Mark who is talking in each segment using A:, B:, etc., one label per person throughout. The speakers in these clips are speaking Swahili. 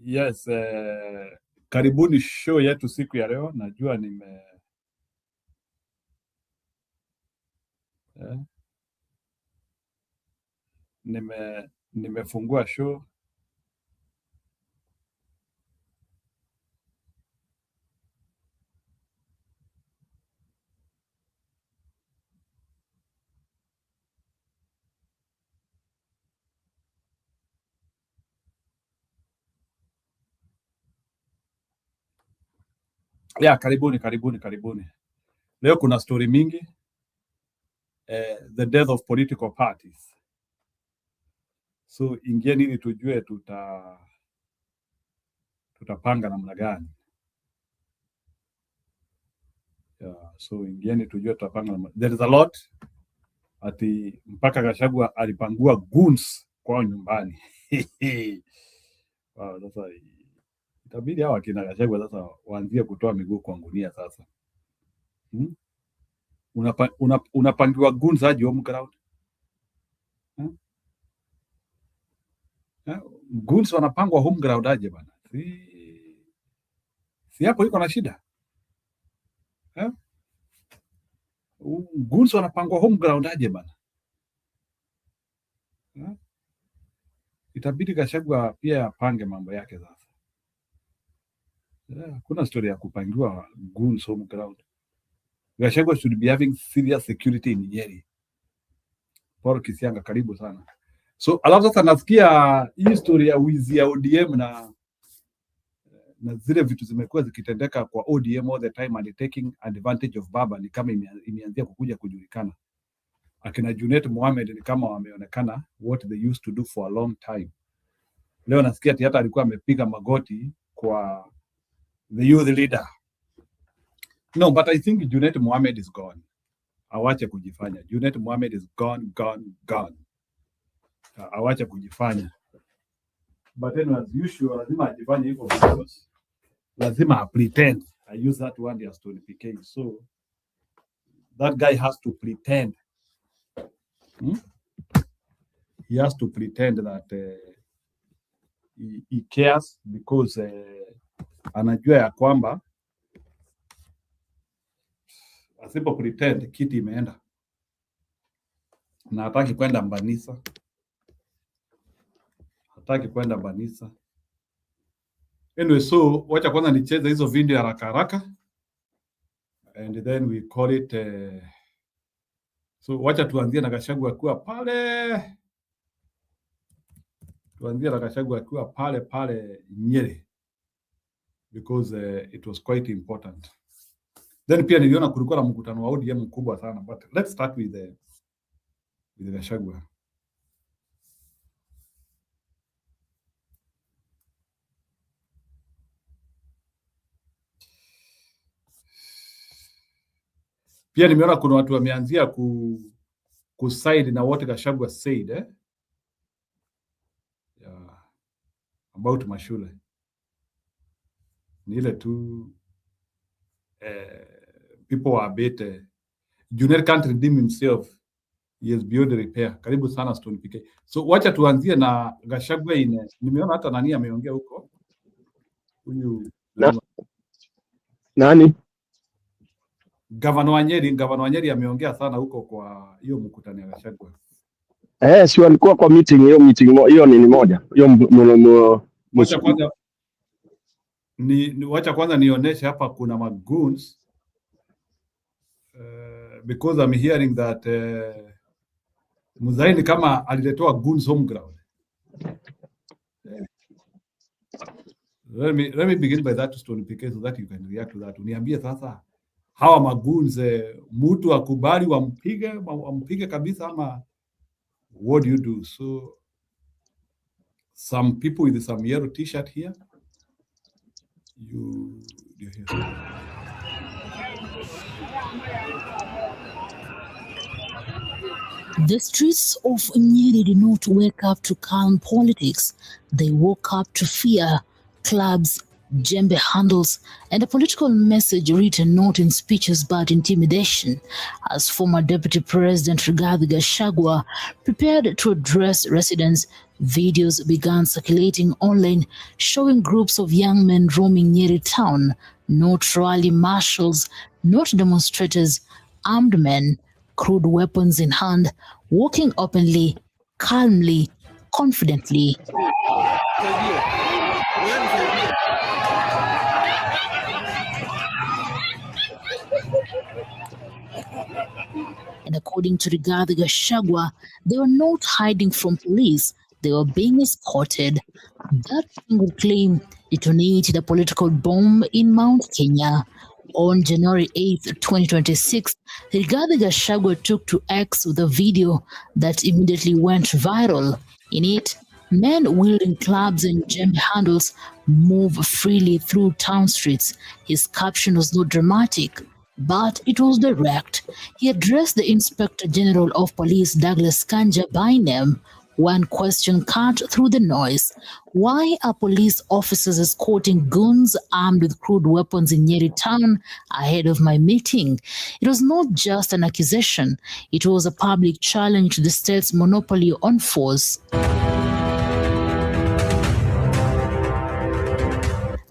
A: Yes, karibuni show yetu siku ya leo. Najua nimefungua show. Yeah, karibuni. Leo kuna story mingi. The death of political parties. So ingieni ili tujue tutapanga namna gani. Yeah, so ingieni tujue tutapanga namna. There is a lot. Ati mpaka Gachagua alipangua goons kwa nyumbani. Wow, sasa itabidi hawa kina Gachagua sasa waanzie kutoa miguu kwa ngunia sasa. Unapangiwa goons aje home ground? Goons wanapangwa home ground aje bana? Si hapo iko na shida. Goons wanapangwa home ground aje bana? Itabidi Gachagua pia apange mambo yake sasa. Kuna story ya kupangiwa goons home ground. Gachagua should be having serious security in Nyeri. Paul Kisianga, karibu sana. So alafu sasa nasikia hii story ya wizi ya ODM na zile vitu zimekuwa zikitendeka kwa ODM all the time and taking advantage of Baba ni kama imeanzia kukuja kujulikana. Akina Junet Mohamed ni kama wameonekana what they used to do for a long time. Leo nasikia hata alikuwa amepiga magoti kwa the youth leader. No, but I think Junet Mohamed is gone. Awache kujifanya. Junet Mohamed is gone. Awache kujifanya. But then as usual, lazima ajifanye hivyo because lazima pretend. I use that word as tonification. So that guy has to pretend. He has to pretend that he cares because anajua ya kwamba asipo pretend kiti imeenda na hataki kwenda Mbanisa. Anyway, so wacha kwanza nicheze hizo video haraka and then we call it so wacha tuanzie na Gachagua akiwa pale Nyeri because it was quite important. Then pia niliona kulikuwa na mkutano wa ODM mkubwa sana, but let's start with Gachagua. Pia nimeona kuna watu wameanzia kuside na what Gachagua said about mashule. Ni ile tu people were a bit Junior can't redeem himself. He is beyond repair. Karibu sana Stone PK. So wacha tuanzie na Gachagua nimeona hata nani ameongea huko. Huyu
B: nani?
A: Gavana wa Nyeri ameongea sana huko kwa hiyo mkutano ya Gachagua.
B: Si walikuwa kwa meeting hiyo ni moja. Hiyo
A: wacha kwanza nionyeshe hapa kuna magoons because I'm hearing that Muzaini kama aliletoa goons home ground. Let me begin by that Stone PK so that you can react to that. Uniambie sasa hawa magoons mtu akubali wampige kabisa ama what do you do? So some people with some yellow t-shirt here. You hear?
C: The streets of Nyeri did not wake up to calm politics. They woke up to fear, clubs, Jembe handles, and a political message written not in speeches but intimidation, as former Deputy President Rigathi Gachagua prepared to address residents. Videos began circulating online showing groups of young men roaming Nyeri town, not rally marshals, not demonstrators, armed men, crude weapons in hand, walking openly, calmly, confidently. And according to Rigathi Gachagua, they were not hiding from police, they were being escorted. That single claim detonated a political bomb in Mount Kenya. On January 8, 2026, Rigathi Gachagua took to X with a video that immediately went viral. In it, men wielding clubs and jembe handles move freely through town streets. His caption was not dramatic, but it was direct. He addressed the Inspector General of Police, Douglas Kanja, by name. One question cut through the noise. Why are police officers escorting goons armed with crude weapons in Nyeri town ahead of my meeting? It was not just an accusation. It was a public challenge to the state's monopoly on force.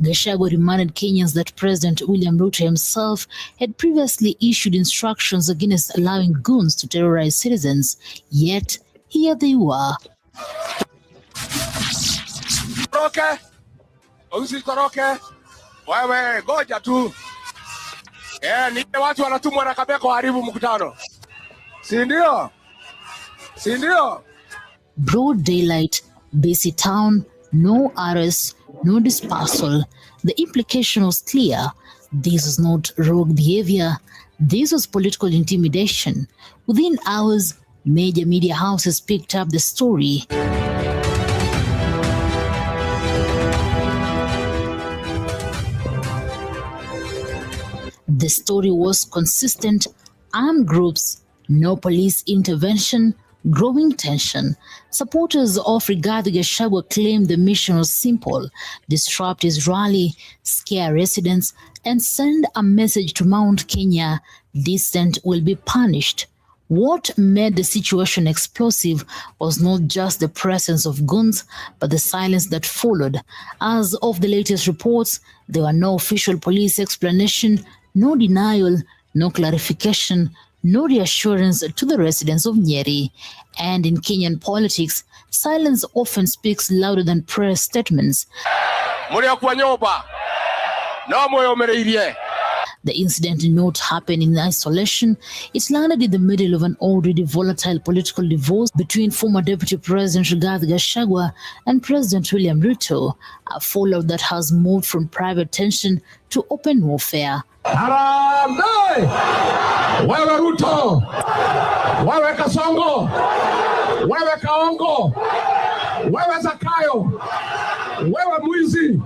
C: Gachagua reminded Kenyans that President William Ruto himself had previously issued instructions against allowing goons to terrorize citizens, yet here they were.
D: Usitoroke. Wewe goja tu. Ni watu wanatumwa na Kabeko haribu mkutano. Si ndio? Si ndio?
C: Broad daylight, busy town, no arrests, no dispersal. The implication was clear. This was not rogue behavior. This was political intimidation. Within hours, major media houses picked up the story. The story was consistent: armed groups, no police intervention, growing tension. Supporters of Rigathi Gachagua claimed the mission was simple: disrupt his rally, scare residents, and send a message to Mount Kenya: dissent will be punished. What made the situation explosive was not just the presence of goons, but the silence that followed. As of the latest reports, there were no official police explanation, no denial, no clarification, no reassurance to the residents of Nyeri. And in Kenyan politics, silence often speaks louder than press statements. The incident did not happen in isolation. It landed in the middle of an already volatile political divorce between former Deputy President Rigathi Gachagua and President William Ruto, a fallout that has moved from private tension to open warfare.
D: Harambee! Wewe Ruto! Wewe Kasongo! Wewe Kaongo! Wewe Zakayo! Wewe Mwizi!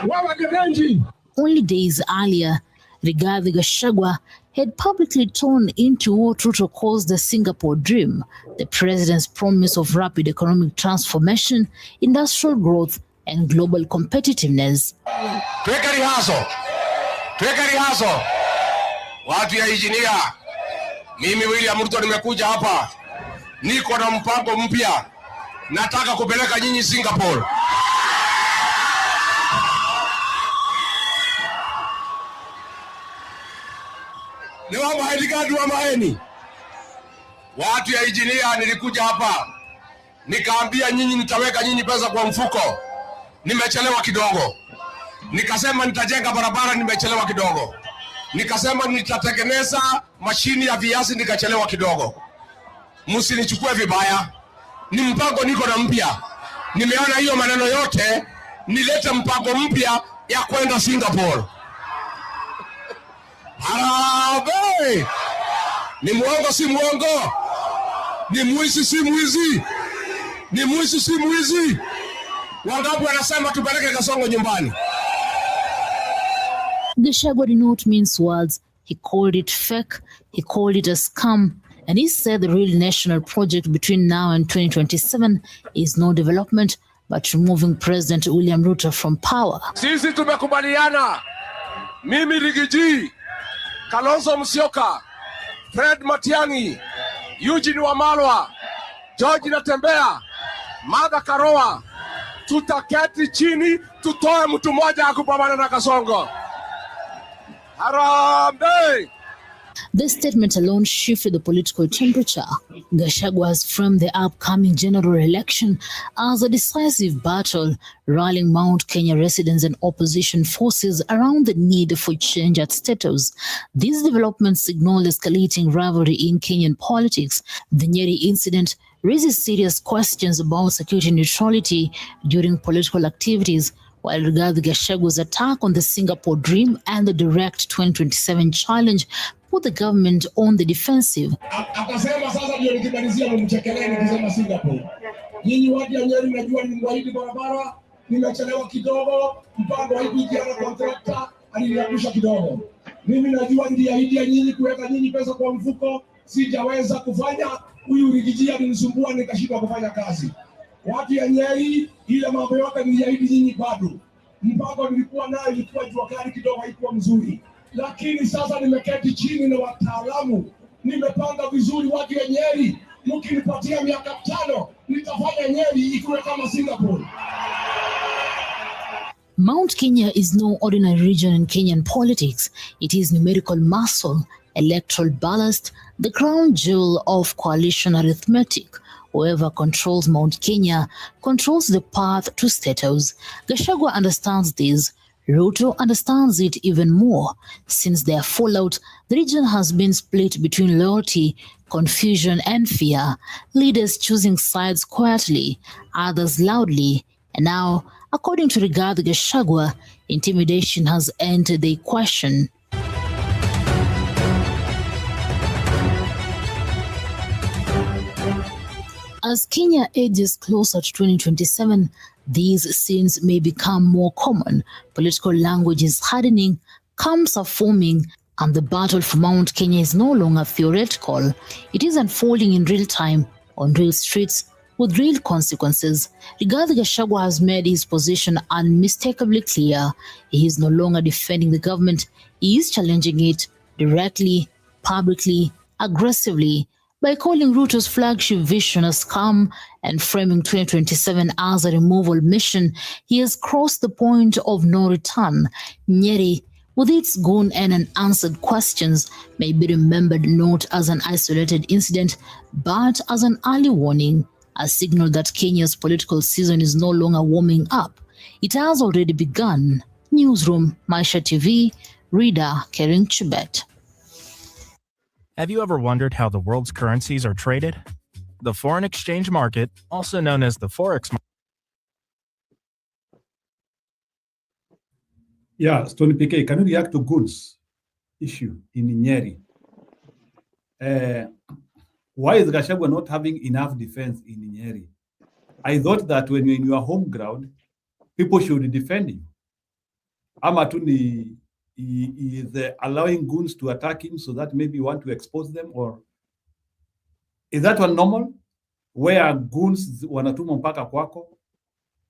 D: Wewe Gerenji!
C: Only days earlier, Rigathi Gachagua had publicly torn into what Ruto calls the Singapore dream, the president's promise of rapid economic transformation, industrial growth, and global competitiveness.
D: Tuweka rihaso. Watu ya injinia. Mimi William Ruto nimekuja hapa. Niko na mpango mpya. Nataka kupeleka nyinyi Singapore. Ni wama helikadu wa maheni. Watu ya injinia nilikuja hapa. Nikaambia nyinyi nitaweka nyinyi pesa kwa mfuko. Nimechelewa kidogo. Nikasema nitajenga barabara, nimechelewa kidogo. Nikasema nitatengeneza mashini ya viazi, nikachelewa kidogo. Msinichukue vibaya. Ni mpango niko na mpya. Nimeona hiyo maneno yote, nilete mpango mpya ya kwenda Singapore. Harambee! Ni muongo si muongo? Ni mwizi si mwizi? Ni mwizi si mwizi? Wangapi wanasema tupeleke Kasongo nyumbani?
C: Gachagua did not mince words. He called it fake, he called it a scam, and he said the real national project between now and 2027 is no development, but removing President William Ruto from power.
D: Sisi tumekubaliana, mimi Rigiji, Kalonzo Musyoka, Fred Matiang'i, Eugene Wamalwa, George Natembea, Martha Karua, tutaketi chini tutoe mtu mmoja akupambana na Kasongo. Harambee!
C: This statement alone shifted the political temperature. Gachagua has framed the upcoming general election as a decisive battle, rallying Mount Kenya residents and opposition forces around the need for change at State House. These developments signal escalating rivalry in Kenyan politics. The Nyeri incident raises serious questions about security neutrality during political activities, while regarding Gachagua's attack on the Singapore Dream and the direct 2027 challenge put the government on the defensive.
D: Akasema sasa ndio nikimalizia mumchekeleni nikisema Singapore. Nyinyi watu ya Nyeri mnajua nimwaahidi barabara, nimechelewa kidogo, mpango wa IPTR contractor aliniangusha kidogo. Mimi najua niliahidi ya nyinyi kuweka nyinyi pesa kwa mfuko, sijaweza kufanya. Huyu Rigiji alinisumbua nikashindwa kufanya kazi. Watu ya Nyeri ile mambo yote niliahidi nyinyi bado. Mpango nilikuwa nayo ilikuwa jua kali kidogo, haikuwa mzuri. Lakini sasa nimeketi chini na wataalamu, nimepanga vizuri. Watu ya Nyeri, mkinipatia miaka 5 nitafanya Nyeri ikuwe kama Singapore.
C: Mount Kenya is no ordinary region in Kenyan politics. It is numerical muscle, electoral ballast, the crown jewel of coalition arithmetic. Whoever controls Mount Kenya controls the path to State House. Gachagua understands this. Ruto understands it even more. Since their fallout, the region has been split between loyalty, confusion, and fear. Leaders choosing sides quietly, others loudly. And now, according to Rigathi Gachagua, intimidation has entered the equation. As Kenya edges closer to 2027, these scenes may become more common. Political language is hardening, camps are forming, and the battle for Mount Kenya is no longer theoretical. It is unfolding in real time, on real streets, with real consequences. Rigathi Gachagua has made his position unmistakably clear. He is no longer defending the government, he is challenging it directly, publicly, aggressively. By calling Ruto's flagship vision a scam and framing 2027 as a removal mission, he has crossed the point of no return. Nyeri, with its gone and unanswered questions, may be remembered not as an isolated incident, but as an early warning, a signal that Kenya's political season is no longer warming up. It has already begun. Newsroom, Maisha TV, reader Kering Chibet.
E: Have you ever wondered how the world's currencies are traded? The foreign exchange market, also known as the Forex market.
A: Yeah, Stony PK, can you react to goods issue in Nyeri? Why is Gachagua not having enough defense in Nyeri? I thought that when you're in your home ground, people should defend you. Amatuni is allowing goons to attack him so that maybe you want to expose them, or is that one normal? Where goons wanatuma mpaka kwako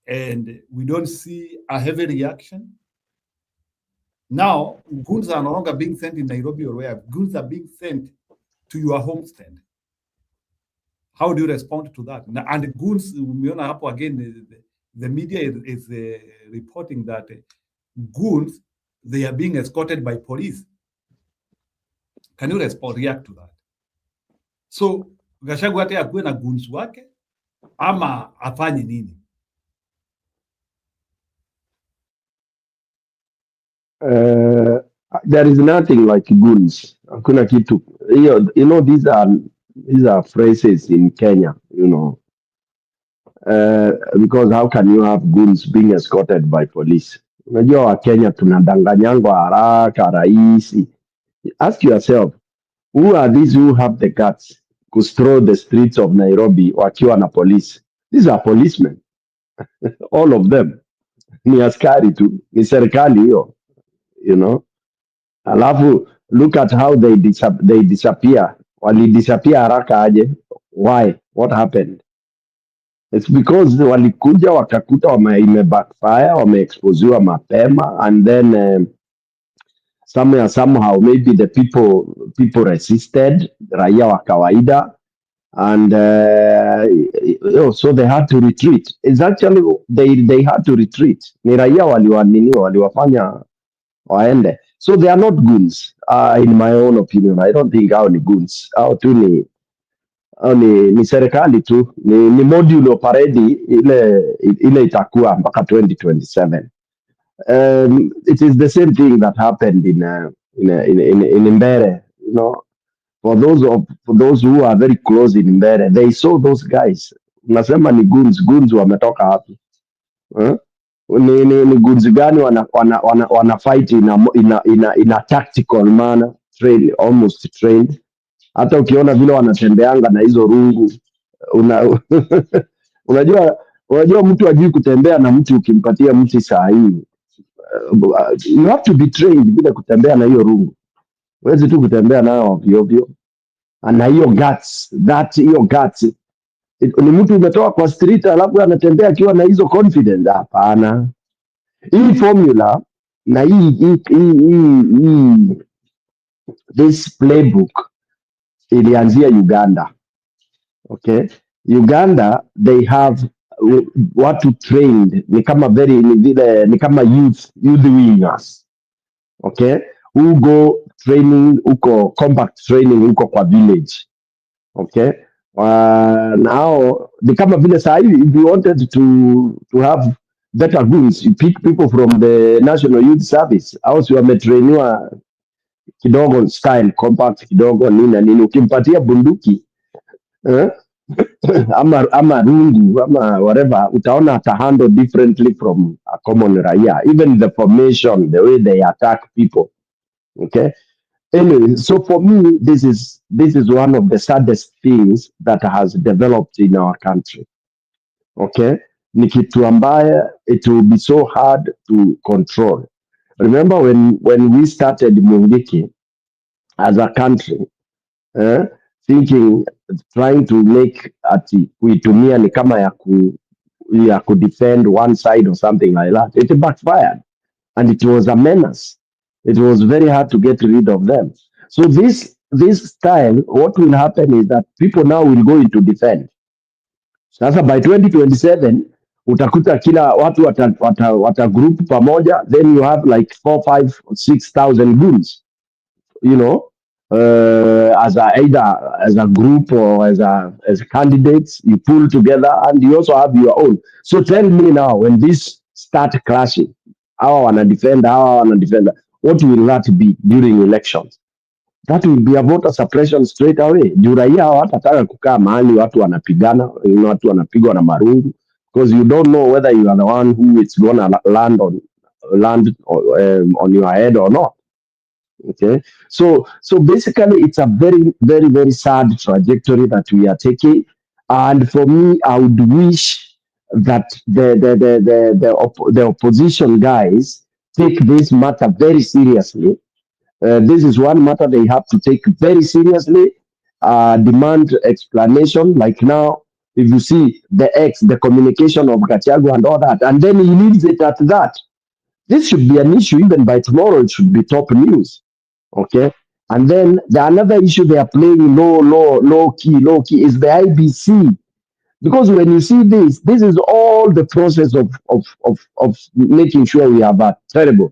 A: and we don't see a heavy reaction? Now, goons are no longer being sent in Nairobi or where. Goons are being sent to your homestand. How do you respond to that? And goons, umeona hapo again, the media is reporting that goons, they are being escorted by police. Can you react to that? So, Gachagua hata akuwe na goons wake ama afanye nini?
B: There is nothing like goons. Hakuna kitu. You know, these are phrases in Kenya, you know. Because how can you have goons being escorted by police? Unajua wa Kenya tunadanganyangwa haraka rahisi. Ask yourself, who are these who have the guts to stroll the streets of Nairobi wakiwa na police? These are policemen. All of them. Ni askari tu, ni serikali hiyo, you know. Alafu, look at how they disappear. Wali disappear haraka aje? Why? What happened? It's because walikuja wakakuta ime backfire, wameexposiwa mapema, and then somehow maybe the people resisted, raia wa kawaida, and so they had to retreat. It's actually they had to retreat. Ni raia waliwafanya waende. So they are not goons, in my own opinion. I don't think hao ni goons. Hao tu ni serikali tu, ni module operandi ile itakuwa mpaka 2027. It is the same thing that happened in Mbere, you know. For those who are very close in Mbere, they saw those guys. Unasema ni goons wametoka wapi? Ni goons gani wana fight in a tactical manner, almost trained. Hata ukiona vile wanatembeanga na hizo rungu unajua mtu ajui kutembea, na mtu ukimpatia mti saa hii you have to be trained bila kutembea na hiyo rungu. Huwezi tu kutembea nayo ovyo ovyo. Na hiyo guts, ni mtu umetoka kwa street alafu anatembea akiwa na hizo confidence. Hapana. Hii formula na hii this playbook ilianzia Uganda. Okay? Uganda, they have watu trained, ni kama youth wingers. Okay? Who go training huko, combat training huko kwa village. Okay? Now, ni kama vile saa hii, if you wanted to have better goons, you pick people from the National Youth Service. Au si wametrainiwa kidogo style, compact kidogo, nini, ukimpatia bunduki, ama rungu, ama whatever, utaona ata handle differently from a common raia. Even the formation, the way they attack people. Okay? Anyway, so for me, this is one of the saddest things that has developed in our country. Okay? Ni kitu ambaye it will be so hard to control. Remember when we started Mungiki as a country, trying to make ati kuitumia ni kama ya ku defend one side or something like that. It backfired, and it was a menace. It was very hard to get rid of them. So this style, what will happen is that people now will go into defend. Sasa by 2027 utakuta kila watu wata group pamoja, then you have like 4, 5, 6,000 goons, you know, either as a group or as candidates, you pull together, and you also have your own. So tell me now, when this start clashing, hawa wana defend, what will that be during elections? That will be a voter suppression straight away. Juu raia hawatataka kukaa mahali watu wanapigana, watu wanapigwa na marungu, because you don't know whether you are the one who is gonna land on your head or not. Okay, so basically it's a very, very, very sad trajectory that we are taking, and for me, I would wish that the opposition guys take this matter very seriously. This is one matter they have to take very seriously. Demand explanation. Like now, if you see the communication of Gachagua and all that, and then he leaves it at that. This should be an issue. Even by tomorrow, it should be top news. Okay, and then another issue they are playing low key is the IBC, because when you see this is all the process of making sure we have a terrible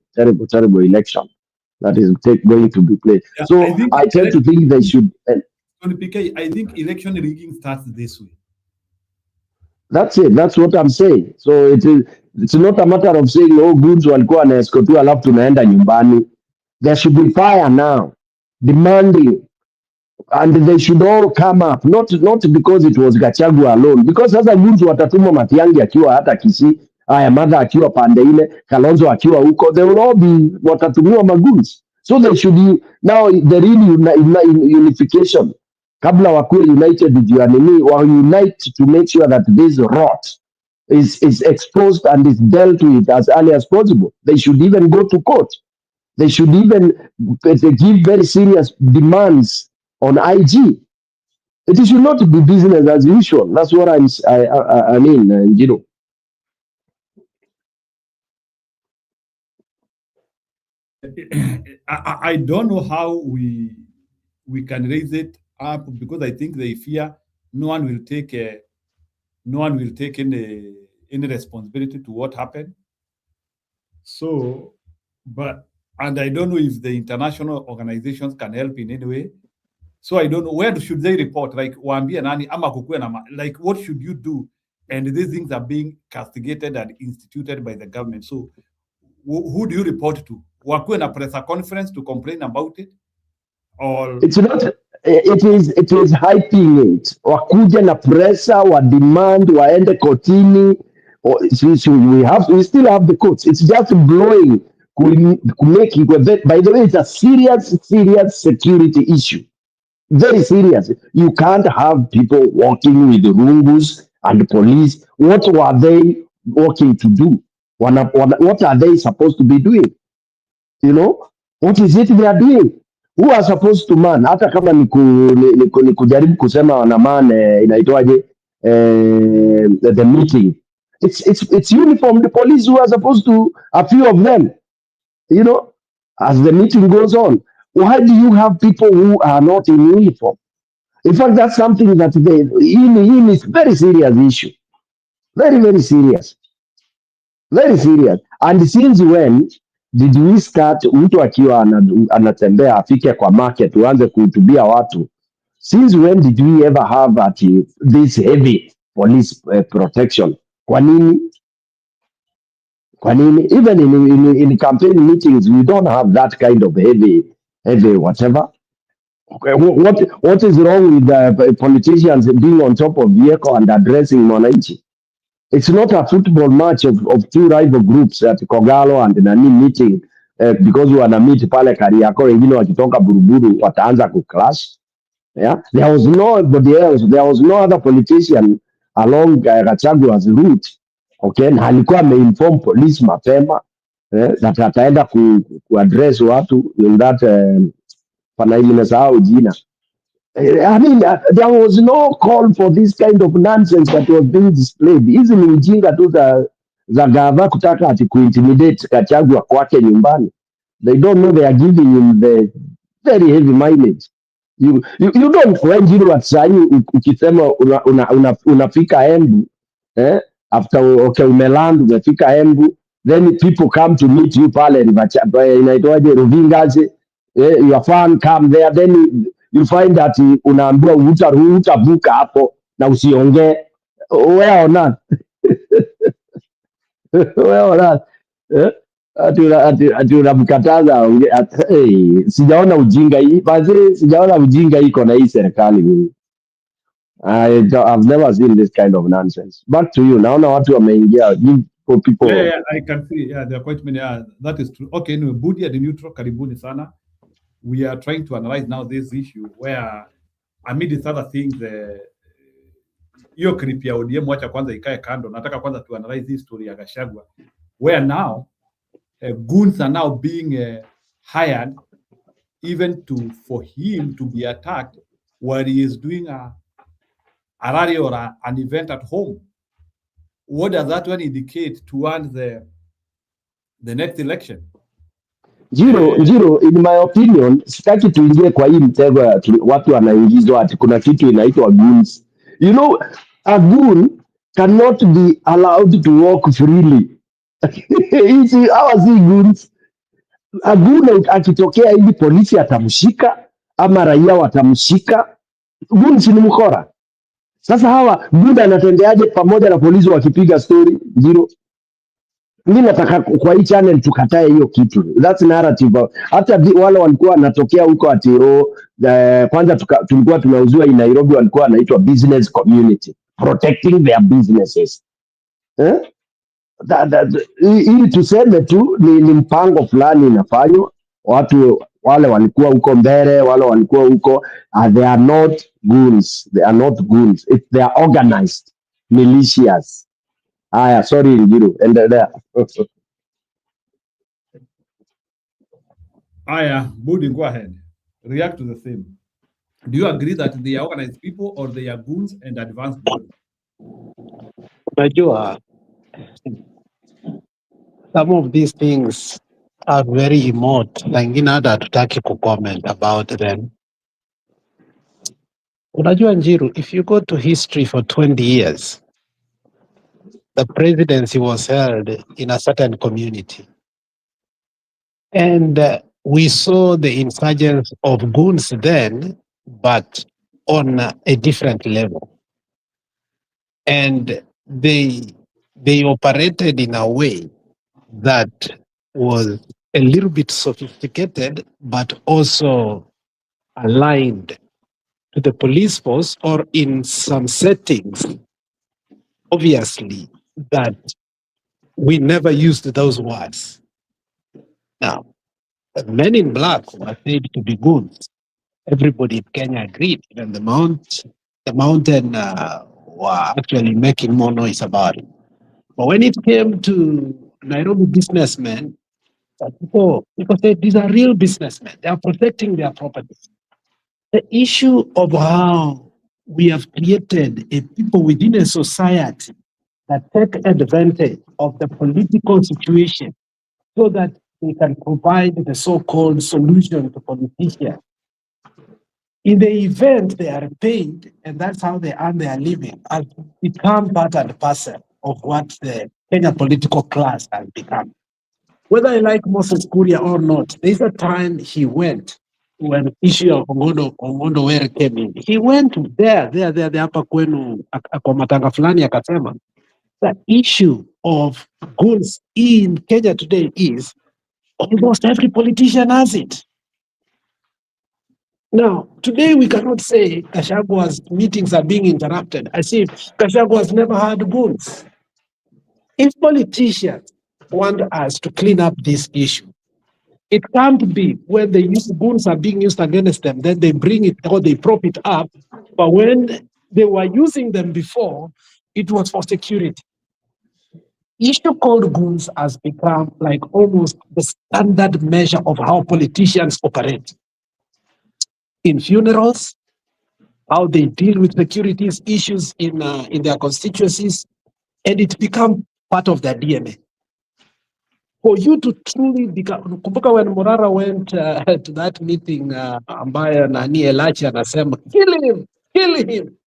B: election that is going to be played. Yeah, so I tend to think they should.
A: I think election rigging starts this way.
B: That's it. That's what I'm saying. So it's not a matter of saying goons walikuwa na escortiwa alafu tunaenda nyumbani. There should be fire now, demanding, and they should all come up. Not because it was Gachagua alone, because sasa goons watatuma Matiang'i akiwa hata Kisii, Madha akiwa pande ile, Kalonzo akiwa huko, they will all be watatumiwa magoons. So they should be now the real unification. Kabla wakuwe united wa unite to make sure that this rot is exposed and is dealt with as early as possible. They should even go to court. They should even give very serious demands on IG. It should not be business as usual. That's what I mean,
A: I don't know how we can raise it up, because I think they fear no one will take any responsibility to what happened. So, but and I don't know if the international organizations can help in any way. So I don't know, where should they report, like waambie nani ama kukuwe na like what should you do? And these things are being castigated and instituted by the government. So who do you report to? Wakuwe na press conference to complain about it, or
B: it's not. It is hyping it. Wakuja na pressure, wa demand, waende kotini. We still have the courts. It's just blowing, making. By the way, it's a serious security issue. Very serious. You can't have people walking with rungus and police. What were they working to do? What are they supposed to be doing? What is it they are doing? Who are supposed to man? Hata kama ni kujaribu kusema wana man, inaitwaje, the meeting. It's uniformed police who are supposed to, a few of them, as the meeting goes on. Why do you have people who are not in uniform? In fact, that's something that is very serious issue. Very, very serious. Very serious. And since when did we start, mtu akiwa anatembea afike kwa market uanze kuhutubia watu? Since when did we ever have this heavy police protection? Kwa nini? Even in campaign meetings, we don't have that kind of heavy whatever. What is wrong with the politicians being on top of vehicle and addressing mwananchi? It's not a football match of two rival groups at Kogalo and nani meeting, because wana meet pale Kariakoo, wengine wakitoka Buruburu wataanza kuclash. Yeah, there was nobody else, there was no other politician along Gachagua's route. Okay, na alikuwa ameinform police mapema that ataenda kuaddress watu in that nimesahau jina. I mean, there was no call for this kind of nonsense that was being displayed. Hizi ni ujinga tu za gava kutaka ati kuintimidate Gachagua kwake nyumbani. They don't know they are giving him the very heavy mileage. You don't find ukisema unafika Embu, after umeland umefika Embu, then people come to meet you pale inaitwaje Ruvingaje, your fan come there, then you find that unaambiwa utavuka hapo na usiongee. Where or not? Where or not? Ati unamkataza sijaona ujinga hii basi, sijaona ujinga iko na hii serikali mimi. I've never seen this kind of nonsense. Back to you. Naona watu wameingia. For people.
A: Yeah, I can see. Yeah, there are quite many. That is true. Okay, anyway, Budi at the neutral, karibuni sana. We are trying to analyze now this issue where, amid these other things, hiyo clip ya ODM wacha kwanza ikae kando. Nataka kwanza to analyze this story ya Gachagua, where now goons are now being hired even for him to be attacked while he is doing a rally or an event at home. What does that one indicate towards the next election?
B: Jiro, in my opinion, sitaki tuingie kwa hii mtego watu wanaingizwa ati kuna kitu inaitwa goons. A goon cannot be allowed to walk freely. Hawa si goons. A goon akitokea hivi polisi atamshika ama raia watamshika. Goons ni mkora. Sasa hawa goon anatendeaje pamoja na polisi wakipiga story? Jiro, mimi nataka kwa hii channel tukatae hiyo kitu. That's narrative. Hata wale walikuwa wanatokea huko ati kwanza tulikuwa tunauziwa in Nairobi, walikuwa wanaitwa business community protecting their businesses. Ili tuseme tu ni mpango fulani inafanywa. Watu wale walikuwa huko mbele, wale walikuwa huko, they are not goons. They are not goons. They are organized militias. Sorry Ngiru, endelea.
A: Budi, go ahead. React to the same. Do you agree that they are organized people or they are goons and advanced people?
F: Unajua, some of these things are very remote, langine hata hatutaki kucomment about them. Unajua Njiru, if you go to history for 20 years, the presidency was held in a certain community. And we saw the insurgence of goons then, but on a different level. And they operated in a way that was a little bit sophisticated, but also aligned to the police force, or in some settings, obviously, that we never used those words. Now, the men in black were said to be goons. Everybody in Kenya agreed. Even the mountain were actually making more noise about it. But when it came to Nairobi businessmen, people said these are real businessmen. They are protecting their property. The issue of how we have created a people within a society that take advantage of the political situation so that they can provide the so-called solution to politicians. In the event they are paid, and that's how they earn their living, has become part and parcel of what the Kenya political class has become. Whether I like Moses Kuria or not, there's a time he went when issue of Ongondo Were came in. He went there hapa kwenu kwa matanga fulani akasema the issue of goons in Kenya today is almost every politician has it. Now, today we cannot say Gachagwa's meetings are being interrupted as if Gachagua has never had goons. If politicians want us to clean up this issue, it can't be when the goons are being used against them, then they bring it or they prop it up. But when they were using them before, it was for security. Issue called goons has become like almost the standard measure of how politicians operate. In funerals, how they deal with security issues in their constituencies, and it become part of their DNA. For you to truly become, kumbuka when Morara went to that meeting, ambayo nani Elachi anasema, kill him.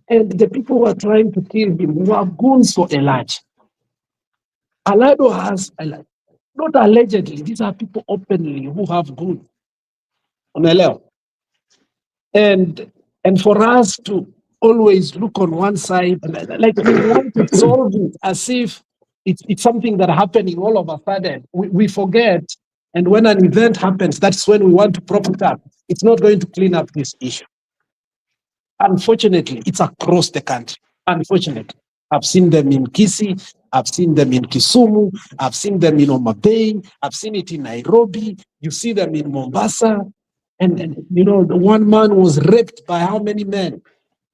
F: And the people who are trying to kill him were goons for Elachi. Alado has, not allegedly, these are people openly who have goons. Unaelewa? And for us to always look on one side, like we want to solve it as if it's something that happening all of a sudden. We forget, and when an event happens, that's when we want to prop it up. It's not going to clean up this issue. Unfortunately, it's across the country. Unfortunately, I've seen them in Kisii, I've seen them in Kisumu, I've seen them in Homa Bay, I've seen it in Nairobi, you see them in Mombasa. And you know, the one man was raped by how many men?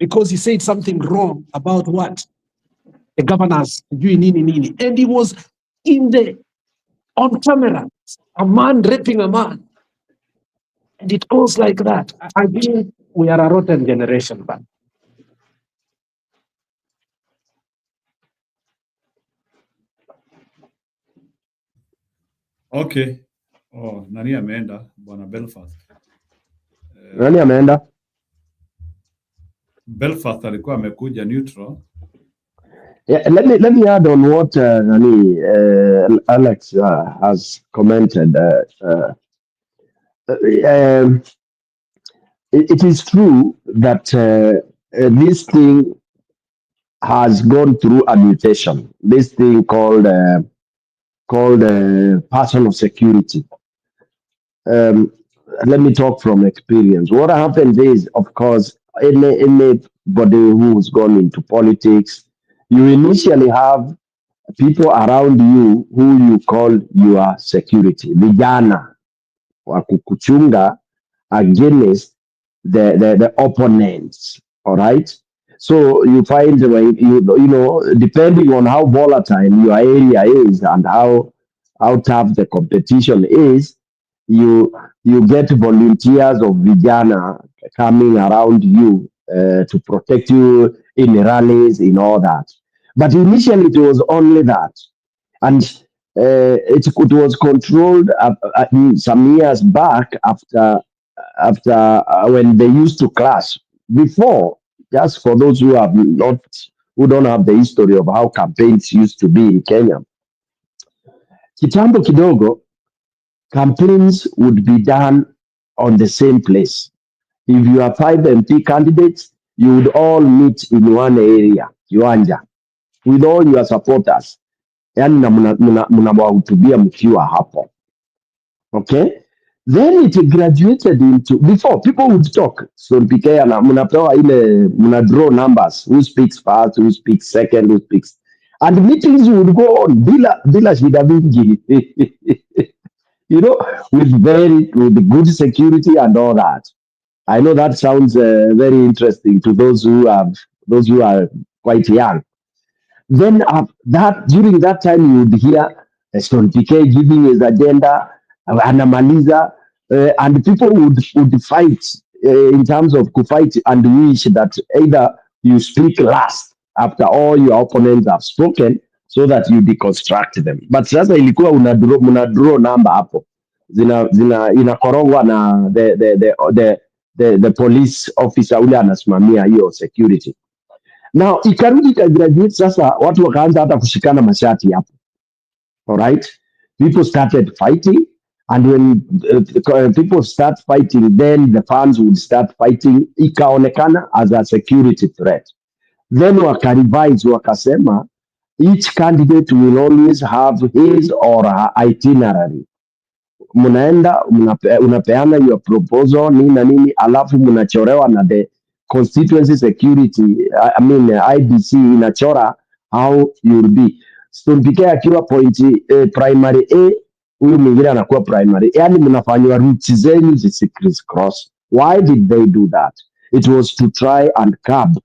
F: Because he said something wrong about what? The governors doing nini. And he was on camera, a man raping a man. And it goes like that. I think we are a rotten generation, but
A: Okay. Oh, nani ameenda? Bwana Belfast.
B: Nani ameenda?
A: Belfast alikuwa amekuja neutral.
B: Yeah, let me add on what Alex has commented. It is true that this thing has gone through a mutation. This thing called personal security. Let me talk from experience. What happens is, of course, anybody who's gone into politics, you initially have people around you who you call your security, vijana wa kukuchunga against the opponents. All right. So you find you know, depending on how volatile your area is and how tough the competition is, you get volunteers of vijana coming around you to protect you in rallies, in all that. But initially it was only that. And it was controlled some years back after when they used to clash. Before, just for those who don't have the history of how campaigns used to be in Kenya, kitambo kidogo, campaigns would be done on the same place. If you are 5 MP candidates, you would all meet in one area, Kiwanja, with all your supporters. Yani na mnawahutubia mkiwa hapo. Okay? Then it graduated into, before people would talk. So PK na mnapewa ile, draw numbers, who speaks first, who speaks second, who speaks. And meetings would go on bila shida vingi. You know, with good security and all that. I know that sounds very interesting to those who are quite young. Then during that time you would hear Stone PK giving his agenda, anamaliza, and people would fight in terms of fight and wish that either you speak last after all your opponents have spoken so that you deconstruct them. But sasa ilikuwa una draw number hapo inakorogwa na the police officer ule anasimamia hiyo security. Now ikarudi graduate, sasa watu wakaanza hata kushikana mashati hapo. All right, people started fighting, and when people start fighting, then the fans would start fighting. Ikaonekana as a security threat. Then wakarevise wakasema each candidate will always have his or her itinerary. Mnaenda unapeana your proposal nini na nini, alafu mnachorewa na the constituency security, IBC inachora how you'll be. Stone PK akiwa point primary A, huyu mwingine anakuwa primary. Yani mnafanywa routes zenyu zisicriss-cross. Why did they do that? It was to try and curb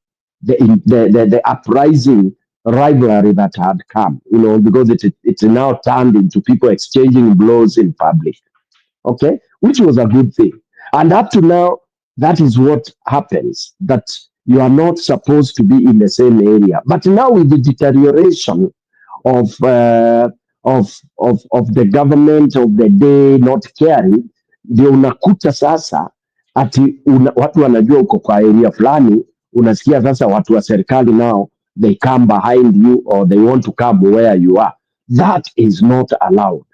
B: the uprising rivalry that had come, because it now turned into people exchanging blows in public. Okay, which was a good thing. And up to now, that is what happens, that you are not supposed to be in the same area. But now with the deterioration of the government of the day not caring, ndio unakuta sasa ati watu wanajua uko kwa area fulani, unasikia sasa watu wa serikali now they come behind you or they want to come where you are. That is not allowed.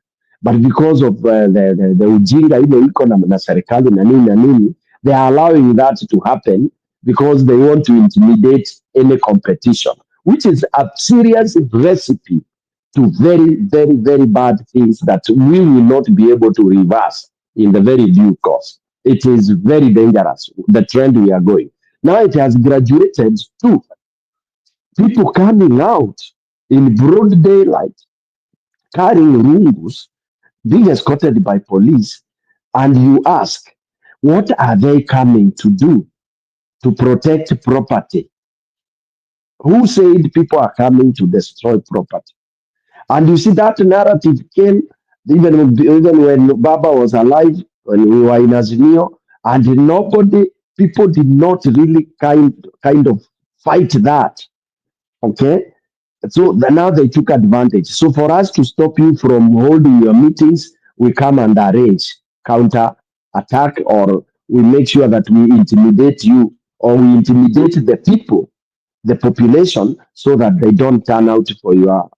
B: But because of the ujinga ile iko na serikali na nini, they are allowing that to happen because they want to intimidate any competition, which is a serious recipe to very, very, very bad things that we will not be able to reverse in the very due course. It is very dangerous, the trend we are going. Now it has graduated to people coming out in broad daylight, carrying rungus, being escorted by police, and you ask, what are they coming to do? To protect property? Who said people are coming to destroy property? And you see that narrative came even when Baba was alive, when we were in Azimio, and people did not really kind of fight that. Okay? So now they took advantage. So for us to stop you from holding your meetings, we come and arrange counter attack, or we make sure that we intimidate you, or we intimidate the people, the population, so that they don't turn out for your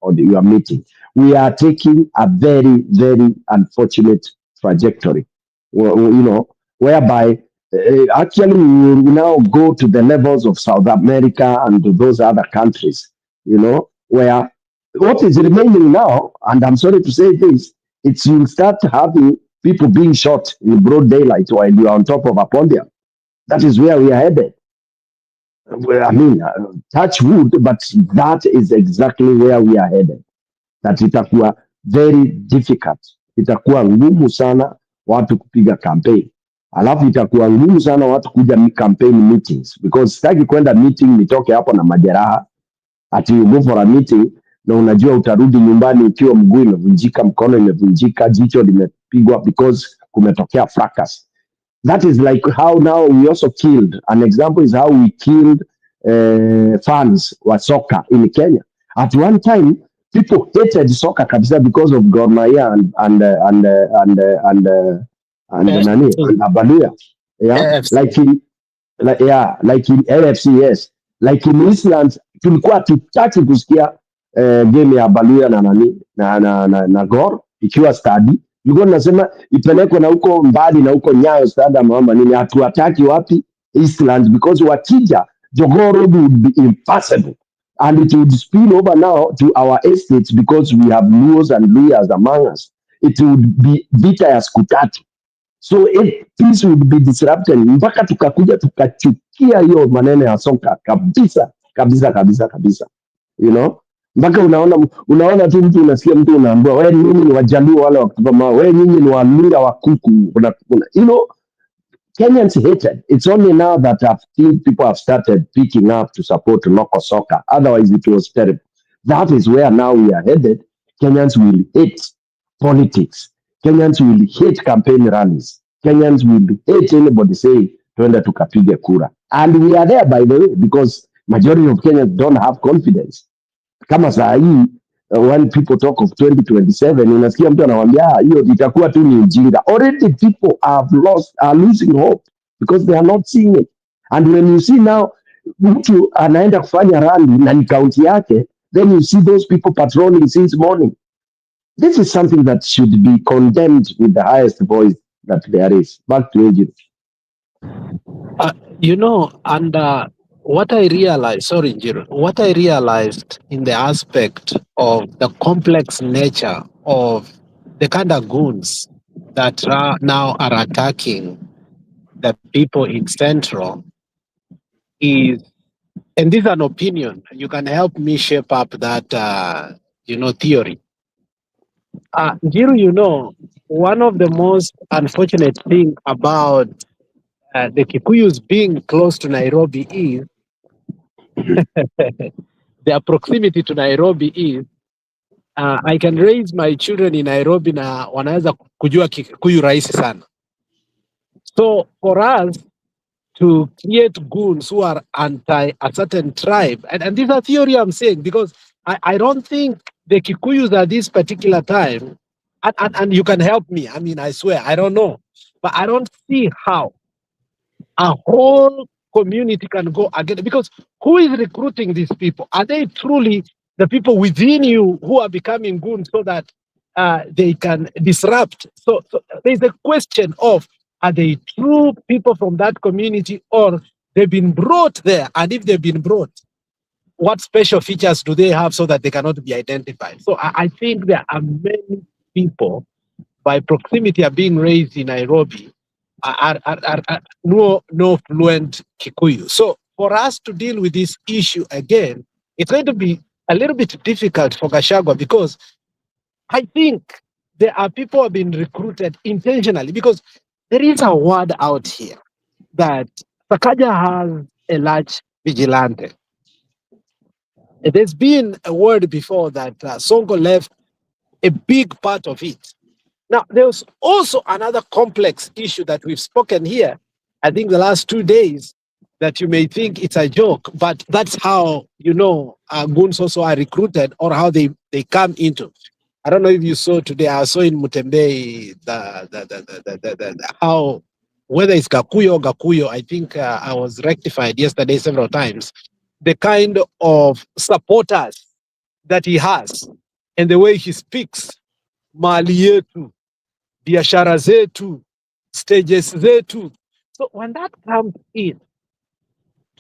B: meeting. We are taking a very, very unfortunate trajectory, whereby actually we will now go to the levels of South America and those other countries, where what is remaining now, and I'm sorry to say this, it's you'll start having people being shot in broad daylight while you are on top of a podium. That is where we are headed. Touch wood, but that is exactly where we are headed. That itakuwa very difficult. Itakuwa ngumu sana watu kupiga campaign. Alafu itakuwa ngumu sana watu kuja campaign meetings, because sitaki kwenda meeting nitoke hapo na majeraha. Ati you go for a meeting na unajua utarudi nyumbani ukiwa mguu imevunjika, mkono imevunjika, jicho limepigwa because kumetokea fracas. That is like how now we also killed. An example is how we killed fans wa soccer in Kenya. At one time, people hated soccer kabisa because of Gor Mahia and Abaluya. Yeah,
F: AFC.
B: like in LFC, yes. Like in Eastlands, tulikuwa tutaki kusikia game ya Baluya na nani na Gor ikiwa stadi. Tulikuwa tunasema ipelekwe na huko mbali na huko Nyayo stadi mama nini, hatuwataki wapi Eastlands, because wakija Jogoo Road would be impossible and it would spill over now to our estates because we have Luos and Luyas among us. It would be vita ya siku tatu. So peace would be disrupted mpaka tukakuja tukachukia hiyo maneno ya soka kabisa kabisa kabisa kabisa, you know, mpaka unaona tu mtu unasikia mtu unaambiwa wewe nyinyi ni Wajaluo wale wakubwa, wewe nyinyi ni Waluya wa kuku, you know, Kenyans hated. It's only now that I've seen people have started picking up to support local soccer. Otherwise, it was terrible. That is where now we are headed. Kenyans will hate politics. Kenyans will hate campaign rallies. Kenyans will hate anybody saying, "Twende tukapige kura." And we are there, by the way, because majority of Kenyans don't have confidence. Kama saa hii when people talk of 2027, unasikia mtu anawaambia hiyo itakuwa tu ni ujinga. Already people are losing hope because they are not seeing it. And when you see now mtu anaenda kufanya rally na ni kaunti yake, then you see those people patrolling since morning. This is something that should be condemned with the highest voice that there is. Back to Egypt.
F: You know, and what I realized, sorry, Njiro, what I realized in the aspect of the complex nature of the kind of goons that now are attacking the people in Central is, and this is an opinion, you can help me shape up that, theory. Njiro, you know, one of the most unfortunate thing about the Kikuyus being close to Nairobi is their proximity to Nairobi is I can raise my children in Nairobi na wanaweza kujua Kikuyu rahisi sana. So for us to create goons who are anti a certain tribe, and this is a theory I'm saying because I don't think the Kikuyus at this particular time, and you can help me, I mean, I swear, I don't know, but I don't see how a whole community can go against, because who is recruiting these people? Are they truly the people within you who are becoming goons so that they can disrupt? So there's a question of, are they true people from that community, or they've been brought there? And if they've been brought, what special features do they have so that they cannot be identified? So I think there are many people by proximity are being raised in Nairobi are no fluent Kikuyu. So for us to deal with this issue again, it's going to be a little bit difficult for Gachagua, because I think there are people who have been recruited intentionally, because there is a word out here that Sakaja has a large vigilante. There's been a word before that Sonko left a big part of it. Now, there's also another complex issue that we've spoken here, I think the last 2 days, that you may think it's a joke, but that's how, goons also are recruited, or how they come into. I don't know if you saw today, I saw in Mutembe, how, whether it's Gakuyo or Gakuyo, I think I was rectified yesterday several times, the kind of supporters that he has and the way he speaks, mali yetu, biashara zetu, stages zetu. So when that comes in,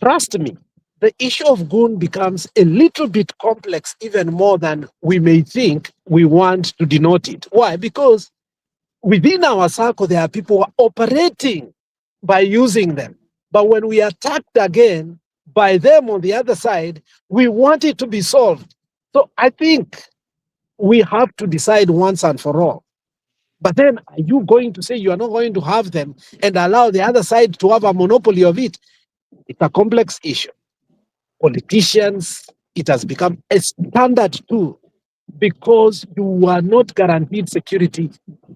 F: trust me, the issue of goon becomes a little bit complex, even more than we may think we want to denote it. Why? Because within our circle, there are people who are operating by using them. But when we are attacked again by them on the other side, we want it to be solved. So I think we have to decide once and for all. But then are you going to say you are not going to have them and allow the other side to have a monopoly of it? It's a complex issue. Politicians, it has become a standard too, because you are not guaranteed security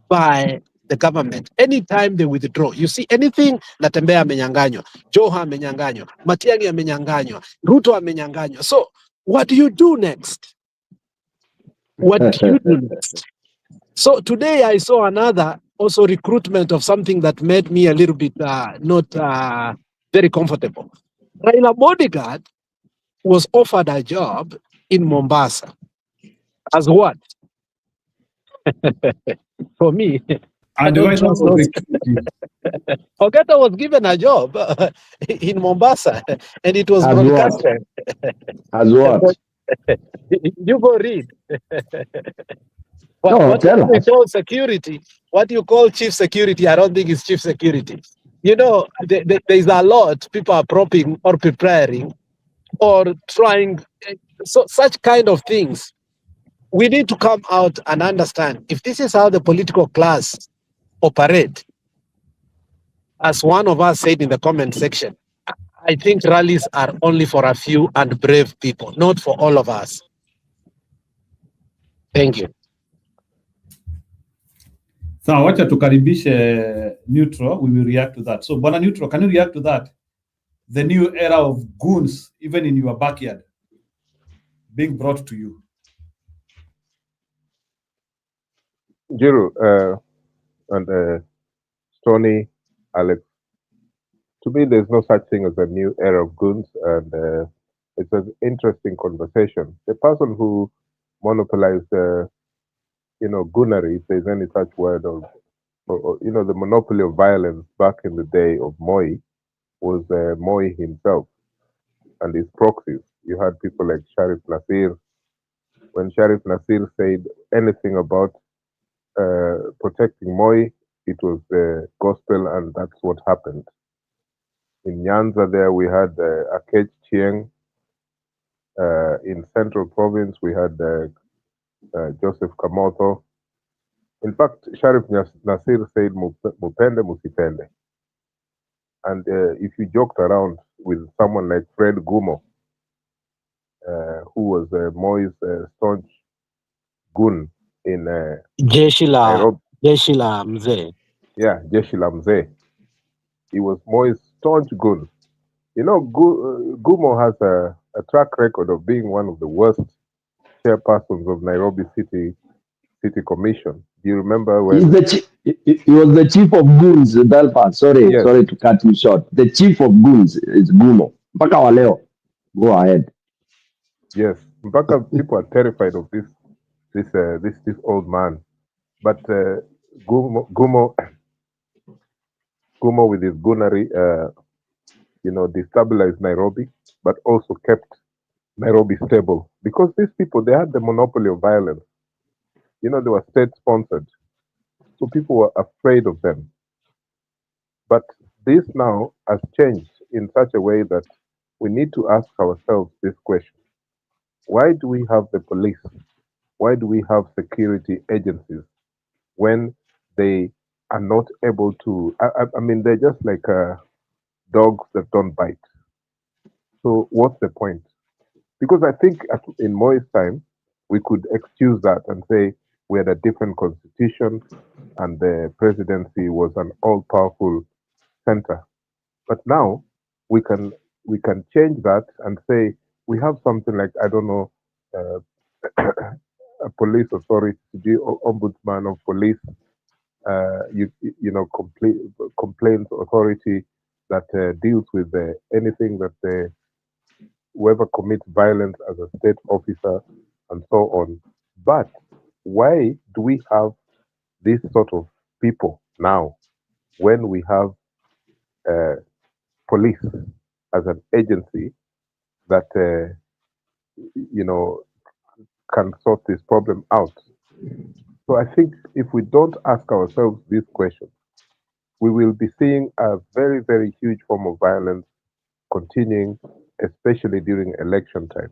F: by the government, anytime they withdraw, you see anything, Natembeya amenyanganywa, Joha amenyanganywa, Matiang'i amenyanganywa, Ruto amenyanganywa. So what do you do next? What do you do next? So today I saw another also recruitment of something that made me a little bit not very comfortable. Raila bodyguard was offered a job in Mombasa. As what? For me, I
A: And
F: don't
A: why not
F: trust
A: for
F: those.
A: security?
F: Ogeta was given a job in Mombasa, and it was
B: As what?
F: broadcasted.
B: As what?
F: You go read.
B: No,
F: What
B: tell
F: we
B: us.
F: call security, what you call chief security, I don't think it's chief security. You know, there's a lot people are propping or preparing or trying. So such kind of things, we need to come out and understand if this is how the political class operate. As one of us said in the comment section, I think rallies are only for a few and brave people, not for all of us. Thank you.
A: Sawa, wacha tukaribishe Neutral, we will react to that. So Bwana Neutral, can you react to that? The new era of goons, even in your backyard, being brought to you.
G: Jiru and Stony, Alex, to me, there's no such thing as a new era of goons, and it's an interesting conversation. The person who monopolized, goonery, if there's any such word, or the monopoly of violence back in the day of Moi was Moi himself and his proxies. You had people like Sharif Nasir. When Sharif Nasir said anything about protecting Moi, it was the gospel, and that's what happened. In Nyanza, there we had Akech Chieng. In Central Province, we had Joseph Kamoto. In fact, Sharif Nasir said, Mupende, Musipende. And if you joked around with someone like Fred Gumo, who was Moi's staunch goon in Nairobi.
F: Jeshi la Mzee.
G: Yeah, Jeshi la Mzee. He was Moi's staunch goon. You know, Gumo has a track record of being one of the worst chairpersons of Nairobi City Commission. Do you remember when
B: He was the chief of goons, Belfast. Sorry
G: Yes.
B: to cut you short. The chief of goons is Gumo. Mpaka wa leo. Go ahead.
G: Yes, Mpaka people are terrified of this old man. But Gumo with his goonery, destabilized Nairobi, but also kept Nairobi stable. Because these people, they had the monopoly of violence. They were state-sponsored. So people were afraid of them. But this now has changed in such a way that we need to ask ourselves this question. Why do we have the police? Why do we have security agencies when they are not able to? I mean, they're just like dogs that don't bite. So what's the point? Because I think in Moi's time, we could excuse that and say we had a different constitution and the presidency was an all-powerful center. But now we can change that and say we have something like, I don't know, a police authority, the ombudsman of police, complaints authority that deals with anything that whoever commits violence as a state officer and so on. But why do we have this sort of people now when we have police as an agency that can sort this problem out? So I think if we don't ask ourselves these questions, we will be seeing a very, very huge form of violence continuing, especially during election time.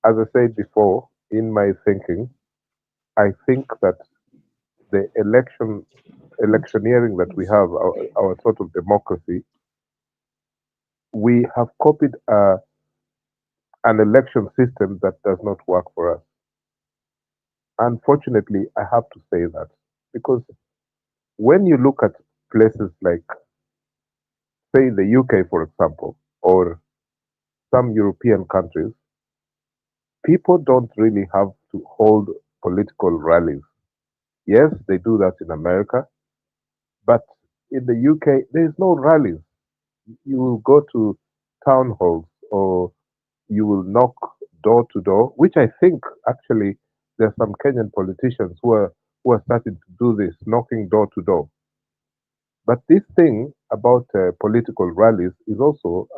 G: As I said before, in my thinking, I think that the electioneering that we have, our sort of democracy, we have copied an election system that does not work for us. Unfortunately, I have to say that because when you look at places like, say, the UK, for example, or some European countries, people don't really have to hold political rallies. Yes, they do that in America, but in the UK, there is no rallies. You will go to town halls or you will knock door to door, which I think actually there are some Kenyan politicians who are starting to do this, knocking door to door. But this thing about political rallies is also,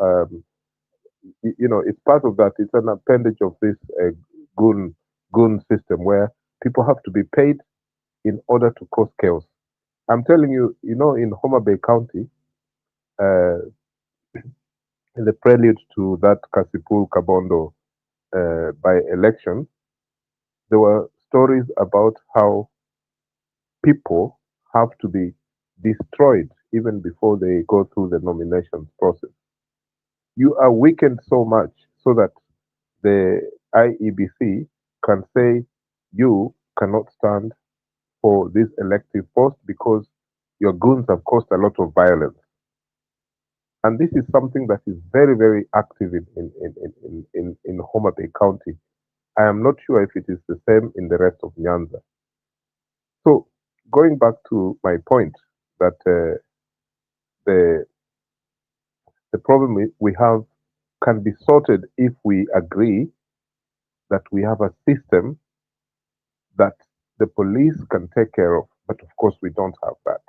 G: it's part of that. It's an appendage of this goon goon system where people have to be paid in order to cause chaos. I'm telling you, in Homa Bay County, uh, in the prelude to that Kasipul Kabondo by election, there were stories about how people have to be destroyed even before they go through the nominations process. You are weakened so much so that the IEBC can say you cannot stand for this elective post because your goons have caused a lot of violence. And this is something that is very, very active in Homa Bay County. I am not sure if it is the same in the rest of Nyanza. So, going back to my point that the problem we have can be sorted if we agree that we have a system that the police can take care of. But of course, we don't have that.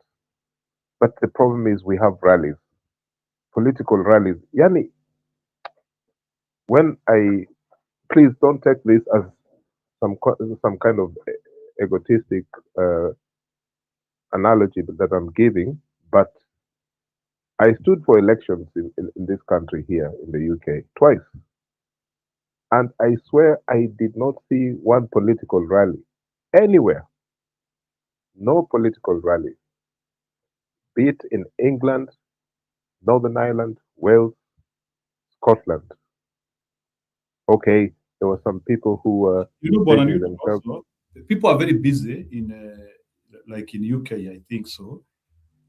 G: But the problem is we have rallies, political rallies. Yani, please don't take this as some kind of egotistic analogy that I'm giving, but I stood for elections in this country here in the UK twice. And I swear I did not see one political rally anywhere. No political rally. Be it in England, Northern Ireland, Wales, Scotland. Okay, there were some people who were taking themselves.
A: Also, people are very busy in like in UK, I think so.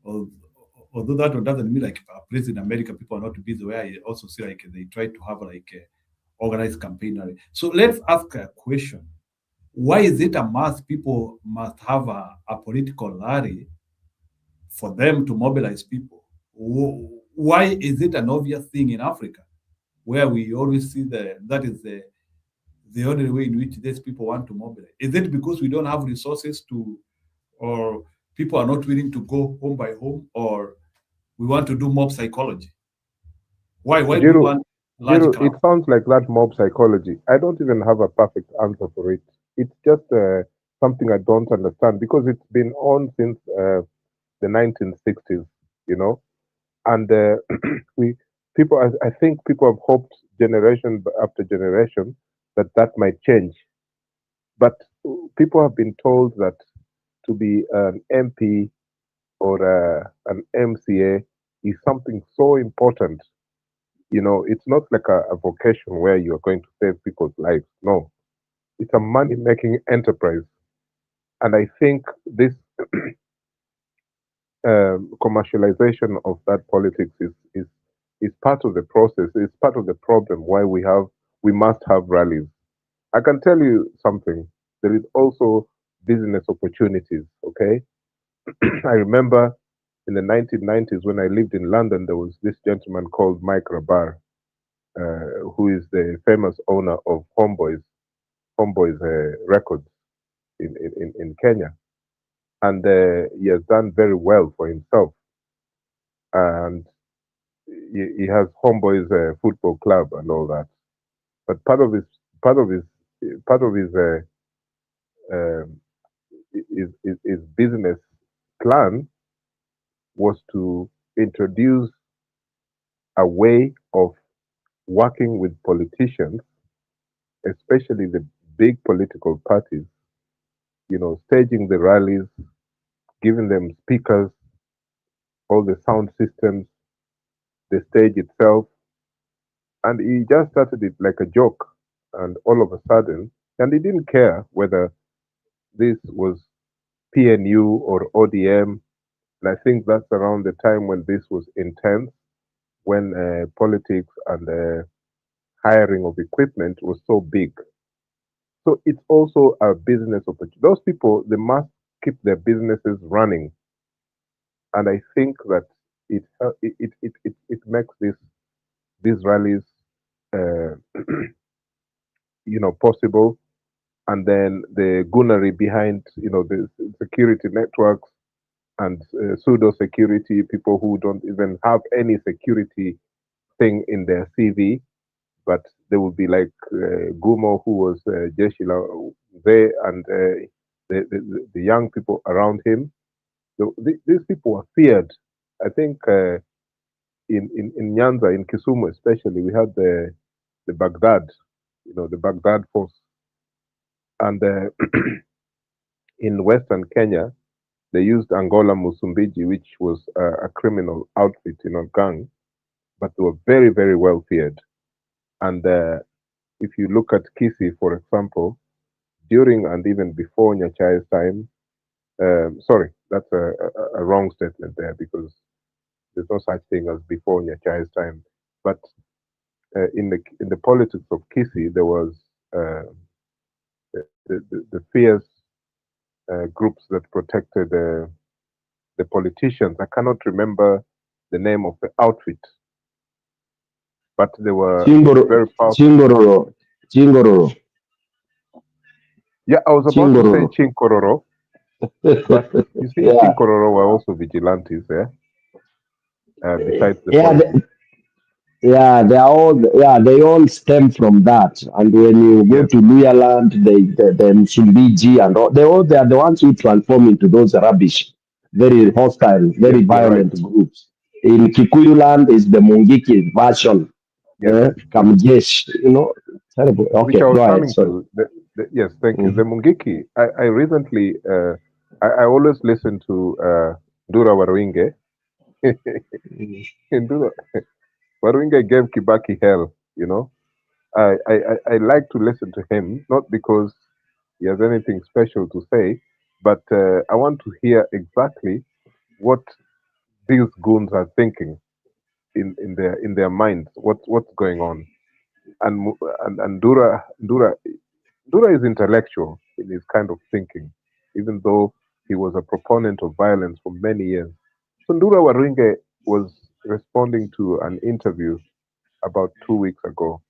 A: Although that one doesn't mean like a place in America, people are not busy. Where I also see like they try to have like a organized campaign. So let's ask a question: why is it a must? People must have a political rally for them to mobilize people. Why is it an obvious thing in Africa, where we always see that is the only way in which these people want to mobilize? Is it because we don't have resources to, or people are not willing to go home by home, or we want to do mob psychology? Why do we want large
G: Jiro,
A: crowd?
G: it sounds like that mob psychology. I don't even have a perfect answer for it. It's just something I don't understand because it's been on since the 1960s, and we people. I think people have hoped generation after generation that might change, but people have been told that to be an MP or an MCA is something so important. It's not like a vocation where you are going to save people's lives. No, it's a money making enterprise. And I think this commercialization of that politics is part of the process. It's part of the problem why we must have rallies. I can tell you something. There is also business opportunities. Okay, I remember in the 1990s when I lived in London, there was this gentleman called Mike Rabar, who is the famous owner of Homeboys Records in Kenya, and he has done very well for himself. And he has Homeboys Football Club and all that. But part of his part of um, his business plan was to introduce a way of working with politicians, especially the big political parties, staging the rallies, giving them speakers, all the sound systems, the stage itself. And he just started it like a joke. And all of a sudden, and he didn't care whether this was PNU or ODM And I think that's around the time when this was intense, when politics and hiring of equipment was so big. So it's also a business opportunity. Those people, they must keep their businesses running. And I think that it makes these rallies, uh, possible. And then the gunnery behind, the security networks and pseudo security people who don't even have any security thing in their CV, but they would be like Gumo, who was Jeshila there, and the young people around him. So these people were feared. I think in Nyanza, in Kisumu especially, we had the Baghdad, the Baghdad force, and in Western Kenya, they used Angola Musumbiji, which was a criminal outfit, gang, but they were very, very well feared. And if you look at Kisi, for example, during and even before Nyachai's time, sorry, that's a wrong statement there, because there's no such thing as before Nyachai's time. But in the politics of Kisi, there was the fierce groups that protected the politicians. I cannot remember the name of the outfit, but they were very powerful.
B: Chingororo.
G: Yeah, I was about to say Chinkororo, but you see,
B: Yeah.
G: Chinkororo were also vigilantes there, besides the
B: Yeah,
G: politics.
B: yeah, they all stem from that. And when you go
G: Yes,
B: to Luyaland, the Msumbiji and all, they are the ones who transform into those rubbish, very hostile,
G: yes,
B: very
G: you're right.
B: violent groups. In Kikuyu land is the Mungiki version,
G: Yes,
B: Kamjesh, terrible.
G: which
B: Okay,
G: I was
B: go ahead,
G: coming
B: sorry.
G: to. Yes, thank you.
B: Mhm.
G: The Mungiki. I recently, I always listen to Dura Warwinge. Dura Warwinge gave Kibaki hell. I like to listen to him, not because he has anything special to say, but I want to hear exactly what these goons are thinking in their minds. What's going on? And Dura is intellectual in his kind of thinking, even though he was a proponent of violence for many years. So Ndura Waringe was responding to an interview about 2 weeks ago,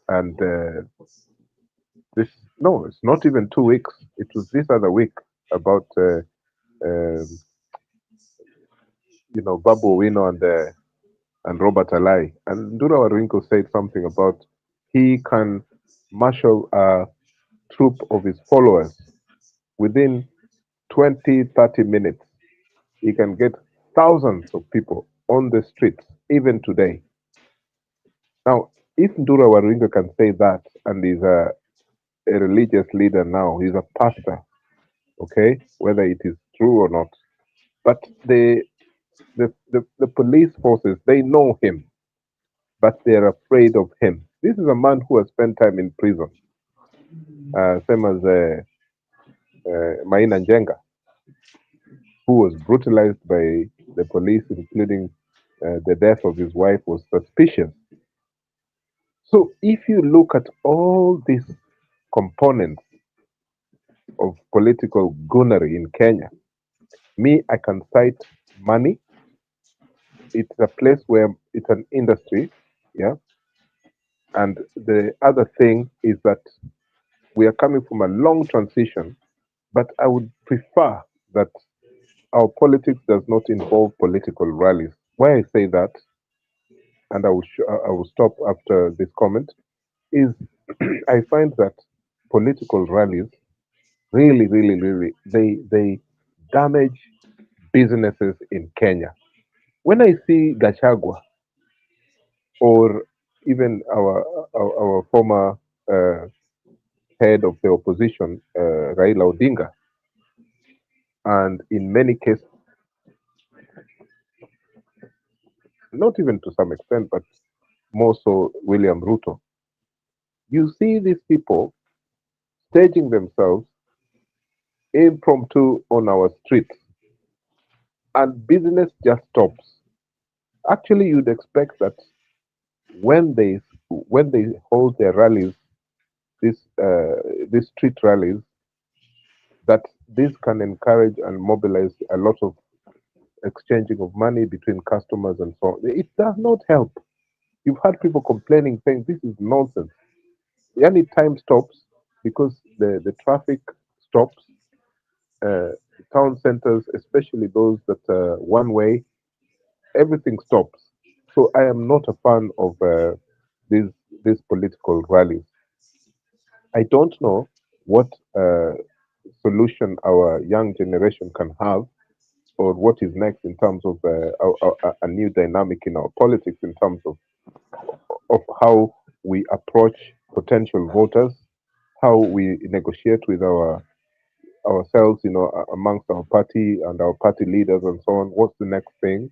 G: and this no, it's not even 2 weeks. It was this other week about um Babu Wino and Robert Alai. And Ndura Waringo said something about he can marshal a troop of his followers within 20, 30 minutes. He can get thousands of people on the streets, even today. Now, if Ndura Waringo can say that, and he's a religious leader now, he's a pastor, okay, whether it is true or not. But the police forces, they know him, but they're afraid of him. This is a man who has spent time in prison, same as Maina Njenga, who was brutalized by the police, including the death of his wife, was suspicious. So if you look at all these components of political gunnery in Kenya, I can cite money. It's a place where it's an industry, yeah. And the other thing is that we are coming from a long transition, but I would prefer that our politics does not involve political rallies. Why I say that, and I will stop after this comment, is I find that political rallies really, really, really, they damage businesses in Kenya. When I see Gachagua or even our former uh, head of the opposition, Raila Odinga, and in many cases, not even to some extent, but more so William Ruto, you see these people staging themselves impromptu on our streets, and business just stops. Actually, you'd expect that when they hold their rallies, these street rallies, that this can encourage and mobilize a lot of exchanging of money between customers and so on. It does not help. You've had people complaining, saying this is nonsense. Any time stops because the traffic stops. Town centers, especially those that are one way, everything stops. So I am not a fan of these political rallies. I don't know what solution our young generation can have, or what is next in terms of a new dynamic in our politics, in terms of how we approach potential voters, how we negotiate with ourselves, amongst our party and our party leaders and so on. What's the next thing?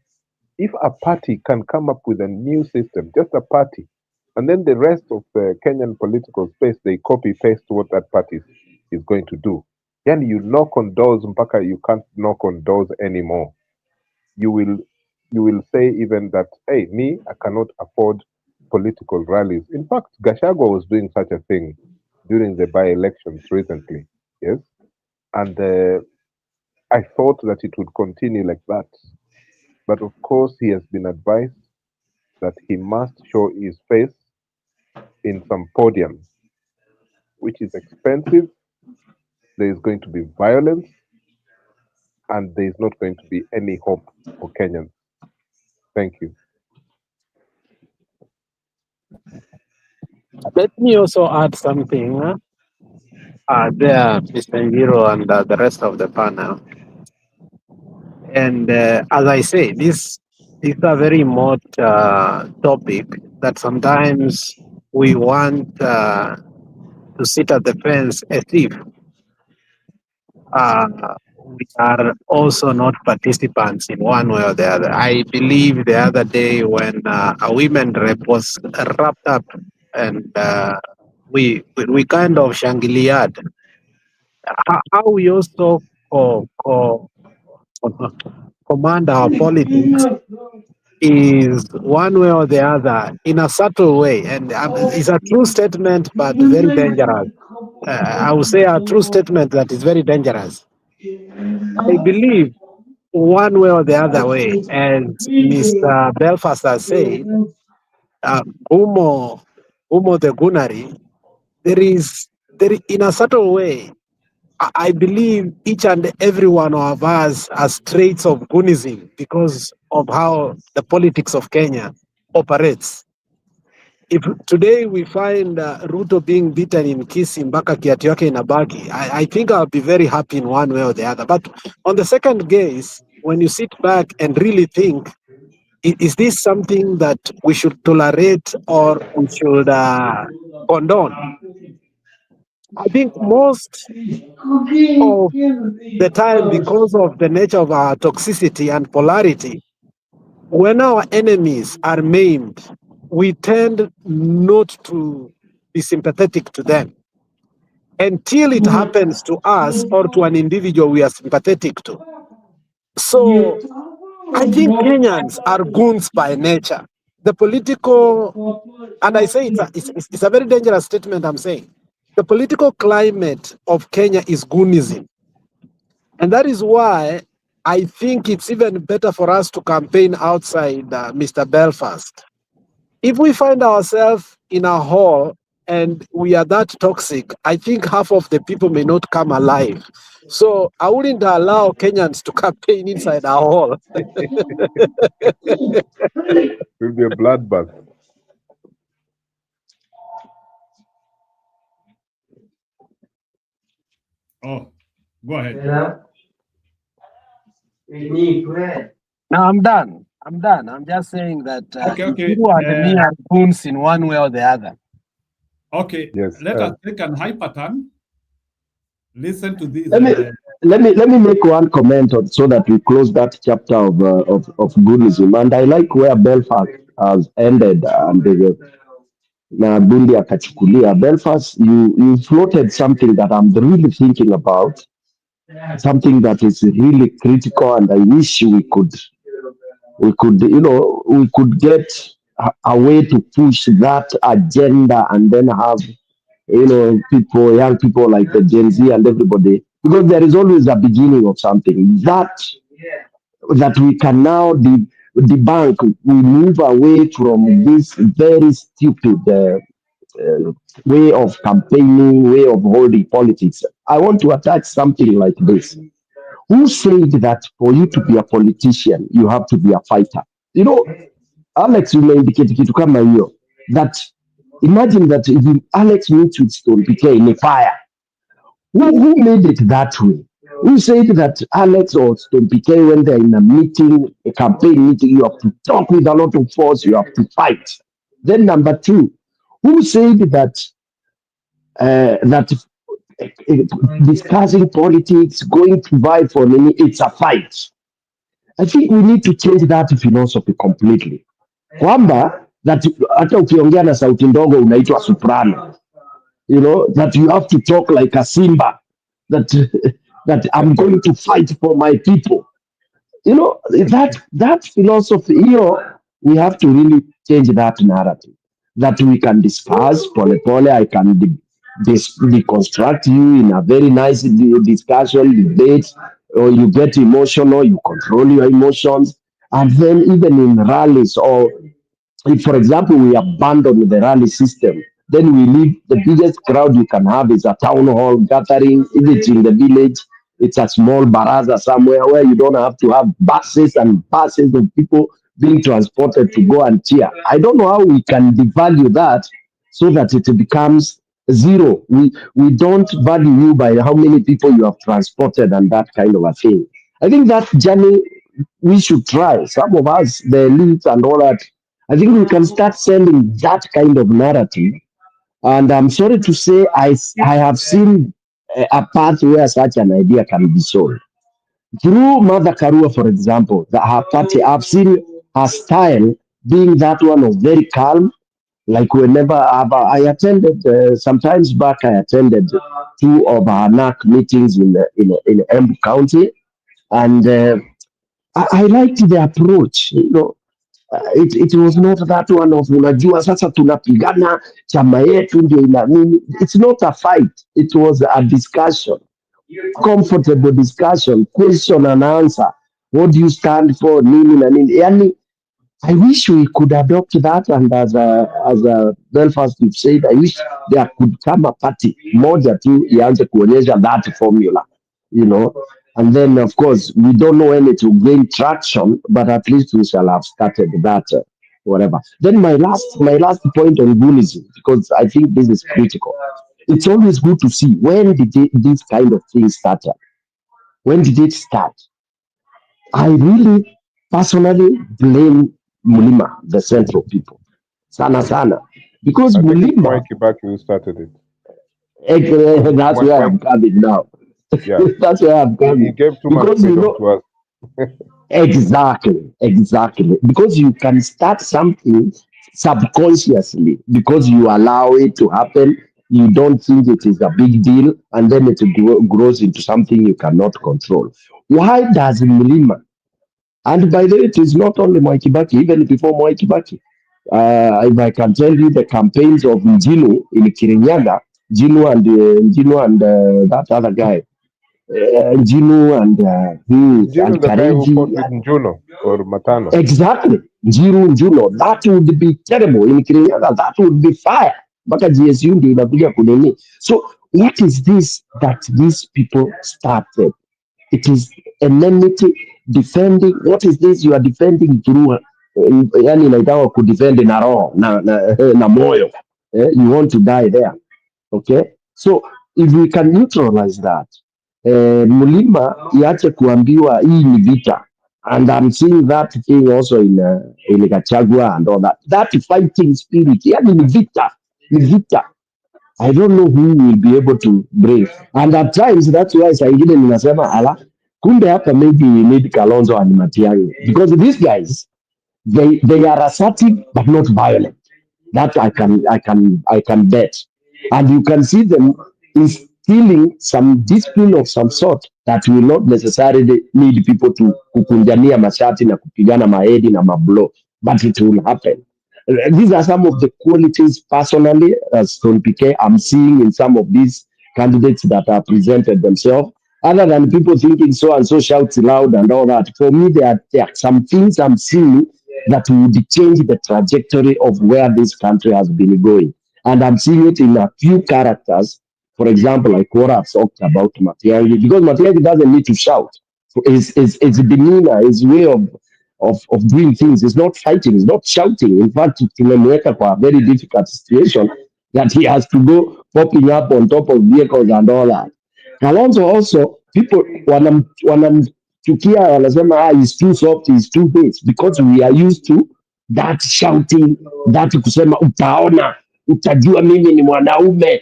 G: If a party can come up with a new system, just a party, and then the rest of the Kenyan political space, they copy paste what that party is going to do. Then you knock on doors, mpaka you can't knock on doors anymore. You will say even that, hey, me, I cannot afford political rallies. In fact, Gachagua was doing such a thing during the by-elections recently, yes, and I thought that it would continue like that. But of course, he has been advised that he must show his face in some podiums, which is expensive. There is going to be violence, and there is not going to be any hope for Kenyans. Thank you.
F: Let me also add something there, Mr. Ngiro, and the rest of the panel. And as I say, this is a very remote topic that sometimes we want to sit at the fence as if we are also not participants in one way or the other. I believe the other day when a women rep was wrapped up, and we kind of shangiliad. How we also command our politics is one way or the other in a subtle way, and it's a true statement but very dangerous. I would say a true statement that is very dangerous. I believe one way or the other way, as Mr. Belfast has said, Umo the Gunari, in a subtle way, I believe each and every one of us has traits of Gunism because of how the politics of Kenya operates. If today we find Ruto being beaten in Kisii mpaka kiatu yake inabaki, I think I'll be very happy in one way or the other. But on the second gaze, when you sit back and really think, is this something that we should tolerate or we should condone? I think most of the time, because of the nature of our toxicity and polarity, when our enemies are maimed, we tend not to be sympathetic to them until it happens to us or to an individual we are sympathetic to. So I think Kenyans are goons by nature. The political, and I say it's a very dangerous statement I'm saying. The political climate of Kenya is goonism. And that is why I think it's even better for us to campaign outside Mr. Belfast. If we find ourselves in a hall and we are that toxic, I think half of the people may not come alive. So I wouldn't allow Kenyans to campaign inside our hall.
G: It will be a bloodbath.
A: Oh, go ahead.
F: No, I'm done. I'm just saying that
A: Okay.
F: people are the mere goons in one way or the other.
A: Okay,
G: Yes,
A: let us take an hyperturn. Listen to this.
B: Let me make one comment so that we close that chapter of Gunism. And I like where Belfast has ended and na Bundi akachukulia. Belfast, you floated something that I'm really thinking about. something that is really critical, and I wish we could get a way to push that agenda, and then have people, young people like the Gen Z and everybody, because there is always a beginning of something that we can now debunk. We move away from this very stupid way of campaigning, way of holding politics. I want to attach something like this. Who said that for you to be a politician, you have to be a fighter? You know, Alex umeindicate kitu kama hiyo, that imagine that if Alex meets with Stone PK in a fire, who made it that way? Who said that Alex or Stone PK, when they're in a meeting, a campaign meeting, you have to talk with a lot of force, you have to fight? Then number two, who said that discussing politics, going to buy for money, it's a fight? I think we need to change that philosophy completely. Kwamba that hata ukiongea na sauti ndogo unaitwa soprano. That you have to talk like a Simba. That I'm going to fight for my people. That philosophy, we have to really change that narrative. That we can discuss, pole, I can deconstruct you in a very nice discussion, debate, or you get emotional, you control your emotions. And then even in rallies, or if, for example, we abandon the rally system, then we leave the biggest crowd you can have is a town hall gathering. If it's in the village, it's a small baraza somewhere where you don't have to have buses and buses of people being transported to go and cheer. I don't know how we can devalue that so that it becomes zero. We don't value you by how many people you have transported and that kind of a thing. I think that journey we should try. Some of us, the elite and all that, I think we can start sending that kind of narrative. And I'm sorry to say, I have seen a path where such an idea can be sold. Through Mother Karua, for example, her party, I've seen her style being that one of very calm. Like whenever I attended, sometimes back, I attended two of her NAC meetings in Embu County. And I liked the approach. It was not that one of unajua sasa tunapigana chama yetu ndio ina nini. It's not a fight, it was a discussion, comfortable discussion, question and answer. What do you stand for, nini na nini. Yani, I wish we could adopt that, and as a Belfast you've said, I wish there could come a party moja tu ianze kuonyesha that formula, and then of course we don't know when it will gain traction, but at least we shall have started that, whatever. Then my last point on Gunism, because I think this is critical. It's always good to see when did this kind of thing started. When did it start? I really personally blame Mulima, the Central people, sana, because
G: I think
B: Mulima.
G: Mike Kibaki who started it.
B: That's where I'm coming now.
G: Yeah.
B: That's where I'm coming.
G: He gave too much freedom to us.
B: Exactly. Because you can start something subconsciously, because you allow it to happen. You don't think it is a big deal, and then it grows into something you cannot control. Why does Mulima? And by the way, it is not only Mwai Kibaki, even before Mwai Kibaki. If I can tell you the campaigns of Njinu in Kirinyaga, Njinu and that other guy, Njinu and
G: Njino, the guy who fought with Njuno or Matano.
B: Exactly, Njuno. That would be terrible in Kirinyaga. That would be fire. But GSU ndio inakuja kunini. So what is this that these people started? It is enmity, defending. What is this you are defending through? Yani inaitwa kudefend na roho na moyo. You want to die there. Okay? So if we can neutralize that, Mulima iache kuambiwa hii ni vita. And I'm seeing that thing also in Gachagua and all that. That fighting spirit, yani ni vita. I don't know who will be able to brave. And at times, that's why saa ingine ninasema ala, kumbe hapa maybe we need Kalonzo and Matiang'i. Because these guys, they are assertive but not violent. That I can bet. And you can see them instilling some discipline of some sort that will not necessarily need people to kukunjania mashati na kupigana maedi na mablo, but it will happen. These are some of the qualities personally, as Stone PK, I'm seeing in some of these candidates that are presented themselves. Other than people thinking so and so shouts loud and all that, for me, there are some things I'm seeing that would change the trajectory of where this country has been going. And I'm seeing it in a few characters. For example, like what I've talked about Matiang'i, because Matiang'i doesn't need to shout. So his demeanor, his way of doing things is not fighting, is not shouting. In fact, tumemweka kwa a very difficult situation that he has to go popping up on top of vehicles and all that. Kalonzo also, people wanamchukia, wanasema he's too soft, he's too this, because we are used to that shouting, that kusema utaona, utajua mimi ni mwanaume.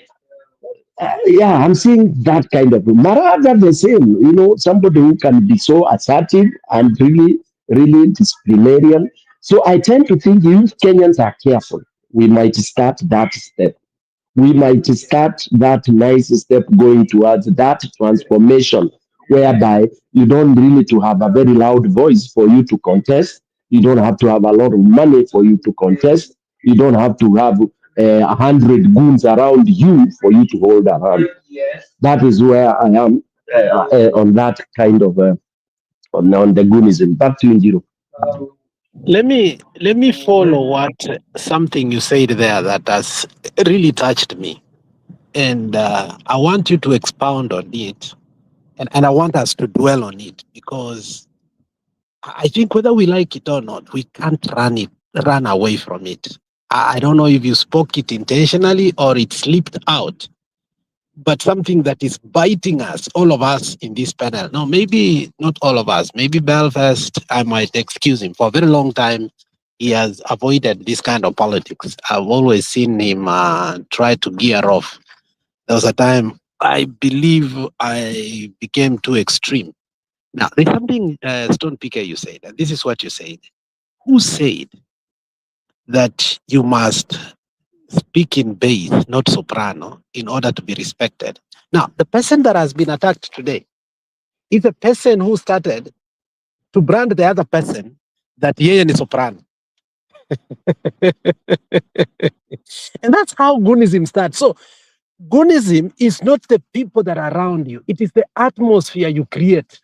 B: Yeah, I'm seeing that kind of Maraga the same, somebody who can be so assertive and really, really disciplinarian. So I tend to think if Kenyans are careful, we might start that step. We might start that nice step going towards that transformation whereby you don't really to have a very loud voice for you to contest. You don't have to have a lot of money for you to contest. You don't have to have 100 goons around you for you to hold a hand. That is where I am on that kind of on the goonism. Back to you, Njiro.
F: Let me follow what something you said there that has really touched me, and I want you to expound on it, and I want us to dwell on it, because I think whether we like it or not, we can't run away from it. I don't know if you spoke it intentionally or it slipped out, but something that is biting us, all of us in this panel. No, maybe not all of us. Maybe Belfast, I might excuse him. For a very long time, he has avoided this kind of politics. I've always seen him try to gear off. There was a time I believe I became too extreme. Now, there's something, Stone PK, you said, and this is what you said. Who said that you must speak in bass, not soprano, in order to be respected? Now, the person that has been attacked today is a person who started to brand the other person that yeye ni soprano. And that's how Goonism starts. So, Goonism is not the people that are around you. It is the atmosphere you create.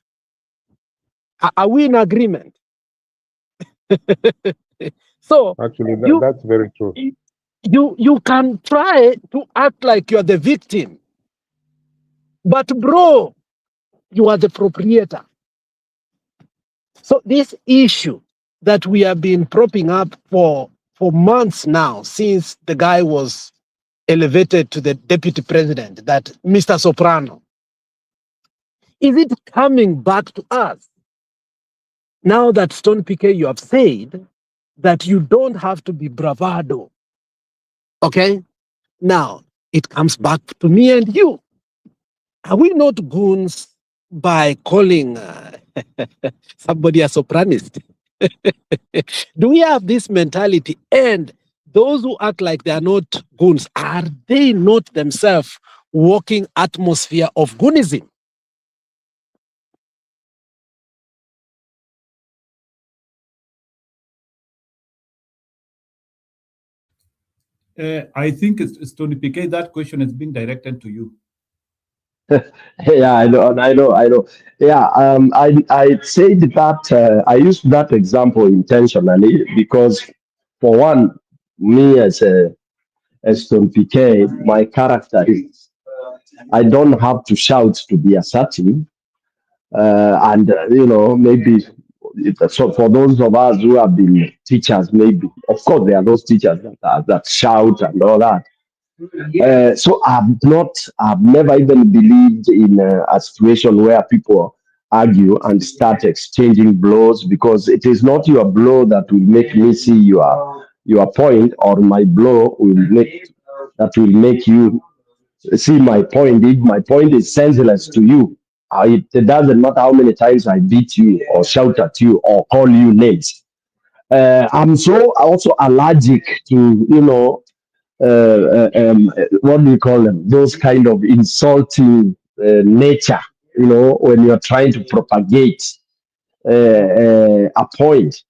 F: Are we in agreement? So,
G: Actually, that's very true.
F: You can try to act like you're the victim, but bro, you are the proprietor. So this issue that we have been propping up for months now, since the guy was elevated to the deputy president, that Mr. Soprano, is it coming back to us? Now that Stone PK, you have said that you don't have to be bravado. Okay? Now, it comes back to me and you. Are we not goons by calling somebody a sopranist? Do we have this mentality? And those who act like they are not goons, are they not themselves walking atmosphere of goonism?
A: I think it's Tony PK. That question is being directed to you.
B: Yeah, I know. Yeah, I said that I used that example intentionally because, for one, me as Tom PK, my character is I don't have to shout to be assertive, and maybe. So for those of us who have been teachers, maybe of course there are those teachers that shout and all that. So I've never even believed in a situation where people argue and start exchanging blows, because it is not your blow that will make me see your point, or my blow will make you see my point. If my point is senseless to you, it doesn't matter how many times I beat you or shout at you or call you names. I'm so also allergic to what do you call them? Those kind of insulting nature you know, when you're trying to propagate a point.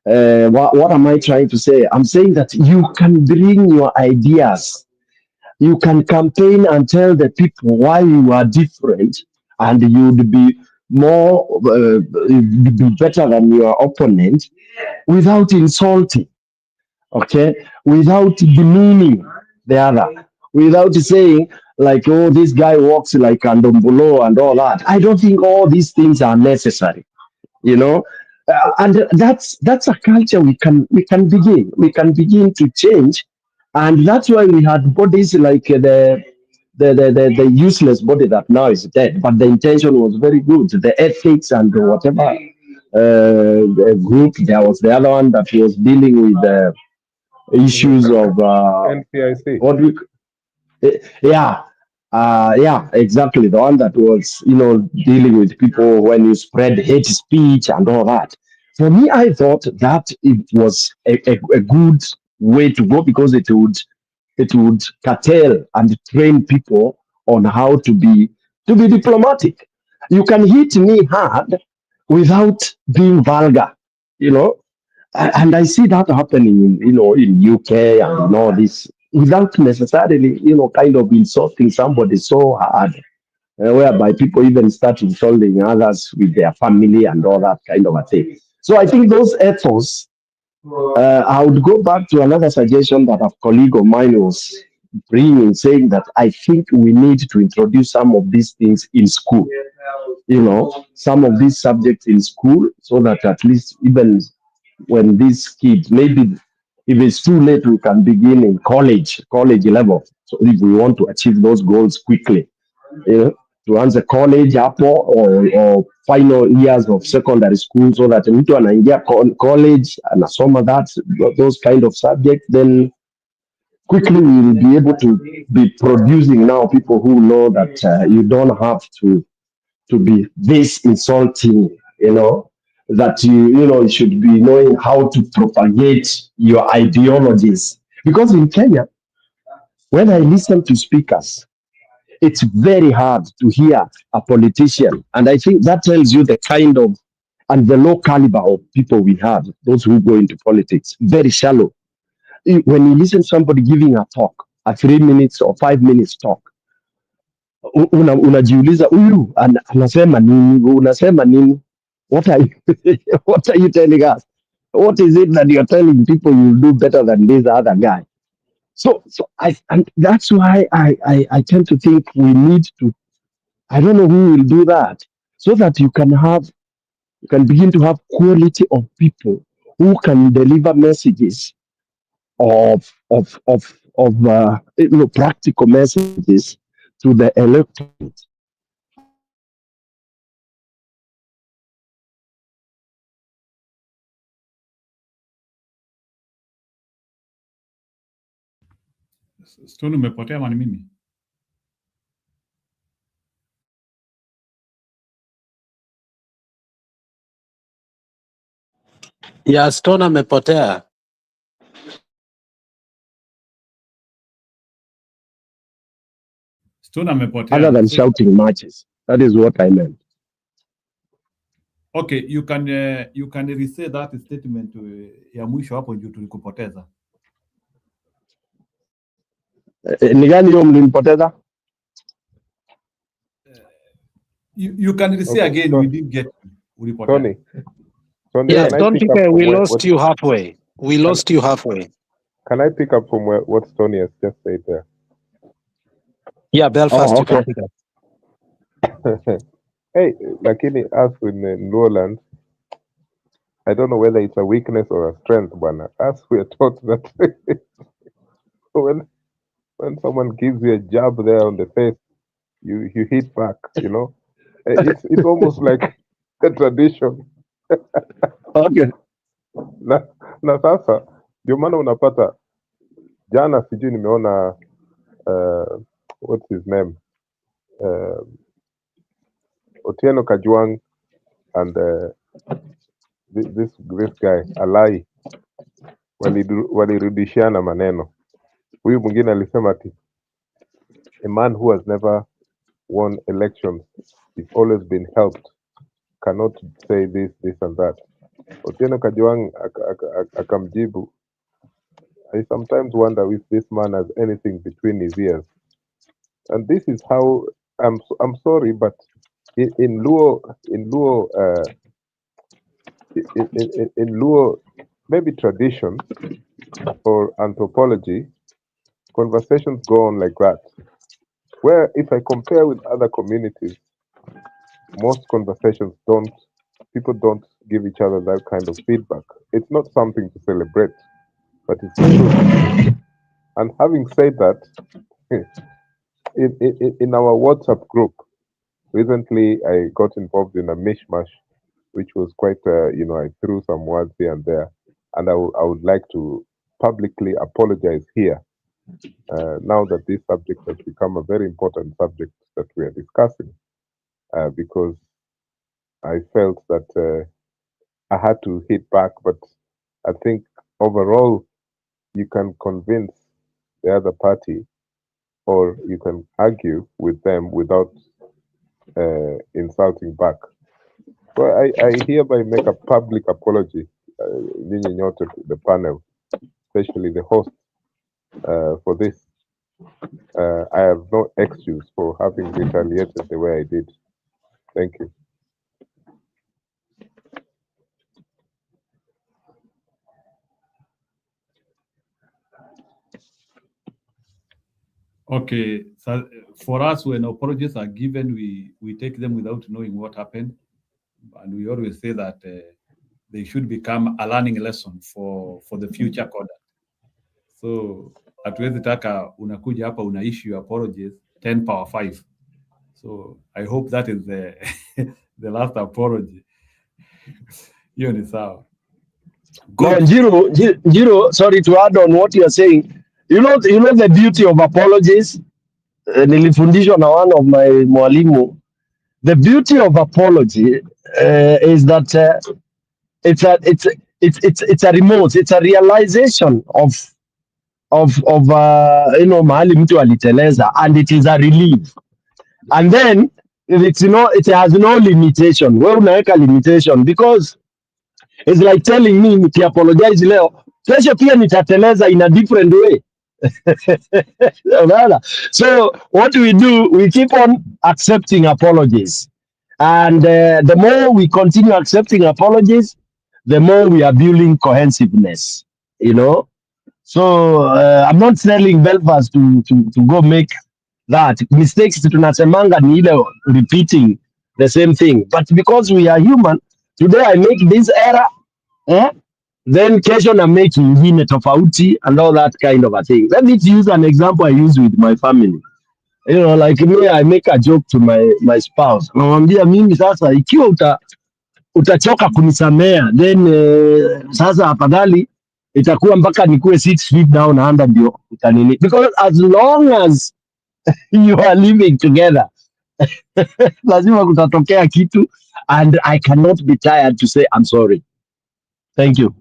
B: What am I trying to say? I'm saying that you can bring your ideas, you can campaign and tell the people why you are different, and you'd be you'd be better than your opponent without insulting, okay, without demeaning the other, without saying like, oh, this guy walks like Andombolo and all that. I don't think all these things are necessary, you know. And that's a culture we can begin to change, and that's why we had bodies like the useless body that now is dead, but the intention was very good, the ethics and whatever the group. There was the other one that was dealing with the issues of
G: NCIC.
B: what we yeah, yeah, exactly. The one that was, you know, dealing with people when you spread hate speech and all that. For me, I thought that it was a good way to go, because it would curtail and train people on how to be diplomatic. You can hit me hard without being vulgar, you know. And I see that happening in, you know, in UK and in all this, without necessarily, you know, kind of insulting somebody so hard, whereby people even start insulting others with their family and all that kind of a thing. So I think those ethos, I would go back to another suggestion that a colleague of mine was bringing, saying that I think we need to introduce some of these things in school, you know, some of these subjects in school, so that at least even when these kids, maybe if it's too late, we can begin in college level. So if we want to achieve those goals quickly, you know, to answer college hapo, or final years of secondary school, so that mtu anaingia college anasoma those kind of subjects, then quickly we will be able to be producing now people who know that you don't have to be this insulting, you know, that you know, you should be knowing how to propagate your ideologies. Because in Kenya, when I listen to speakers, it's very hard to hear a politician. And I think that tells you the kind of and the low caliber of people we have, those who go into politics, very shallow. When you listen to somebody giving a talk, a 3 minutes or 5 minutes talk, unajiuliza huyu anasema nini, unasema nini, what are you, what are you telling us, what is it that you're telling people you'll do better than this other guy? So and that's why I tend to think we need to, I don't know who will do that, so that you can begin to have quality of people who can deliver messages of you know, practical messages to the electorate.
A: Stone, umepotea ama ni mimi?
F: Ya Stone amepotea.
A: Stone amepotea.
B: Other than shouting matches, that is what I meant.
A: Okay, you can re-say that statement ya mwisho hapo juu tulikupoteza.
B: Ni gani hiyo mlimpoteza?
A: You can re-say
G: Okay,
A: again, we didn't get ulipoteza.
G: Tony,
F: Yes,
G: can I
F: don't
G: pick
F: think
G: up
F: we
G: from
F: lost you halfway. We lost you halfway.
G: Can I pick up from what Tony has just said there?
F: Yeah, Belfast,
B: Oh,
F: you can
B: okay.
F: pick up.
G: Hey, lakini us in Lowlands, I don't know whether it's a weakness or a strength, bwana. Us, we are taught that when someone gives you a jab there on the face, you hit back, you know. It's almost like a tradition.
B: Okay.
G: Na sasa ndio maana unapata jana, sijui nimeona what's his name, Otieno Kajwang and this guy Alai walirudishiana maneno. Huyu mwingine alisema ati a man who has never won elections It's always been helped. Cannot say this and that. Otieno Kajwang akamjibu. I sometimes wonder if this man has anything between his ears. And this is how I'm sorry, but in Luo maybe tradition or anthropology, conversations go on like that. Where if I compare with other communities, most conversations people don't give each other that kind of feedback. It's not something to celebrate, but it's the truth. And having said that, in our WhatsApp group, recently I got involved in a mishmash, which was quite, I threw some words here and there, and I would like to publicly apologize here, now that this subject has become a very important subject that we are discussing, because I felt that I had to hit back, but I think overall you can convince the other party, or you can argue with them without insulting back. So I hereby make a public apology, the panel, especially the host, for this. I have no excuse for having retaliated the way I did. Thank you.
A: Okay, so for us, when apologies are given, we take them without knowing what happened, and we always say that they should become a learning lesson for the future conduct. So hatuwezi taka unakuja hapa una issue apologies 10 power 5. So I hope that is the last apology. Hiyo ni sawa.
B: No, Njiro, sorry to add on what you are saying. You know the beauty of apologies. Nilifundishwa na one of my mwalimu. The beauty of apology is that it's a remote, it's a realization of mahali mtu aliteleza, and it is a relief. And then it has no limitation. Wewe unaweka limitation because it's like telling me niki apologize leo, kesho pia nitateleza in a different way. So what we do, we keep on accepting apologies, and the more we continue accepting apologies, the more we are building cohesiveness, So I'm not telling Belfast to go make that mistakes. Tunasemanga ni ile repeating the same thing, but because we are human, today I make this error, then kesho na make ingine tofauti and all that kind of a thing. Let me use an example I use with my family. Like me, I make a joke to my spouse. Namwambia mimi sasa ikiwa utachoka kunisamea, then sasa afadhali itakuwa mpaka nikuwe 6 feet down under ndio utanini. Because as long as you are living together, lazima kutatokea kitu, and I cannot be tired to say I'm sorry. Thank you.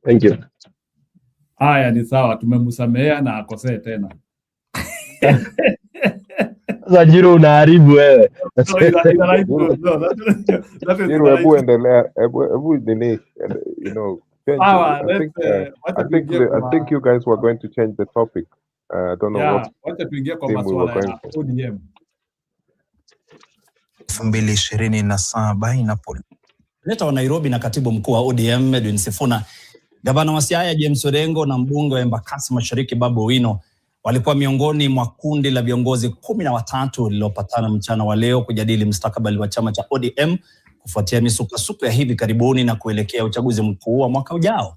B: Thank you.
A: Haya ni sawa, tumemsamehea na akosee tena.
B: Njiro unaharibu wewe.
G: Hebu endelea, hebu nini, I think you guys were going to change the topic. I don't know what.
A: Wacha tuingie kwa masuala ya ODM.
H: 2027 inapoleta wa Nairobi na katibu mkuu wa ODM Edwin Sifuna, gavana wa Siaya James Orengo na mbunge wa Embakasi Mashariki Babu Owino walikuwa miongoni mwa kundi la viongozi 13 lililopatana mchana wa leo kujadili mustakabali wa chama cha ODM kufuatia misukasuko ya hivi karibuni na kuelekea uchaguzi mkuu wa mwaka ujao.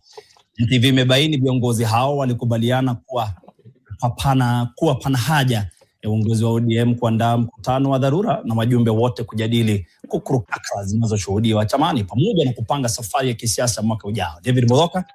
H: NTV imebaini viongozi hao walikubaliana kuwa pana haja ya uongozi wa ODM kuandaa mkutano wa dharura na wajumbe wote kujadili kukurukaka zinazoshuhudiwa chamani pamoja na kupanga safari ya kisiasa mwaka ujao. David Moloka.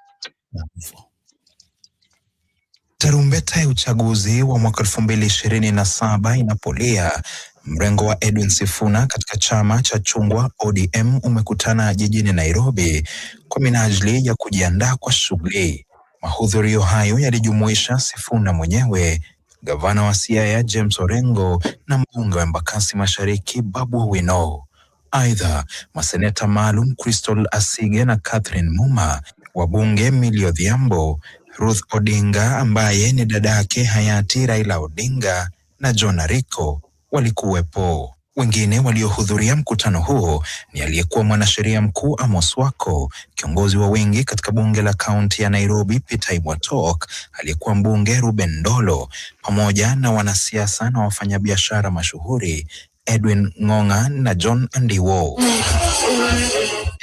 I: Tarumbeta ya uchaguzi wa mwaka 2027 inapolia, mrengo wa Edwin Sifuna katika chama cha chungwa ODM umekutana jijini Nairobi kwa minajili ya kujiandaa kwa shughuli. Mahudhurio hayo yalijumuisha Sifuna mwenyewe, gavana wa Siaya James Orengo na mbunge wa Embakasi Mashariki Babu Owino. Aidha, maseneta maalum Crystal Asige na Catherine Muma, wabunge Millie Odhiambo, Ruth Odinga ambaye ni dadake hayati Raila Odinga na John Ariko walikuwepo. Wengine waliohudhuria mkutano huo ni aliyekuwa mwanasheria mkuu Amos Wako, kiongozi wa wengi katika bunge la kaunti ya Nairobi Peter Imwatok, aliyekuwa mbunge Ruben Ndolo, pamoja na wanasiasa na wafanyabiashara mashuhuri Edwin Ng'ong'a na John Andiwo.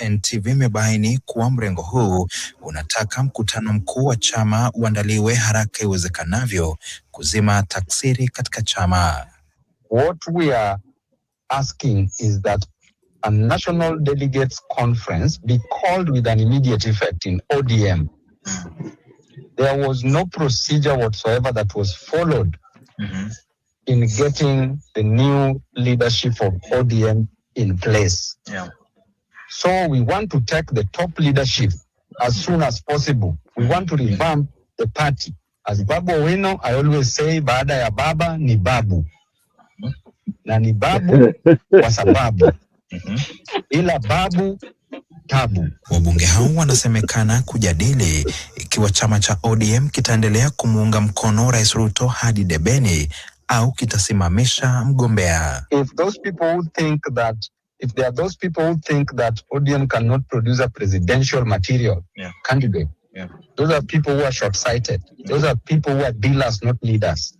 I: NTV imebaini kuwa mrengo huu unataka mkutano mkuu wa chama uandaliwe haraka iwezekanavyo kuzima taksiri katika chama.
J: What we are asking is that a national delegates conference be called with an immediate effect in ODM. There was no procedure whatsoever that was followed in getting the new leadership of ODM in place. So we want to take the top leadership as soon as possible. We want to revamp the party. As Babu Owino, I always say, baada ya baba ni babu. Na ni babu kwa sababu. Ila babu tabu.
I: Wabunge hao wanasemekana kujadili ikiwa chama cha ODM kitaendelea kumuunga mkono Rais Ruto hadi debeni au kitasimamisha mgombea.
J: If there are those people who think that ODM cannot produce a presidential material candidate, those are people who are short-sighted. Those are people who are dealers, not leaders.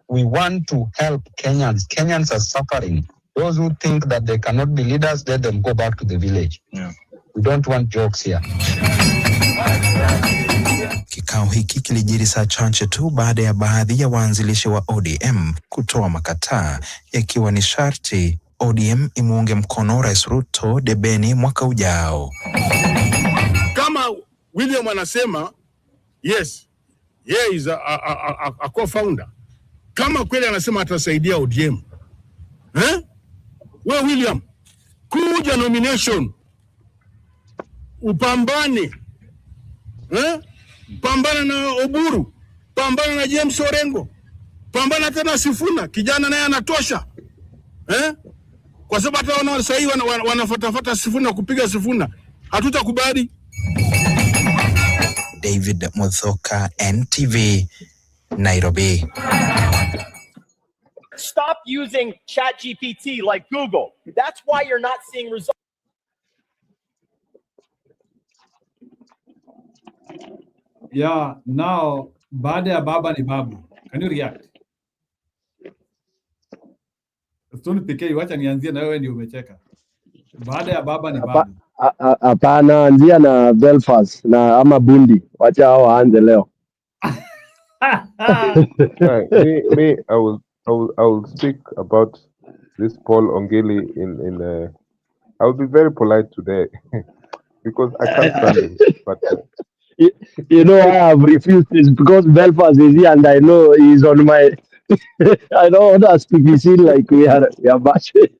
J: We want to help Kenyans. Kenyans are suffering. Those who think that they cannot be leaders, let them go back to the village. We don't want jokes here.
I: Kikao hiki kilijiri saa chache tu baada ya baadhi ya waanzilishi wa ODM kutoa makataa, yakiwa ni sharti ODM imuunge mkono Rais Ruto debeni mwaka ujao.
K: Kama William anasema yes, yeye is a co-founder. Kama kweli anasema atasaidia ODM, we William, kuja nomination, upambane, pambana na Oburu, pambana na James Orengo, pambana tena Sifuna, kijana naye anatosha, kwa sababu hata wana sasa hivi wanafuata Sifuna, kupiga Sifuna, hatutakubali.
I: David Muthoka, NTV, Nairobi.
L: Stop using ChatGPT like Google. That's why you're not seeing results.
A: Yeah, now baada ya baba ni babu. Can you react? Stone PK, wacha nianzie na wewe ndio umecheka. Baada ya baba ni babu.
B: Hapana, anzia na Belfast na ama Bundi. Wacha hao waanze leo.
G: I will speak about this Paul Ongili in I'll be very polite today because I can't stand him. But
B: you know, I have refused this because Belfast is here and I know he's on my. I don't want us to be seen like we are bashing.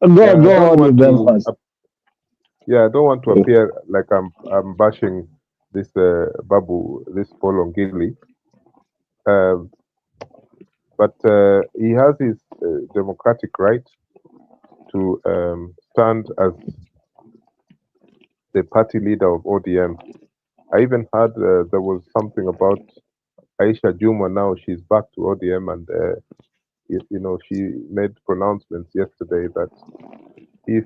B: Go on with Belfast.
G: I don't want to appear like I'm bashing this Babu, this Paul Ongili. But he has his democratic right to stand as the party leader of ODM. I even heard there was something about Aisha Juma. Now she's back to ODM, and she made pronouncements yesterday that if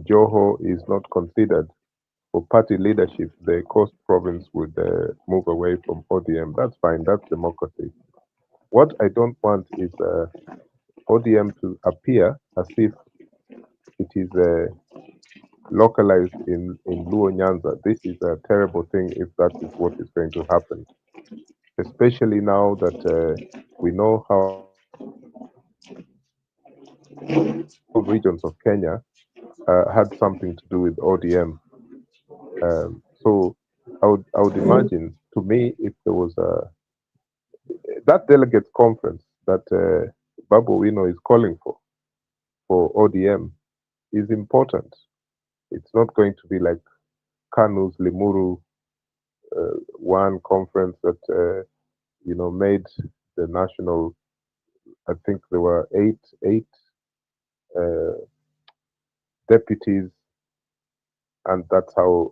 G: Joho is not considered for party leadership, the Coast Province would move away from ODM. That's fine. That's democracy. What I don't want is ODM to appear as if it is localized in Luo Nyanza. This is a terrible thing if that is what is going to happen, especially now that we know how regions of Kenya had something to do with ODM. So I would imagine, to me, if there was that delegates conference that Babu Owino is calling for ODM is important. It's not going to be like Kanu's Limuru one conference that made the national. I think there were eight deputies, and that's how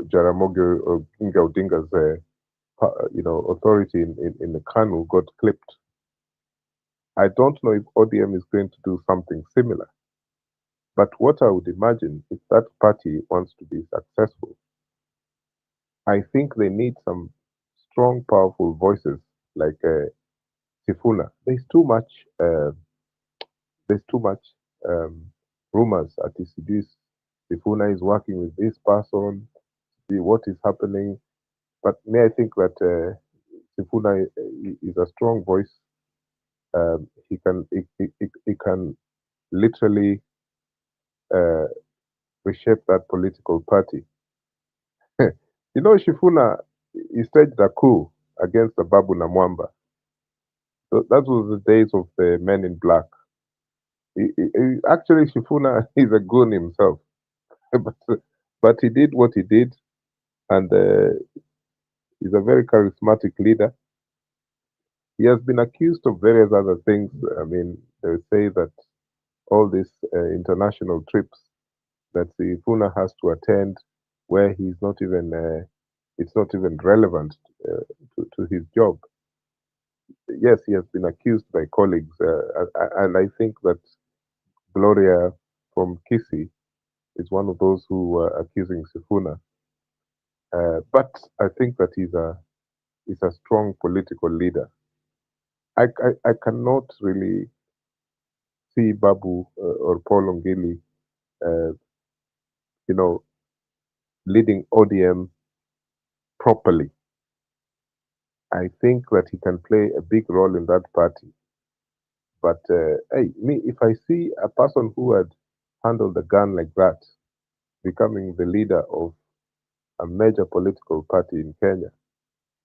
G: Jaramogi Oginga Odinga's authority in the Kanu got clipped. I don't know if ODM is going to do something similar, but what I would imagine, if that party wants to be successful, I think they need some strong, powerful voices like Sifuna. There's too much. Rumors at ECDs. Sifuna is working with this person. See what is happening. But I think that Sifuna is a strong voice. He can literally reshape that political party. Sifuna, he staged a coup against the Babu Namwamba. So that was the days of the Men in Black. Actually, Sifuna is a goon himself, but he did what he did, and he's a very charismatic leader. He has been accused of various other things. I mean, they say that all these international trips that Sifuna has to attend, where he's not even, it's not even relevant to his job. Yes, he has been accused by colleagues, and I think that Gloria from Kisii is one of those who were accusing Sifuna. But I think that he's a strong political leader. I cannot really see Babu or Paul Ongili, leading ODM properly. I think that he can play a big role in that party. But if I see a person who had handled the gun like that, becoming the leader of a major political party in Kenya,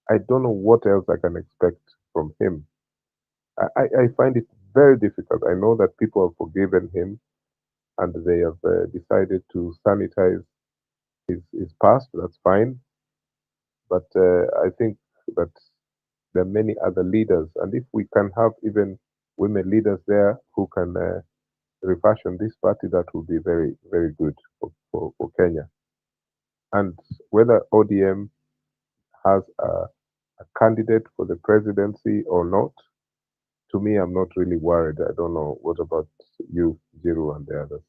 G: I don't know what else I can expect from him. I find it very difficult. I know that people have forgiven him and they have decided to sanitize his past. That's fine. But I think that there are many other leaders. And if we can have even women leaders there who can refashion this party, that will be very, very good for Kenya. And whether ODM has a candidate for the presidency or not, to me, I'm not really worried. I don't know. What about you, Jiru, and the others?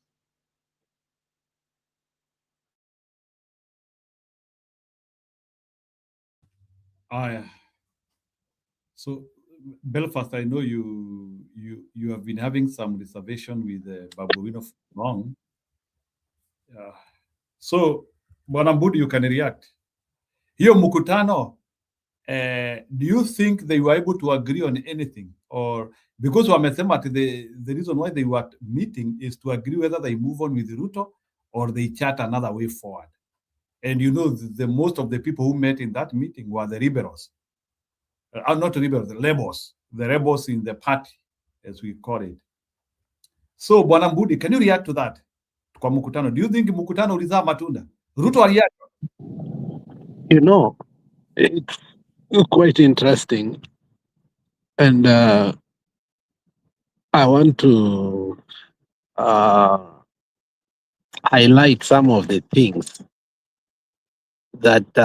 A: So, Belfast, I know you have been having some reservation with Babuino for long. So, Bwana Mbudi, you can react. Hiyo mkutano, do you think they were able to agree on anything? Or because wamesema the reason why they were meeting is to agree whether they move on with Ruto or they chart another way forward. And the most of the people who met in that meeting were the liberals. Not the liberals, the rebels in the party, as we call it. So, Bwana Mbudi, can you react to that? Kwa mkutano, do you think mkutano ulizaa matunda? Ruto aliacha?
F: It's quite interesting. And I want to highlight some of the things that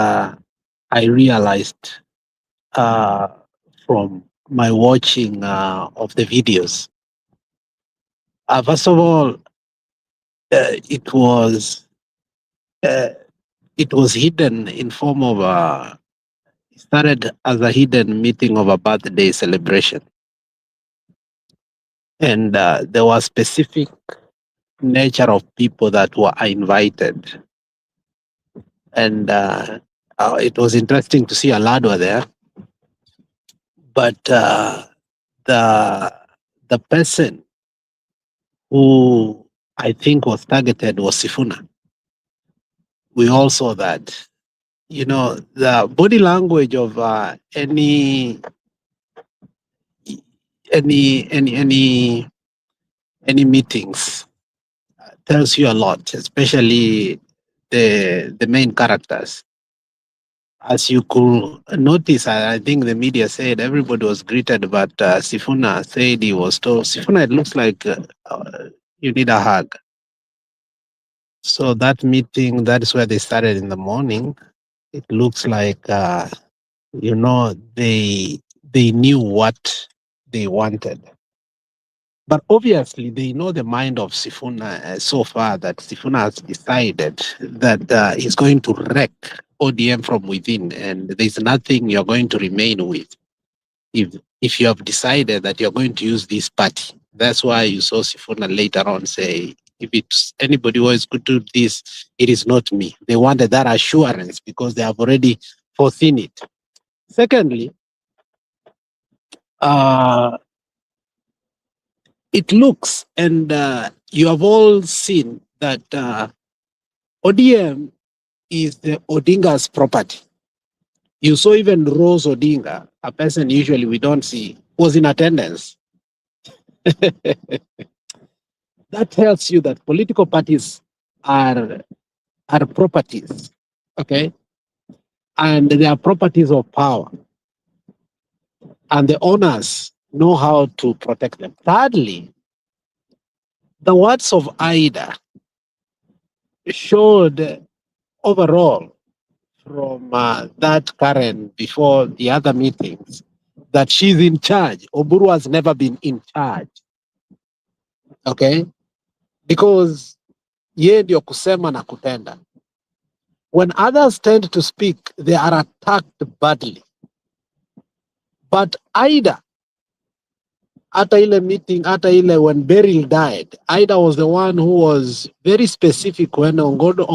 F: I realized from my watching of the videos. First of all, it was hidden in form of started as a hidden meeting of a birthday celebration, and there was specific nature of people that were invited, and it was interesting to see Aladwa there, but the person who I think was targeted was Sifuna. We all saw that. The body language of any meetings tells you a lot, especially the main characters. as you could notice, I think the media said everybody was greeted, but Sifuna said he was told, Sifuna, it looks like you need a hug. So that meeting, that's where they started in the morning. It looks like, they knew what they wanted. But obviously, they know the mind of Sifuna so far that Sifuna has decided that he's going to wreck ODM from within, and there's nothing you're going to remain with if you have decided that you're going to use this party. That's why you saw Sifuna later on say, if it's anybody who is going to do this, it is not me. They wanted that assurance because they have already foreseen it. Secondly, it looks, and you have all seen that ODM is the Odinga's property. You saw even Rose Odinga, a person usually we don't see, was in attendance. That tells you that political parties are properties, okay? And they are properties of power. And the owners know how to protect them. Thirdly, the words of Ida showed overall from that Karen before the other meetings that she's in charge. Oburu has never been in charge. Okay? Because ye ndio kusema na kutenda. When others tend to speak, they are attacked badly. But Ida, hata ile meeting, hata ile when Beryl died, Ida was the one who was very specific when Ngondo's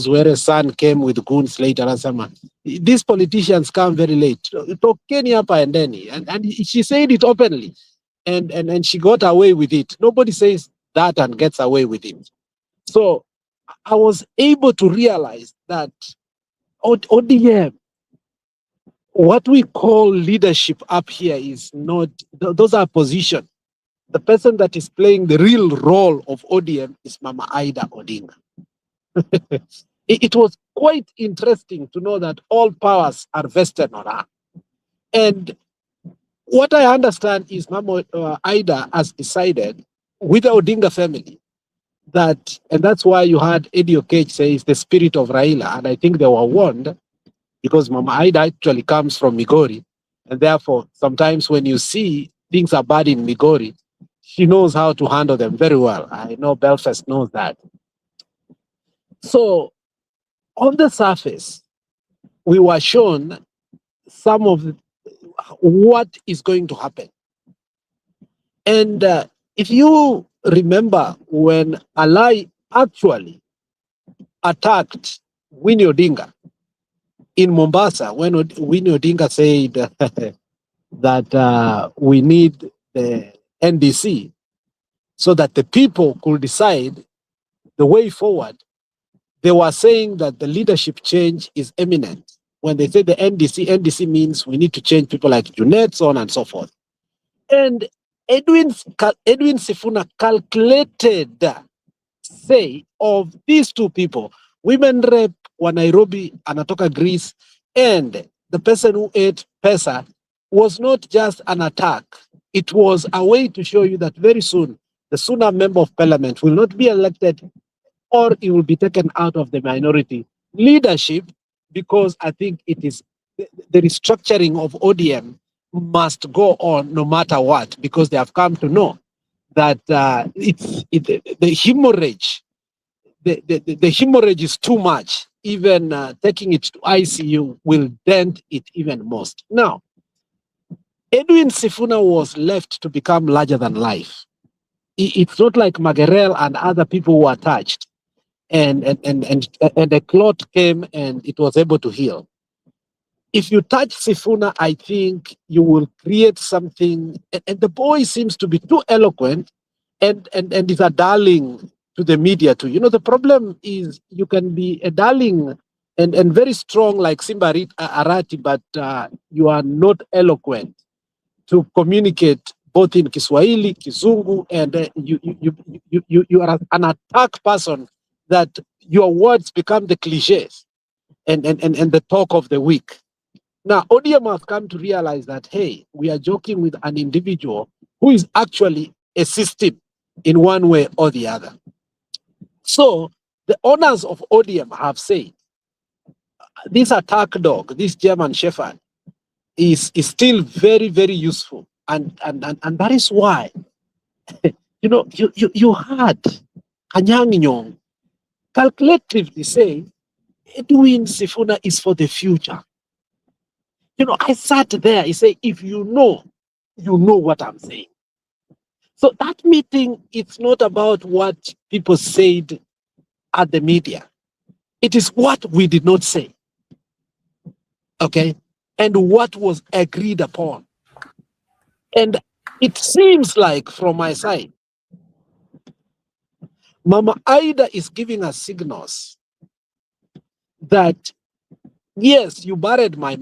F: where son came with goons later. These politicians come very late. Tokeni hapa endeni. And she said it openly. And she got away with it. Nobody says that and gets away with it. So I was able to realize that ODM, what we call leadership up here is not, those are positions. The person that is playing the real role of ODM is Mama Ida Odinga. It was quite interesting to know that all powers are vested on her. And what I understand is Mama Ida has decided with the Odinga family that, and that's why you had Eddie Okech say it's the spirit of Raila, and I think they were warned because Mama Ida actually comes from Migori, and therefore sometimes when you see things are bad in Migori, she knows how to handle them very well. I know Belfast knows that. So on the surface, we were shown some of what is going to happen. And if you remember when Alai actually attacked Winnie Odinga in Mombasa, when Winnie Odinga said that we need the NDC so that the people could decide the way forward, they were saying that the leadership change is imminent. When they say the NDC means we need to change people like Junet, so on and so forth. And Edwin Sifuna calculated say of these two people, women rep wa Nairobi anatoka Greece, and the person who ate pesa was not just an attack. It was a way to show you that very soon the Suna member of parliament will not be elected, or it will be taken out of the minority leadership, because I think it is the restructuring of ODM must go on no matter what, because they have come to know that the hemorrhage, the hemorrhage is too much. Even taking it to ICU will dent it even most. Now, Edwin Sifuna was left to become larger than life. It's not like Magerel and other people who were touched, and the clot came and it was able to heal. If you touch Sifuna, I think you will create something. And the boy seems to be too eloquent and is a darling to the media too. You know, the problem is you can be a darling and very strong like Simba Arati, but you are not eloquent to communicate both in Kiswahili, Kizungu, and you are an attack person that your words become the cliches and the talk of the week. Now, ODM have come to realize that, hey, we are joking with an individual who is actually a system in one way or the other. So the owners of ODM have said, this attack dog, this German Shepherd, is still very, very useful. And that is why, you had Anyang' Nyong'o calculatively say, Edwin Sifuna is for the future. I sat there, I say, if you know what I'm saying. So that meeting, it's not about what people said at the media. It is what we did not say. Okay? And what was agreed upon. And it seems like, from my side, Mama Ida is giving us signals that, yes, you buried my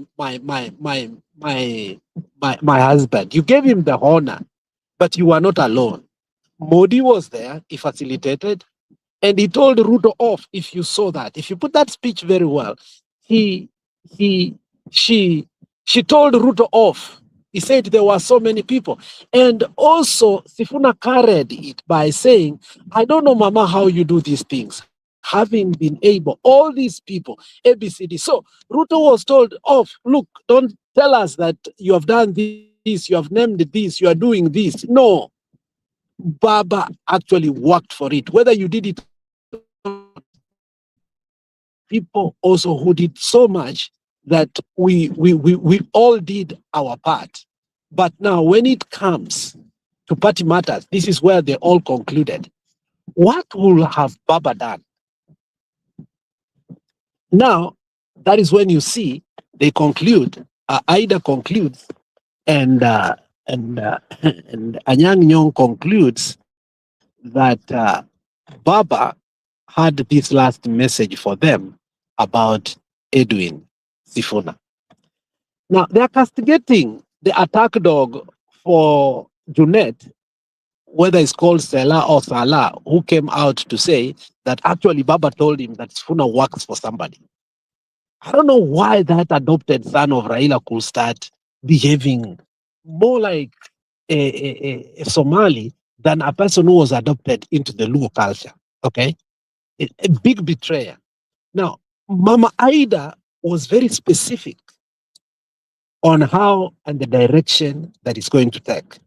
F: husband. You gave him the honor, but you were not alone. Modi was there, he facilitated, and he told Ruto off. If you saw that, if you put that speech very well, she told Ruto off. He said there were so many people. And also, Sifuna carried it by saying, I don't know, Mama, how you do these things. Having been able, all these people, ABCD. So Ruto was told off, look, don't tell us that you have done this, you have named this, you are doing this. No. Baba actually worked for it. Whether you did it, people also who did so much that we all did our part. But now when it comes to party matters, this is where they all concluded. What will have Baba done? Now, that is when you see they conclude, Ida concludes, and Anyang' Nyong'o concludes that Baba had this last message for them about Edwin Sifuna. Now, they are castigating the attack dog for Junet, whether it's called Sela or Salah, who came out to say that actually Baba told him that Sifuna works for somebody. I don't know why that adopted son of Raila could start behaving more like a Somali than a person who was adopted into the Luo culture. Okay? A big betrayer. Now, Mama Ida was very specific on how and the direction that it's going to take.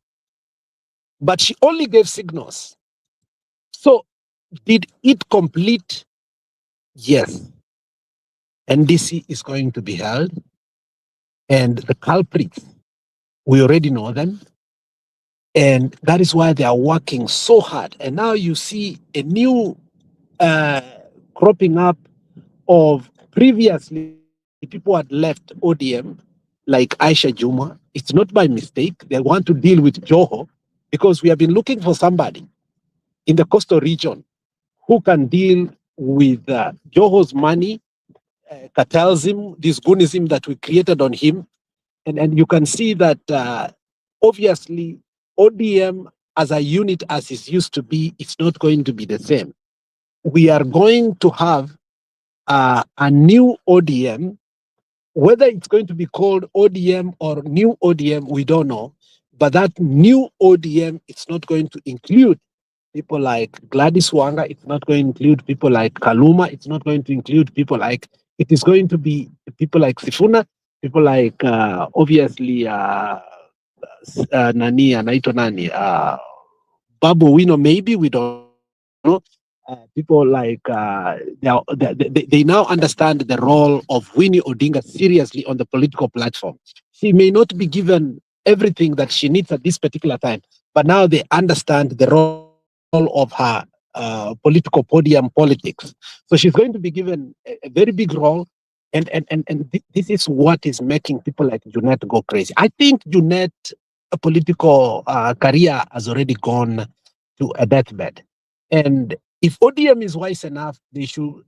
F: But she only gave signals. So, did it complete? Yes. NDC is going to be held. And the culprits, we already know them. And that is why they are working so hard. And now you see a new cropping up of previously people had left ODM, like Aisha Juma. It's not by mistake. They want to deal with Joho because we have been looking for somebody in the coastal region who can deal with Joho's money, cartelism, this goonism that we created on him. And you can see that obviously ODM as a unit as it used to be, it's not going to be the same. We are going to have a new ODM, whether it's going to be called ODM or new ODM, we don't know. But that new ODM, it's not going to include people like Gladys Wanga. It's not going to include people like Kaluma. It's not going to include people like, it is going to be people like Sifuna, people like, obviously, Nani, anaitwa nani, Babu Wino, maybe, we don't know. People like, they now understand the role of Winnie Odinga seriously on the political platform. She may not be given everything that she needs at this particular time, but now they understand the role of her political podium politics. So she's going to be given a very big role, and this is what is making people like Junet go crazy. I think Junet's political career has already gone to a deathbed. And if ODM is wise enough, they should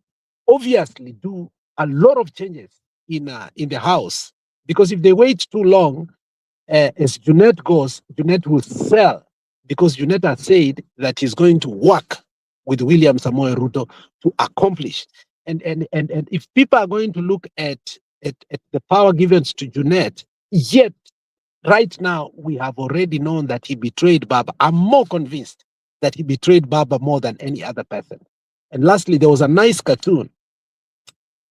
F: obviously do a lot of changes in the House. Because if they wait too long, as Junet goes, Junet will sell. Because Junet has said that he's going to work with William Samoei Ruto to accomplish. And if people are going to look at the power given to Junet, yet right now we have already known that he betrayed Baba. I'm more convinced that he betrayed Baba more than any other person. And lastly, there was a nice cartoon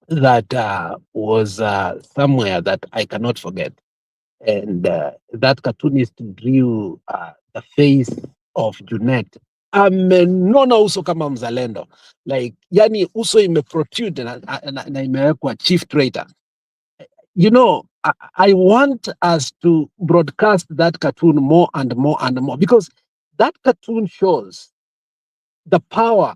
F: that was somewhere that I cannot forget. And that cartoonist drew the face of Junet. Amenona uso kama mzalendo, like yani uso imeprotrude na imewekwa chief traitor. You know, I want us to broadcast that cartoon more and more and more, because that cartoon shows the power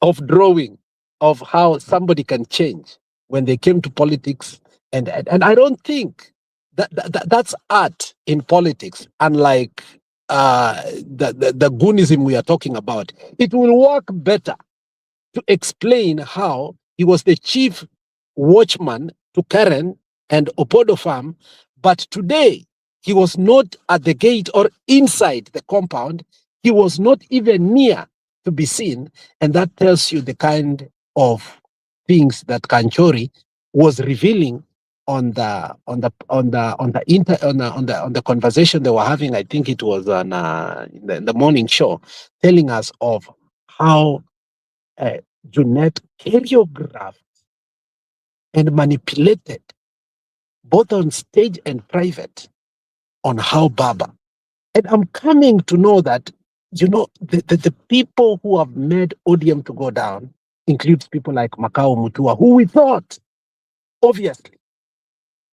F: of drawing, of how somebody can change when they came to politics. And I don't think that's art in politics, unlike the goonism we are talking about. It will work better to explain how he was the chief watchman to Karen and Opodo farm, but today he was not at the gate or inside the compound. He was not even near to be seen, and that tells you the kind of things that Kanchori was revealing on the conversation they were having. I think it was on the morning show, telling us of how Junet choreographed and manipulated, both on stage and private, on how Baba. And I'm coming to know that, you know, the people who have made ODM to go down includes people like Makao Mutua, who we thought, obviously,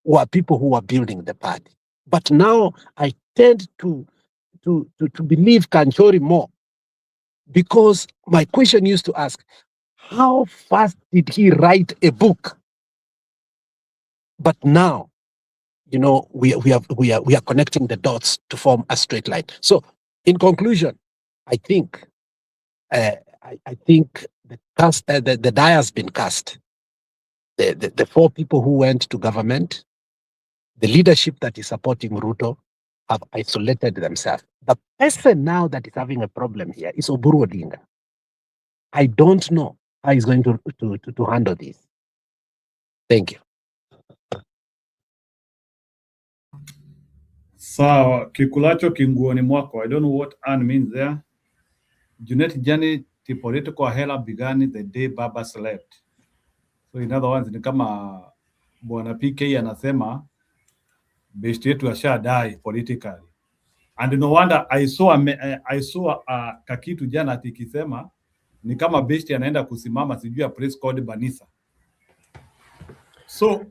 F: were people who were building the party. But now I tend to believe Kanchori more, because my question used to ask, how fast did he write a book? But now, you know, we are connecting the dots to form a straight line. So, in conclusion, I think the die has been cast. The four people who went to government, the leadership that is supporting Ruto, have isolated themselves. The person now that is having a problem here is Oburu Odinga. I don't know how he's going to handle this. Thank you.
A: Sawa, kikulacho kinguoni mwako. I don't know what Ann means there. Junet Jani, the political hela began the day Baba slept. So in other words, ni kama Bwana PK anasema best yetu ashadai politically. And no wonder I saw kakitu jana atikisema ni kama best anaenda kusimama sijui ya press code Banisa. So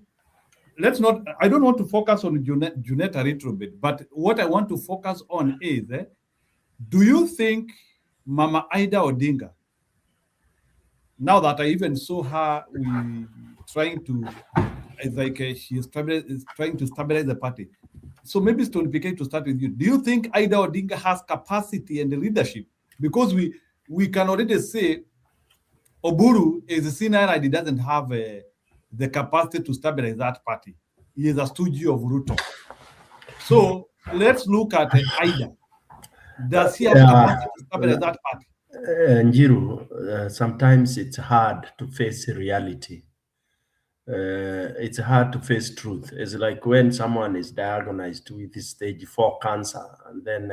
A: I don't want to focus on Junet a little bit, but what I want to focus on is, do you think Mama Ida Odinga, now that I even saw her trying to, it's like she's trying to stabilize the party. So maybe Stone PK, to start with you, do you think Ida Odinga has capacity and leadership? Because we can already say Oburu is a senior and he doesn't have the capacity to stabilize that party. He is a stooge of Ruto. So let's look at Ida. Does he have capacity to stabilize that party?
M: Njiru, sometimes it's hard to face reality. It's hard to face truth. It's like when someone is diagnosed with stage 4 cancer, and then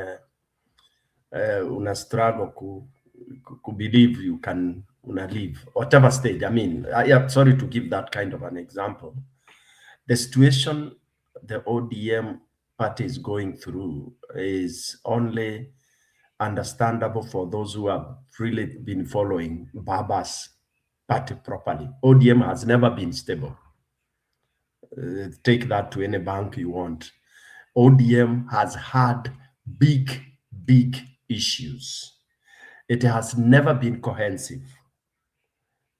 M: una struggle to believe you can live, whatever stage. I mean, I'm sorry to give that kind of an example. The situation the ODM party is going through is only understandable for those who have really been following Baba's party properly. ODM has never been stable. Take that to any bank you want. ODM has had big issues. It has never been cohesive.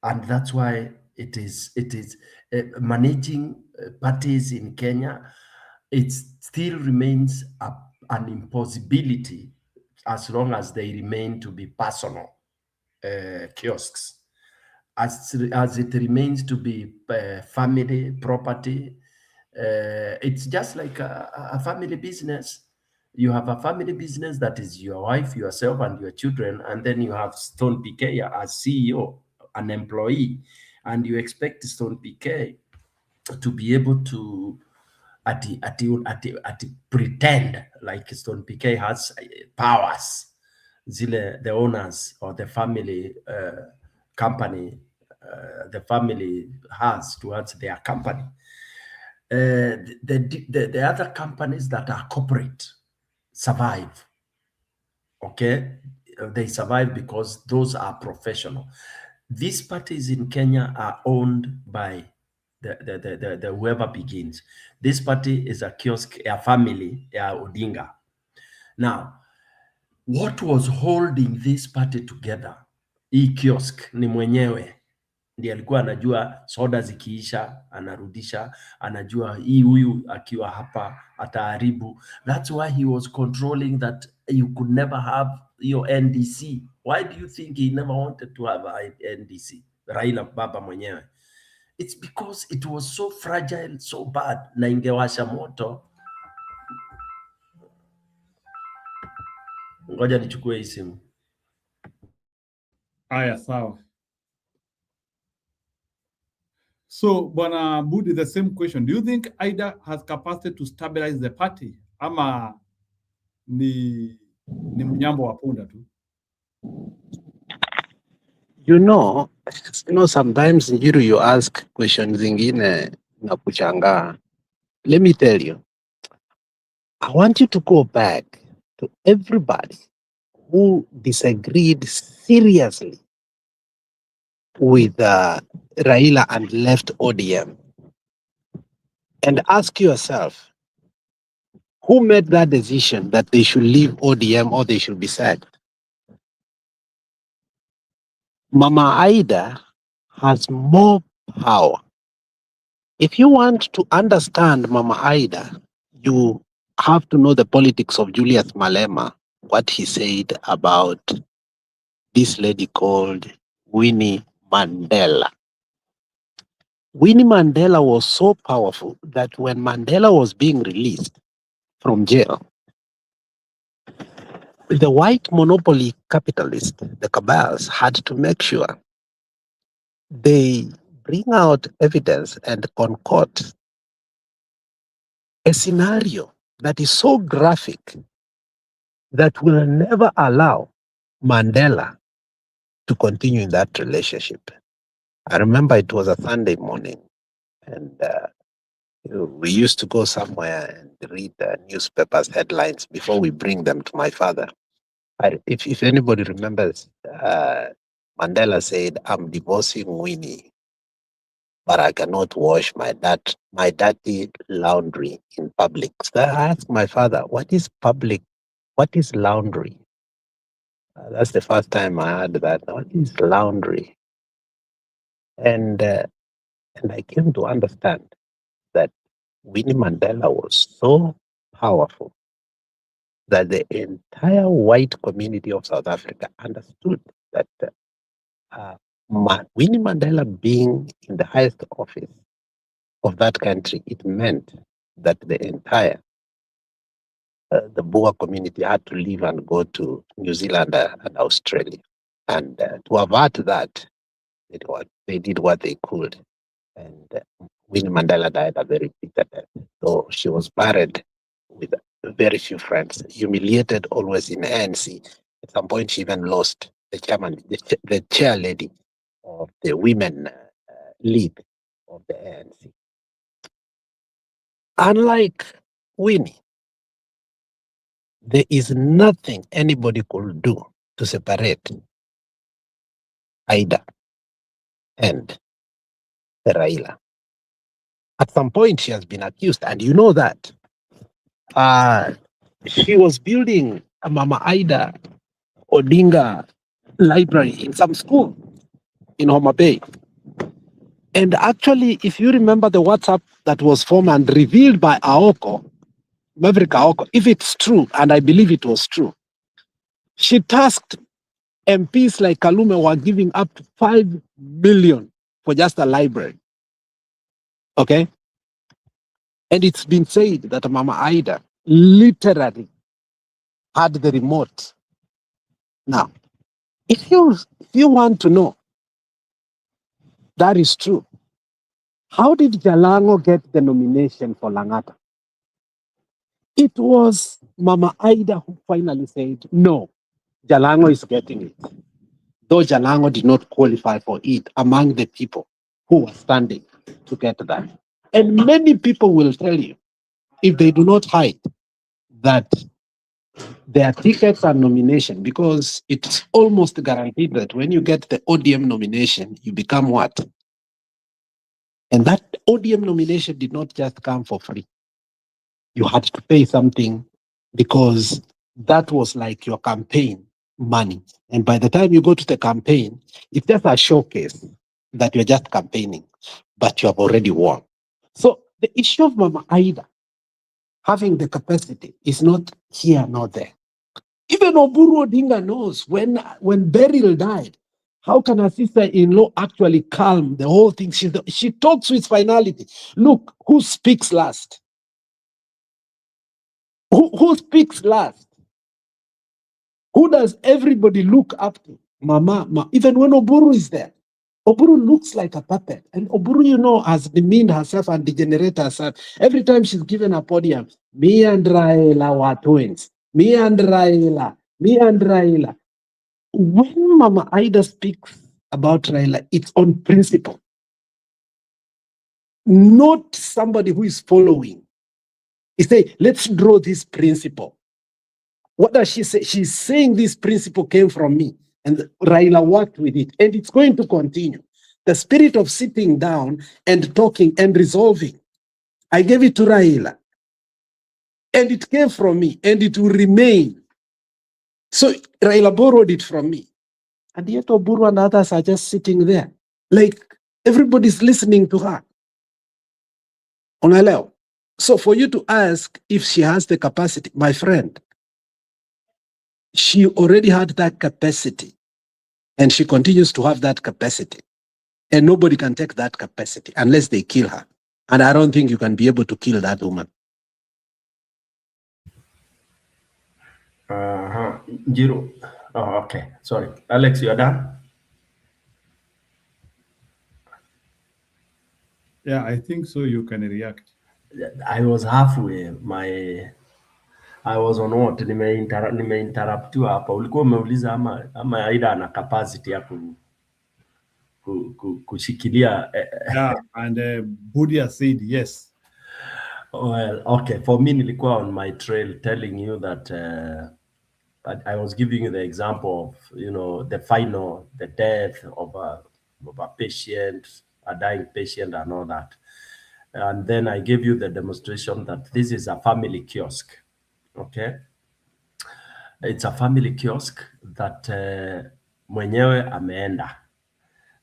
M: And that's why it is managing parties in Kenya. It still remains an impossibility as long as they remain to be personal kiosks. As it remains to be family property, it's just like a family business. You have a family business that is your wife, yourself, and your children, and then you have Stone PK as CEO, an employee, and you expect Stone PK to be able to pretend like Stone PK has powers. The owners or the family company, the family has towards their company. The other companies that are corporate survive. Okay, they survive because those are professional. These parties in Kenya are owned by the whoever begins. This party is a kiosk, a family, a Odinga. Now, what was holding this party together? Hii kiosk ni mwenyewe ndiye alikuwa anajua soda zikiisha anarudisha, anajua hii huyu akiwa hapa ataharibu. That's why he was controlling that you could never have your NDC. Why do you think he never wanted to have a NDC? Raila baba mwenyewe. It's because it was so fragile, so bad, na ingewasha moto. Ngoja nichukue hii simu.
A: Aya, sawa. So, Bwana Budi, the same question. Do you think Ida has capacity to stabilize the party? Ama ni mnyambo wa punda tu?
F: You know, sometimes you ask questions zingine na kuchanga. Let me tell you, I want you to go back to everybody who disagreed seriously with Raila and left ODM, and ask yourself, who made that decision that they should leave ODM or they should be sacked? Mama Ida has more power. If you want to understand Mama Ida, you have to know the politics of Julius Malema, what he said about this lady called Winnie Mandela. Winnie Mandela was so powerful that when Mandela was being released from jail, the white monopoly capitalists, the cabals, had to make sure they bring out evidence and concoct a scenario that is so graphic that will never allow Mandela to continue in that relationship. I remember it was a Sunday morning, and we used to go somewhere and read the newspapers headlines before we bring them to my father. If anybody remembers, Mandela said, "I'm divorcing Winnie, but I cannot wash my dirty laundry in public." So I asked my father, "What is public? What is laundry?" That's the first time I heard that. What is laundry? And I came to understand that Winnie Mandela was so powerful that the entire white community of South Africa understood that Winnie Mandela being in the highest office of that country, it meant that the entire the Boer community had to leave and go to New Zealand and Australia. And to avert that, they did what they could. And Winnie Mandela died a very bitter death. So she was buried with very few friends, humiliated always in ANC. At some point, she even lost the chairman, the chair lady of the women league of the ANC. Unlike Winnie, there is nothing anybody could do to separate Ida and Raila. At some point, she has been accused, and you know that. She was building a Mama Ida Odinga library in some school in Homa Bay. And actually, if you remember the WhatsApp that was formed and revealed by Aoko, Maverick Aoko, if it's true, and I believe it was true, she tasked MPs like Kalume were giving up to 5 million for just a library. Okay? And it's been said that Mama Ida literally had the remote. Now, if you want to know, that is true. How did Jalango get the nomination for Langata? It was Mama Ida who finally said, no, Jalango is getting it. Though Jalango did not qualify for it among the people who were standing to get that. And many people will tell you, if they do not hide, that their tickets are nomination, because it's almost guaranteed that when you get the ODM nomination, you become what? And that ODM nomination did not just come for free. You had to pay something, because that was like your campaign money. And by the time you go to the campaign, it's just a showcase that you're just campaigning, but you have already won. So the issue of Mama Ida having the capacity is not here, not there. Even Oburu Odinga knows when Beryl died, how can her sister-in-law actually calm the whole thing? She talks with finality. Look, who speaks last? Who speaks last? Who does everybody look up to? Mama. Even when Oburu is there, Oburu looks like a puppet. And Oburu, has demeaned herself and degenerated herself. Every time she's given a podium, me and Raila were twins. Me and Raila. When Mama Ida speaks about Raila, it's on principle. Not somebody who is following. He say, let's draw this principle. What does she say? She's saying this principle came from me, and Raila worked with it, and it's going to continue. The spirit of sitting down and talking and resolving. I gave it to Raila, and it came from me, and it will remain. So Raila borrowed it from me. And yet Oburu and others are just sitting there. Like everybody's listening to her. Onaleo. So for you to ask if she has the capacity, my friend, she already had that capacity, and she continues to have that capacity. And nobody can take that capacity unless they kill her. And I don't think you can be able to kill that woman.
M: Jiro. Oh, okay. Sorry. Alex, you are done?
A: Yeah, I think so. You can react.
M: I was halfway. I was on what? Nimeinterruptiwa hapa. Ulikuwa umeuliza ama Aida ana capacity ya kushikilia.
A: Yeah, and Budia said yes.
M: Well, okay. For me, nilikuwa on my trail telling you that I was giving you the example of, the death of a patient, a dying patient and all that. And then I gave you the demonstration that this is a family kiosk, okay? It's a family kiosk that mwenyewe ameenda.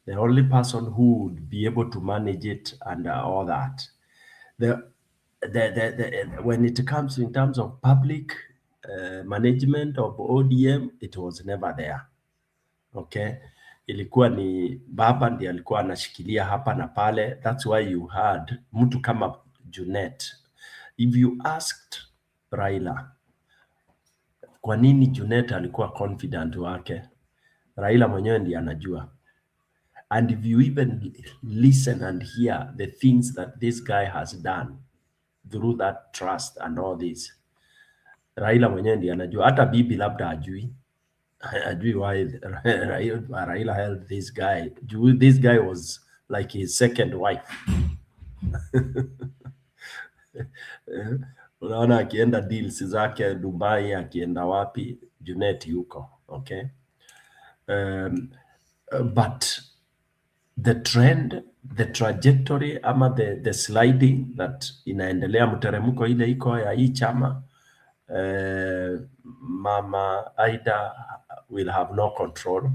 M: The only person who would be able to manage it and all that. When it comes in terms of public management of ODM, it was never there. Okay, ilikuwa ni baba ndiye alikuwa anashikilia hapa na pale. That's why you had mtu kama Junet. If you asked Raila kwa nini Junet alikuwa confident wake, Raila mwenyewe ndiye anajua. And if you even listen and hear the things that this guy has done through that trust and all this, Raila mwenyewe ndiye anajua. Hata bibi labda ajui why Raila held this guy. This guy was like his second wife. Unaona akienda deals zake Dubai, akienda wapi, Junet yuko, okay? But the trend, the trajectory ama the sliding that inaendelea mteremko ile iko ya hii chama, Mama Ida will have no control.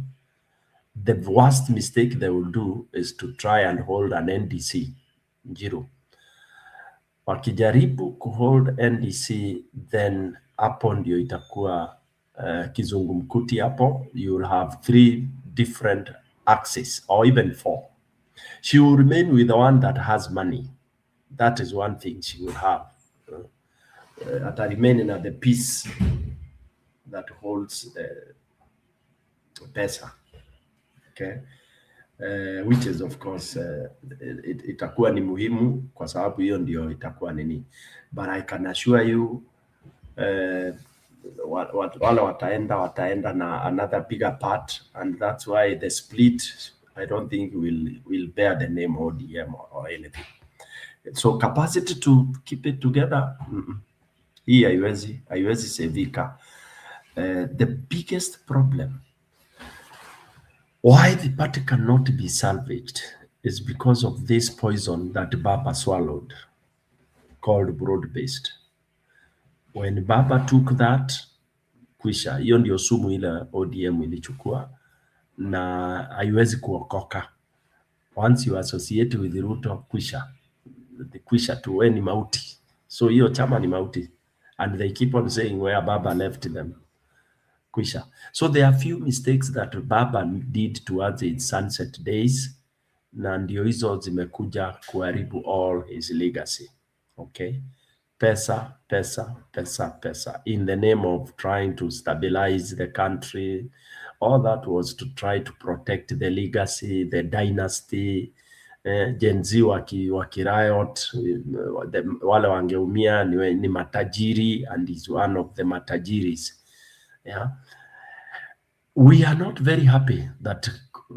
M: The worst mistake they will do is to try and hold an NDC. Njiru. Wakijaribu kuhold NDC, then hapo ndio itakuwa kizungumkuti hapo. You will have 3 different axes or even 4. She will remain with the one that has money. That is one thing she will have. At remaining at the peace that holds the pesa, okay, which is of course itakuwa ni muhimu kwa sababu hiyo ndio itakuwa nini, but I can assure you wale wataenda na another bigger part, and that's why the split I don't think will bear the name ODM or anything. So capacity to keep it together, hii haiwezi sevika. The biggest problem why the party cannot be salvaged is because of this poison that Baba swallowed, called broad-based. When Baba took that, kwisha, hiyo ndio sumu ile ODM ilichukua na haiwezi kuokoka. Once you associate with Ruto, kwisha tu, we ni mauti. So hiyo chama ni mauti, and they keep on saying where Baba left them. Kwisha. So there are few mistakes that Baba did towards its sunset days, na ndio hizo zimekuja kuharibu all his legacy. Okay, pesa in the name of trying to stabilize the country. All that was to try to protect the legacy, the dynasty. Gen Z wakiriot, wale wangeumia ni matajiri, and is one of the matajiris. Yeah, we are not very happy that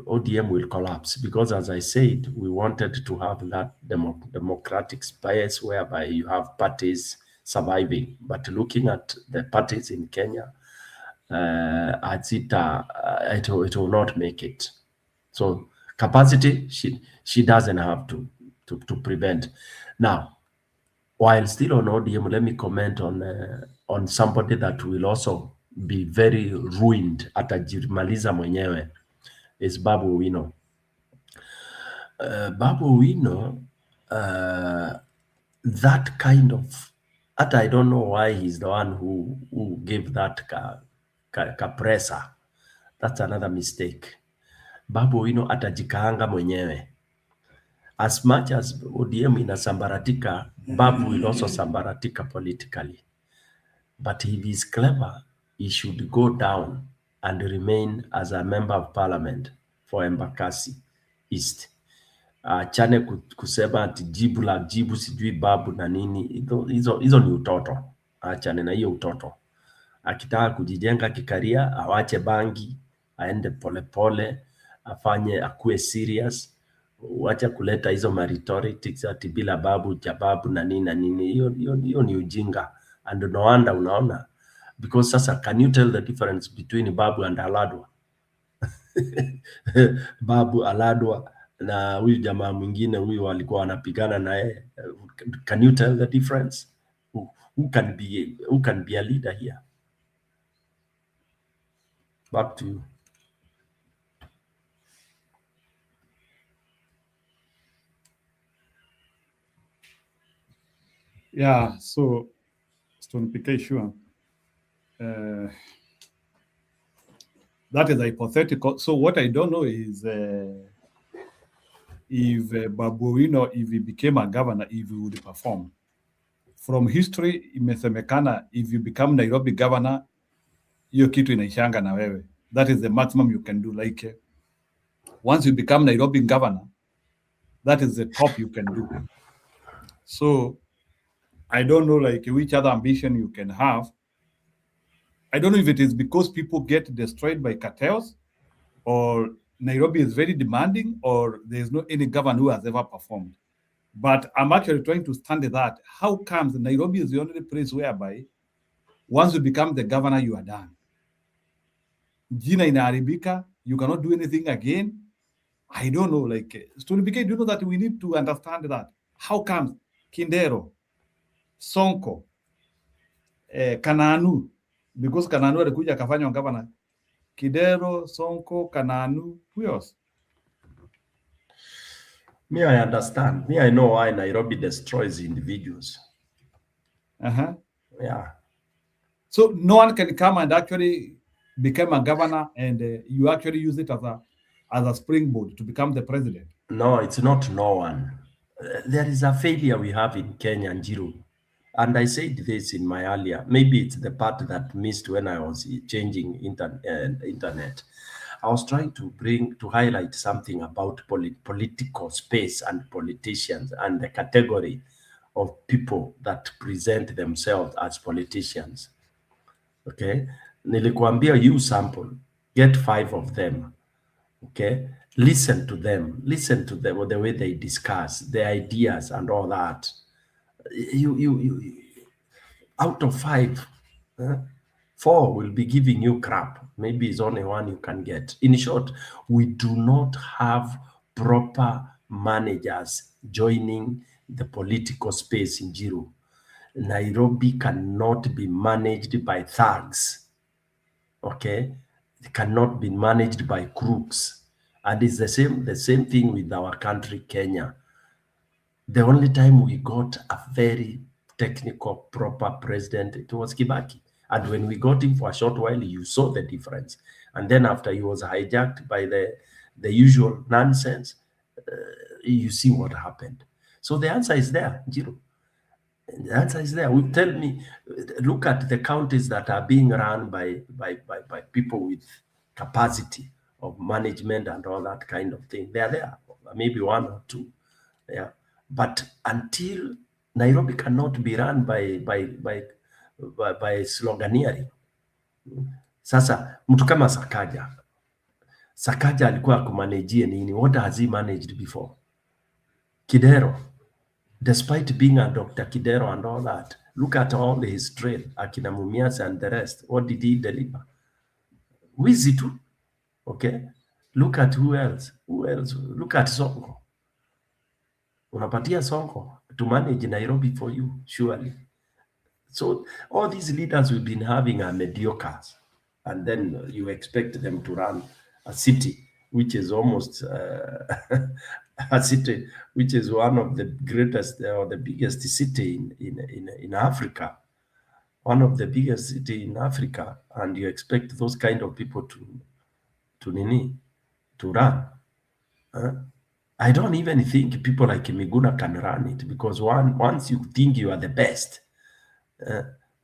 M: ODM will collapse, because as I said, we wanted to have that democratic space whereby you have parties surviving. But looking at the parties in Kenya, it will not make it. So capacity, she doesn't have to prevent. Now, while still on ODM, let me comment on somebody that will also be very ruined, atajimaliza mwenyewe, is Babu Owino. Babu Owino, that kind of, I don't know why he's the one who gave that kapresa. That's another mistake. Babu Owino atajikaanga mwenyewe. As much as ODM inasambaratika, Babu will also sambaratika politically. But if he's clever, he should go down and remain as a member of parliament for Embakasi East. Chane kusema ati jibu sijui Babu na nini, hizo ni utoto. Achane na hiyo utoto. Akitaka kujijenga kikaria, awache bangi, aende polepole, akue serious. Wacha kuleta hizo rhetorics ati bila Babu jababu na nini. Hiyo ni ujinga. And no wonder unaona, because sasa, can you tell the difference between Babu and Aladwa? Babu, Aladwa na huyu jamaa mwingine huyu walikuwa wanapigana naye. Can you tell the difference? Who can be a leader here? Back to you.
A: Yeah, so Stone PK, sure. That is hypothetical. So what I don't know is if Babu Owino, if he became a governor, if he would perform. From history, imesemekana, if you become Nairobi governor, hiyo kitu inaishanga na wewe. That is the maximum you can do. Like once you become Nairobi governor, that is the top you can do. So I don't know like which other ambition you can have. I don't know if it is because people get destroyed by cartels, or Nairobi is very demanding, or there's no any governor who has ever performed. But I'm actually trying to stand that. How comes Nairobi is the only place whereby once you become the governor, you are done? Jina inaharibika, you cannot do anything again. I don't know, like, Stony BK, do you know that we need to understand that? How comes Kindero, Sonko, Kananu, because Kananu alikuja akafanywa governor. Kidero, Sonko, Kananu, who else?
M: Me, I understand. Me, I know why Nairobi destroys individuals. Yeah.
A: So no one can come and actually become a governor, and you actually use it as a springboard to become the president.
M: No, it's not no one. There is a failure we have in Kenya, Njiru. And I said this in my earlier, maybe it's the part that missed when I was changing internet. I was trying to highlight something about political space and politicians and the category of people that present themselves as politicians. Okay, nilikuambia you sample, get 5 of them. Okay, listen to them, the way they discuss their ideas and all that. You out of 5, 4 will be giving you crap. Maybe it's only 1 you can get. In short, we do not have proper managers joining the political space in Jiru. Nairobi cannot be managed by thugs. Okay, it cannot be managed by crooks. And it's the same thing with our country, Kenya. The only time we got a very technical, proper president, it was Kibaki. And when we got him for a short while, you saw the difference. And then after he was hijacked by the usual nonsense, you see what happened. So the answer is there, Jiro. The answer is there. Tell me, look at the counties that are being run by people with capacity of management and all that kind of thing. They are there, maybe 1 or 2. Yeah. But until Nairobi cannot be run by sloganeering. Sasa mtu kama Sakaja alikuwa kumanejia nini? What has he managed before? Kidero, despite being a Dr. Kidero and all that, look at all his trade, Akina Mumias and the rest. What did he deliver? Wizi tu. Okay. Look at who else? Look at Sonko. Unapatia Sonko to manage Nairobi for you, surely. So all these leaders we've been having are mediocres, and then you expect them to run a city which is almost a city which is one of the greatest or the biggest city in Africa, one of the biggest city in Africa, and you expect those kind of people to run. I don't even think people like Miguna can run it, because once you think you are the best,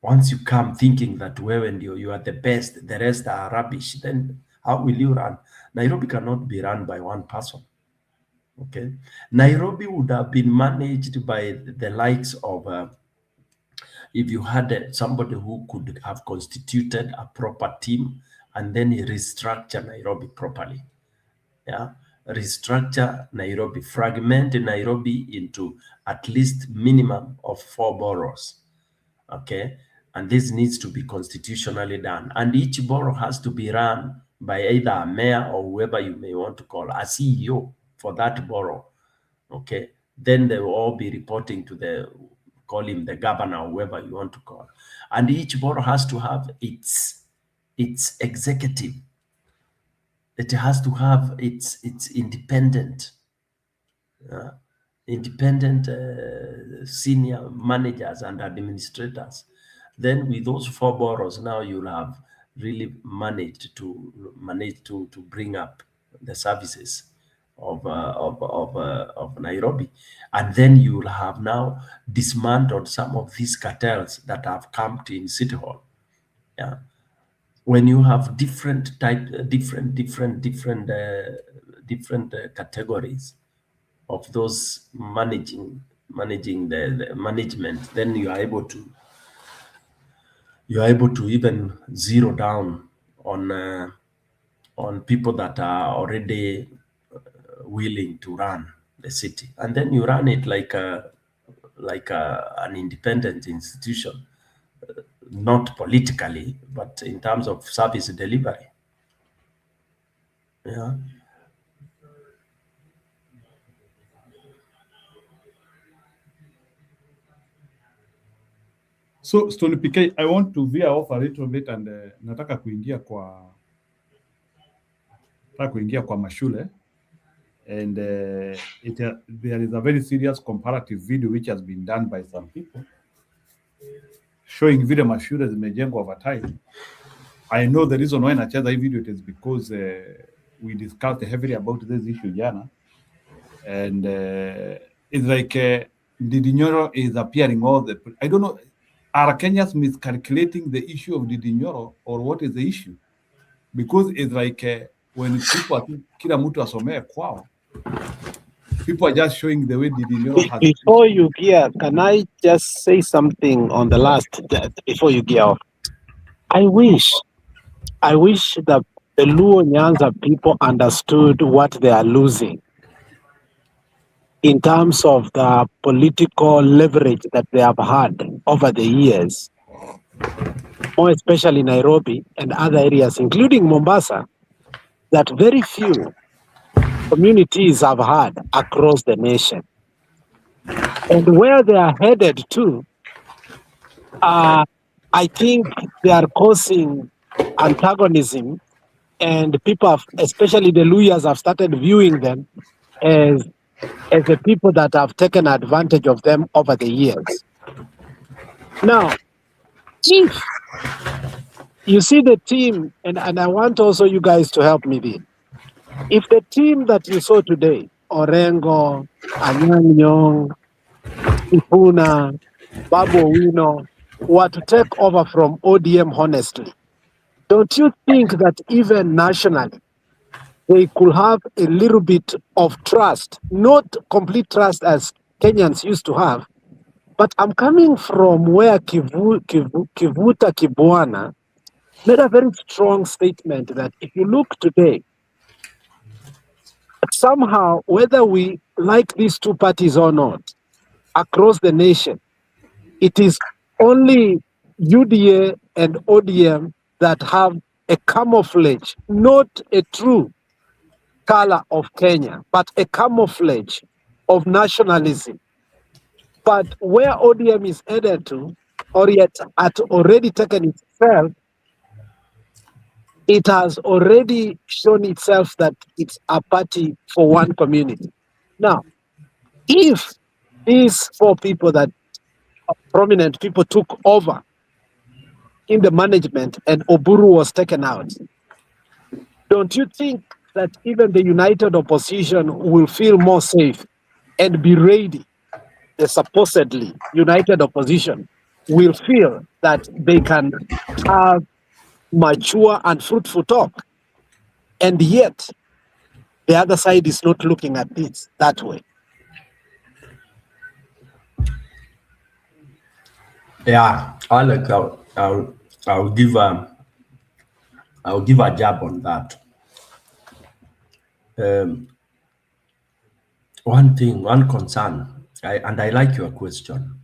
M: once you come thinking that when you are the best, the rest are rubbish, then how will you run? Nairobi cannot be run by one person. Okay, Nairobi would have been managed by the likes of, if you had somebody who could have constituted a proper team and then restructure Nairobi properly. Yeah, restructure Nairobi, fragment Nairobi into at least minimum of 4 boroughs. Okay, and this needs to be constitutionally done, and each borough has to be run by either a mayor or whoever you may want to call a CEO for that borough. Okay, then they will all be reporting to call him the governor or whoever you want to call, and each borough has to have its executive. It has to have its independent senior managers and administrators. Then with those 4 boroughs, now you'll have really managed to bring up the services of Nairobi, and then you'll have now dismantled some of these cartels that have come in City Hall. Yeah, when you have different categories of those managing the management, then you are able to even zero down on people that are already willing to run the city, and then you run it like an independent institution, not politically, but in terms of service delivery. Yeah.
A: So Stone PK, I want to veer off a little bit and nataka kuingia kwa mashule, and there is a very serious comparative video which has been done by some people showing vile mashule zimejengwa over time. I know the reason why nacheza hii video, it is because we discussed heavily about this issue jana, and it's like Ndindi Nyoro is appearing all the. I don't know. Are Kenyans miscalculating the issue of Ndindi Nyoro, or what is the issue? Because it's like when people are kila mtu asomee kwao, people are just showing the way Ndindi Nyoro has.
F: Before you gear, can I just say something on the last before you gear off? I wish that the Luo Nyanza people understood what they are losing in terms of the political leverage that they have had over the years, more especially Nairobi and other areas, including Mombasa, that very few communities have had across the nation. And where they are headed to, I think they are causing antagonism, and people, have, especially the Luyas, have started viewing them as the people that have taken advantage of them over the years. Now, if you see the team, and I want also you guys to help me there. If the team that you saw today, Orengo, Anyang' Nyong, Sifuna, Babu Owino, were to take over from ODM honestly, don't you think that even nationally, they could have a little bit of trust, not complete trust as Kenyans used to have, but I'm coming from where Kivuta Kibwana made a very strong statement that if you look today, somehow, whether we like these two parties or not, across the nation, it is only UDA and ODM that have a camouflage, not a true color of Kenya, but a camouflage of nationalism. But where ODM is headed to, or yet had already taken itself, it has already shown itself that it's a party for one community. Now, if these four people that prominent people took over in the management and Oburu was taken out, don't you think that even the united opposition will feel more safe and be ready? The supposedly united opposition will feel that they can have mature and fruitful talk. And yet, the other side is not looking at this that way.
M: Yeah, Alec, I'll give a jab on that. One concern, and I like your question.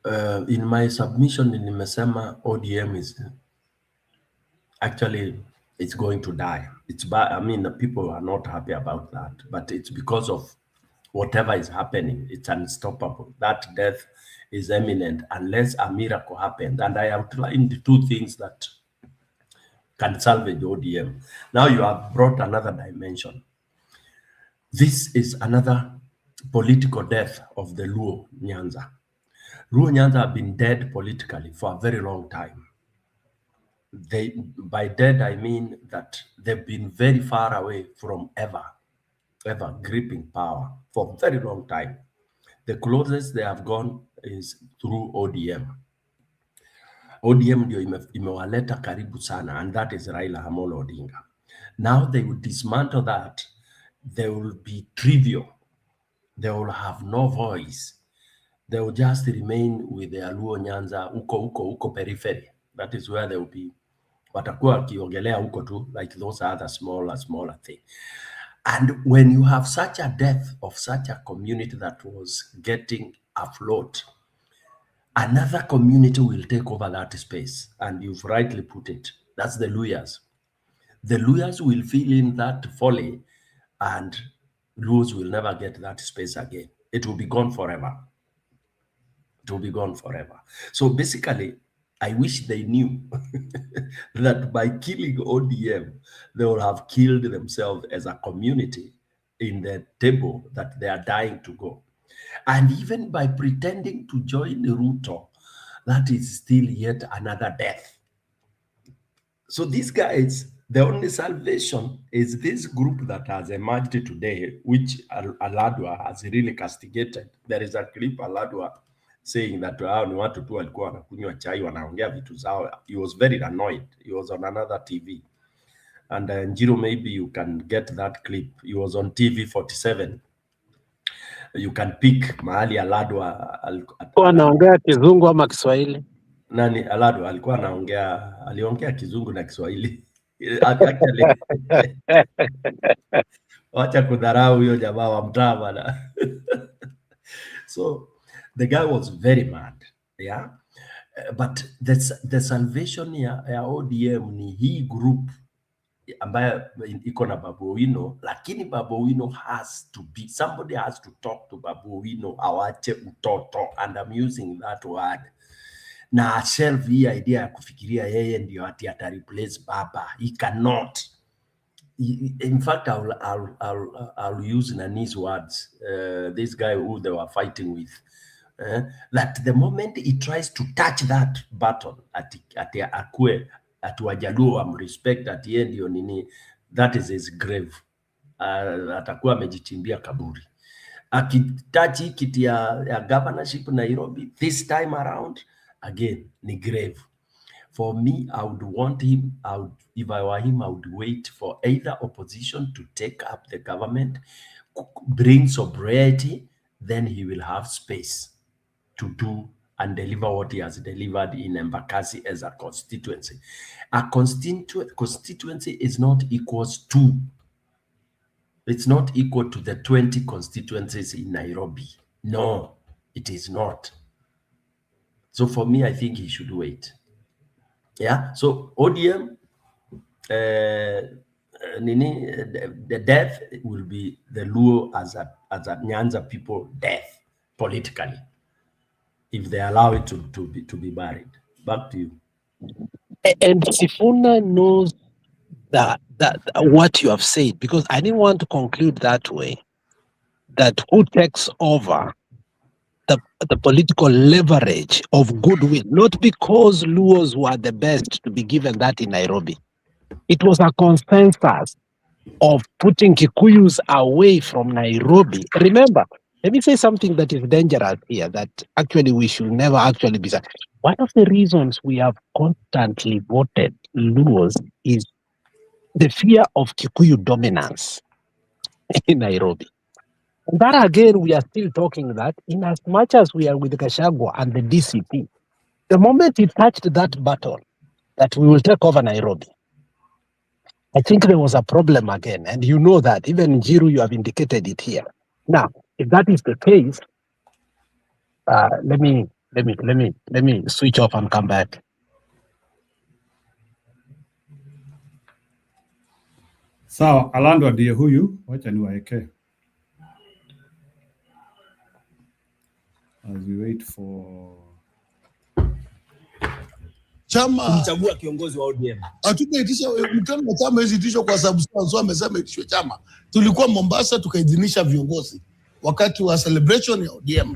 M: In my submission in Nimesema, ODM is actually, it's going to die. It's bad. I mean, the people are not happy about that, but it's because of whatever is happening. It's unstoppable. That death is imminent unless a miracle happens. And I outlined the two things that can salvage ODM. Now you have brought another dimension. This is another political death of the Luo Nyanza. Luo Nyanza have been dead politically for a very long time. By dead, I mean that they've been very far away from ever gripping power for a very long time. The closest they have gone is through ODM. ODM ndio imewaleta karibu sana, and that is Raila Amolo Odinga. Now they will dismantle that. They will be trivial. They will have no voice. They will just remain with their Luo Nyanza, uko periphery. That is where they will be. Watakuwa wakiogelea huko tu, like those other smaller thing. And when you have such a death of such a community that was getting afloat, another community will take over that space. And you've rightly put it. That's the Luyas. The Luyas will fill in that folly, and Luos will never get that space again. It will be gone forever. It will be gone forever. So basically, I wish they knew that by killing ODM, they will have killed themselves as a community in the table that they are dying to go. And even by pretending to join Ruto, that is still yet another death. So these guys, The only salvation is this group that has emerged today, which Aladwa has really castigated. There is a clip Aladwa saying that ni watu tu walikuwa wanakunywa chai wanaongea vitu zao. He was very annoyed. He was on another TV. And Njiro, maybe you can get that clip. He was on TV 47. You can pick mahali Aladwa
F: anaongea Kizungu ama Kiswahili.
M: Nani Aladwa alikuwa aliongea Kizungu na Kiswahili. Actually, wacha kudharau huyo jamaa wa mtaa bana. So the guy was very mad, yeah. But the salvation ya ODM ni hii group ambayo iko na Babu Owino, lakini Babu Owino somebody has to talk to Babu Owino awache utoto, and I'm using that word. Na shelf hii idea ya kufikiria yeye ndio ata replace baba. He cannot. In fact, I'll use Nani's words. This guy who they were fighting with. That the moment he tries to touch that button at Wajaluo respect at the end nini, that is his grave. Atakuwa amejichimbia kaburi. Akitachi kiti ya governorship Nairobi this time around, again, ni grave. For me, I would want him, if I were him, I would wait for either opposition to take up the government, bring sobriety, then he will have space to do and deliver what he has delivered in Embakasi as a constituency. A constituency is not equals to, it's not equal to the 20 constituencies in Nairobi. No, it is not. So for me, I think he should wait. Yeah. So ODM, the death will be the Luo as a Nyanza people death politically, if they allow it to be buried. Back to you.
F: And Sifuna knows that what you have said, because I didn't want to conclude that way, that who takes over the political leverage of goodwill, not because Luos were the best to be given that in Nairobi. It was a consensus of putting Kikuyus away from Nairobi. Remember, let me say something that is dangerous here, that actually we should never actually be. One of the reasons we have constantly voted Luos is the fear of Kikuyu dominance in Nairobi. And that again, we are still talking that in as much as we are with Gachagua and the DCP, the moment he touched that button that we will take over Nairobi, I think there was a problem again. And you know that, even Njiru, you have indicated it here. Now, if that is the case, let me switch off and come back.
A: Sawa, Alandwa ndiye huyu, wacha niwaeke. As we wait for
N: chama
H: kumchagua kiongozi wa ODM.
N: Hatujaitisha mkutano wa chama hizi tisho kwa sababu sasa amesema itishwe chama. Tulikuwa Mombasa tukaidhinisha viongozi wakati wa celebration ya ODM.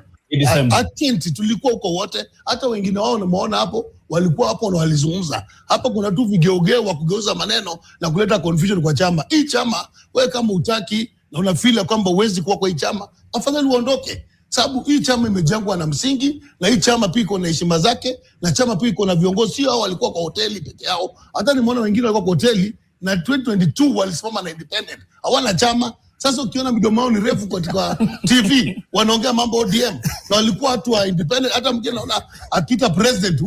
N: Atenti tulikuwa huko wote, hata wengine wao nimeona hapo walikuwa hapo na walizungumza. Hapa kuna tu vigeugeu wa kugeuza maneno na kuleta confusion kwa chama. Hii chama wewe kama utaki na unafeel kwamba uwezi kuwa kwa hii chama, afadhali uondoke. Sababu hii chama imejengwa na msingi, na hii chama pia iko na heshima zake, na chama pia iko na viongozi. Sio hao walikuwa kwa hoteli peke yao, hata nimeona wengine walikuwa kwa hoteli na 2022 walisimama na independent, hawana chama. Sasa ukiona midomo yao ni refu katika TV wanaongea mambo ODM, na walikuwa watu wa independent. Hata mjana naona akita president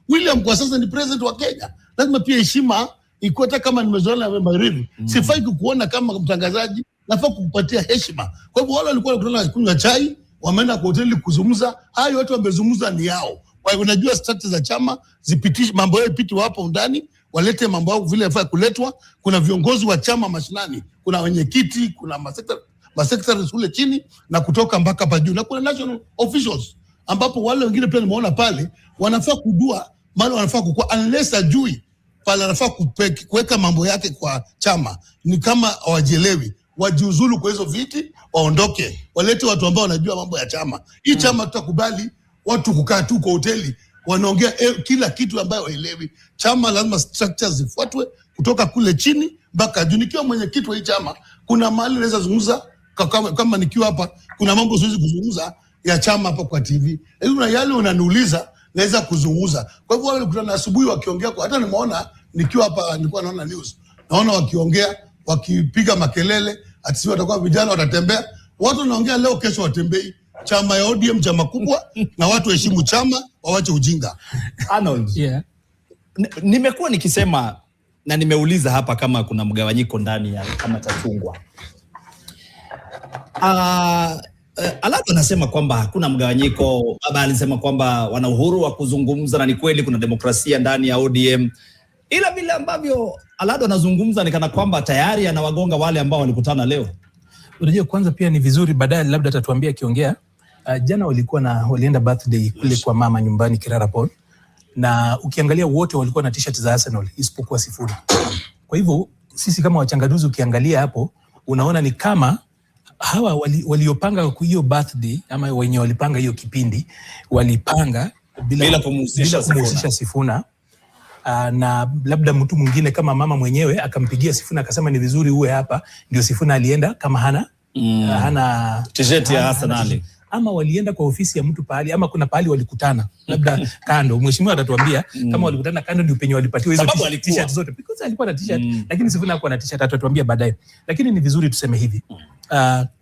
N: William kwa sasa ni president wa Kenya. Lazima pia heshima ikuwe, kama nimezoea na Magharibi. Sifai kukuona kama mtangazaji, nafaa kukupatia heshima. Kwa hivyo wale walikuwa wanakutana kunywa chai, wameenda kwa hoteli kuzungumza. Hayo watu wamezungumza ni yao. Kwa hivyo unajua structure za chama zipitishe mambo yao, ipiti hapo ndani, walete mambo yao vile yafaa kuletwa. Kuna viongozi wa chama mashinani, kuna wenyekiti, kuna masekretari kule chini na kutoka mpaka hapa juu, na kuna national officials ambapo wale wengine pia nimeona pale wanafaa kujua maana wanafaa kukua, unless ajui pale anafaa kuweka mambo yake kwa chama. Ni kama hawajielewi, wajiuzulu kwa hizo viti, waondoke, walete watu ambao wanajua mambo ya chama. Hii chama tutakubali watu kukaa tu kwa hoteli wanaongea kila kitu ambayo waelewi. Chama lazima structures zifuatwe kutoka kule chini mpaka juu. Nikiwa mwenyekiti wa hii chama, kuna mahali naweza zungumza kama nikiwa hapa, kuna mambo siwezi kuzungumza ya chama hapa kwa TV. Kuna yale unaniuliza naweza kuzungumza. Kwa hivyo wale kutana asubuhi wakiongea, kwa hata nimeona nikiwa hapa, nilikuwa naona news, naona wakiongea, wakipiga makelele ati sio watakuwa vijana watatembea. Watu wanaongea leo, kesho watembei. Chama ya ODM chama kubwa, na watu heshimu chama, wawache ujinga.
H: Arnold, nimekuwa nikisema na nimeuliza hapa kama kuna mgawanyiko ndani ya kama cha chungwa. Alado anasema kwamba hakuna mgawanyiko. Baba alisema kwamba wana uhuru wa kuzungumza, na ni kweli kuna demokrasia ndani ya ODM. Ila vile ambavyo Alado anazungumza ni kana kwamba tayari anawagonga wale ambao walikutana leo.
O: Unajua, kwanza pia ni vizuri baadaye labda atatuambia akiongea. Jana walienda birthday kule kwa mama nyumbani Kirarapon, na ukiangalia wote walikuwa na t-shirt za Arsenal isipokuwa Sifuna. Kwa hivyo sisi kama wachanganuzi ukiangalia hapo unaona ni kama hawa waliopanga hiyo birthday ama wenye walipanga hiyo kipindi walipanga bila kumhusisha Sifuna. Na labda mtu mwingine kama mama mwenyewe akampigia Sifuna akasema ni vizuri uwe hapa, ndio Sifuna alienda kama hana
H: t-shirt ya Arsenal,
O: ama walienda kwa ofisi ya mtu pahali, ama kuna pahali walikutana labda kando. Mheshimiwa atatuambia kama walikutana kando ndio penye walipatiwa hizo t-shirt zote, because alikuwa na t-shirt lakini Sifuna hakuwa na t-shirt, atatuambia baadaye. Lakini ni vizuri tuseme hivi,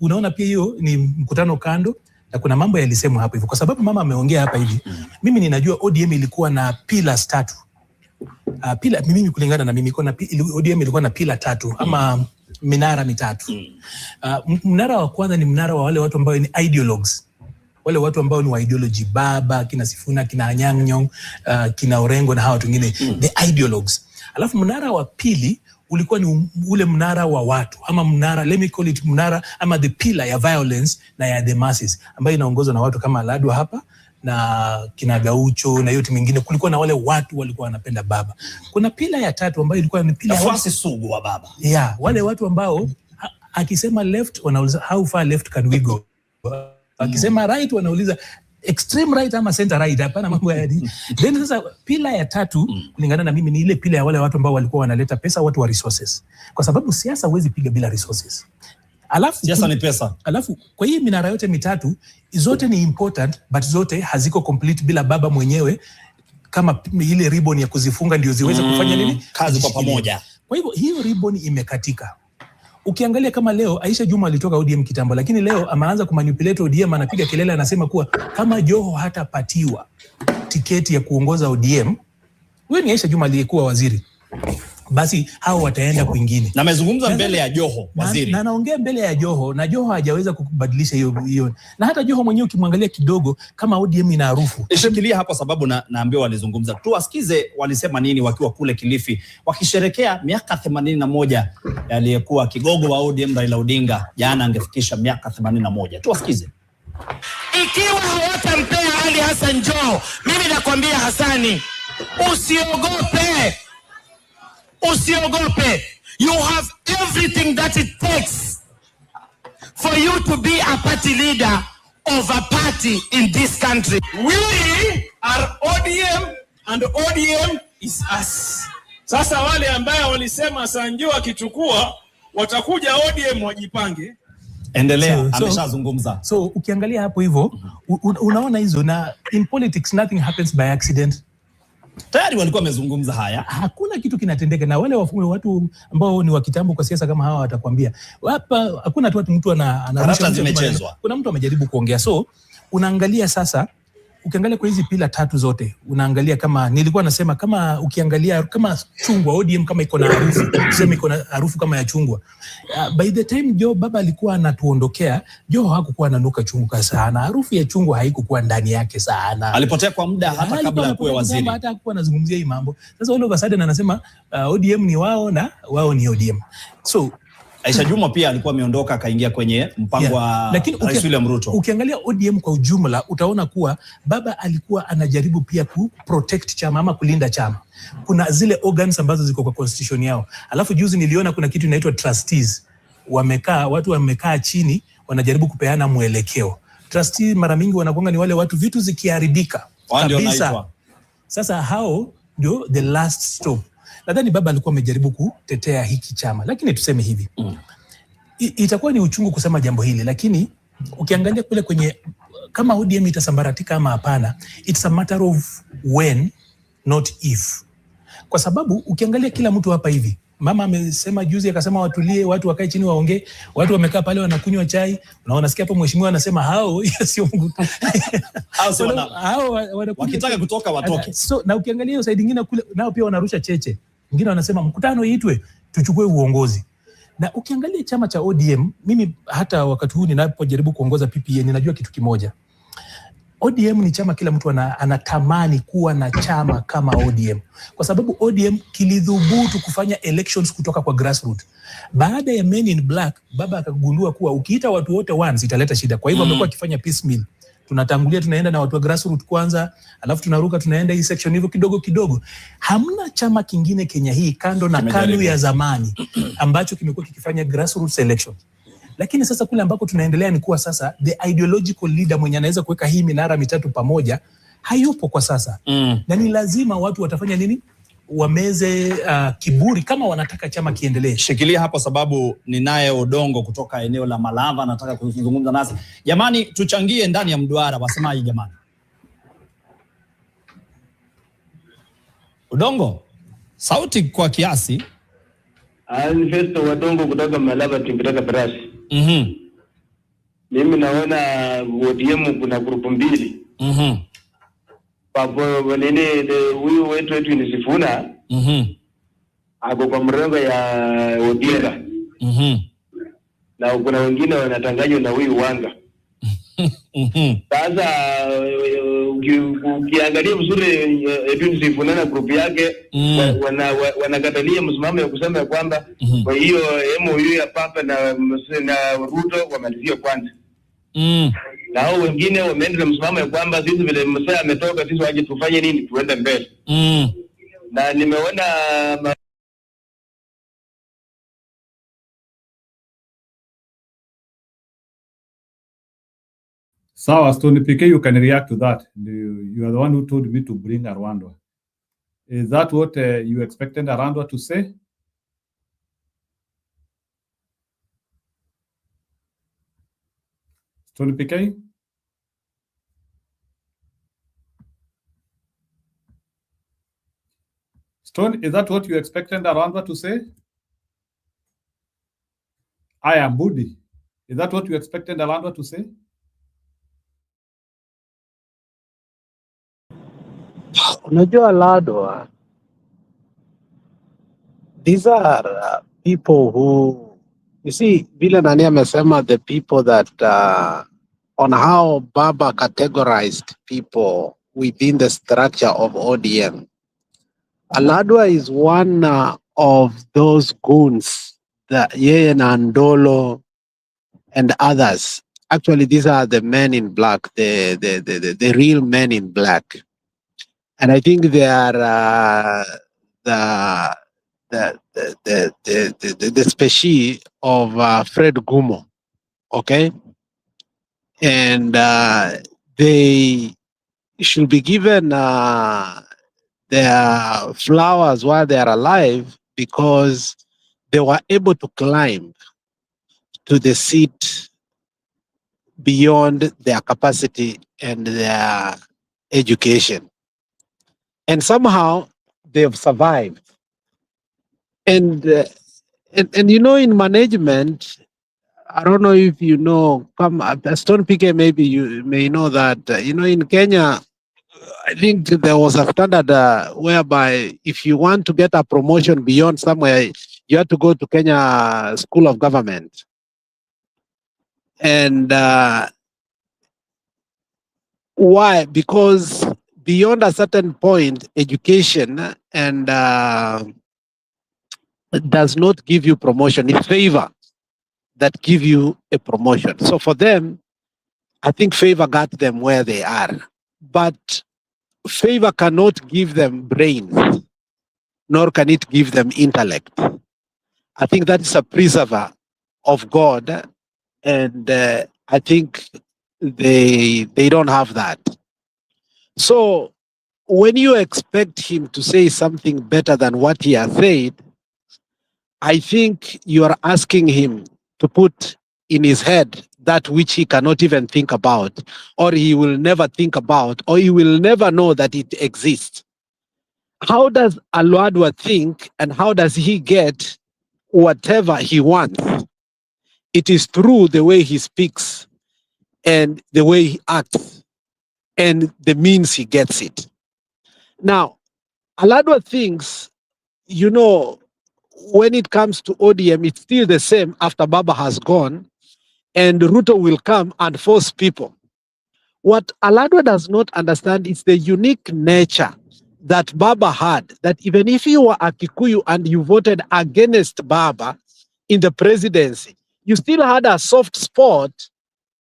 O: unaona pia hiyo ni mkutano kando, na kuna mambo yalisemwa hapo hivyo, kwa sababu mama ameongea hapa hivi. Mimi ninajua ODM ilikuwa na pillars 3. Mimi kulingana na mimi ODM ilikuwa na pillar 3 ama minara 3. Mnara wa kwanza ni mnara wa wale watu ambao ni ideologues, wale watu ambao ni wa ideology, baba kina Sifuna, kina Anyang' Nyong'o, kina Orengo na hawa watu wengine, the ideologues. Alafu mnara wa pili ulikuwa ni ule mnara wa watu, ama mnara, let me call it mnara ama the pillar ya violence na ya the masses, ambayo inaongozwa na watu kama Ladwa hapa na kina Gaucho na yote mingine. Kulikuwa na wale watu walikuwa wanapenda baba. Kuna pila ya 3 ambayo ilikuwa ni pila ya
H: sugu wa baba.
O: Wale watu ambao akisema left wanauliza how far left can we go. Akisema right wanauliza extreme right ama center right. Hapana mambo ya then sasa pila ya 3 kulingana na mimi ni ile pila ya wale watu ambao walikuwa wanaleta pesa, watu wa resources. Kwa sababu siasa huwezi piga bila resources. Alafu
H: siasa ni pesa.
O: Alafu kwa hii minara yote 3 zote ni important, but zote haziko complete bila baba mwenyewe kama ile ribbon ya kuzifunga ndio ziweze kufanya nini
H: kazi kwa pamoja.
O: Kwa hivyo hiyo ribbon imekatika. Ukiangalia kama leo Aisha Juma alitoka ODM kitambo, lakini leo ameanza kumanipulate ODM, anapiga kelele, anasema kuwa kama Joho hatapatiwa tiketi ya kuongoza ODM, wewe ni Aisha Juma aliyekuwa waziri, basi hao wataenda kwingine.
H: Na amezungumza mbele ya Joho waziri.
O: Na anaongea mbele ya Joho, na Joho hajaweza kubadilisha hiyo. Na hata Joho mwenyewe ukimwangalia kidogo kama ODM ina harufu.
H: Ishikilia hapo sababu naambiwa walizungumza. Tuwasikize walisema nini wakiwa kule Kilifi wakisherekea miaka 81 aliyekuwa kigogo wa ODM Raila Odinga. Jana angefikisha miaka 81. Tuwasikize.
P: Ikiwa hawatampea Ali Hassan Joho, mimi nakwambia Hassani, usiogope. Usiogope. You have everything that it takes for you to be a party leader of a party in this country.
Q: We are ODM and ODM is us. Sasa wale ambao walisema Sanjo akichukua watakuja ODM wajipange.
H: Endelea, ameshazungumza.
O: So ukiangalia hapo hivyo unaona hizo, na in politics nothing happens by accident.
H: Tayari walikuwa wamezungumza haya.
O: Hakuna kitu kinatendeka, na wale watu ambao ni wa kitambo kwa siasa kama hawa watakwambia hapa hakuna tu mtu anarusha
H: zimechezwa.
O: Kuna mtu amejaribu kuongea. So unaangalia sasa, ukiangalia kwa hizi pila 3 zote, unaangalia kama nilikuwa nasema, kama ukiangalia kama chungwa ODM kama iko na harufu, sema iko na harufu kama ya chungwa. By the time Joho baba alikuwa anatuondokea, Joho hakukuwa ananuka chungwa sana. Harufu ya chungwa haikukuwa ndani yake sana.
H: Alipotea kwa muda hata kabla ya kuwa waziri.
O: Hata hakukuwa anazungumzia hii mambo. Sasa all of a sudden anasema ODM ni wao na wao ni ODM. So
H: Aisha Juma pia alikuwa ameondoka akaingia kwenye mpango wa Rais William Ruto.
O: Ukiangalia ODM kwa ujumla utaona kuwa baba alikuwa anajaribu pia ku protect chama ama kulinda chama. Kuna zile organs ambazo ziko kwa constitution yao. Alafu juzi niliona kuna kitu inaitwa trustees. Watu wamekaa chini wanajaribu kupeana mwelekeo. Trustees mara mingi wanakuanga ni wale watu vitu zikiharibika kabisa Sasa hao ndio the last stop. Nadhani baba alikuwa amejaribu kutetea hiki chama, lakini tuseme hivi. Itakuwa ni uchungu kusema jambo hili, lakini ukiangalia kule kwenye kama ODM itasambaratika ama hapana, it's a matter of when, not if. Kwa sababu ukiangalia kila mtu hapa hivi, mama amesema juzi akasema watulie, watu wakae chini waongee, watu wamekaa pale wanakunywa chai, na unasikia hapo mheshimiwa anasema hao sio hao
H: wakitaka kutoka watoke.
O: So na ukiangalia hiyo side nyingine kule nao pia wanarusha cheche. Wengine wanasema mkutano itwe tuchukue uongozi. Na ukiangalia chama cha ODM, mimi hata wakati huu ninapojaribu kuongoza PPA ninajua kitu kimoja. ODM ni chama kila mtu anatamani kuwa na chama kama ODM. Kwa sababu ODM kilidhubutu kufanya elections kutoka kwa grassroots. Baada ya Men in Black, baba akagundua kuwa ukiita watu wote once italeta shida. Kwa hivyo amekuwa akifanya piecemeal. Tunatangulia tunaenda na watu wa grassroots kwanza, alafu tunaruka tunaenda hii section hivyo kidogo kidogo. Hamna chama kingine Kenya hii kando na KANU ya zamani ambacho kimekuwa kikifanya grassroots elections. Lakini sasa kule ambako tunaendelea ni kuwa sasa the ideological leader mwenye anaweza kuweka hii minara mitatu pamoja hayupo kwa sasa. Na ni lazima watu watafanya nini? Wameze kiburi kama wanataka chama kiendelee.
H: Shikilia hapo sababu ninaye Odongo kutoka eneo la Malava anataka kuzungumza nasi. Jamani, tuchangie ndani ya mduara, wasemaje jamani? Odongo, sauti kwa kiasi.
R: Festo Wadongo kutoka Malava kutoka Brasi. Mimi naona ODM kuna grupu mbili. Papo huyu wetu ni Sifuna. Ako kwa mrengo ya Odinga. Na kuna wengine wanatanganywa na huyu Wanga. Sasa ukiangalia vizuri Edwin Sifuna na grupu yake wanakatalia msimamo ya kusema kwamba kwa hiyo MOU ya Papa na Ruto wamalizia kwanza. Na hao wengine wameenda na msimamo ya kwamba sisi vile msea ametoka sisi waje tufanye nini tuende mbele. Na nimeona
A: Sawa, Stone PK, you can react to that. You are the one who told me to bring Arwandwa. Is that what you expected Arwandwa to say? Stone PK? Stone, is that what you expected Arwandwa to say? I am Budi. Is that what you expected Arwandwa to say?
F: Unajua Ladwa, these are people who, you see, vile nani amesema the people that on how Baba categorized people within the structure of ODM. Aladwa is one of those goons that yeye na Ndolo and others. Actually, these are the men in black, the real men in black. And I think they are the species of Fred Gumo, okay? And they should be given their flowers while they are alive because they were able to climb to the seat beyond their capacity and their education. And somehow they've survived. And you know, in management, I don't know if you know, Stone PK, maybe you may know that, you know, in Kenya, I think there was a standard whereby if you want to get a promotion beyond somewhere, you have to go to Kenya School of Government. And why? Because beyond a certain point, education and does not give you promotion. It's favor that give you a promotion. So for them, I think favor got them where they are. But favor cannot give them brains, nor can it give them intellect. I think that is a preserver of God, and I think they don't have that. So when you expect him to say something better than what he has said, I think you are asking him to put in his head that which he cannot even think about, or he will never think about, or he will never know that it exists. How does Alwadwa think, and how does he get whatever he wants? It is through the way he speaks and the way he acts and the means he gets it. Now, Alwadwa thinks, you know, when it comes to ODM, it's still the same after Baba has gone, and Ruto will come and force people. What Alwadwa does not understand is the unique nature that Baba had, that even if you were a Kikuyu and you voted against Baba in the presidency, you still had a soft spot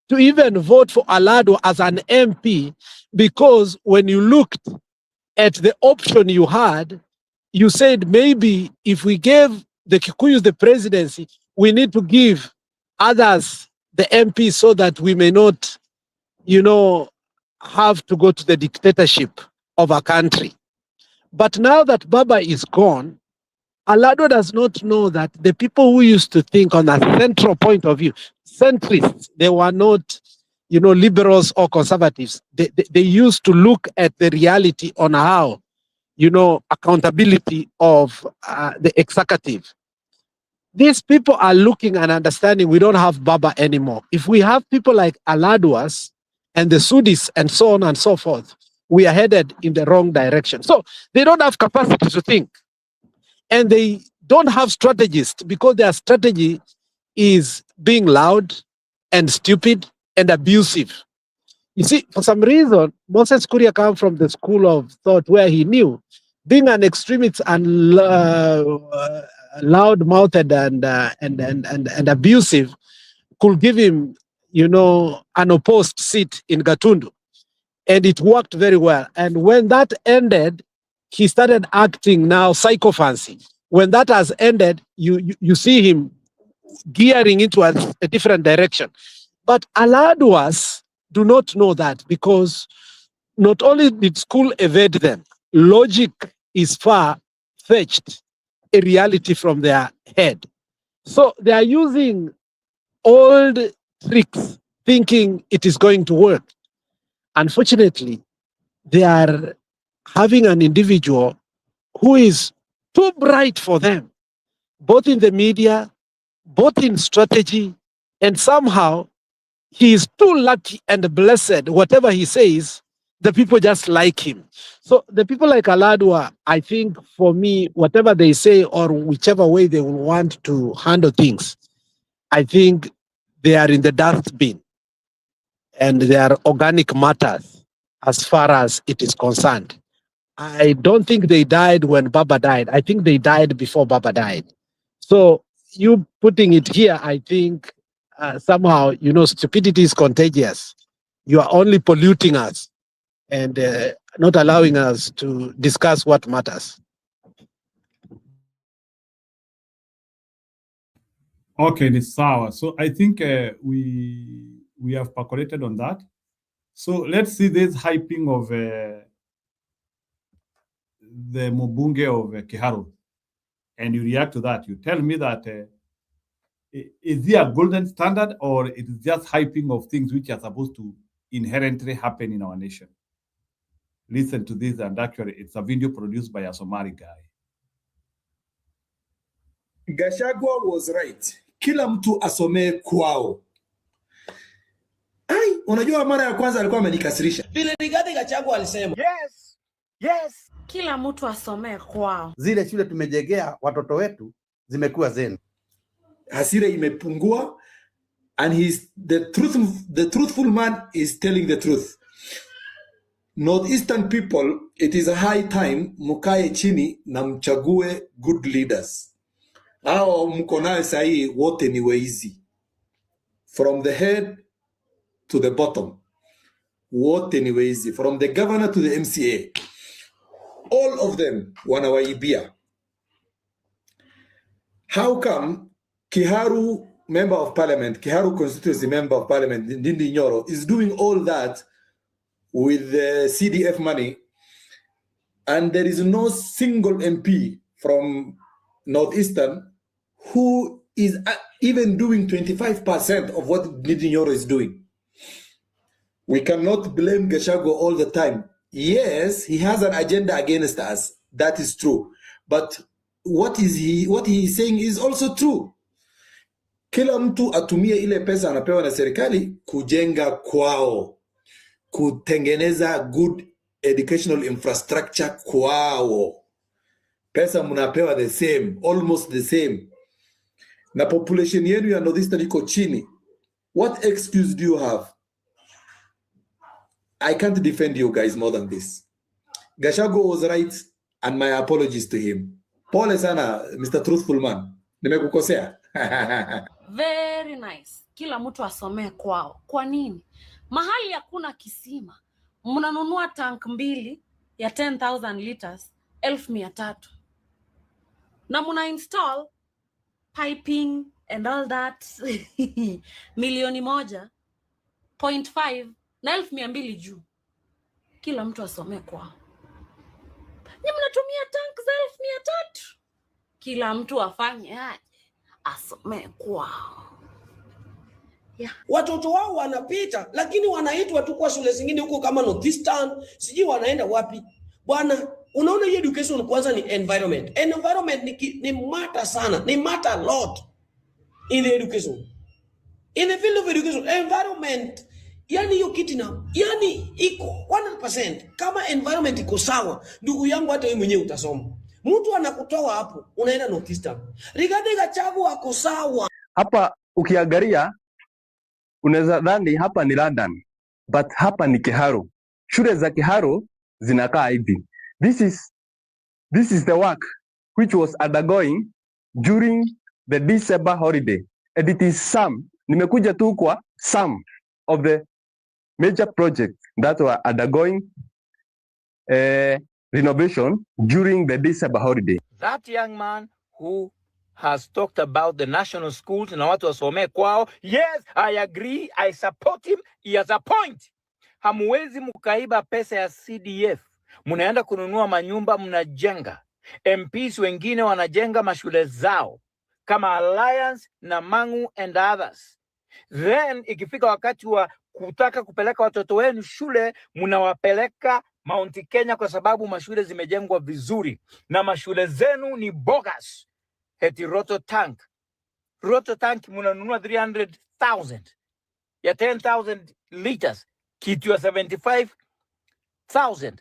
F: to even vote for Alwadwa as an MP, because when you looked at the option you had, you said maybe if we gave the Kikuyus the presidency, we need to give others the MP so that we may not, you know, have to go to the dictatorship of a country. But now that Baba is gone, Alwadwa does not know that the people who used to think on a central point of view, centrists, they were not, you know, liberals or conservatives. They used to look at the reality on how, you know, accountability of the executive. These people are looking and understanding we don't have Baba anymore. If we have people like Alwadwas and the Sudis and so on and so forth, we are headed in the wrong direction. So they don't have capacity to think. And they don't have strategists, because their strategy is being loud and stupid and abusive. You see, for some reason, Moses Kuria came from the school of thought where he knew being an extremist and loud-mouthed and abusive could give him, you know, an opposed seat in Gatundu. And it worked very well. And when that ended, he started acting now psychophancy. When that has ended, you see him gearing into a different direction. But Alwadwas do not know that, because not only did school evade them, logic is far-fetched a reality from their head. So they are using old tricks, thinking it is going to work. Unfortunately, they are having an individual who is too bright for them, both in the media, both in strategy, and somehow he is too lucky and blessed. Whatever he says, the people just like him. So the people like Alwadwa, I think for me, whatever they say or whichever way they will want to handle things, I think they are in the dustbin and they are organic matters as far as it is concerned. I don't think they died when Baba died. I think they died before Baba died. So you putting it here, I think somehow, you know, stupidity is contagious. You are only polluting us and not allowing us to discuss what matters.
A: Okay, this sour. So I think we have percolated on that. So let's see this hyping of the Mubunge of Kiharu, and you react to that. You tell me that is there a golden standard, or it is just hyping of things which are supposed to inherently happen in our nation? Listen to this, and actually it's a video produced by a Somali guy.
S: Gachagua was right. Kila mtu asomee kwao. Ai, unajua mara ya kwanza alikuwa amenikasirisha. Vile Rigathi Gachagua alisema.
T: Yes. Yes. Kila mtu asomee kwao.
U: Zile shule tumejegea watoto wetu zimekuwa zenu.
S: Hasira imepungua, and the truthful man is telling the truth. Northeastern people, it is a high time mukae chini na mchague good leaders. Hao mko nayo sahi wote ni wezi. From the head to the bottom. Wote ni wezi. From the governor to the MCA. All of them wanawaibia. How come Kiharu member of parliament, Kiharu constituency member of parliament, Ndindi Nyoro, is doing all that with the CDF money, And there is no single MP from Northeastern who is even doing 25% of what Ndindi Nyoro is doing. We cannot blame Gachagua all the time. Yes, he has an agenda against us. That is true. But what he is saying is also true. Kila mtu atumie ile pesa anapewa na serikali kujenga kwao, kutengeneza good educational infrastructure kwao. Pesa mnapewa the same, almost the same. Na population yenu ya Northeastern iko chini. What excuse do you have? I can't defend you guys more than this. Gachagua was right, and my apologies to him. Pole sana, Mr. Truthful Man. Nimekukosea.
T: Very nice. Kila mtu asomee kwao. Kwa nini? Mahali hakuna kisima, mnanunua tank mbili ya 10,000 liters 1,300. Na muna install piping and all that milioni 1.5 na 1,200 juu. Kila mtu asomee kwao. Ni mnatumia tank za 1,300. Kila mtu afanye aje? Asomee kwao. Yeah.
D: Watoto wao wanapita, lakini wanaitwa tu kwa shule zingine huko kama Northeastern, sijui wanaenda wapi. Bwana, unaona hii education kwanza ni environment. Environment ni matter sana, ni matter a lot in the education. In the field of education, environment, yani hiyo kitu na, yani iko 100%. Kama environment iko sawa, ndugu yangu hata wewe mwenyewe utasoma. Mtu anakutoa hapo, unaenda Northeastern. Rigathi Gachagua ako sawa.
V: Hapa ukiangalia unaweza dhani hapa ni London, but hapa ni Kiharo. Shule za Kiharo zinakaa hivi. This is the work which was undergoing during the December holiday. And it is nimekuja tu kwa some of the major projects that were undergoing renovation during the December holiday.
W: That young man who has talked about the national schools na watu wasomee kwao. Yes, I agree. I support him. He has a point. Hamuwezi mkaiba pesa ya CDF. Mnaenda kununua manyumba mnajenga. MPs wengine wanajenga mashule zao kama Alliance na Mangu and others. Then ikifika wakati wa kutaka kupeleka watoto wenu shule, mnawapeleka Mount Kenya kwa sababu mashule zimejengwa vizuri na mashule zenu ni bogus. Heti Roto tank mnanunua 300,000 ya 10,000 liters, kitu ya 75,000,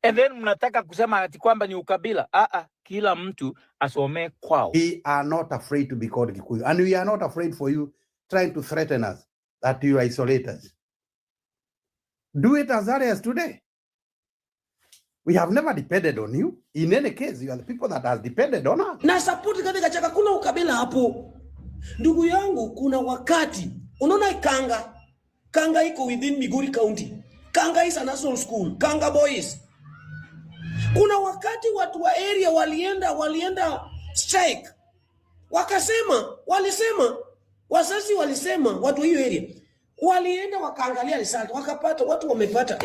W: and then mnataka kusema ati kwamba ni ukabila. Kila mtu asomee kwao.
U: We are not afraid to be called Kikuyu, and we are not afraid for you trying to threaten us that you isolate us. Do it as early as today. We have never depended on you. In any case, you are the people that has depended on us.
D: Na support katika chaka kuna ukabila hapo. Ndugu yangu, kuna wakati unaona Kanga iko within Migori County. Kanga is a national school. Kanga boys. Kuna wakati watu wa area walienda strike. Wazazi walisema watu hiyo area. Walienda wakaangalia result, wakapata watu wamepata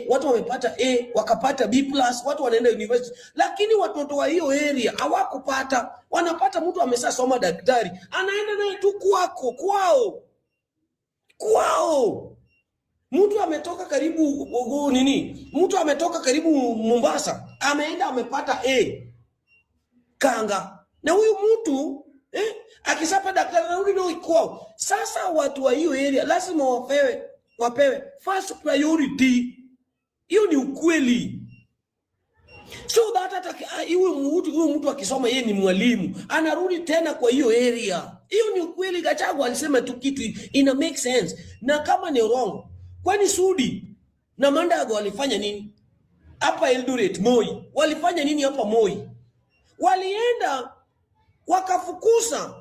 D: watu wamepata A, wakapata B+, watu wanaenda university. Lakini watoto wa hiyo area hawakupata. Wanapata mtu amesasoma daktari, anaenda naye tu kwao. Mtu ametoka karibu mtu ametoka karibu Mombasa, ameenda amepata A Kanga. Na huyu mtu akisapa daktari anarudi ndio kwao. Sasa watu wa hiyo area lazima wapewe first priority. Hiyo ni ukweli. So that hata huyu mtu akisoma yeye ni mwalimu, anarudi tena kwa hiyo area. Hiyo ni ukweli. Gachagua alisema tu kitu ina make sense. Na kama ni wrong, kwani Sudi na Mandago walifanya nini? Hapa Eldoret Moi. Walifanya nini hapa Moi? Walienda wakafukuza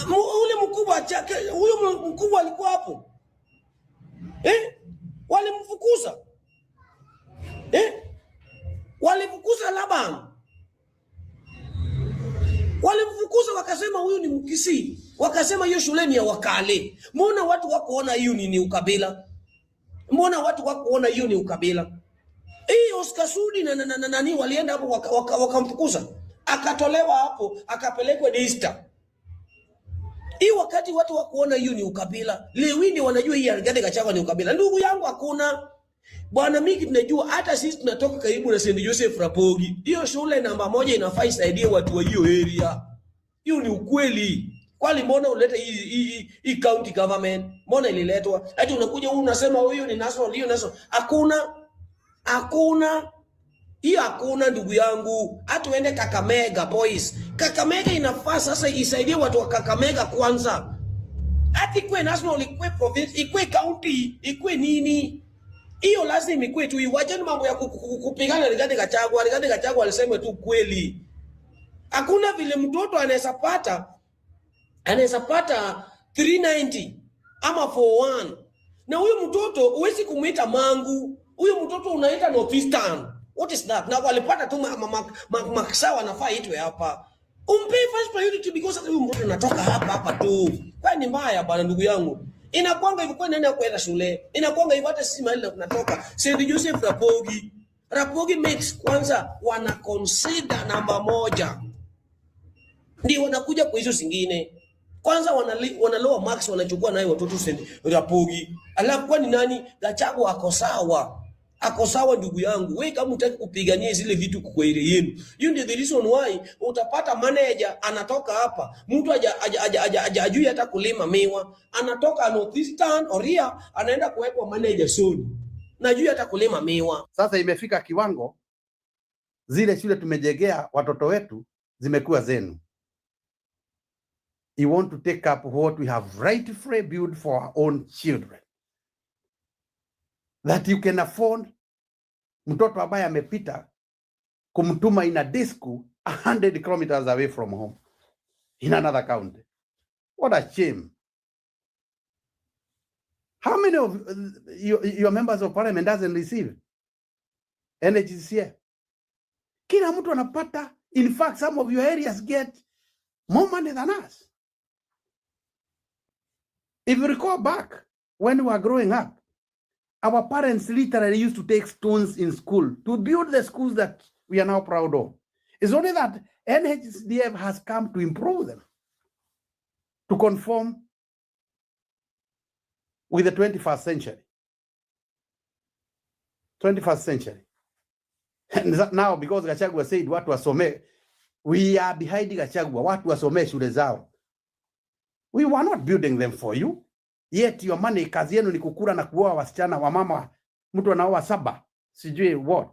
D: ule mkubwa chake, huyo mkubwa alikuwa hapo. Walimfukuza. Walifukuza Laban. Walimfukuza wakasema huyu ni Mkisii. Wakasema hiyo shule ni ya Wakale. Mbona watu wako ona hiyo ni ukabila? Oscar Sudi na nani walienda hapo wakamfukuza, akatolewa hapo, akapelekwa Daystar. Wakati watu wakuona hiyo ni ukabila, lewini wanajua hii Rigathi Gachagua ni ukabila. Ndugu yangu, hakuna bwana. Mimi tunajua, hata sisi tunatoka karibu na St. Joseph Rapogi. Hiyo shule namba 1 inafaa isaidie watu wa hiyo area. Hiyo ni ukweli. Kwani mbona uleta hii county government? Mbona ililetwa? Hata unakuja unasema huyu ni national, hiyo national. Hakuna. Hiyo hakuna ndugu yangu. Hata uende Kakamega boys. Kakamega inafaa sasa isaidie watu wa Kakamega kwanza. Hata ikwe national, ikwe province, ikwe county, ikwe nini. Hiyo lazima ikwe tu. Wacheni mambo ya kupigana Rigathi Gachagua. Rigathi Gachagua alisema tu kweli. Hakuna vile mtoto anaweza pata 390 ama 41. Na huyo mtoto huwezi kumuita Mangu. Huyo mtoto unaita Northeastern. What is that? Na walipata tu maksawa nafaa itwe hapa. Umpe first priority because huyo mtoto anatoka hapa tu. Kwa ni mbaya bwana ndugu yangu. Inakwanga hivyo, kwa nani kwenda shule? Inakwanga hivyo, hata sisi mahali tunatoka. St. Joseph Rapogi. Rapogi makes kwanza wana consider namba 1. Ndio wanakuja kwa hizo zingine. Kwanza wana lower marks wanachukua nayo watoto St. Rapogi. Alafu kwa ni nani? Gachagua ako sawa ndugu yangu. Wewe kama unataka kupigania zile vitu kwa ile yenu. Hiyo ndio the reason why utapata manager anatoka hapa. Mtu ajui hata kulima miwa. Anatoka Northeastern Oria, anaenda kuwekwa manager soon. Najui hata kulima miwa.
U: Sasa imefika kiwango zile shule tumejegea watoto wetu zimekuwa zenu. You want to take up what we have rightfully built for our own children. That you can afford mtoto ambaye amepita kumtuma in a day school 100 kilometers away from home in another county. What a shame. How many of your members of parliament doesn't receive NHCA? Kila mtu anapata. In fact, some of your areas get more money than us. If you recall back when we were growing up, our parents literally used to take stones in school to build the schools that we are now proud of. It's only that NHDF has come to improve them, to conform with the 21st century. 21st century. And now, because Gachagua said, watu wasome, we are behind Gachagua, watu wasome shule zao. We were not building them for you. Yet your money, kazi yenu ni kukura na kuoa wasichana wa mama, mtu anaoa 7, sijui what.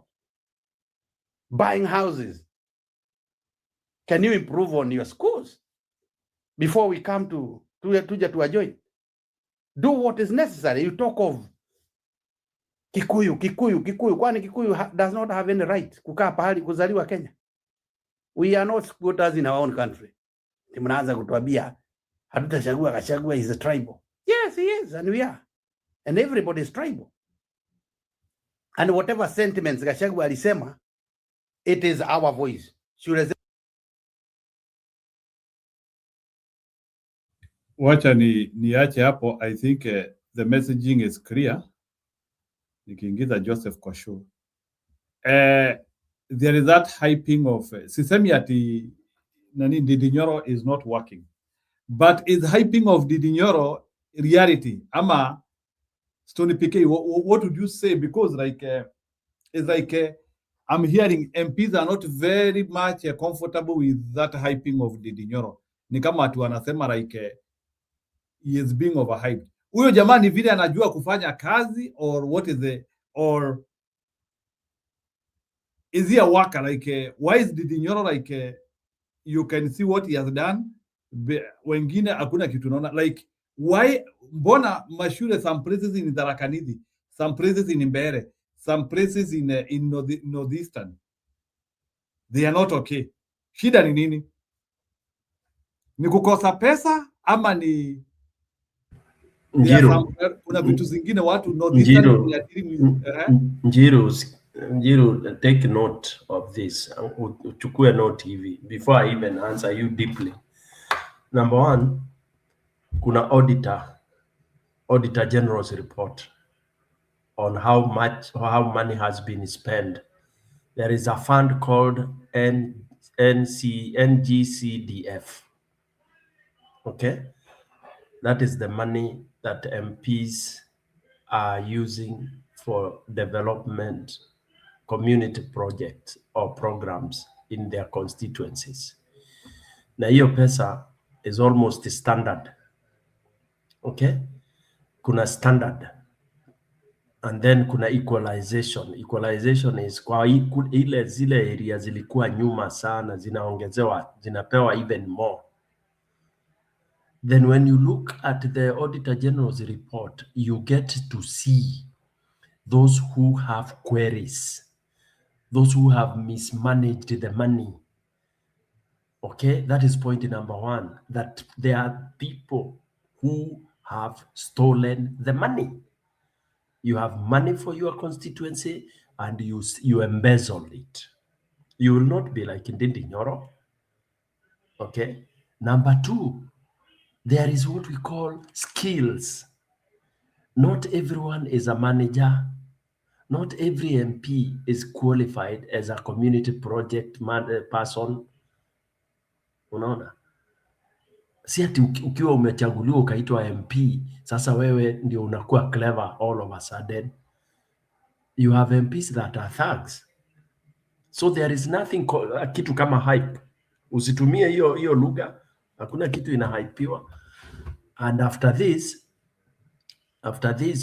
U: Buying houses. Can you improve on your schools before we come to adjoin? Do what is necessary. You talk of Kikuyu. Kwani Kikuyu does not have any right kukaa pahali kuzaliwa Kenya? We are not squatters in our own country. Mnaanza kutuambia hatutachagua Gachagua is a tribal. Yes, he is, and we are. And everybody is tribal. And whatever sentiments Gachagua alisema, it is our voice.
A: Wacha niache hapo. I think the messaging is clear. Nikiingiza Joseph kwa show. There is that hyping of sisemi ati nani Ndindi Nyoro is not working, but is hyping of Ndindi Nyoro reality ama Stony PK? What would you say? Because it's like I'm hearing MPs are not very much comfortable with that hyping of Ndindi Nyoro. Ni kama watu wanasema like he is being overhyped. Huyo jamaa ni vile anajua kufanya kazi, or what is the, or is he a worker? Like why is Ndindi Nyoro like you can see what he has done, wengine hakuna kitu naona. Like why? Mbona mashule, some places in Tharaka Nithi, some places in Mbeere, some places in Northeastern, they are not okay. Shida ni nini? Ni kukosa pesa ama ni kuna vitu zingine watu Northeastern?
M: Njiru, take note of this. Uchukue note hivi before I even answer you deeply. Number one, kuna auditor general's report. on how much or how money has been spent. There is a fund called NGCDF. Okay, that is the money that MPs are using for development, community projects or programs in their constituencies. Na hiyo pesa is almost standard. Okay, kuna standard and then kuna equalization. Equalization is kwa ile zile area zilikuwa nyuma sana zinaongezewa, zinapewa even more. Then when you look at the Auditor General's report, you get to see those who have queries, those who have mismanaged the money. Okay, that is point number one, that there are people who have stolen the money. You have money for your constituency and you embezzle it. You will not be like Ndindi Nyoro. Okay. Number two, there is what we call skills. Not everyone is a manager. Not every MP is qualified as a community project person. Unaona? Si ati ukiwa umechaguliwa ukaitwa MP, sasa wewe ndio unakuwa clever all of a sudden. You have MPs that are thugs. So there is nothing kitu kama hype. Usitumie hiyo lugha. Hakuna kitu inahypewa. And after this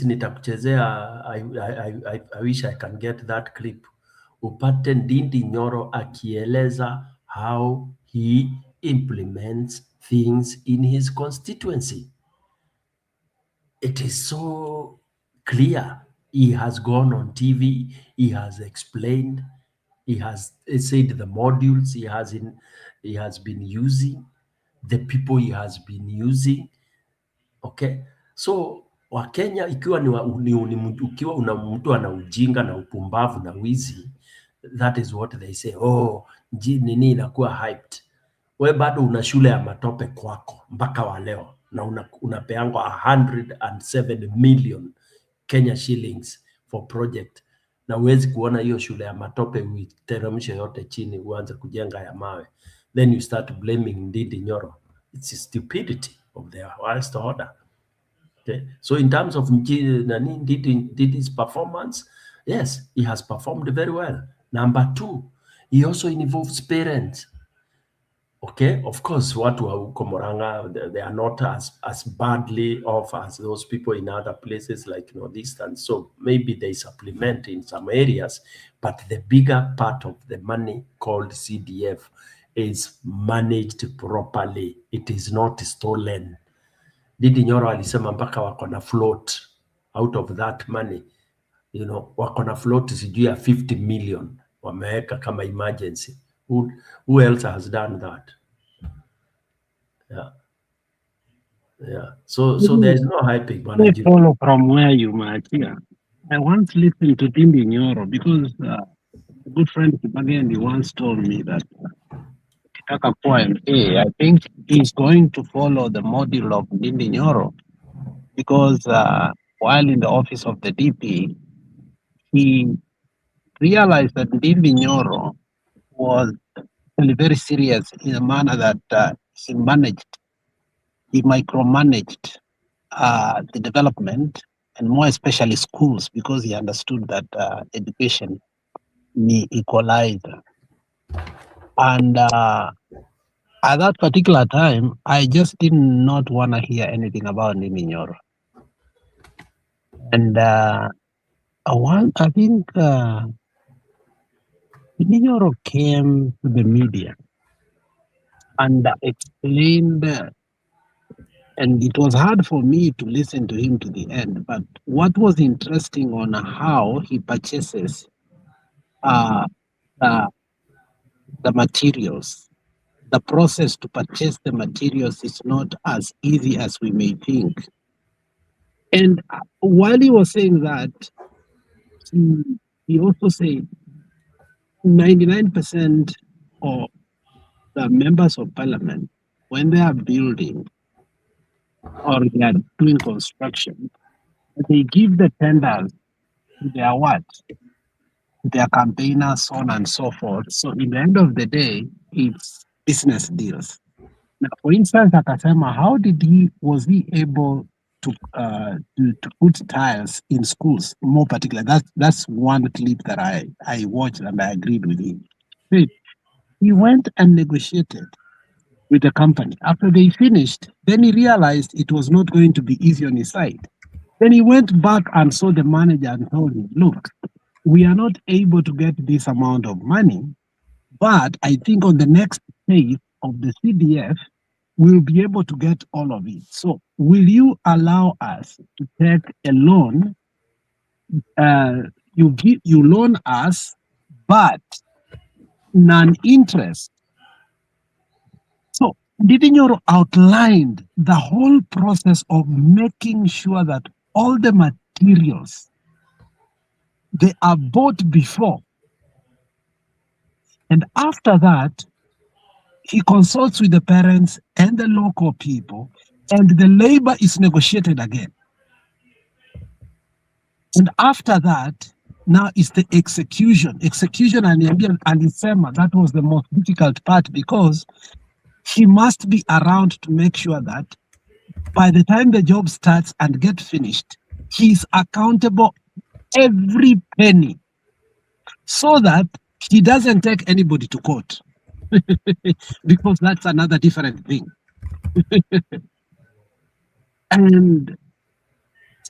M: nitakuchezea, I wish I can get that clip. Upate Ndindi Nyoro akieleza how he implements things in his constituency. It is so clear. He has gone on TV, he has explained, he has said the modules he has been using, the people he has been using. Okay, so Wakenya ikiwa ukiwa una mtu ana ujinga na upumbavu na wizi, that is what they say, oh, nini inakuwa hyped. We bado una shule ya matope kwako mpaka wa leo na unapeangwa 107 million Kenya shillings for project, na uwezi kuona hiyo shule ya matope uiteremshe yote chini uanze kujenga ya mawe, then you start blaming Ndindi Nyoro. It's stupidity of the highest order. Okay, so in terms of Ndidi's performance, yes, he has performed very well. Number two, he also involves parents. Okay, of course, watu wa huko Murang'a, they are not as badly off as those people in other places like Northeastern. So maybe they supplement in some areas, but the bigger part of the money called CDF is managed properly. It is not stolen. Ndindi Nyoro alisema mpaka wako na float out of that money. You know, wako na float sijui ya 50 million wameweka kama emergency. Who else has done that? Yeah. So there is no hyping.
F: I follow from where you Maachia. I once listened to Ndindi Nyoro because a good friend Kipageni once told me that Kitaka kuwa MA, I think he's going to follow the model of Ndindi Nyoro because while in the office of the DP, he realized that Ndindi Nyoro was really very serious in a manner that he micromanaged the development and more especially schools because he understood that education need equalizer. And at that particular time, I just did not want to hear anything about Ndindi Nyoro. And I think Ndindi Nyoro came to the media and explained, and it was hard for me to listen to him to the end, but what was interesting on how he purchases the materials. The process to purchase the materials is not as easy as we may think. And while he was saying that, he also said 99% of the members of parliament, when they are building or they are doing construction, they give the tenders to their what? To their campaigners, so on and so forth. So in the end of the day, it's business deals. Now, for instance, akasema, how was he able to put tiles in schools? More particular, that's one clip that I watched and I agreed with him. He went and negotiated with the company. After they finished, then he realized it was not going to be easy on his side. Then he went back and saw the manager and told him, look, we are not able to get this amount of money, but I think on the next phase of the CDF, we'll be able to get all of it. So will you allow us to take a loan? You loan us, but non-interest. So Didinyoro outlined the whole process of making sure that all the materials, they are bought before. And after that, he consults with the parents and the local people, and the labor is negotiated again. And after that, now is the execution. Execution and alisema, that was the most difficult part, because he must be around to make sure that by the time the job starts and get finished, he is accountable every penny, so that he doesn't take anybody to court. Because that's another different thing. And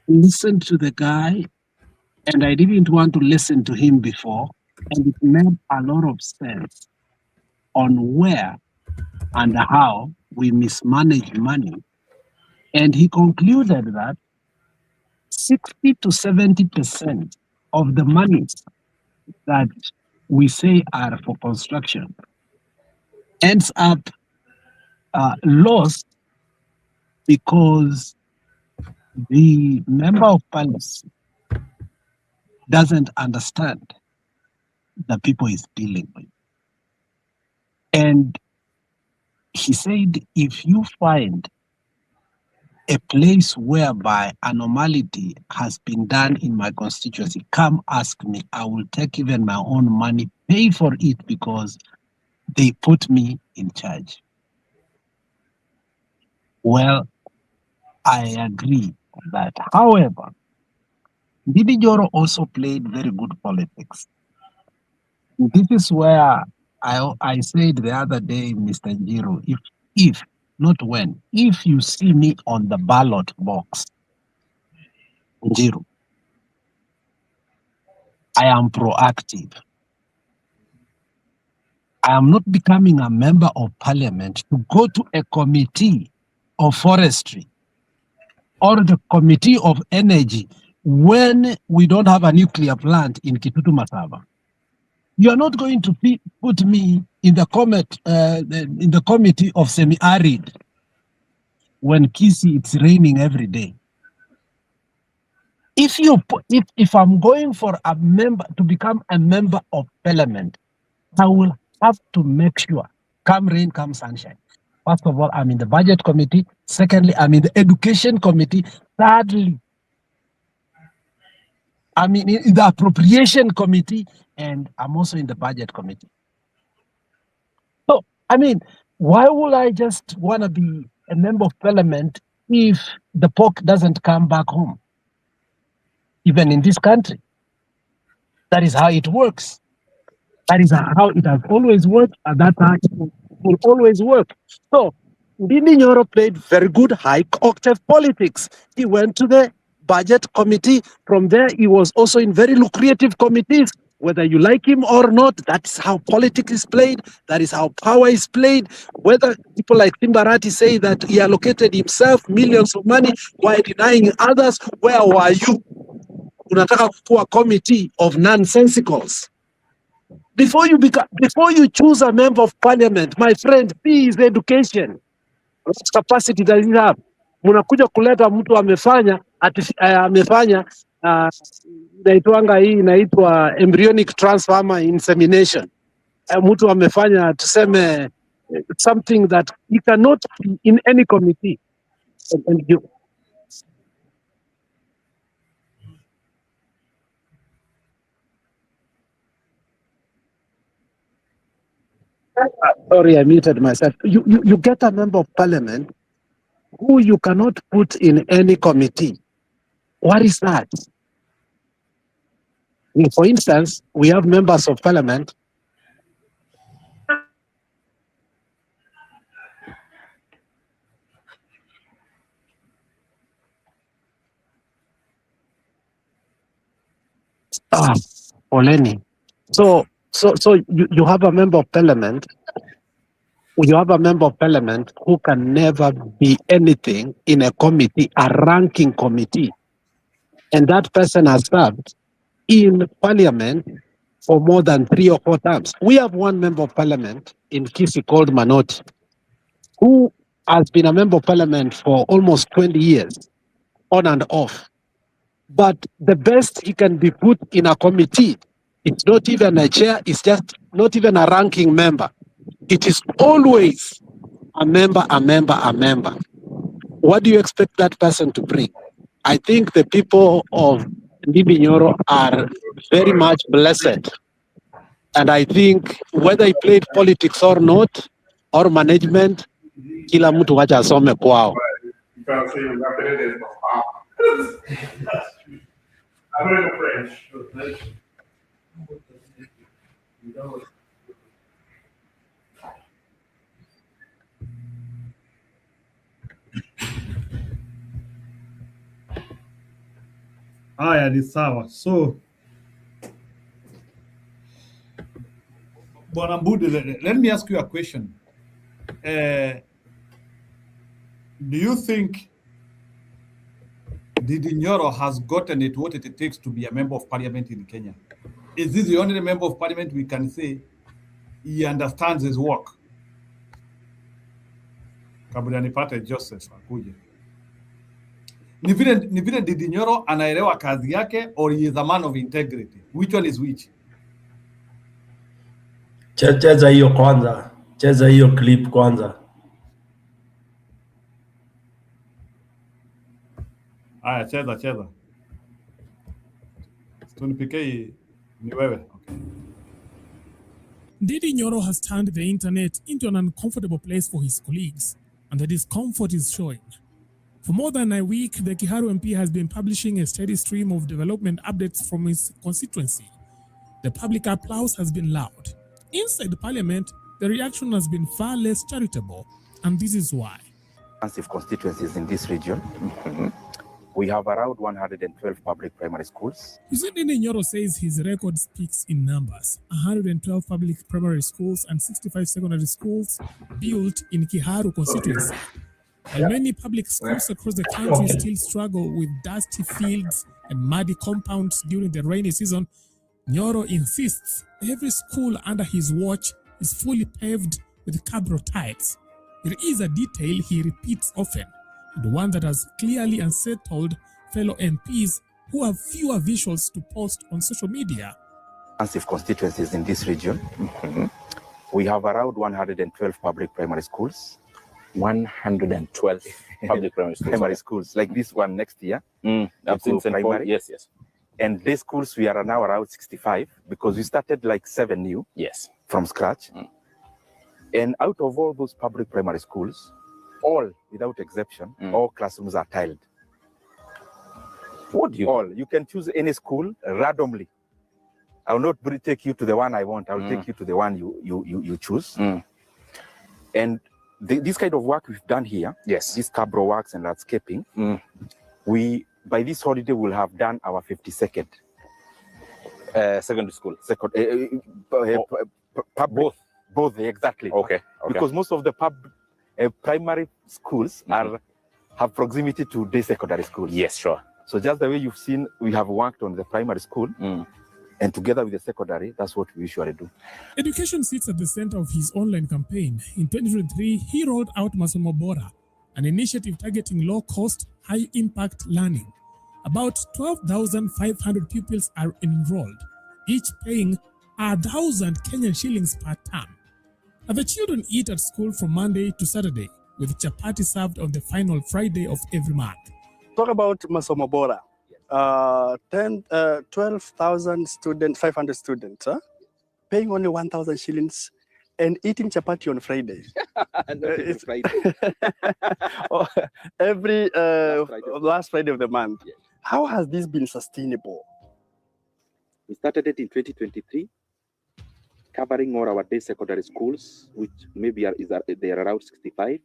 F: listen to the guy, and I didn't want to listen to him before, and it made a lot of sense on where and how we mismanage money. And he concluded that 60 to 70% of the monies that we say are for construction ends up lost because the member of parliament doesn't understand the people he's dealing with. And he said, if you find a place whereby a normality has been done in my constituency, come ask me. I will take even my own money, pay for it, because they put me in charge. Well, I agree on that. However, Ndidi Nyoro also played very good politics. This is where I said the other day, Mr. Njiro, if not when, if you see me on the ballot box, Njiro, I am proactive. I am not becoming a member of parliament to go to a committee of forestry or the committee of energy when we don't have a nuclear plant in Kitutu Masaba. You are not going to put me in the committee of semi-arid when Kisi it's raining every day. If I'm going for a member to become a member of parliament, I will have to make sure, come rain, come sunshine. First of all, I'm in the budget committee. Secondly, I'm in the education committee. Thirdly, I'm in the appropriation committee, and I'm also in the budget committee. So, I mean, why would I just want to be a member of parliament if the pork doesn't come back home? Even in this country, that is how it works. That is how it has always worked, and that's how it will always work. So, Ndidi Nyoro played very good high-octave politics. He went to the budget committee. From there, he was also in very lucrative committees. Whether you like him or not, that's how politics is played. That is how power is played. Whether people like Timbarati say that he allocated himself millions of money while denying others, where were you? Unataka kuwa committee of nonsensicals. Before you choose a member of parliament, my friend, see his education. What capacity does he have? Munakuja kuleta mtu amefanya inaitwa embryonic transfer ama insemination. Mtu amefanya tuseme something that he cannot be in any committee. And you. Sorry, I muted myself. You get a member of parliament who you cannot put in any committee. What is that? For instance, we have members of parliament. Oleni. So you have a member of parliament. You have a member of parliament who can never be anything in a committee, a ranking committee. And that person has served in parliament for more than 3 or 4 terms. We have one member of parliament in Kisi called Manoti, who has been a member of parliament for almost 20 years, on and off. But the best he can be put in a committee, it's not even a chair, it's just not even a ranking member. It is always a member. What do you expect that person to bring? I think the people of Ndimi Nyoro are very much blessed. And I think whether he played politics or not, or management, kila mtu wacha asome kwao.
A: Haya ni sawa. So Bwana Mbudi, let me ask you a question. Do you think Ndindi Nyoro has gotten it what it takes to be a member of parliament in Kenya? Is this the only member of parliament we can say he understands his work? Kabla nipate Joseph akuje. Ni vile Ndindi Nyoro anaelewa kazi yake or he is a man of integrity? Which one is which?
M: Cheza hiyo kwanza. Cheza hiyo clip kwanza.
A: Aya, cheza. Tunipike ni wewe. Okay.
C: Ndindi Nyoro has turned the internet into an uncomfortable place for his colleagues, and the discomfort is showing. For more than a week, the Kiharu MP has been publishing a steady stream of development updates from his constituency. The public applause has been loud. Inside the parliament, the reaction has been far less charitable, and this is why.
E: Massive constituencies in this region. We have around 112 public primary schools.
C: Ndindi Nyoro says his record speaks in numbers. 112 public primary schools and 65 secondary schools built in Kiharu constituency. While many public schools across the country still struggle with dusty fields and muddy compounds during the rainy season, Nyoro insists every school under his watch is fully paved with cabro tiles. There is a detail he repeats often, and one that has clearly unsettled fellow MPs who have fewer visuals to post on social media.
E: Massive constituencies in this region. We have around 112 public primary schools.
J: 112 public primary schools.
E: Like this one next year.
J: That's in primary. Yes.
E: And these schools, we are now around 65 because we started like 7 new.
J: Yes.
E: From scratch. And out of all those public primary schools, all, without exception, all classrooms are tiled.
J: What do you?
E: All. You can choose any school randomly. I will not take you to the one I want. I will take you to the one you choose. And this kind of work we've done here,
J: yes,
E: this cabro works and landscaping, we, by this holiday, will have done our 52nd
J: secondary school.
E: Both, exactly.
J: Okay.
E: Because most of the primary schools have proximity to day secondary schools.
J: Yes, sure.
E: So just the way you've seen, we have worked on the primary school, and together with the secondary, that's what we usually do.
C: Education sits at the center of his online campaign. In 2023, he rolled out Masomo Bora, an initiative targeting low-cost, high-impact learning. About 12,500 pupils are enrolled, each paying 1,000 Kenyan shillings per term. And the children eat at school from Monday to Saturday, with chapati served on the final Friday of every month.
X: Talk about Masomo Bora. 12,000 students, 500 students, paying only 1,000 shillings and eating chapati on Fridays.
J: It's Friday.
X: Every last Friday of the month. Yes. How has this been sustainable?
E: We started it in 2023, covering all our day secondary schools, which maybe they are around 65,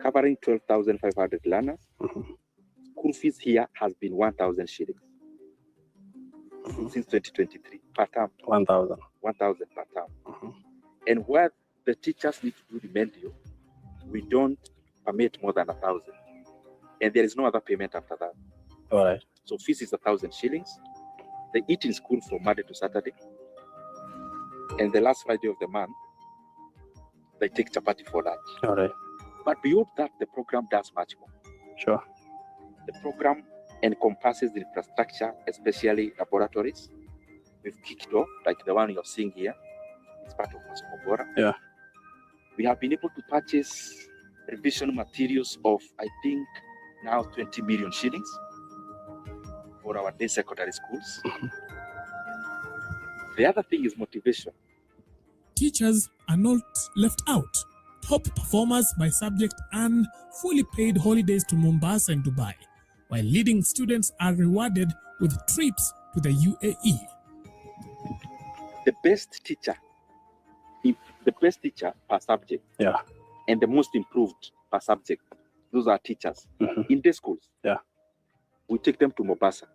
E: covering 12,500 learners. School fees here has been 1,000 shillings since 2023 per term.
X: 1,000.
E: 1,000 per term. And where the teachers need to do remedial, we don't permit more than 1,000. And there is no other payment after that.
X: All right.
E: So fees is 1,000 shillings. They eat in school from Monday to Saturday. And the last Friday of the month, they take chapati for lunch.
X: All right.
E: But beyond that, the program does much more.
X: Sure.
E: The program encompasses the infrastructure, especially laboratories. We've kicked off, like the one you're seeing here. It's part of Masquerading.
X: Yeah.
E: We have been able to purchase revision materials of, I think, now 20 million shillings for our day secondary schools. The other thing is motivation.
C: Teachers are not left out. Top performers by subject earn fully paid holidays to Mombasa and Dubai, while leading students are rewarded with trips to the UAE.
E: The best teacher per subject, and the most improved per subject, those are teachers. In day schools, we take them to Mombasa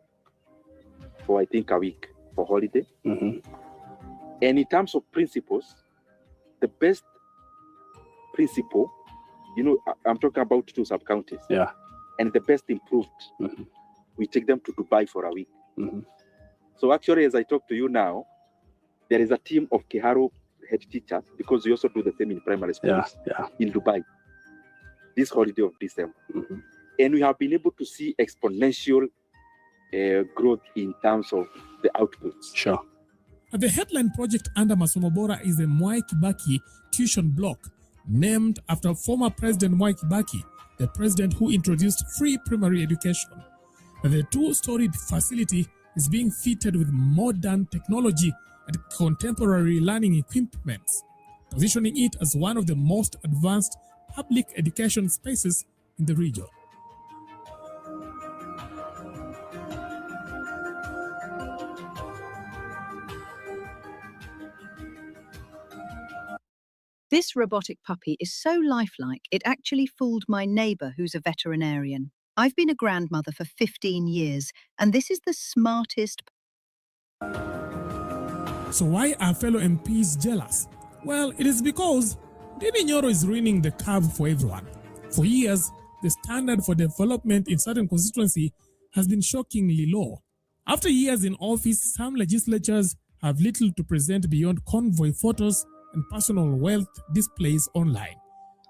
E: for, I think, a week for holiday. And in terms of principals, the best principal, I'm talking about 2 sub-counties.
X: Yeah.
E: And the best improved, we take them to Dubai for a week. So actually, as I talk to you now, there is a team of Kiharu head teachers, because we also do the same in primary schools in Dubai, this holiday of December. And we have been able to see exponential growth in terms of the outputs.
X: Sure.
C: The headline project under Masomo Bora is the Mwai Kibaki tuition block, named after former President Mwai Kibaki, the president who introduced free primary education. The 2-story facility is being fitted with modern technology and contemporary learning equipment, positioning it as one of the most advanced public education spaces in the region.
B: This robotic puppy is so lifelike, it actually fooled my neighbour who's a veterinarian. I've been a grandmother for 15 years, and this is the smartest.
C: So why are fellow MPs jealous? Well, it is because Dini Nyoro is ruining the curve for everyone. For years, the standard for development in certain constituency has been shockingly low. After years in office, some legislatures have little to present beyond convoy photos and personal wealth displays online.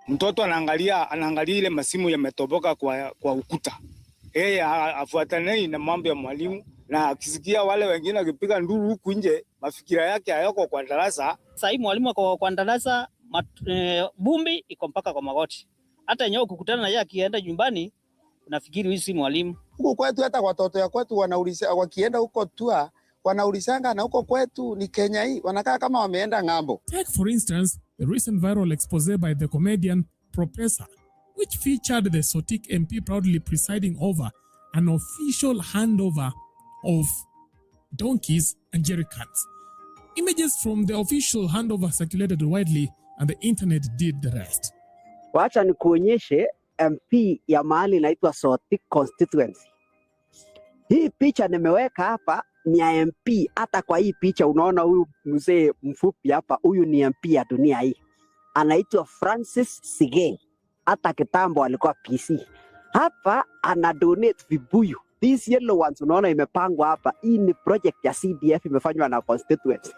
I: Mtoto anaangalia ile masimu yametoboka kwa ukuta. Yeye afuatanei na mambo ya mwalimu, na akisikia wale wengine wakipiga nduru huku nje, mafikira yake hayako kwa darasa.
K: Sasa hivi mwalimu kwa darasa, bumbi iko mpaka kwa magoti. Hata yenyewe ukikutana na yeye akienda nyumbani, unafikiri huyu si mwalimu.
L: Huko kwetu hata watoto ya kwetu wanauliza, wakienda huko tua wanaulizanga na huko kwetu ni Kenya hii, wanakaa kama wameenda ng'ambo.
C: Take for instance the recent viral expose by the comedian Professor, which featured the Sotik MP proudly presiding over an official handover of donkeys and jerrycans. Images from the official handover circulated widely and the internet did the rest.
Y: Wacha nikuonyeshe MP ya mahali inaitwa Sotik constituency. Hii picha nimeweka hapa ni ya MP. Hata kwa hii picha unaona huyu mzee mfupi hapa, huyu ni MP ya dunia hii. Anaitwa Francis Sige. Hata kitambo alikuwa PC. Hapa ana donate vibuyu. These yellow ones unaona imepangwa hapa. Hii ni project ya CDF imefanywa na constituency.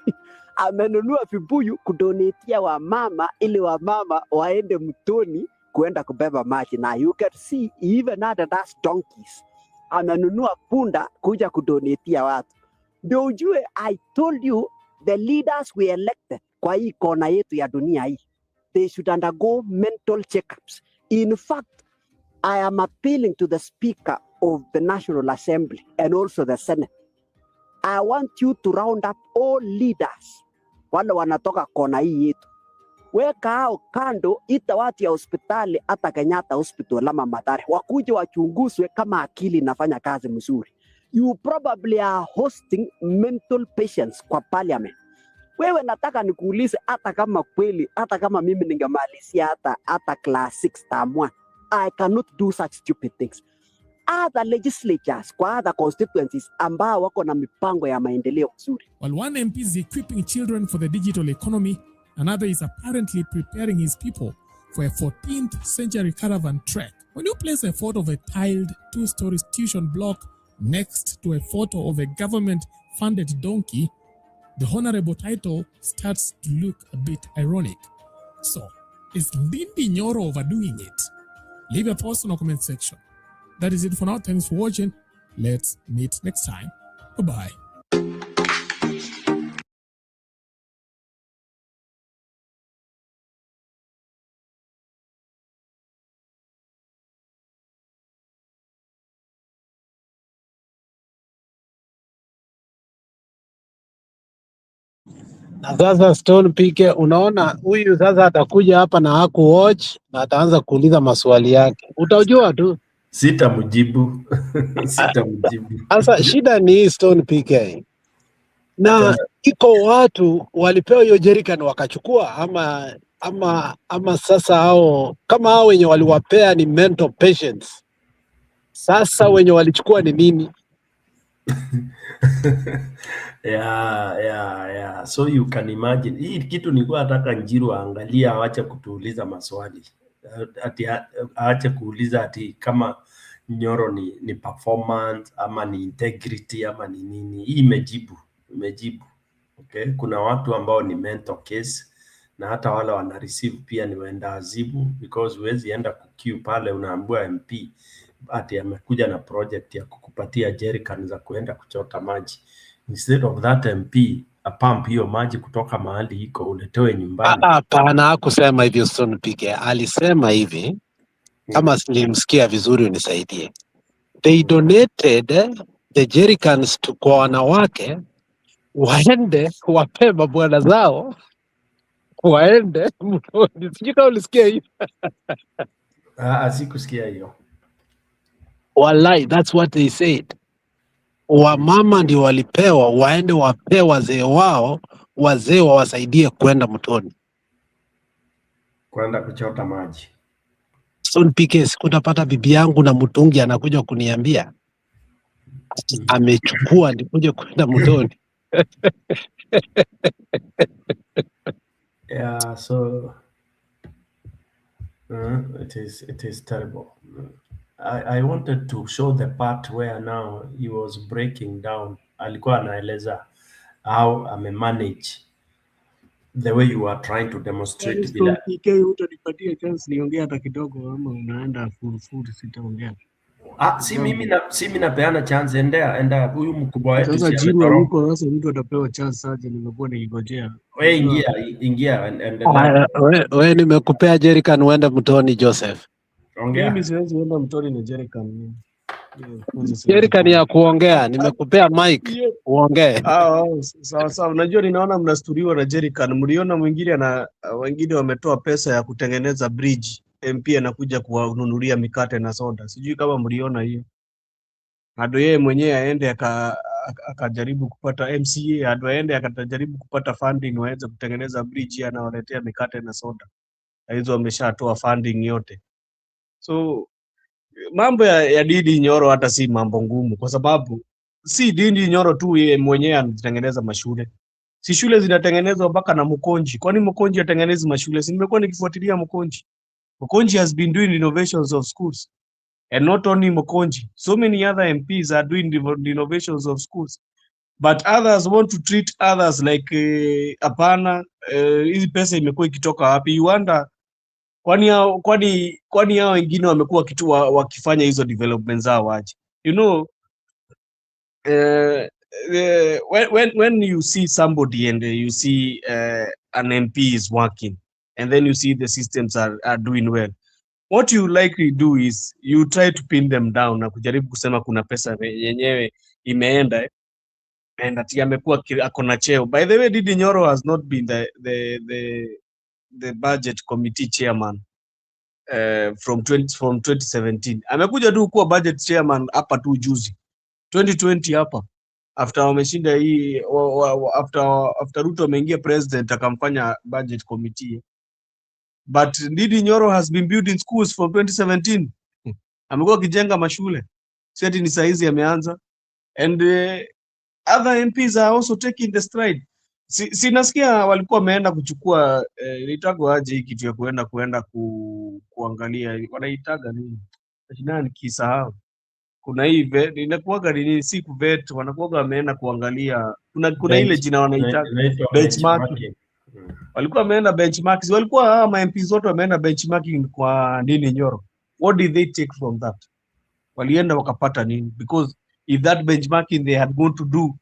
Y: Amenunua vibuyu kudonetia wamama ili wamama waende mtoni kuenda kubeba maji. Na you can see even other donkeys. Amenunua punda kuja kudonetia watu. Ndio ujue, I told you the leaders we elected kwa hii kona yetu ya dunia hii, they should undergo mental checkups. In fact, I am appealing to the Speaker of the National Assembly and also the Senate. I want you to round up all leaders wale wanatoka kona hii yetu. Weka hao kando, ita watu ya hospitali hata Kenyatta Hospital ama Mathare wakuje wachunguzwe kama akili inafanya kazi mzuri. You probably are hosting mental patients kwa parliament. Wewe nataka nikuulize, hata kama kweli, hata kama mimi ningemalizia hata class 6 term 1, I cannot do such stupid things. Other legislatures kwa other constituencies ambao wako na mipango ya maendeleo mzuri.
C: While one MP is equipping children for the digital economy, another is apparently preparing his people for a 14th century caravan trek. When you place a photo of a tiled 2-story tuition block next to a photo of a government-funded donkey, the honorable title starts to look a bit ironic. So, is Ndindi Nyoro overdoing it? Leave a post in the comment section. That is it for now. Thanks for watching. Let's meet next time. Bye-bye.
F: Na sasa Stone Pike, unaona huyu sasa atakuja hapa na hakuwatch na ataanza kuuliza maswali yake. Utajua tu.
M: Sitamjibu. Sitamjibu.
F: Sasa shida ni hii Stone Pike. Na iko watu walipewa hiyo jerrycan wakachukua ama sasa hao kama hao wenye waliwapea ni mental patients. Sasa wenye walichukua ni nini?
M: Yeah. So you can imagine. Hii kitu nilikuwa nataka Njiru aangalia, aache kutuuliza maswali. Ati aache kuuliza ati kama Nyoro ni performance ama ni integrity ama ni nini. Hii imejibu. Okay? Kuna watu ambao ni mental case na hata wale wana receive pia ni waenda azibu, because huwezi enda kuqueue pale unaambiwa MP ati amekuja na project ya kukupatia jerrycan za kuenda kuchota maji. Instead of that MP apump hiyo maji kutoka mahali iko uletewe nyumbani.
F: Hapana, hakusema hivyo Stone Pike. Alisema hivi, kama nilimsikia vizuri unisaidie. They donated the jerrycans to kwa wanawake waende wape mabwana zao waende mtoni. Sijui kama ulisikia hiyo.
M: Sikusikia hiyo.
F: Wallahi, that's what they said. Wamama ndio walipewa waende wape wazee wao, wazee wawasaidie kwenda mtoni,
M: kwenda kuchota maji.
F: Stone Pike, sikutapata bibi yangu na mtungi anakuja kuniambia amechukua ndikuja kwenda mtoni.
M: Yeah, so it is terrible. I wanted to show the part where now he was breaking down. Alikuwa anaeleza how manage the way you are trying to demonstrate.
D: Bila utanipatia chance niongea hata kidogo ama unaenda full sitaongea?
M: Si mimi napeana chance, enda huyu mkubwa wetu
D: sasa jibu huko. Sasa mtu atapewa chance aje? Nimekuwa nikigojea.
M: Wewe ingia endelea.
F: Wewe nimekupea jerrycan uende mtoni Joseph.
M: Ongea.
D: Mimi siwezi enda mtoni na jerrycan.
F: Jerrycan ya kuongea, nimekupea mic uongee.
D: Sawa. Unajua ninaona mnasturiwa na jerrycan. Mliona wengine wametoa pesa ya kutengeneza bridge. MP anakuja kuwanunulia mikate na soda. Sijui kama mliona hiyo. Hado yeye mwenyewe aende akajaribu kupata MCA, hado aende akajaribu kupata funding waweze kutengeneza bridge, anawaletea mikate na soda. Hizo wameshatoa funding yote. So mambo ya Ndindi Nyoro hata si mambo ngumu, kwa sababu si Ndindi Nyoro tu yeye mwenyewe anatengeneza mashule. Si shule zinatengenezwa mpaka na Mkonji. Kwani Mkonji atengenezi mashule? Si nimekuwa nikifuatilia Mkonji. Mkonji has been doing innovations of schools, and not only Mkonji, so many other MPs are doing the innovations of schools, but others want to treat others like hapana. Hizi pesa imekuwa ikitoka wapi? You wonder kwani hao wengine wamekuwa kitu wakifanya hizo developments zao waje? You know, when you see somebody and you see an MP is working, and then you see the systems are doing well, what you likely do is you try to pin them down na kujaribu kusema kuna pesa yenyewe imeenda
G: and ati amekuwa akona cheo. By the way, Didi Nyoro has not been the budget committee chairman from 2017. Amekuja tu kuwa budget chairman hapa tu juzi 2020 hapa, after wameshinda hii after Ruto ameingia president akamfanya budget committee. But Didi Nyoro has been building schools from 2017. Amekuwa akijenga mashule, seti ni saizi ameanza, and other MPs are also taking the stride. Sinasikia walikuwa wameenda kuchukua nitago aje hii kitu ya kuenda kuangalia wanaitaga nini, nani kisahau, kuna hii vet inakuwaga nini, si vet, wanakuwaga wameenda kuangalia, kuna ile jina wanaitaga benchmarking. Walikuwa wameenda benchmarking, walikuwa ma MPs wote wameenda benchmarking kwa Didi Nyoro. What did they take from that? Walienda wakapata nini? Because if that benchmarking they had gone to do,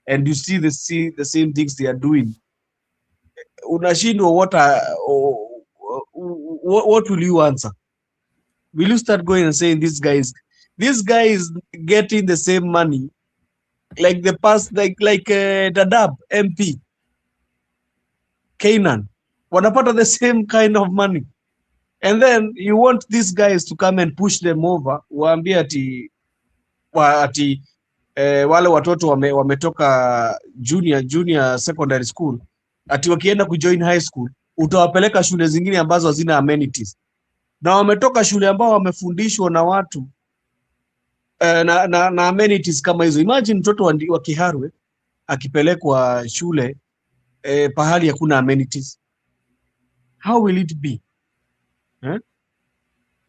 G: and you see the same things they are doing, unashindwa what will you answer? Will you start going and saying this guy is getting the same money like the past, like Dadab MP Kenyan wanapata the same kind of money, and then you want these guys to come and push them over, waambie ati wale watoto wametoka junior secondary school, ati wakienda kujoin high school utawapeleka shule zingine ambazo hazina amenities, na wametoka shule ambao wamefundishwa na watu na amenities kama hizo. Imagine mtoto wa Kiharwe akipelekwa shule pahali hakuna amenities, how will it be?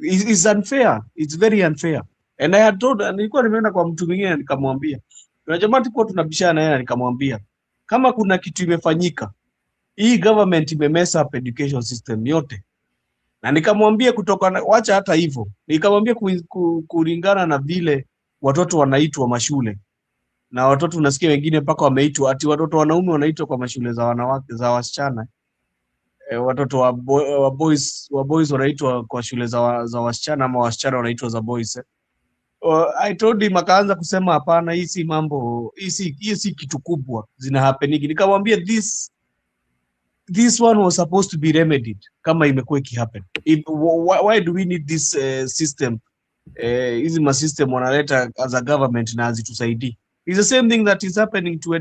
G: It's unfair, it's very unfair. And I had told, nilikuwa nimeenda kwa mtu mwingine nikamwambia, na jamaa tulikuwa tunabishana yeye, nikamwambia kama kuna kitu imefanyika, hii government imemess up education system yote, na nikamwambia wacha hata hivyo, nikamwambia kulingana na vile watoto wanaitwa mashule, na watoto unasikia wengine mpaka wameitwa ati watoto wanaume wanaitwa kwa mashule za wanawake za wasichana, watoto wa boys wanaitwa kwa shule za wasichana, ama wasichana wanaitwa za boys. I told him, akaanza kusema hapana, hii si mambo, hii si kitu kubwa zina happening. Nikamwambia this one was supposed to be remedied kama imekuwa ikihappen. Why do we need this system? Hizi ma system wanaleta as a government na hazitusaidii. It's the same thing that is happening to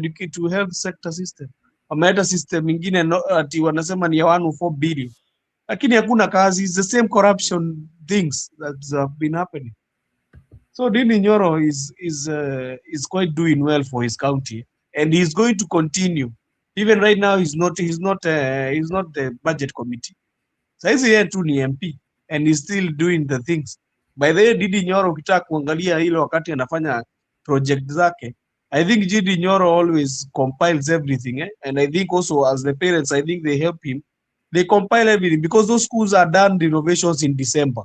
G: health sector system. Wameleta system nyingine ati wanasema ni ya 104 billion, lakini hakuna kazi. It's the same corruption things that have been happening. So Didi Nyoro is quite doing well for his county, and he's going to continue. Even right now, he's not the budget committee. Saizi yeye tu ni MP, and he's still doing the things. By the way, Didi Nyoro ukitaka kuangalia hilo wakati anafanya project zake, I think Didi Nyoro always compiles everything, and I think also as the parents, I think they help him. They compile everything because those schools are done renovations in December.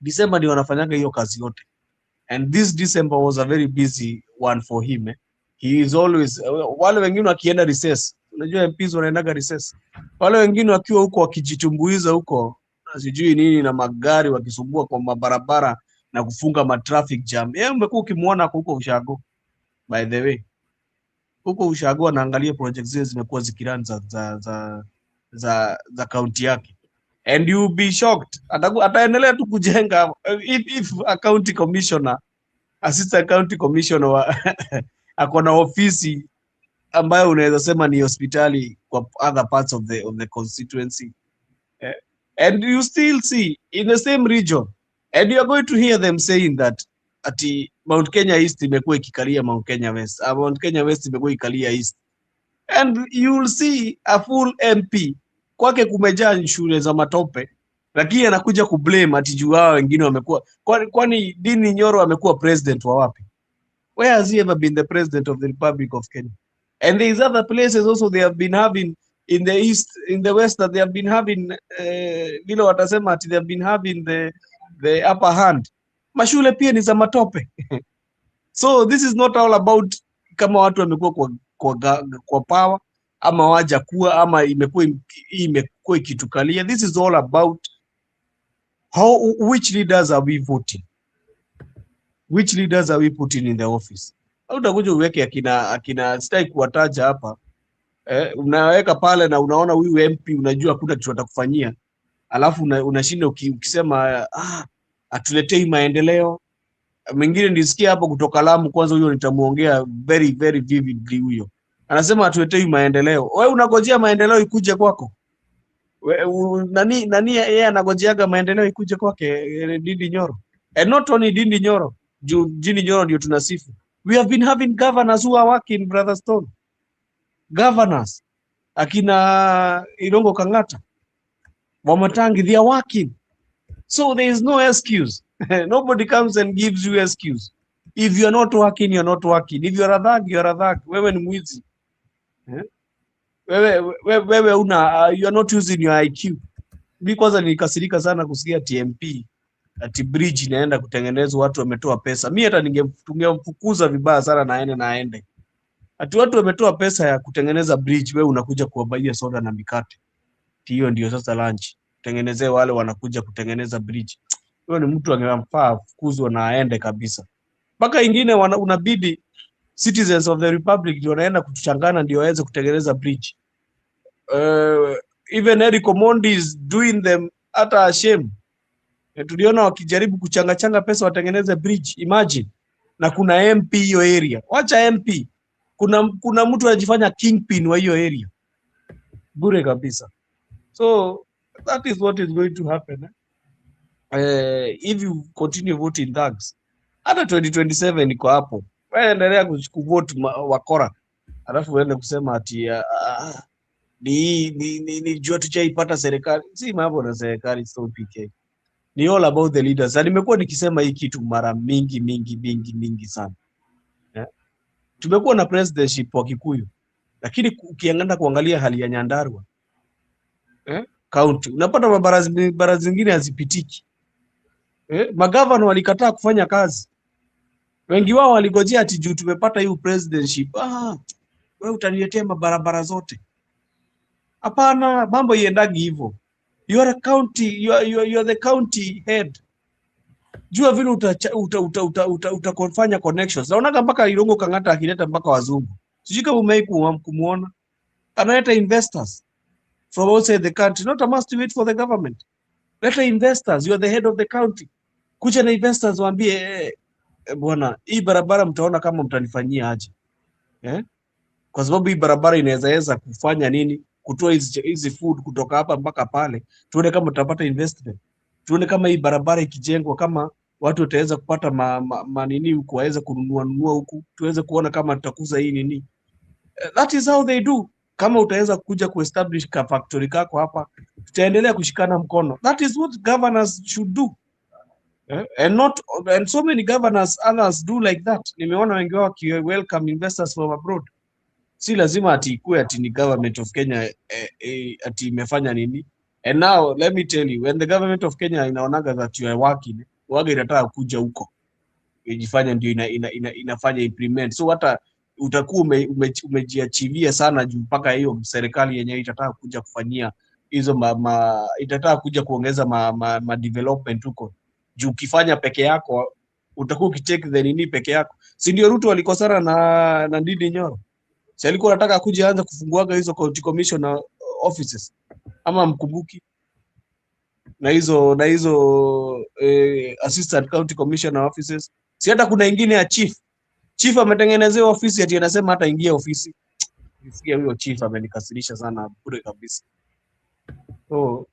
G: December ndio wanafanyanga hiyo kazi yote, and this December was a very busy one for him. He is always, wale wengine wakienda recess, unajua MPs wanaendaga recess, wale wengine wakiwa huko wakijitumbuiza huko sijui nini na magari wakisumbua kwa mabarabara na kufunga ma traffic jam. Yeye umekuwa ukimuona huko Ushago. By the way, huko Ushago anaangalia projects zile zimekuwa zikiranza za county yake, and you be shocked. Ataendelea tu kujenga if a county commissioner, assistant county commissioner akona ofisi ambayo unaweza sema ni hospitali kwa other parts of the constituency, and you still see in the same region, and you are going to hear them saying that ati Mount Kenya East imekuwa ikikalia Mount Kenya West, Mount Kenya West imekuwa ikalia East, and you will see a full MP kwake kumejaa shule za matope, lakini anakuja kublame ati juu hao wengine wamekuwa. Kwani Didi Nyoro amekuwa president wa wapi? Where has he ever been the president of the Republic of Kenya? And there is other places also they have been having in the east, in the west, that they have been having vile watasema ati they have been having the upper hand. Mashule pia ni za matope. So this is not all about kama watu wamekuwa kwa power ama waja kuwa ama imekuwa ikitukalia. This is all about which leaders are we voting? Which leaders are we putting in the office? utakuja uweke akina sitaki kuwataja hapa unaweka pale na unaona huyu MP unajua hakuna kitu atakufanyia, alafu unashinda ukisema atuletei maendeleo. Mwingine nisikia hapo kutoka Lamu, kwanza huyo nitamuongea very very vividly. Huyo anasema atuletei maendeleo. Wewe unagojea maendeleo ikuje kwako? Nani yeye anagojeaga maendeleo ikuje kwake? Dindi Nyoro. And not only Dindi Nyoro, Dindi Nyoro ndio tunasifu. We have been having governors who are working, Brother Stone. Governors akina Irongo Kangata, Wamatangi, they are working. So there is no excuse. Nobody comes and gives you excuse. If you are not working, you are not working. If you are a thug, you are a thug. Wewe ni mwizi. Wewe you are not using your IQ. Mimi kwanza nilikasirika sana kusikia TMP ati bridge inaenda kutengenezwa, watu wametoa pesa. Mimi hata tungemfukuza vibaya sana na aende. Ati watu wametoa pesa ya kutengeneza bridge, wewe unakuja kuwabaia soda na mikate. Hiyo ndio sasa lunch. Tengenezee wale wanakuja kutengeneza bridge. Wewe ni mtu angemfaa fukuzwa na aende kabisa. Mpaka ingine unabidi citizens of the republic ndio wanaenda kutuchangana ndio waweze kutengeneza bridge. Even Eric Omondi is doing them hata shame. Tuliona wakijaribu kuchanga pesa watengeneze bridge, imagine. Na kuna MP hiyo area. Wacha MP. Kuna mtu anajifanya kingpin wa hiyo area. Bure kabisa. So that is what is going to happen. If you continue voting thugs, hata 2027 iko hapo. Wewe endelea kuvote wakora. Alafu uende kusema ati ni jua tuchaipata serikali. Si mambo na serikali, so PK. Ni all about the leaders. Na nimekuwa nikisema hii kitu mara mingi sana. Tumekuwa na presidentship wa Kikuyu. Lakini ukiangalia kuangalia hali ya Nyandarua county, unapata mabara zingine hazipitiki. Magavana walikataa kufanya kazi. Wengi wao waligojea ati juu tumepata hii presidentship. Wewe utaniletea mabarabara zote. Hapana, mambo iendagi hivyo. You are a county, you are the county head. Jua vile utafanya connections. Naonaga mpaka Irongo Kangata akileta mpaka wazungu. Sijui kama umei kumuona. Analeta investors from outside the country. Not a must wait for the government. Leta investors, you are the head of the county. Kuja na investors waambie bwana, hii barabara mtaona kama mtanifanyia aje. Kwa sababu hii barabara inaweza kufanya nini? Kutoa hizi food kutoka hapa mpaka pale. Tuone kama tutapata investment. Tuone kama hii barabara ikijengwa, kama watu wataweza kupata manini huku, waweza kununua huku. Tuweze kuona kama tutakuza hii nini. That is how they do. Kama utaweza kuja kuestablish ka factory kako hapa, tutaendelea kushikana mkono. That is what governors should do. And so many governors others do like that. Nimeona wengi wao welcome investors from abroad. Si lazima ati ikue ati ni government of Kenya ati imefanya nini. And now let me tell you, when the government of Kenya inaonaga that you are working, waga inataka kuja huko ijifanya ndio inafanya implement. So hata utakuwa umejiachivia sana juu mpaka hiyo serikali yenyewe itataka kuja kufanyia hizo itataka kuja kuongeza ma development huko. Juu ukifanya peke yako utakuwa ukitake the nini peke yako. Si ndio Ruto alikosana na Ndindi Nyoro? Si alikuwa anataka kuja anza kufunguaga hizo county commissioner offices ama mkumbuki? Na hizo assistant county commissioner offices. Si hata kuna ingine ya chief ametengenezewa ofisi ati anasema hata ingia ofisi. Nisikia huyo chief amenikasirisha sana bure kabisa. So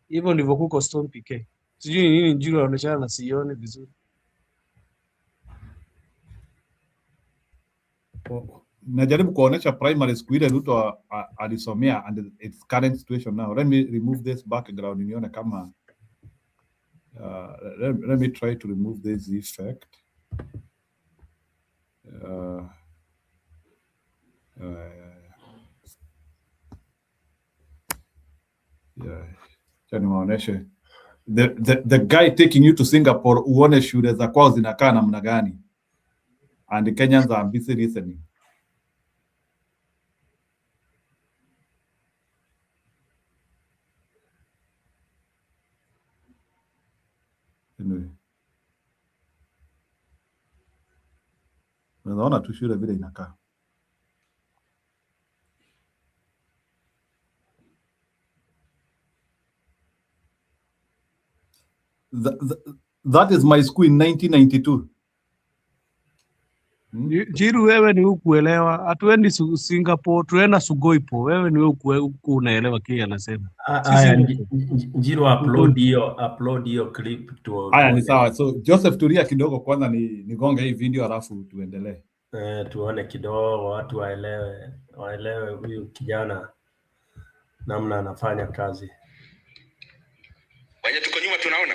G: hivyo ndivyo kuko Stone PK. Sijui nini Njiro anaonekana na sione vizuri.
A: Najaribu kuonesha primary school ile Ruto alisomea and its current situation now. Let me remove this background nione kama let me try to remove this effect. Niwaoneshe the guy taking you to Singapore, uone shule za kwao zinakaa namna gani, and the Kenyans are busy listening. Anyway. Unaona tu shule vile inakaa. That is my school in 1992.
G: Jiru, wewe ni ukuelewa. Hatuendi Singapore, tuenda Sugoipo. Wewe ni huku unaelewa kile anasema.
M: Jiru, upload hiyo clip to.
A: Haya ni sawa. So Joseph, tulia kidogo kwanza nigonge hii video alafu tuendelee.
M: Tuone kidogo watu waelewe huyu kijana namna anafanya kazi.
H: Wenye tuko nyuma tunaona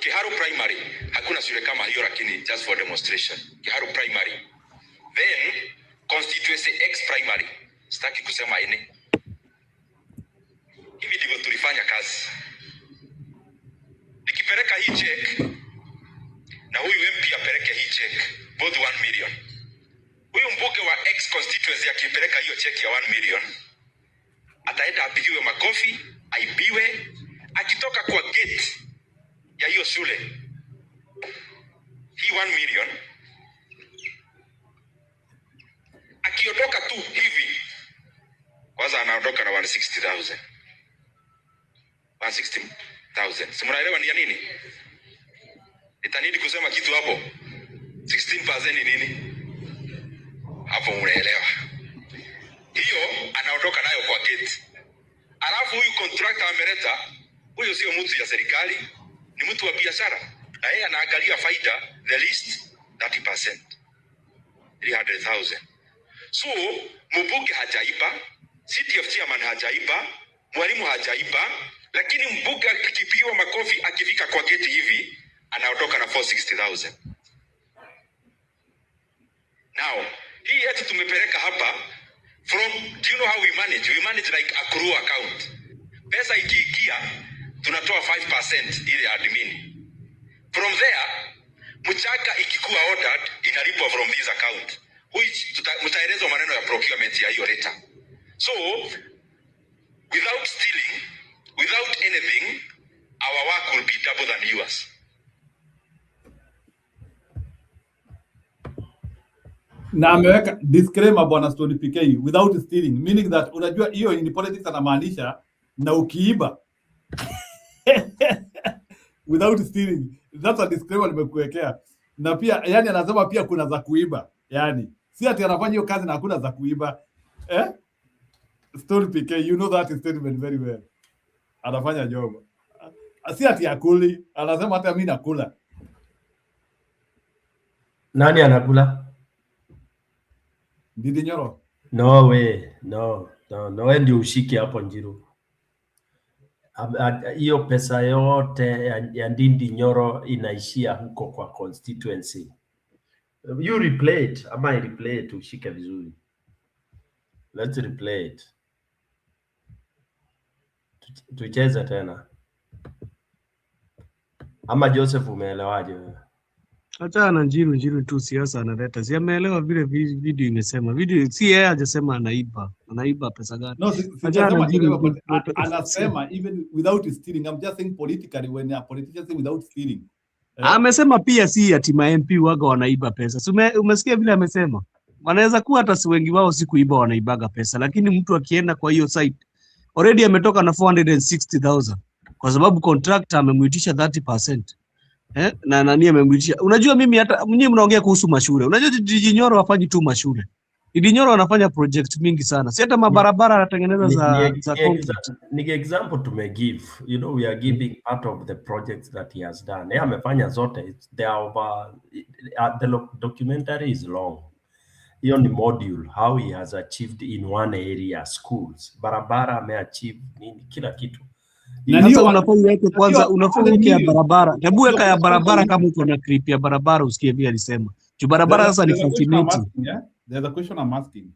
H: Kiharu Primary hakuna shule kama hiyo, lakini just for demonstration. Kiharu Primary, then constituency X Primary, sitaki kusema ine. Hivi ndivyo tulifanya kazi. Nikipeleka hii check na huyu MP apeleke hii check, both 1 million. Huyu mbunge wa X constituency akipeleka hiyo check ya 1 million, ataenda apigiwe makofi, aibiwe, akitoka kwa gate ya hiyo shule hii 1 million, akiondoka tu hivi kwanza anaondoka na 160,000. 160,000. Simunaelewa ni ya nini? Nitanidi kusema kitu hapo. 16% ni nini? Hapo unaelewa. Hiyo anaondoka nayo kwa gate. Alafu huyu contractor ameleta, huyo sio mtu ya serikali, ni mtu wa biashara. Na yeye anaangalia faida, the least 30%. 300,000. So, mbunge hajaiba, CDF chairman hajaiba, mwalimu hajaiba, lakini mbunge akipigiwa makofi akifika kwa gate hivi anaondoka na 460,000. Now, hii yetu tumepeleka hapa from, do you know how we manage? We manage like accrual account. Pesa ikiingia tunatoa 5% ile admin. From there, mchaka ikikuwa ordered inalipwa from this account. Which mtaelezwa maneno ya procurement ya hiyo later. So, without stealing, without anything, our work will be double than yours.
A: Na ameweka disclaimer bwana Stone PK, without stealing, meaning that unajua hiyo in politics anamaanisha na ukiiba without stealing, that's a disclaimer nimekuwekea. Na pia yani anasema pia kuna za kuiba, yani si ati anafanya hiyo kazi na hakuna za kuiba. Stone PK, you know that statement very well. Anafanya job, si ati akuli, anasema hata mimi nakula.
M: Nani anakula?
A: Ndindi Nyoro?
M: No way, no, ndio ushike hapo Njiru. Hiyo pesa yote ya Ndindi Nyoro inaishia huko kwa constituency. You replay it, ama replay it ushike vizuri. Let's replay it. Tucheze tena. Ama Joseph umeelewaje wewe?
G: Hata na Njiru tu siasa analeta. Si ameelewa vile video imesema. Video si yeye hajasema anaiba pesa gani.
A: No, anasema even without stealing. I'm just saying politically, when a politician say without stealing.
G: Amesema pia si ati ma MP waga wanaiba pesa. Umesikia vile amesema? Wanaweza kuwa hata si wengi wao si kuiba wanaibaga pesa, lakini mtu akienda kwa hiyo site already ametoka na 460,000 kwa sababu contractor amemuitisha 30%. Na nani amemwitisha? Unajua mimi hata mwenyewe mnaongea kuhusu mashule. Unajua Ndindi Nyoro hafanyi tu mashule. Ndindi Nyoro anafanya project mingi sana. Si hata mabarabara anatengeneza za concrete.
M: Ni example to me give. You know, we are giving part of the projects that he has done. Yeye amefanya zote. They are over, the documentary is long. Hiyo ni module how he has achieved in one area schools. Barabara ameachieve nini kila kitu.
G: Na ndio unafanya yake kwanza, unafanya ya barabara. Hebu weka ya barabara kama uko na clip ya barabara usikie vile alisema. Tu barabara sasa ni fascinating.
A: There's a question I'm asking.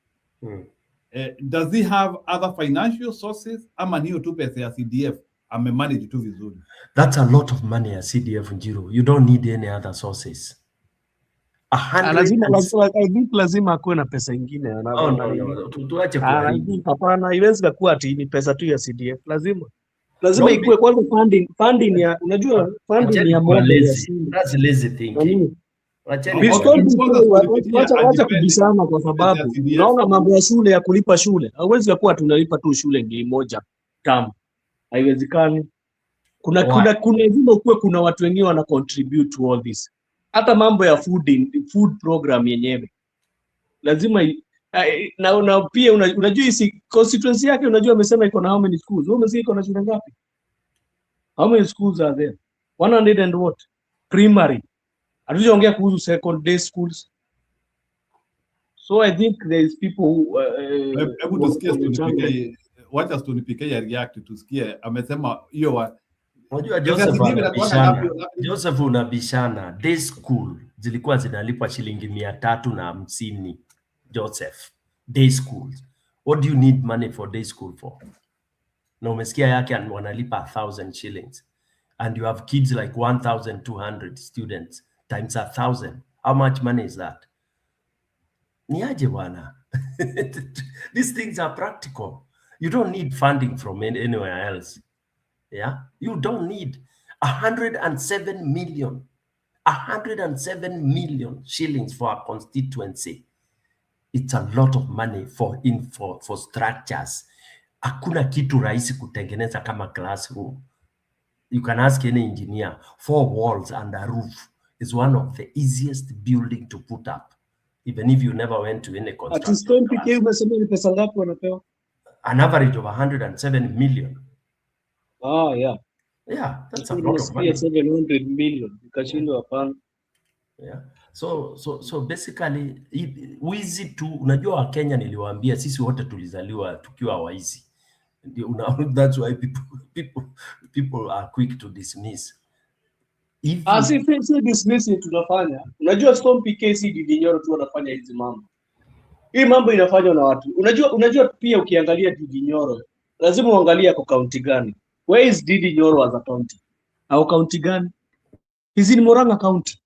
A: Does he have other financial sources ama niyo tu pesa ya CDF amemanage tu vizuri?
M: That's a lot of money ya CDF Njiru. You don't need any other sources.
G: Lazima akuwe na pesa ingine.
M: Tuache kwa
G: hapana, haiwezi kuwa ati ni pesa tu ya CDF. Lazima ikuwe kwanza funding ya, unajua funding ya moja.
M: That's lazy thinking.
G: Wacha kubishana kwa sababu unaona mambo ya shule ya kulipa shule. Hauwezi kuwa tunalipa tu shule ngiri moja tamu. Haiwezekani. Kuna lazima kuwe kuna watu wengine wana contribute to all this. Hata mambo ya food program yenyewe. Lazima na pia unajua hisi constituency yake unajua amesema iko na how many schools? Wewe umesikia iko na shule ngapi? How many schools are there? 100 and what? Primary. Hatujaongea kuhusu secondary schools. So I think there is people who
A: hebu tusikie Stone wacha Stone PK react tusikie amesema hiyo
M: unajua Joseph unabishana day school zilikuwa zinalipwa shilingi 350 Joseph day schools. What do you need money for day school for? Na umesikia yake wanalipa 1000 shillings and you have kids like 1200 students times 1000. How much money is that? Niaje bwana. These things are practical. You don't need funding from anywhere else. Yeah, you don't need 107 million shillings for a constituency. It's a lot of money for structures. Hakuna kitu rahisi kutengeneza kama classroom. You can ask any engineer. 4 walls and a roof is one of the easiest building to put up, even if you never went to any construction class. An average of 107 million.
G: Oh, yeah.
M: Yeah, that's a lot of money.
G: 700 million.
M: Yeah. So basically, wizi tu, unajua Kenya niliwaambia sisi wote tulizaliwa tukiwa waizi. That's why people are quick to dismiss.
G: Si dismiss tunafanya. Unajua Stone PKC Didinyoro tu wanafanya hizi mambo. Hii mambo inafanywa na watu. Unajua pia ukiangalia Didinyoro, lazima uangalie kwa county gani. Where is Didinyoro as a county? Au county gani? Is in Murang'a County.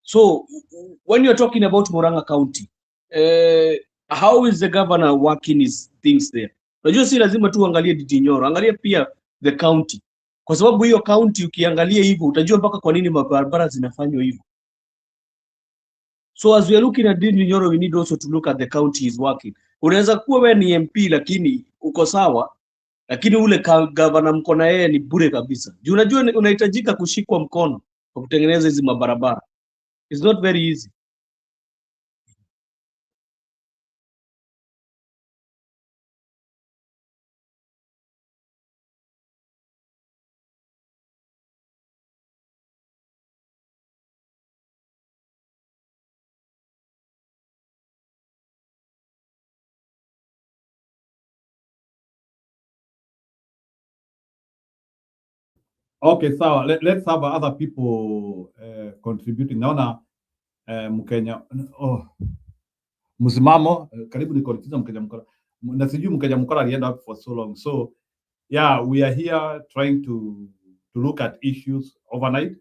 G: So when you're talking about Murang'a County, how is the governor working his things there? Unajua si lazima tu uangalie Didinyoro, angalia pia the county. Kwa sababu hiyo county ukiangalia hivyo utajua mpaka kwa nini mabarabara zinafanywa hivyo. So as we are looking at Didinyoro, we need also to look at the county is working. Unaweza kuwa wewe ni MP lakini uko sawa, lakini ule governor mko na yeye ni bure kabisa. Juu unajua unahitajika kushikwa mkono kwa kutengeneza hizi mabarabara. It's not very easy.
A: Okay, sawa. Let's have other people contributing. Naona Mkenya Msimamo karibu nikuuliza Mkenya Mkora. Na sijui Mkenya Mkora alienda up for so long. So yeah, we are here trying to look at issues overnight.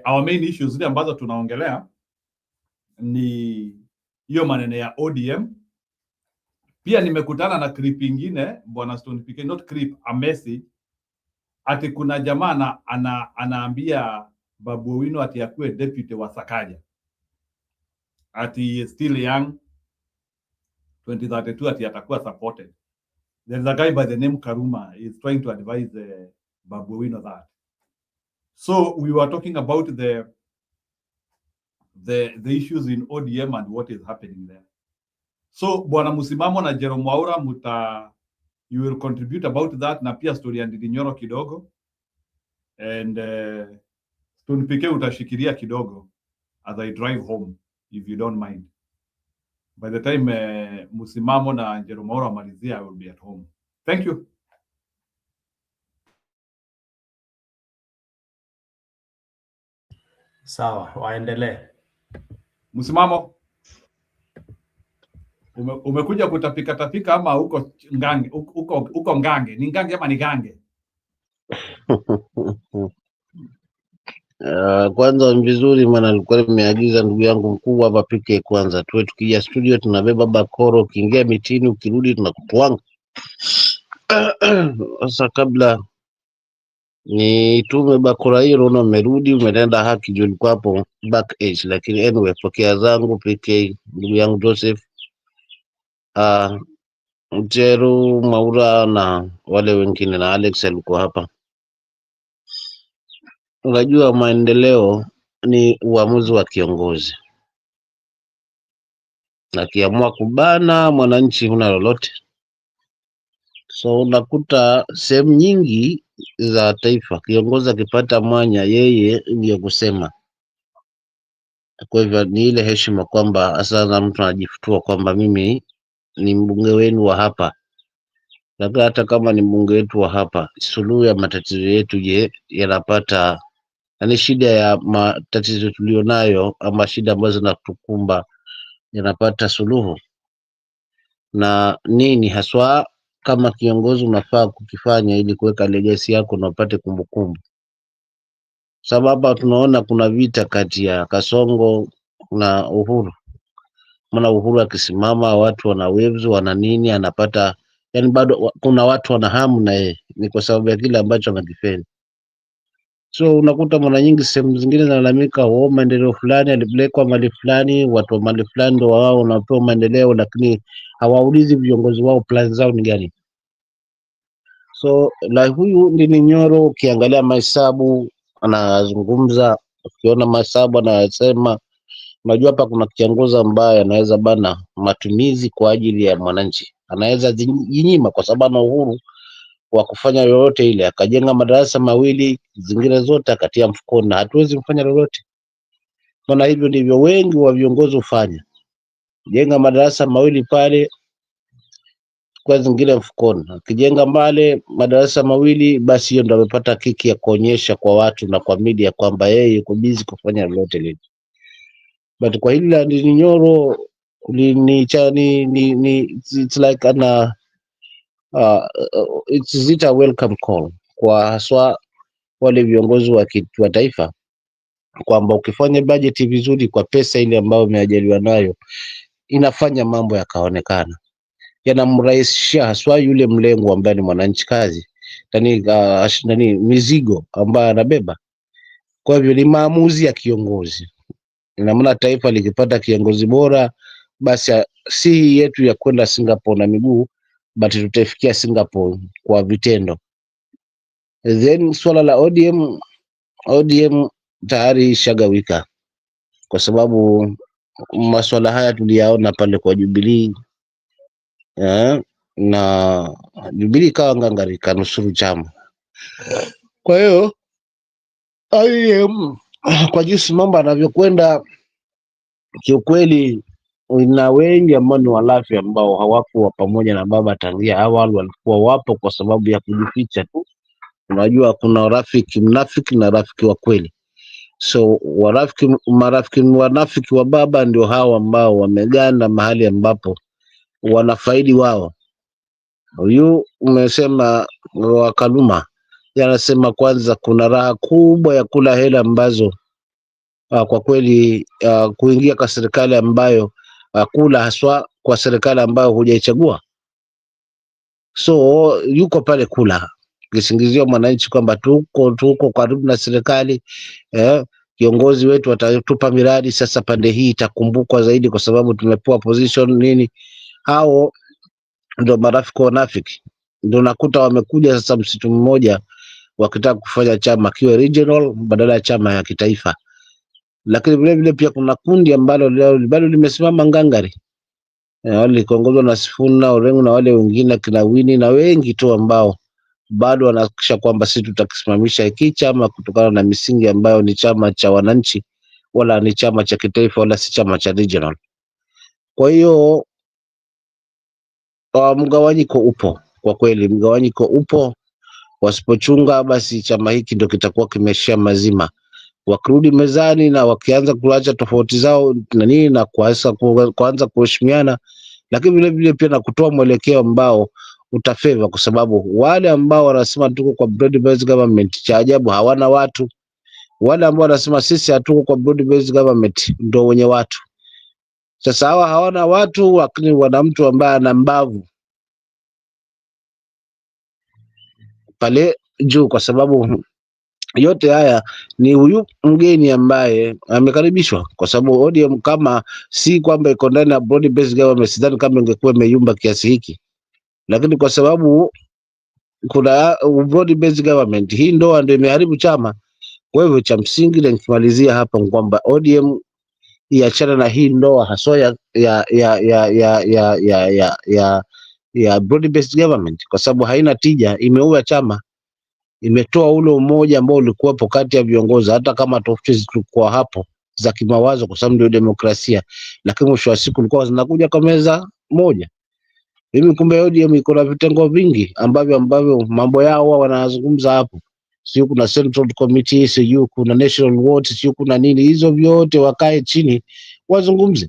A: Our main issues zile ambazo tunaongelea ni hiyo maneno ya ODM. Pia nimekutana na clip ingine bwana Stone PK, not clip, a message ati kuna jamaa anaambia Babu Owino ati akuwe deputy wa Sakaja, ati still young, 2032 ati atakuwa supported. There is a guy by the name Karuma is trying to advise Babu Owino that. So we were talking about the issues in ODM and what is happening there. So bwana Msimamo na Jerome Waura you will contribute about that, na pia story ya Didinyoro kidogo, and Stone PK utashikilia kidogo as I drive home, if you don't mind. By the time Msimamo na Jerome Waura malizia, I will be at home. Thank you.
M: Sawa, waendelee.
A: Msimamo, umekuja kutapika tapika ama uko ngange? Uko ngange? Ni ngange ama ni gange?
F: Kwanza ni vizuri maana alikuwa nimeagiza ndugu yangu mkubwa hapa pike kwanza tuwe tukija studio tunabeba bakoro, ukiingia mitini ukirudi tunakutwanga. Sasa kabla Ni tume bakora hilo na umerudi umetenda haki juu ulikuwa hapo back age, lakini anyway, pokea zangu PK, ndugu yangu Joseph, Mjeru, Maura na wale wengine na Alex alikuwa hapa. Unajua maendeleo ni uamuzi wa kiongozi, na kiamua kubana mwananchi huna lolote. So unakuta sehemu nyingi za taifa kiongozi akipata mwanya yeye ndiyo kusema. Kwa hivyo ni ile heshima kwamba sasa mtu anajifutua kwamba mimi ni mbunge wenu wa hapa. Labda hata kama ni mbunge wetu wa hapa, suluhu ya matatizo yetu je, yanapata yani shida ya matatizo tulionayo ama shida ambazo zinatukumba yanapata suluhu? Na nini haswa kama kiongozi unafaa kukifanya ili kuweka legacy yako na upate kumbukumbu? Sababu tunaona kuna vita kati ya Kasongo na Uhuru. Maana Uhuru akisimama watu wana waves wana nini anapata, yani bado kuna watu wana hamu na yeye, ni kwa sababu ya kile ambacho anakifanya. So unakuta mara nyingi sehemu zingine zinalalamika maendeleo fulani alipelekwa mali fulani, watu wa mali fulani ndio wao wanapewa maendeleo, lakini hawaulizi viongozi wao plan zao ni gani. So huyu ni Nyoro, ukiangalia mahesabu anazungumza, ukiona mahesabu anasema, unajua hapa kuna kiongozi ambaye anaweza bana matumizi kwa ajili ya mwananchi, anaweza jinyima kwa sababu ana uhuru wa kufanya lolote ile, akajenga madarasa mawili, zingine zote akatia mfukoni na hatuwezi kufanya lolote. Maana hivyo ndivyo wengi wa viongozi hufanya, jenga madarasa mawili pale, kwa zingine mfukoni, akijenga male madarasa mawili, basi hiyo ndio amepata kiki ya kuonyesha kwa watu na kwa media kwamba yeye yuko busy kufanya lolote lile. But kwa hili la Nyoro it's like it's a welcome call kwa haswa wale viongozi wa taifa, kwamba ukifanya budget vizuri kwa pesa ile ambayo umeajaliwa nayo, inafanya mambo yakaonekana, yanamrahisishia haswa yule mlengo ambaye ni mwananchi kazi mizigo ambayo anabeba. Kwa hivyo ni maamuzi ya kiongozi. Ina maana taifa likipata kiongozi bora, basi si yetu ya kwenda Singapore na miguu, but tutafikia Singapore kwa vitendo. Then swala la ODM tayari shagawika, kwa sababu masuala haya tuliyaona pale kwa Jubilee, na Jubilee kawa ngangari kanusuru chama. Kwa hiyo kwa jinsi mambo yanavyokwenda, kiukweli na wengi ambao ni walafi ambao hawakuwa pamoja na baba tangia awali, walikuwa wapo kwa sababu ya kujificha tu. Unajua kuna rafiki mnafiki na rafiki wa kweli. So wanafiki wa baba ndio hao ambao wameganda mahali ambapo wanafaidi wao. Huyu umesema wa Kaluma yanasema kwanza kuna raha kubwa ya kula hela ambazo kwa kweli kuingia kwa serikali ambayo kula haswa kwa serikali ambayo hujaichagua. So yuko pale kula kisingizio mwananchi kwamba tuko karibu na serikali, kiongozi wetu atatupa miradi, sasa pande hii itakumbukwa zaidi kwa sababu tumepewa position nini. Hao ndio marafiki wanafiki, ndio nakuta wamekuja sasa msitu mmoja wakitaka kufanya chama kiwe regional badala ya chama ya kitaifa. Lakini vile vile pia kuna kundi ambalo bado limesimama ngangari, wale kuongozwa na Sifuna Orengo na wale wengine kina Wini na wengi tu ambao bado wanahakikisha kwamba sisi tutakisimamisha hiki chama kutokana na misingi ambayo ni chama cha wananchi, wala ni chama cha kitaifa, wala si chama cha regional. Kwa hiyo mgawanyiko upo, kwa kweli mgawanyiko upo. Wasipochunga basi chama hiki ndio kitakuwa kimeshia mazima. Wakirudi mezani na wakianza kuacha tofauti zao na nini na kuanza kuheshimiana, lakini vile vile pia na kutoa mwelekeo ambao utafeva, kwa sababu wale ambao wanasema tuko kwa broad based government, cha ajabu hawana watu. Wale ambao wanasema sisi hatuko kwa broad based government ndio wenye watu. Sasa hawa hawana watu, lakini wana mtu ambaye ana mbavu pale juu, kwa sababu
N: yote haya ni huyu mgeni ambaye amekaribishwa, kwa sababu ODM kama si kwamba iko ndani ya broad based government, sidhani kama ingekuwa imeyumba kiasi hiki, lakini kwa sababu kuna broad based government, hii ndoa ndio imeharibu chama. Kwa hivyo cha msingi na nikimalizia hapa kwamba ODM iachana na hii ndoa haswa ya broad based government, kwa sababu haina tija, imeua chama, imetoa ule umoja ambao ulikuwepo kati ya viongozi, hata kama tofauti zilikuwa hapo za kimawazo, kwa sababu ndio demokrasia, lakini mwisho wa siku ulikuwa zinakuja kwa meza moja. Mimi kumbe ODM iko na vitengo vingi ambavyo mambo yao wanazungumza hapo, sio kuna Central Committee, sio kuna National Watch, sio kuna nini, hizo vyote wakae chini wazungumze.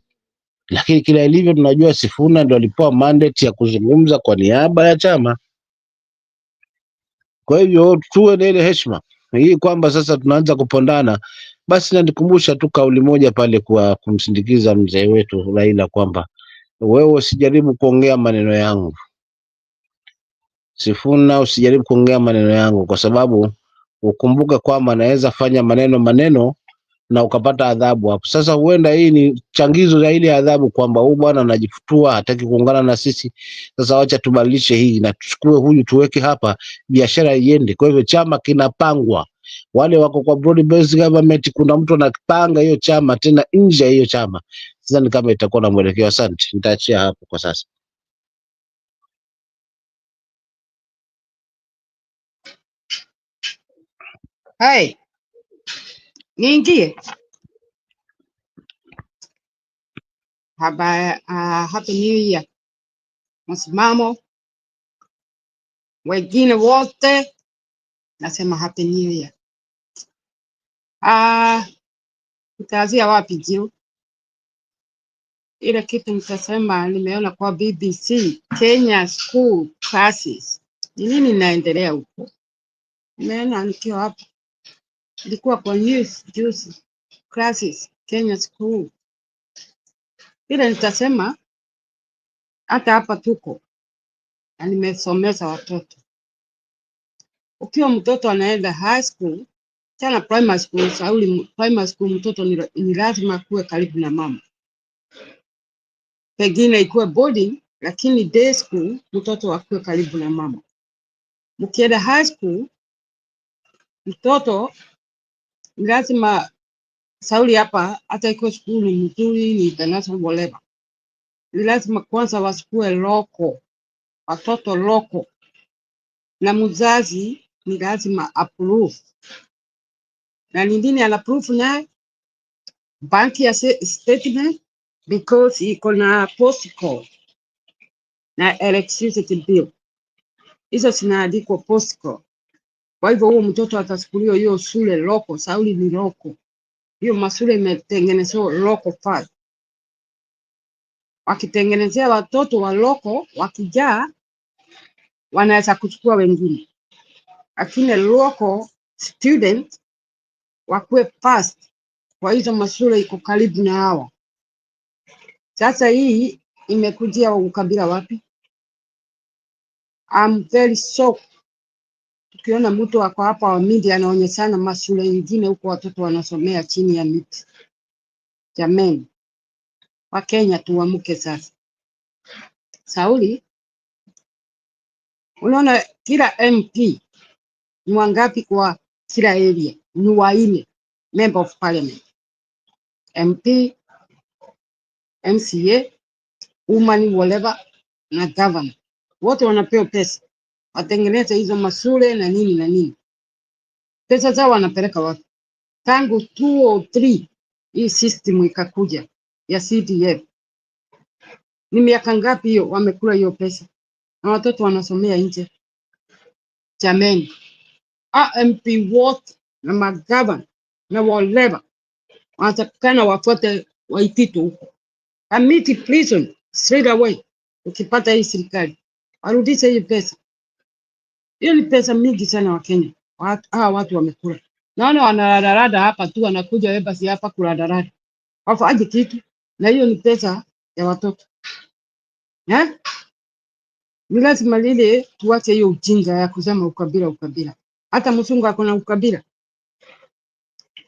N: Lakini kila ilivyo tunajua Sifuna ndio alipewa mandate ya kuzungumza kwa niaba ya chama. Kwa hivyo tuwe na ile heshima hii kwamba sasa tunaanza kupondana. Basi nanikumbusha tu kauli moja pale kwa kumsindikiza mzee wetu Raila kwamba wewe usijaribu kuongea maneno yangu, Sifuna usijaribu kuongea maneno yangu, kwa sababu ukumbuke kwamba naweza fanya maneno na ukapata adhabu hapo. Sasa huenda hii ni changizo ya ile adhabu kwamba huyu bwana anajifutua, hataki kuungana na sisi. Sasa wacha tubadilishe hii na tuchukue huyu tuweke hapa, biashara iende. Kwa hivyo chama kinapangwa, wale wako kwa broad based government, kuna mtu anapanga hiyo chama tena nje ya hiyo chama. Sasa ni kama itakuwa na mwelekeo. Asante, nitaachia hapo kwa sasa.
O: Hey, niingie happy new year. Msimamo wengine wote nasema happy new year. Nitaanzia wapi juu? Ile kitu nitasema nimeona kwa BBC Kenya school classes. Ni nini inaendelea huko? Nimeona nikiwa hapa. Ilikuwa kwa news juzi. Classes Kenya school. Ile nitasema hata hapa tuko. Na nimesomesha watoto. Ukiwa mtoto anaenda high school, tena primary school, primary school mtoto ni lazima kuwe karibu na mama. Pengine ikuwe boarding, lakini day school mtoto akuwe karibu na mama. Mkienda high school, mtoto ni lazima sauli hapa, hata ikuwe school mzuri, ni international whatever. Ni lazima kwanza wasikue loko, watoto loko. Na mzazi ni lazima approve. Na nini ana approve naye? Bank ya statement, because iko na post code na electricity bill. Hizo zinaandikwa post code. Kwa hivyo huyo mtoto atachukuliwa hiyo shule loko, sauli ni loko. Hiyo mashule imetengenezwa loko fast. Wakitengenezea watoto wa loko, wakijaa wanaweza kuchukua wengine. Lakini loko student wakuwe fast. Kwa hizo mashule iko karibu na hawa. Sasa hii imekujia ukabila wapi? I'm very shocked. Tukiona mtu wako hapa wa media anaonyeshana mashule nyingine huko watoto wanasomea chini ya miti. Jameni, wa Kenya tuamke sasa. Sauli, unaona kila MP ni wangapi kwa kila area? Ni 4 member of parliament. MP, MCA, woman whatever na governor. Wote wanapewa pesa. Watengeneze hizo mashule na nini na nini. Pesa zao wanapeleka wapi? Tangu 2003 hii system ikakuja ya CDF. Ni miaka ngapi hiyo wamekula hiyo pesa? Na watoto wanasomea nje. Jameni, MP wote na magavana na whatever wanatakikana wafuate Waititu huko. Amiti prison straight away. Ukipata hii serikali warudishe hii pesa. Hiyo ni pesa mingi sana wa Kenya. Hawa watu wamekula. Naona wanadarada hapa tu, wanakuja embassy hapa kuladarada. Wafanye kitu, na hiyo ni pesa ya watoto. Ni lazima lile tuache hiyo ujinga ya kusema ukabila. Hata msungu ako na ukabila.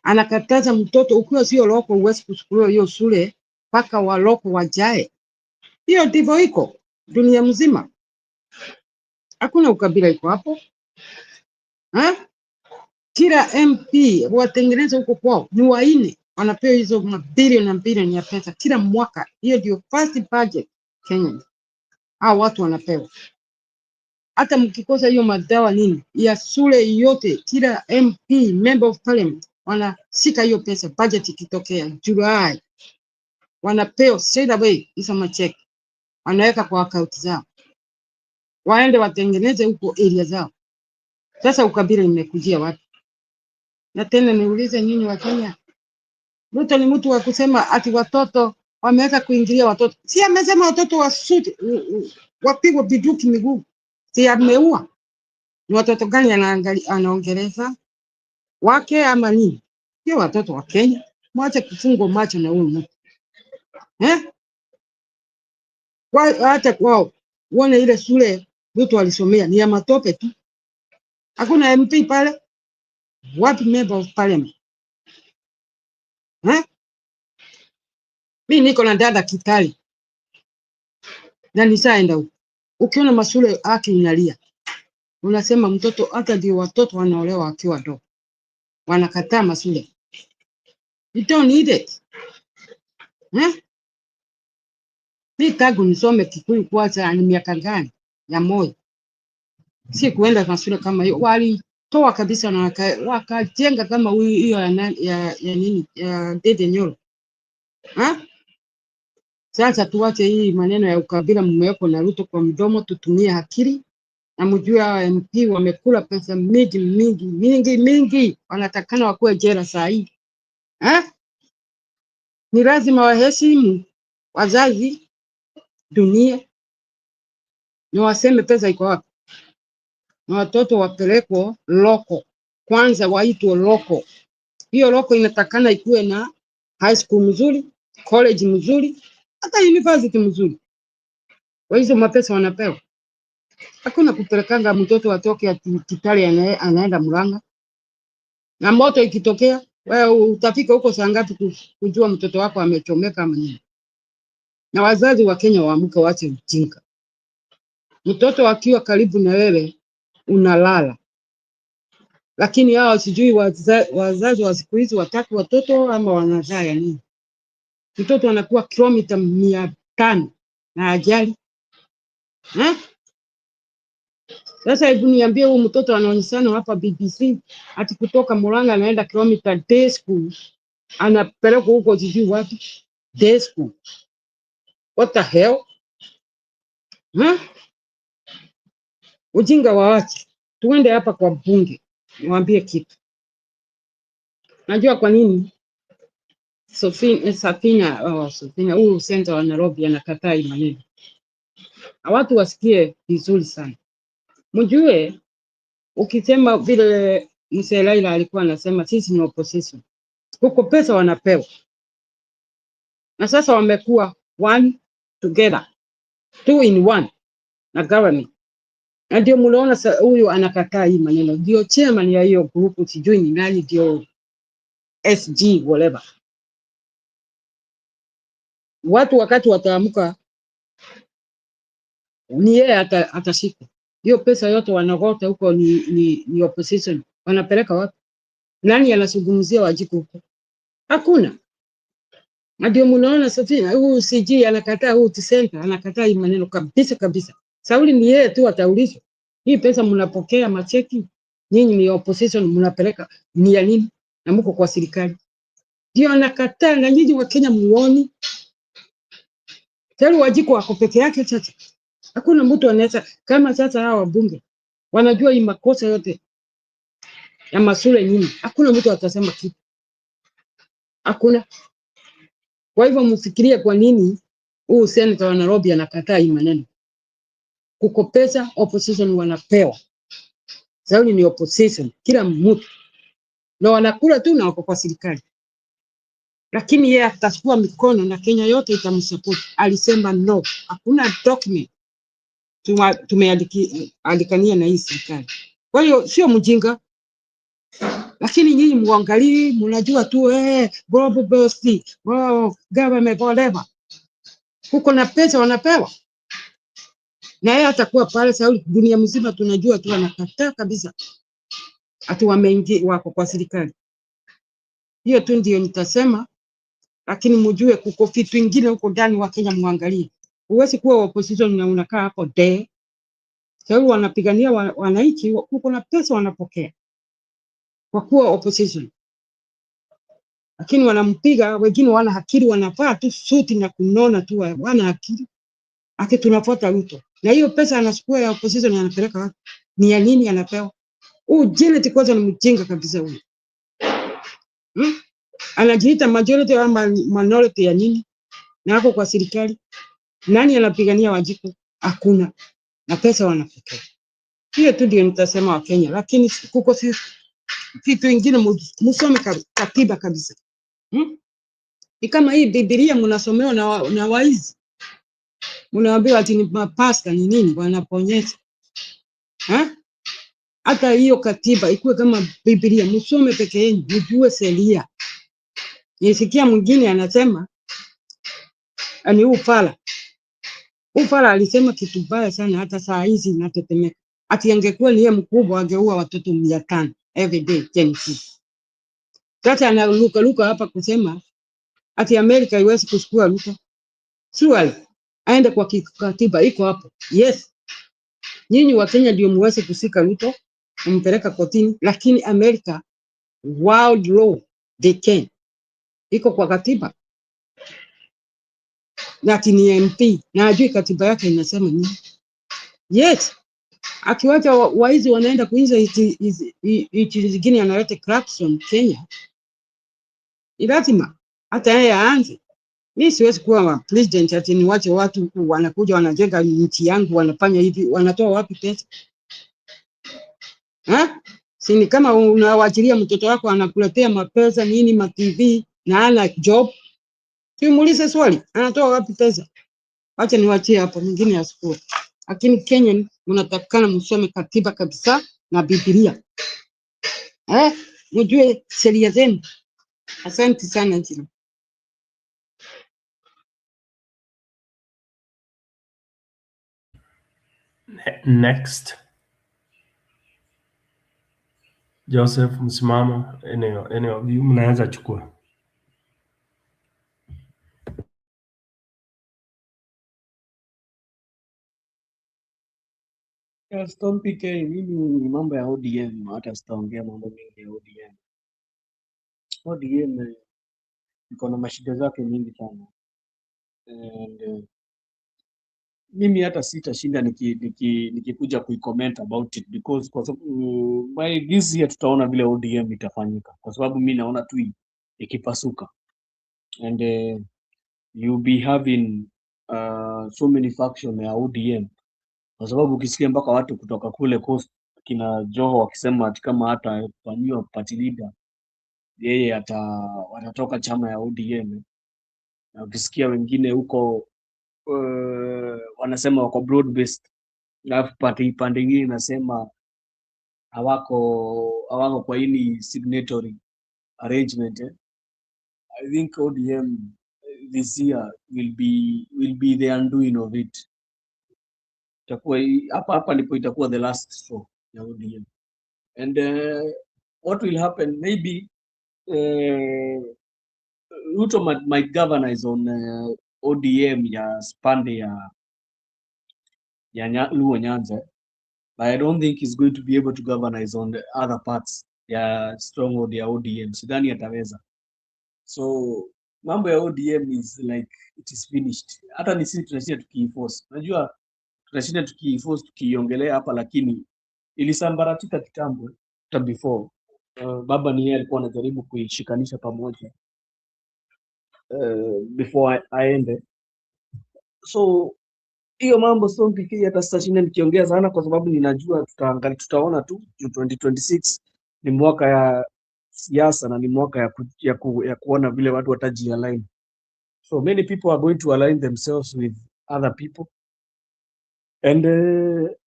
O: Anakataza mtoto ukiwa sio loko uwezi kuchukuliwa hiyo shule mpaka waloko wajae. Hiyo ndivyo iko dunia mzima. Hakuna ukabila iko hapo. Kila MP watengeneza huko kwao ni waine, wanapewa hizo mabilioni na bilioni ya pesa kila mwaka. Hiyo ndio first budget Kenya. Hao watu wanapewa. Hata mkikosa hiyo madawa nini ya shule yote, kila MP, member of parliament, wanashika hiyo pesa. Budget ikitokea Julai, wanapewa straight away hizo macheki, wanaweka kwa account zao, waende watengeneze huko area zao. Sasa ukabila imekujia wapi? Na tena niulize nyinyi wa Kenya, Ruto ni mtu wa kusema ati watoto wameweza kuingilia watoto? Si amesema watoto wasuti wapigwe biduki miguu? Si ameua? Ni watoto gani anaongeleza? Wake ama nini? Sio watoto wa Kenya. Mwache kufungwa macho na huyu mtu. Hata kwao uone ile shule Ruto alisomea ni ya matope tu. Hakuna MP pale. Wapi member of parliament? Mimi niko na dada Kitali na nisaenda huko. Ukiona mashule haki inalia, unasema mtoto, hata ndio watoto wanaolewa wakiwa wadogo, wanakataa mashule. You don't need it. Mimi tangu nisome Kikuyu kwanza ni miaka gani ya moyo, si kuenda mashule kama hiyo. Walitoa kabisa na wakajenga kama hiyo ya nini ya Dede Nyoro. Sasa tuwache hii maneno ya ukabila mmeweko na Ruto kwa mdomo, tutumie akili na mjue hawa MP wamekula pesa mingi, wanatakana wakuwe jela saa hii. Ni lazima waheshimu wazazi, dunia, na waseme pesa iko wapi, na watoto wapelekwa loko kwanza, waitwe loko. Hiyo loko inatakana ikuwe na high school mzuri, college mzuri, hata university mzuri. Kwa hizo mapesa wanapewa. Hakuna kupelekanga mtoto atoke Kitale anaenda Murang'a. Na moto ikitokea, wewe utafika huko saa ngapi kujua mtoto wako amechomeka ama nini? Na wazazi wa Kenya waamke, waache ujinga. Mtoto akiwa karibu na wewe unalala. Lakini hao sijui wazazi wa siku hizi wataki watoto ama wanazaa ya nini? Mtoto anakuwa kilomita 500 na ajali. Sasa hebu niambie, huyu mtoto anaonyeshana hapa BBC ati kutoka Murang'a anaenda kilomita day school, anapelekwa huko sijui wapi day school. What the hell? Ujinga waache. Tuende hapa kwa bunge, niwaambie kitu. Najua kwa nini Safina huyu center wa Nairobi anakataa hii maneno. Na watu wasikie vizuri sana. Mjue ukisema vile Mzee Raila alikuwa anasema sisi ni opposition, huko pesa wanapewa. Na sasa wamekuwa one together, 2 in 1 na government. Na ndio mnaona huyu anakataa hii maneno. Ndio chairman ya hiyo group, sijui ni nani, ndio SG whatever. Watu wakati wataamka ni yeye atashika. Hiyo pesa yote wanagota huko ni opposition. Wanapeleka wapi? Nani anazungumzia Wajiku huko? Hakuna. Ndio mnaona Safina huyu CG anakataa, huyu Tisenta anakataa hii maneno kabisa. Sauli ni yeye tu ataulizwa. Hii pesa mnapokea macheki, nyinyi ni opposition, mnapeleka ni ya nini? Na mko kwa serikali. Ndio anakataa, na nyinyi wa Kenya muone. Tena Wajiku wako peke yake chacha. Hakuna mtu anaweza kama sasa hawa wabunge wanajua hii makosa yote ya mashule nyingi. Hakuna mtu atasema kitu. Hakuna. Kwa hivyo mfikirie kwa nini huu senator wa Nairobi anakataa hii maneno. Kukopesa opposition wanapewa. Sauli ni opposition kila mtu. Na wanakula tu na wako kwa serikali. Lakini yeye atachukua mikono na Kenya yote itamsupport. Alisema no. Hakuna document tumeandikania na hii serikali. Kwa hiyo sio mjinga. lakini nyinyi muangalii, mnajua tu global based, government whatever. Huko na pesa wanapewa. Na yeye atakuwa pale Sauli, dunia mzima tunajua tu anakataa kabisa. Ati wameingia wako kwa serikali. Hiyo tu ndio nitasema, lakini mjue kuko vitu vingine huko ndani wa Kenya muangalie. Huwezi kuwa opposition na unakaa hapo de. Sauli wanapigania wananchi, huko na pesa wanapokea. Kwa kuwa opposition. Lakini wanampiga, wengine wana akili, wanavaa tu suti na kunona tu, wana akili. Ati tunafuata Ruto. Na hiyo pesa anachukua ya opposition anapeleka wapi? Ni ya nini anapewa? Janet kwanza ni mjinga kabisa huyu. Anajiita majority ama minority ya nini? Na hapo kwa serikali. Nani anapigania Wajiko? Hakuna. Na pesa wanapokea. Hiyo tu ndio nitasema wa Kenya, lakini kuko vitu vingine msome katiba kabisa. Ni kama hii Biblia mnasomewa na waizi. Mnaambiwa ati ni mapasta ni nini wanaponyesha. Hata hiyo katiba ikuwe kama Biblia, msome peke yenu, mjue sheria. Nisikia mwingine anasema ani Ufala alisema kitu baya sana, hata saa hizi natetemeka. Ati angekuwa ni yeye mkubwa angeua watoto 500 every day Tennessee. Sasa analuka hapa kusema ati Amerika haiwezi kuchukua Ruto. Swali, aende kwa katiba iko hapo. Yes. Nyinyi wa Kenya ndio muweze kusika Ruto, kumpeleka kotini, lakini Amerika world law they can. Iko kwa katiba. Na ati ni MP, na ajui katiba yake inasema nini. Yes. Akiwacha waizi wanaenda kuinza hichi zingine analeta corruption Kenya. Lazima hata yeye aanze. Mimi siwezi kuwa president ati niwache watu wanakuja wanajenga nchi yangu wanafanya hivi, wanatoa wapi pesa? Si ni kama unawaachilia mtoto wako anakuletea mapesa nini ma TV na ana job. Simuulize swali, anatoa wapi pesa? Acha niwaachie hapo, mwingine asikue. Lakini Kenya mnatakana msome katiba kabisa na Biblia. Mjue sheria zenu. Asante sana jina.
M: Next. Joseph, msimamo, eneo mnaweza chukua.
G: Mimi mambo ya ODM hata sitaongea mambo mengi ya ODM. ODM iko na mashida zake mingi sana. And mimi hata sitashinda nikikuja kuicomment about it because kwa sababu by this year tutaona vile ODM itafanyika, kwa sababu mimi naona tu ikipasuka. And you'll be having so many faction ya ODM, kwa sababu ukisikia mpaka watu kutoka kule coast kina Joho wakisema ati kama hata fanyiwa party leader yeye watatoka chama ya ODM, na ukisikia wengine huko wanasema wako broad based, alafu pande nyingine inasema hawako kwa hili signatory arrangement. I think ODM this year will be the undoing of it. Itakuwa hapa ndipo itakuwa the last straw ya ODM. And what will happen maybe Ruto might galvanize on ODM ya spande ya Luo Nyanza, but I don't think he's going to be able to galvanize on the other parts ya stronghold ya ODM. Sidhani ataweza. So mambo ya ODM is like it is finished. Hata ni sisi tunashinda tukienforce. Unajua tunashinda tukienforce tukiongelea hapa, lakini ilisambaratika kitambo hata before. Baba ni yeye alikuwa anajaribu kuishikanisha pamoja before aende. So hiyo mambo sio mpiki, hata sitashinda nikiongea sana kwa sababu ninajua tutaona tu 2026 ni mwaka ya siasa na ni mwaka ya kuona vile watu wataji align. So many people are going to align themselves with other people and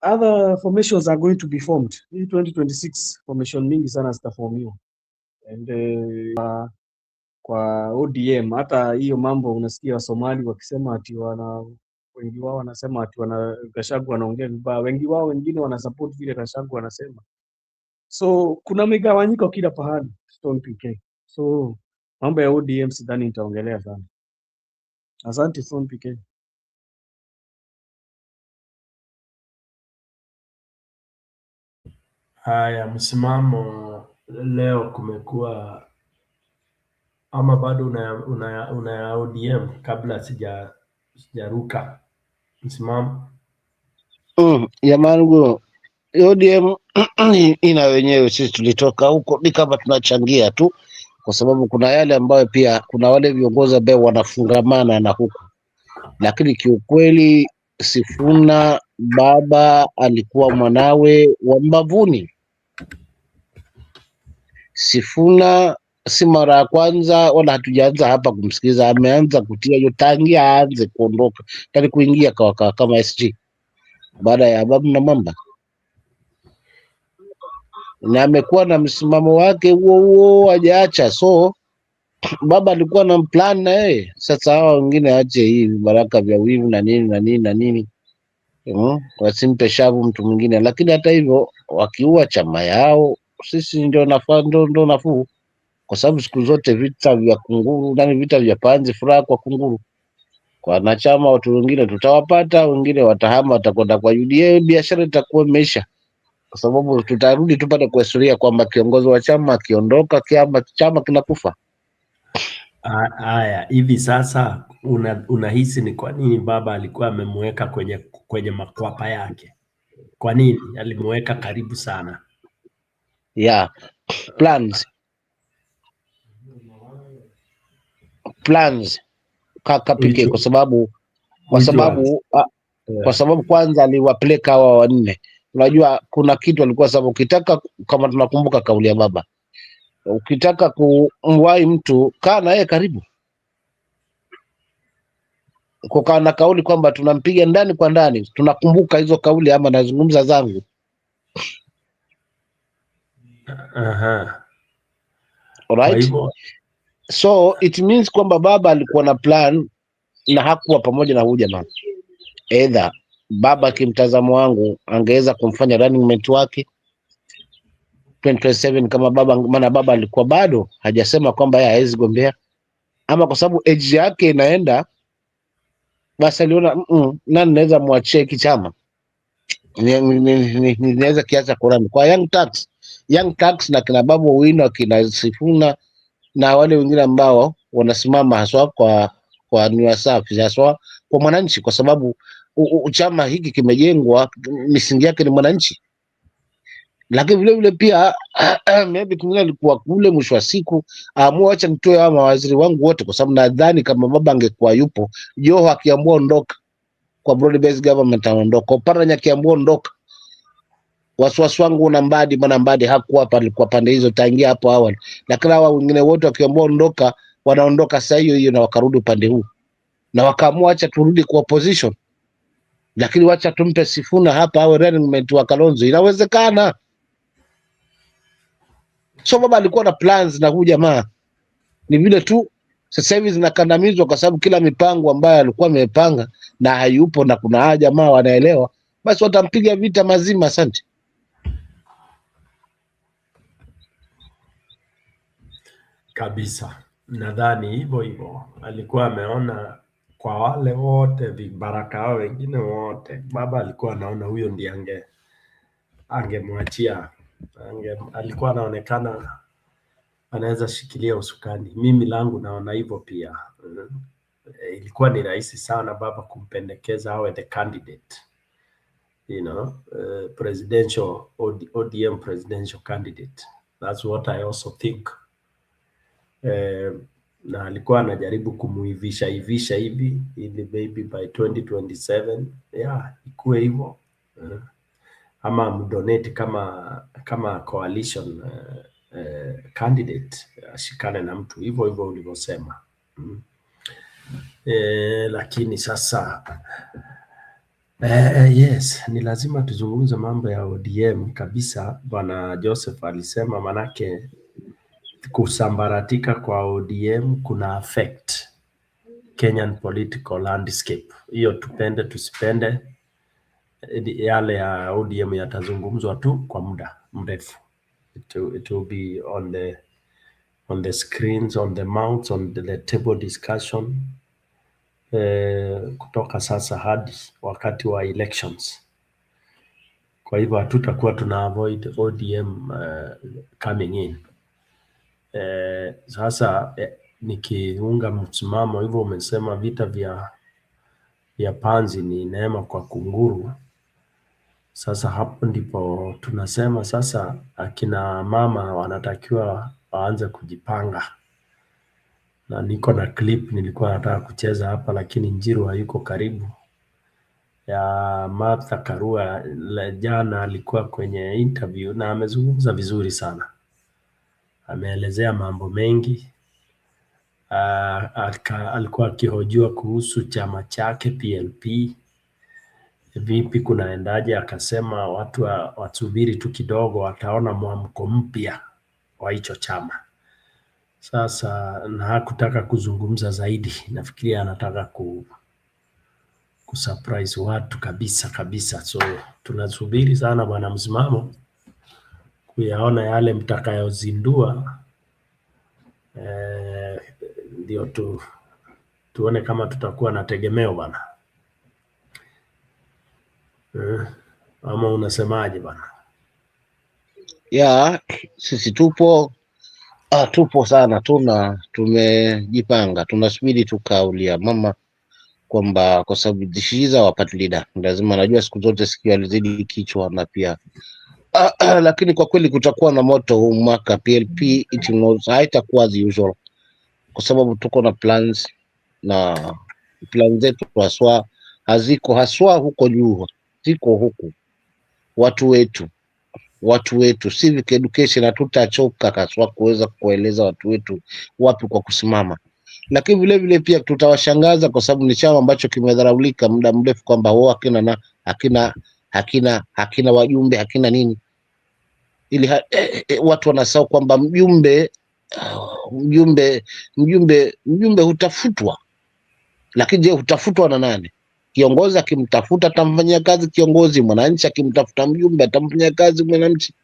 G: other formations are going to be formed. In 2026 formation mingi sana zitaformiwa. and kwa ODM. Hata hiyo mambo unasikia Wasomali wakisema ati wengi wao wanasema ati Gachagua wanaongea vibaya, wengi wao wengine wanasupport vile Gachagua wanasema. So kuna migawanyiko kila pahali Stone PK. So mambo ya ODM sidhani nitaongelea sana. Asante Stone PK.
M: Haya, msimamo leo kumekuwa ama bado una ODM kabla sijaruka msimamo?
N: Jamani, ODM ina wenyewe, sisi tulitoka huko ni kama tunachangia tu, kwa sababu kuna yale ambayo pia kuna wale viongozi ambao wanafungamana na huku, lakini kiukweli Sifuna baba alikuwa mwanawe wa mbavuni. Sifuna si mara ya kwanza wala hatujaanza hapa kumsikiza, ameanza kutia hiyo tangia aanze kuondoka, yani kuingia kama SG baada ya babu na mamba, na amekuwa na msimamo wake huo hajaacha. So baba alikuwa na plan na yeye. Sasa hawa wengine ache hii baraka vya wivu na nini na nini na nini, wasimpe shavu mtu mwingine. Lakini hata hivyo wakiua chama yao, sisi ndio nafuu, kwa sababu siku zote vita vya kunguru ndani, vita vya panzi, furaha kwa kunguru. Kwa wanachama watu wengine tutawapata, wengine watahama, watakwenda kwa UDA, biashara itakuwa imeisha, kwa sababu tutarudi tupate kuhistoria kwamba kiongozi wa chama akiondoka, chama kinakufa.
M: Haya, hivi sasa unahisi ni kwa nini baba alikuwa amemweka kwenye makwapa yake? Kwa nini alimweka karibu sana?
N: Plans kaka PK, kwa sababu kwanza aliwapeleka hawa wanne. Unajua kuna kitu alikuwa sababu, ukitaka, kama tunakumbuka kauli ya baba, ukitaka kumwahi mtu kaa na yeye karibu. Kukaa na kauli kwamba tunampiga ndani kwa ndani, tunakumbuka hizo kauli, ama nazungumza zangu. Alright? So it means kwamba baba alikuwa na plan na hakuwa pamoja na huyu jamaa. Either baba, kimtazamo wangu, angeweza kumfanya running mate wake 2027 kama baba, maana baba alikuwa bado hajasema kwamba yeye hawezi gombea, ama kwa sababu age yake inaenda, basi aliona nani naweza muachie kichama, ninaweza kiacha kurani kwa young tax na kina Babu Owino, kina Sifuna na wale wengine ambao wanasimama haswa kwa nia safi, haswa kwa mwananchi, kwa sababu chama hiki kimejengwa, misingi yake ni mwananchi. Lakini vile vile pia maybe kingine alikuwa kule, mwisho wa siku amua acha nitoe hawa mawaziri wangu wote, kwa sababu nadhani kama baba angekuwa yupo, Joho akiamua ondoka kwa broad based government anaondoka, Oparanya akiamua ondoka, wasiwasi wangu na Mbadi, maana Mbadi hakuwa hapa, alikuwa pande hizo tangia hapo awali. Lakini hawa wengine wote wakiamua ondoka, wanaondoka saa hiyo na wakarudi upande huu, na wakaamua acha turudi kwa opposition, lakini wacha tumpe Sifuna hapa awe running mate wa Kalonzo. Inawezekana. So baba alikuwa na plans na huyu jamaa, ni vile tu sasa hivi zinakandamizwa, kwa sababu kila mipango ambayo alikuwa amepanga na hayupo, na kuna haja jamaa wanaelewa, basi watampiga vita mazima. Asante.
M: Kabisa, nadhani hivyo alikuwa ameona kwa wale wote vibaraka hao wengine wote, baba alikuwa anaona huyo ndiye angemwachia, alikuwa anaonekana anaweza shikilia usukani. Mimi langu naona hivyo pia. Ilikuwa ni rahisi sana baba kumpendekeza awe the candidate, presidential ODM presidential candidate. That's what I also think. Na alikuwa anajaribu kumuivisha hivi ili maybe by 2027 ikuwe hivyo, ama mdonate kama coalition candidate, ashikane na mtu hivyo ulivyosema. Lakini sasa yes, ni lazima tuzungumze mambo ya ODM kabisa. Bwana Joseph alisema, manake kusambaratika kwa ODM kuna affect Kenyan political landscape. Hiyo tupende tusipende, yale ya ODM yatazungumzwa tu kwa muda mrefu. It will be on the screens, on the mounts, on the table discussion kutoka sasa hadi wakati wa elections. Kwa hivyo hatutakuwa tuna avoid ODM coming in. Sasa nikiunga msimamo hivyo, umesema vita vya panzi ni neema kwa kunguru. Sasa hapo ndipo tunasema sasa akina mama wanatakiwa waanze kujipanga, na niko na clip nilikuwa nataka kucheza hapa, lakini Njiru hayuko karibu, ya Martha Karua. Jana alikuwa kwenye interview na amezungumza vizuri sana, ameelezea mambo mengi. Alikuwa akihojiwa kuhusu chama chake PLP, vipi kunaendaje, akasema watu wasubiri tu kidogo, wataona mwamko mpya wa hicho chama. Sasa na hakutaka kuzungumza zaidi, nafikiria anataka kusurprise watu kabisa. So tunasubiri sana bwana msimamo kuyaona yale mtakayozindua, ndio tuone kama tutakuwa na tegemeo bwana. Ama unasemaje bwana?
N: Ya, sisi tupo sana, tumejipanga, tunasubiri tu kauli ya mama kwamba kwa sababu dishiza wapate leader. Lazima, najua siku zote sikio alizidi kichwa na pia lakini kwa kweli kutakuwa na moto huu mwaka. PLP haitakuwa as usual kwa sababu tuko na plans, na plan zetu haswa huko juu, ziko huku. Watu wetu civic education, hatutachoka haswa kuweza kueleza watu wetu wapi kwa kusimama, lakini vile vile pia tutawashangaza kwa sababu ni chama ambacho kimedharaulika muda mrefu kwamba hakina wajumbe, hakina nini, ili watu wanasahau kwamba mjumbe hutafutwa. Lakini je, hutafutwa na nani? Kiongozi akimtafuta atamfanyia kazi kiongozi, mwananchi akimtafuta mjumbe atamfanyia kazi mwananchi.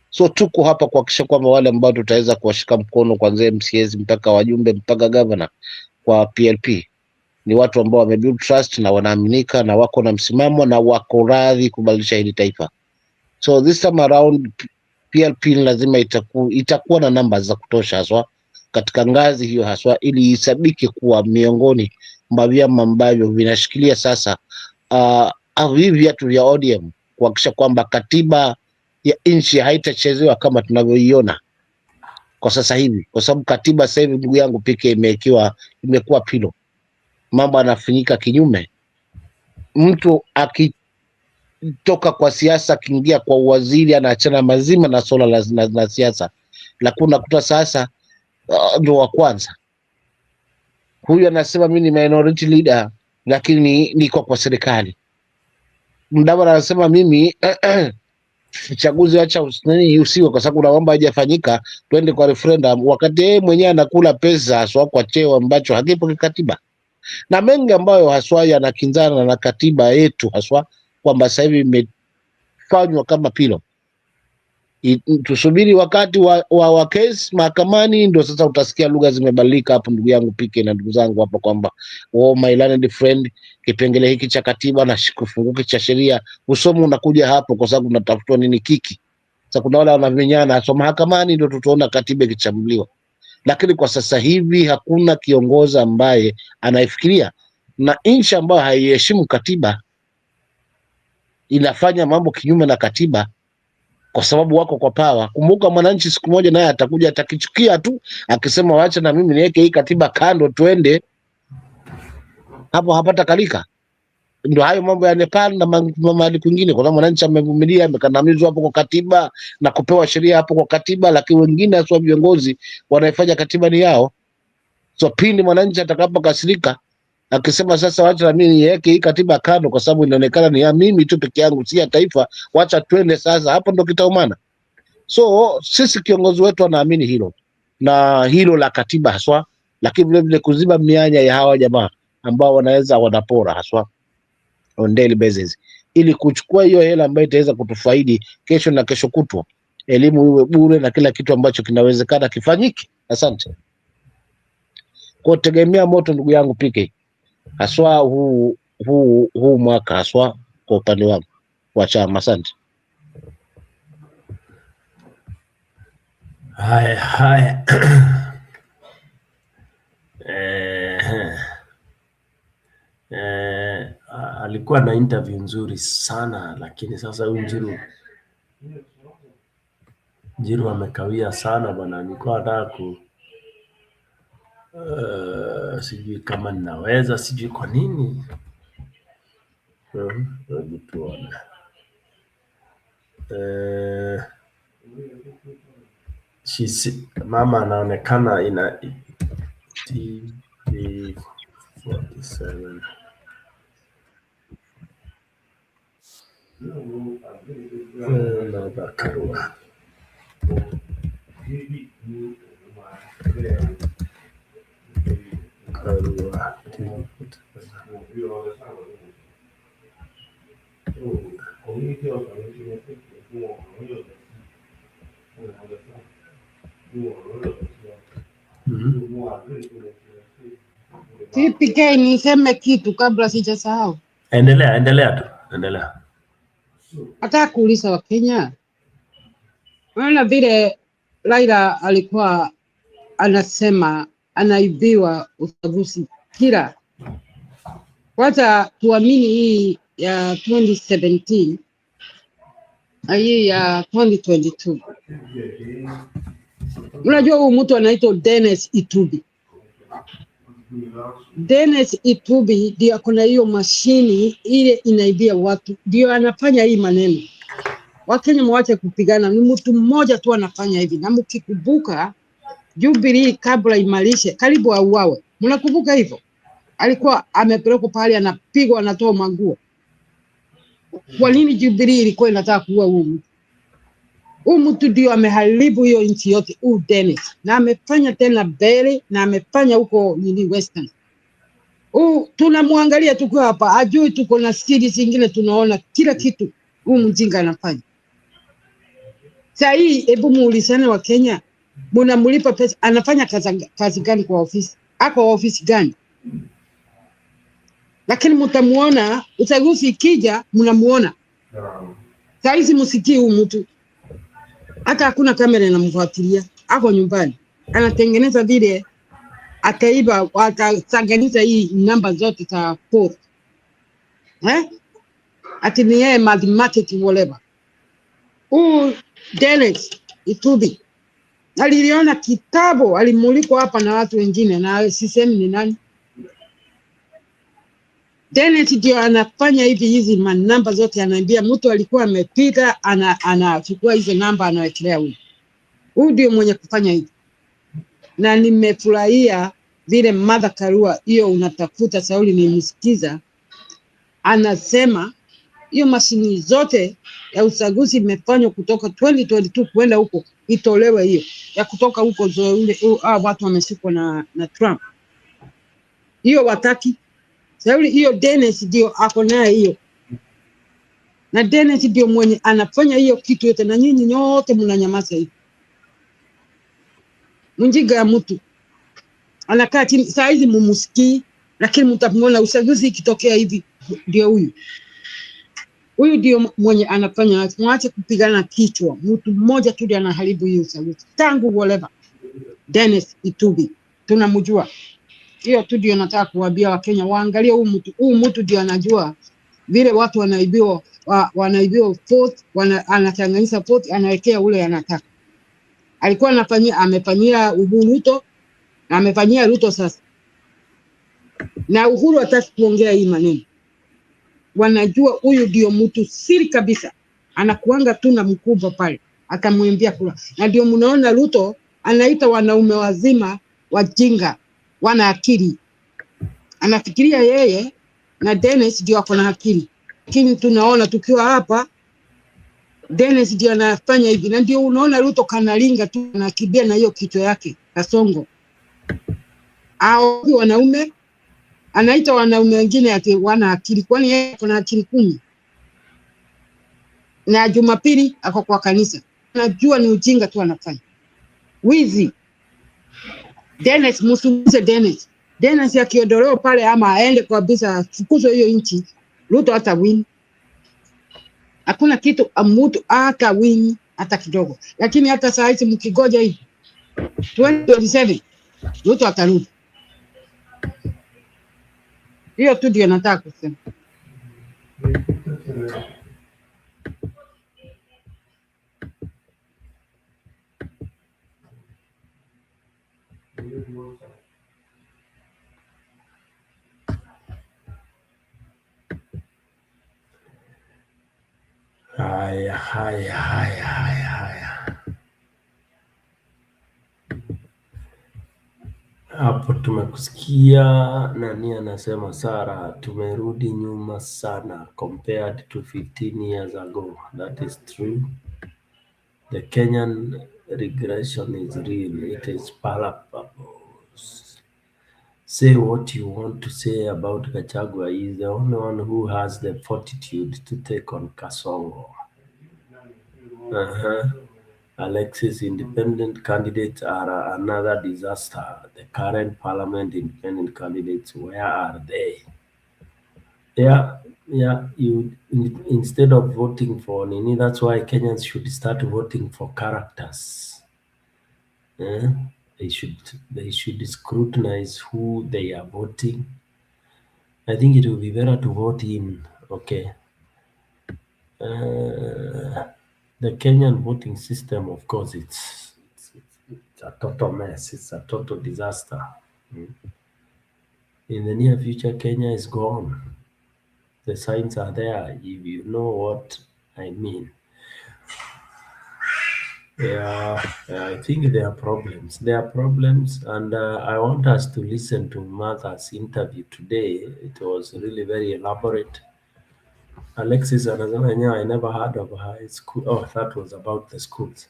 N: So tuko hapa kuhakikisha kwamba wale ambao tutaweza kuwashika mkono kuanzia MCAs mpaka wajumbe mpaka governor kwa PLP ni watu ambao wamebuild trust na wanaaminika na wako na msimamo na wako radhi kubadilisha hili taifa. So this time around PLP lazima itakuwa na namba za kutosha haswa katika ngazi hiyo haswa, ili isabiki kuwa miongoni mwa vyama ambavyo vinashikilia sasa hivi viatu vya ODM, kuhakikisha kwamba katiba ya nchi haitachezewa kama tunavyoiona kwa sasa hivi, kwa sababu katiba sasa hivi, ndugu yangu pike, imekuwa pilo. Mambo yanafanyika kinyume. Mtu akitoka kwa siasa akiingia kwa uwaziri anaachana mazima na swala la siasa, lakini unakuta sasa ndio wa kwanza huyu anasema mimi ni minority leader, lakini niko kwa serikali. Mdavadi anasema mimi uchaguzi acha usiwe kwa sababu naomba hajafanyika, twende kwa referendum, wakati yeye mwenyewe anakula pesa haswa kwa cheo ambacho hakipo kikatiba, na mengi ambayo haswa yanakinzana na katiba yetu, haswa kwamba sasa hivi imefanywa kama pilo. Tusubiri wakati wa case mahakamani, ndio sasa utasikia lugha zimebadilika hapo, ndugu yangu pike na ndugu zangu hapa, kwamba my learned friend, kipengele hiki cha katiba na kifunguki cha sheria usomo unakuja hapo kwa sababu unatafutwa nini kiki. Sasa kuna wale wanamenyana, so mahakamani ndio tutaona katiba ikichambuliwa, lakini kwa sasa hivi hakuna kiongozi ambaye anaifikiria, na nchi ambayo haiheshimu katiba inafanya mambo kinyume na katiba kwa sababu wako kwa power. Kumbuka mwananchi siku moja naye atakuja, atakichukia tu akisema waacha na mimi niweke hii katiba kando twende, hapo hapata kalika. Ndio hayo mambo ya Nepal na mahali kwingine, kwa sababu mwananchi amevumilia, amekandamizwa hapo kwa katiba na kupewa sheria hapo kwa katiba, lakini wengine hasa viongozi wanaifanya katiba ni yao. So pindi mwananchi atakapokasirika akisema sasa wacha na mimi niweke hii katiba kando kwa sababu inaonekana ni ya mimi tu peke yangu, si ya taifa, wacha twende sasa, hapo ndo kitaumana. So sisi kiongozi wetu anaamini hilo, na hilo la katiba haswa, lakini vile vile kuziba mianya ya hawa jamaa ambao wanaweza wanapora haswa on daily basis, ili kuchukua hiyo hela ambayo itaweza kutufaidi kesho na kesho kutwa, elimu iwe bure na kila kitu ambacho kinawezekana kifanyike. Asante. Kwa tegemea moto, ndugu yangu PK, haswa huu mwaka haswa kwa upande wangu wa chama. Asante.
M: Haya. Alikuwa na interview nzuri sana, lakini sasa huyu Njiru amekawia sana bwana. Nilikuwa nataka sijui kama ninaweza, sijui kwa nini. Hebu tuone. Mama anaonekana ina TV 47. Karua.
O: PK, niseme kitu kabla sijasahau.
M: Endelea.
O: Nataka kuuliza Wakenya, unaona vile Raila alikuwa anasema anaibiwa uchaguzi kila. Kwanza tuamini hii ya 2017 na hii ya 2022. Unajua huyu mtu anaitwa Dennis Itubi. Dennis Itubi ndio kuna hiyo mashini ile inaibia watu, ndio anafanya hii maneno. Wakenya mwache kupigana, ni mtu mmoja tu anafanya hivi. Na mkikumbuka Jubilee kabla imalishe karibu auawe. Mnakumbuka hivyo? Alikuwa amepelekwa pale anapigwa, anatoa manguo. Kwa nini Jubilee ilikuwa inataka kuua huyu mtu? Huyu mtu ndio ameharibu hiyo nchi yote, huyu Dennis. Na amefanya tena mbele na amefanya huko nini Western. Tunamwangalia tukiwa hapa, ajui tuko na siri zingine, tunaona kila kitu huyu mjinga anafanya. Sasa hii hebu muulizane wa Kenya, mnamlipa pesa, anafanya kazi gani kwa ofisi? Ako ofisi gani? Lakini mtamuona uchaguzi ikija, mnamuona. Sasa hizi msikii huyu mtu. Hata hakuna kamera inamfuatilia. Ako nyumbani. Anatengeneza vile ataiba, atatengeneza hii namba zote za port. Ati ni yeye mathematics whatever. Dennis Itubi aliliona kitabu, alimulikwa hapa na watu wengine na sisemi ni nani. Dennis ndio anafanya hizi manamba zote, anaambia mtu alikuwa amepita, anachukua hizo namba anawekelea huyu. Huyu ndio mwenye kufanya hivi. Na nimefurahia vile Martha Karua hiyo unatafuta Sauli nimsikiza anasema hiyo mashini zote ya uchaguzi imefanywa kutoka 2022 kwenda huko, itolewe hiyo ya kutoka huko zoe watu wameshikwa na Trump. Hiyo wataki. Sauli hiyo Dennis ndio ako naye hiyo. Na Dennis ndio mwenye anafanya hiyo kitu yote, na nyinyi nyote mnanyamaza hivi. Mjinga ya mtu anakaa chini saa hizi mumusikii, lakini mtamwona uchaguzi ikitokea hivi ndio huyu. Huyu ndio mwenye anafanya. Mwache kupigana kichwa. Mtu mmoja tu ndiye anaharibu hiyo uchaguzi. Tangu whatever. Dennis Itubi. Tunamjua. Hiyo tu ndio nataka kuwaambia Wakenya waangalie huyu mtu. Huyu mtu ndio anajua vile watu wanaibiwa vote, anachanganyisha vote, anawekea ule anataka. Alikuwa amefanyia Ruto na amefanyia Ruto sasa. Na Uhuru hataki kuongea hii maneno. Wanajua huyu ndio mtu siri kabisa. Anakuanga tu na mkubwa pale. Akamwambia kula. Na ndio mnaona Ruto anaita wanaume wazima wajinga, wana akili. Anafikiria yeye na Dennis ndio ako na akili. Lakini tunaona tukiwa hapa Dennis ndio anafanya hivi. Na ndio unaona Ruto kanalinga tu, anakimbia na hiyo kichwa yake. Kasongo. Hao wanaume anaita wanaume wengine ati wana akili, kwani yeye kuna akili 10? Na Jumapili ako kwa kanisa, najua ni ujinga tu anafanya. Wizi. Dennis, msumuze Dennis. Dennis akiondolewa pale ama aende kabisa, fukuzwe hiyo nchi, Ruto hata win. Hakuna kitu amutu aka win hata kidogo. Lakini hata saa hizi mkigoja hivi 2027 Ruto atarudi. Hiyo tu ndio nataka kusema.
M: Haya. Hapo tumekusikia nani anasema Sara, tumerudi nyuma sana compared to 15 years ago. That is true. The Kenyan regression is real. It is palpable. Say what you want to say about Gachagua. He is the only one who has the fortitude to take on Kasongo. Alexis, independent candidates are another disaster. The current parliament independent candidates, where are they? You instead of voting for Nini, that's why Kenyans should start voting for characters. They should scrutinize who they are voting. I think it will be better to vote in. Okay. The Kenyan voting system, of course, it's a total mess. It's a total disaster. In the near future, Kenya is gone. The signs are there, if you know what I mean. I think there are problems. There are problems, and I want us to listen to Martha's interview today. It was really very elaborate. Alexis anasema yenyewe, I never heard of high school. Oh, that was about the schools.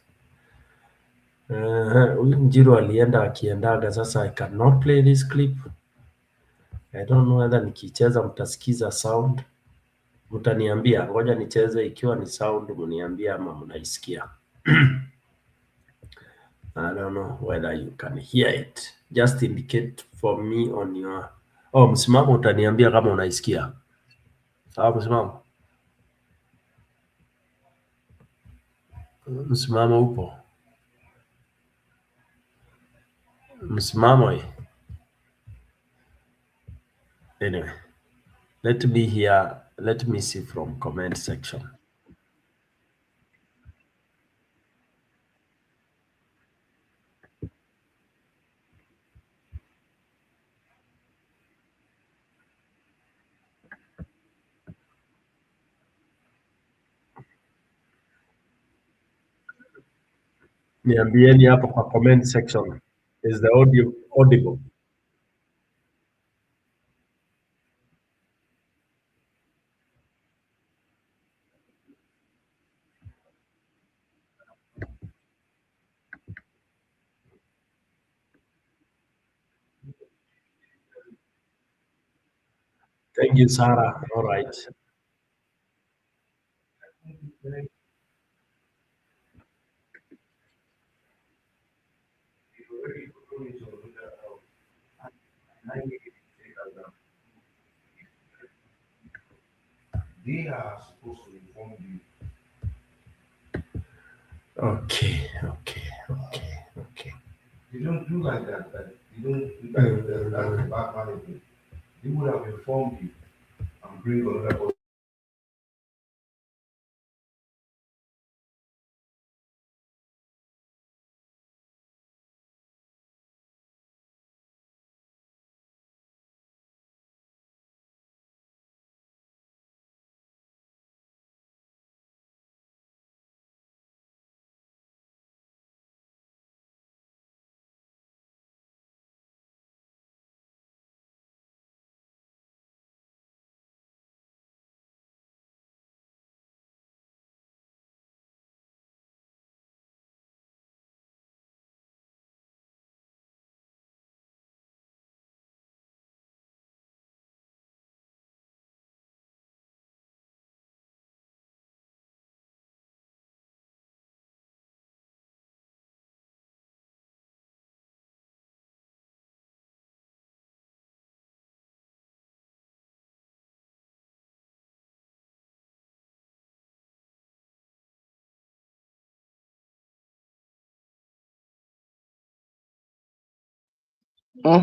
M: Huyu Njiru alienda akiendaga, sasa I cannot play this clip. I don't know whether nikicheza mtasikiza sound. Mtaniambia, ngoja nicheze, ikiwa ni sound mniambia ama mnaisikia. I don't know whether you can hear it. Just indicate for me on your... Oh, msimamo utaniambia kama unaisikia. Sawa msimamo? Msimamo upo? Msimamo hii. Anyway, let me see from comment section. Niambieni hapo kwa comment section. Is the audio audible? Thank you, Sarah. All right.
P: They are supposed to inform you.
M: Okay.
P: They don't do like that. They don't do like that. That's the bad management. They would have informed you and bring another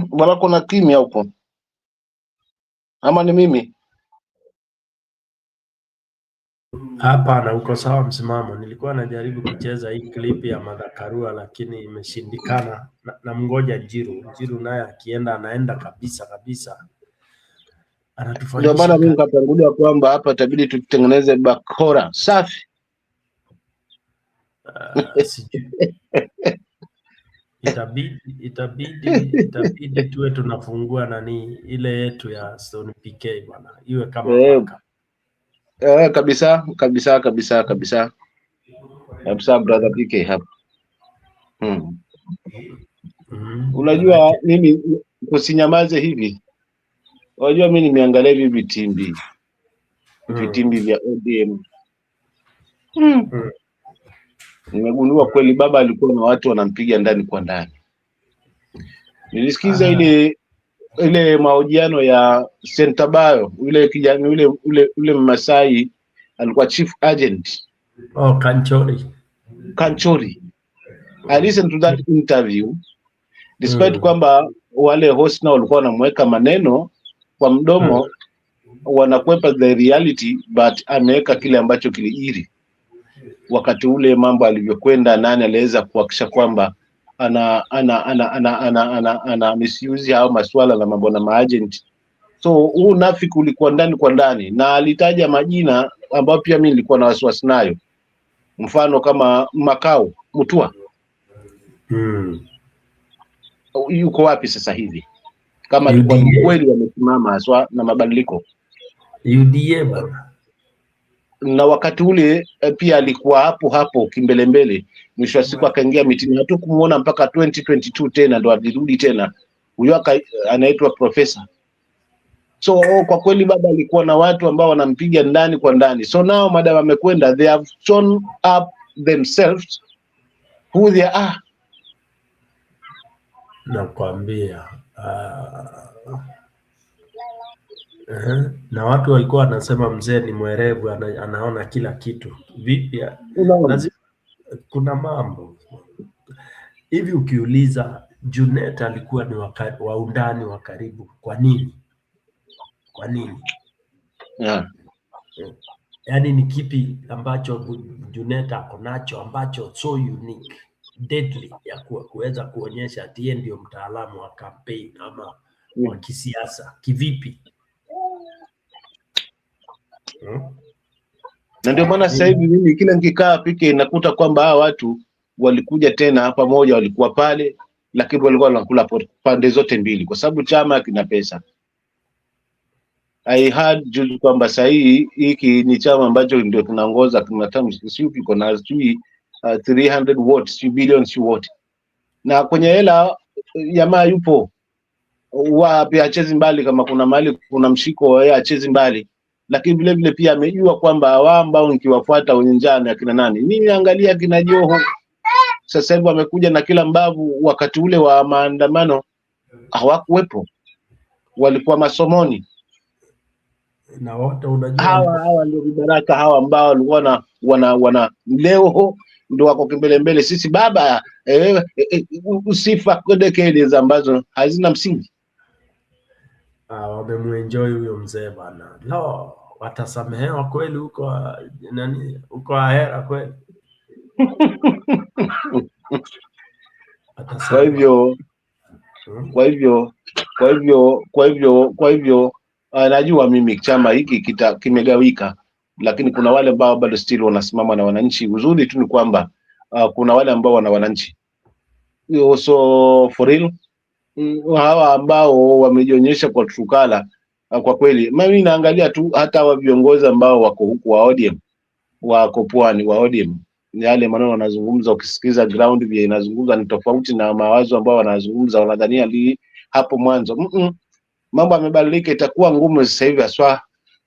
N: Bwana kuna kimya huko. Ama ni mimi?
M: Hapana, uko sawa msimamo. Nilikuwa najaribu kucheza hii clip ya Martha Karua lakini imeshindikana. Na mngoja Njiru naye akienda anaenda kabisa.
N: Ndio
M: Anatufanyisha
N: maana mimi nikatangulia kwamba hapa itabidi tutengeneze bakora safi.
M: Itabidi tuwe tunafungua nani ile yetu ya Stone PK bwana. Iwe kama baka.
N: Kabisa brother PK hapa. Unajua mimi kusinyamaze hivi. Unajua mimi nimeangalia hivi vitimbi vya ODM. Nimegundua kweli baba alikuwa na watu wanampiga ndani kwa ndani. Nilisikiza ile mahojiano ya Sentabayo, yule kijana yule Masai alikuwa chief agent. Kanchori. I listened to that interview despite kwamba wale host na walikuwa wanamweka maneno kwa mdomo wanakwepa the reality, but ameweka kile ambacho kilijiri wakati ule mambo alivyokwenda. Nani aliweza kuhakikisha kwamba ana misuse au masuala na mambo na maagent. So huu nafiki ulikuwa ndani kwa ndani, na alitaja majina ambayo pia mimi nilikuwa na wasiwasi nayo, mfano kama Makau Mutua. Yuko wapi sasa hivi? Kama alikuwa kweli wamesimama haswa na mabadiliko
M: UDA bwana.
N: Na wakati ule pia alikuwa hapo kimbelembele. Mwisho wa siku akaingia mitini, hatu kumuona mpaka 2022 tena ndo alirudi tena. Huyo anaitwa profesa. So kwa kweli baba alikuwa na watu ambao wanampiga ndani kwa ndani. So now madam amekwenda, they have shown up themselves who they are.
M: Nakwambia na watu walikuwa wanasema mzee ni mwerevu, anaona kila kitu. Vipi? Kuna mambo hivi ukiuliza Junet alikuwa ni wa undani wa karibu. Kwa nini? Yaani ni kipi ambacho Junet ako nacho ambacho so unique, deadly ya kuweza kuonyesha ati ndio mtaalamu wa campaign ama wa kisiasa kivipi?
N: Na ndio maana sasa hivi mimi kila nikikaa pike nakuta kwamba hawa watu walikuja tena pamoja, walikuwa pale, lakini walikuwa wanakula pande zote mbili kwa sababu chama kina pesa. I heard juzi kwamba sasa hiki ni chama ambacho ndio kinaongoza kiko na 300 watts billions watt, na kwenye hela jamaa yupo wapi, achezi mbali. Kama kuna mahali kuna mshiko yeye achezi mbali, lakini vile vile pia amejua kwamba hawa ambao nikiwafuata wenye njana akina nani, mimi angalia kina Joho sasa hivi wamekuja na kila mbavu. Wakati ule wa maandamano hawakuwepo, walikuwa masomoni.
M: Na wote unajua
N: hawa ndio vibaraka hawa ambao walikuwa wana leo ndio wako kimbelembele. Sisi baba usifa kwa decades ambazo hazina msingi.
M: Wamemuenjoy huyo mzee bana. Watasamehewa kweli huko nani huko ahera kweli. Kwa hivyo najua mimi chama hiki kimegawika, lakini kuna wale ambao bado still wanasimama na wananchi. Uzuri tu ni kwamba kuna wale ambao wana wananchi. So for real, hawa ambao wamejionyesha kwa Trukala, kwa kweli mimi naangalia tu hata wa viongozi ambao wako huku wa ODM, wako pwani wa ODM, yale maneno wanazungumza, ukisikiza ground vile inazungumza ni tofauti na mawazo ambao wanazungumza wanadhania hapo mwanzo. Mambo yamebadilika, itakuwa ngumu sasa hivi aswa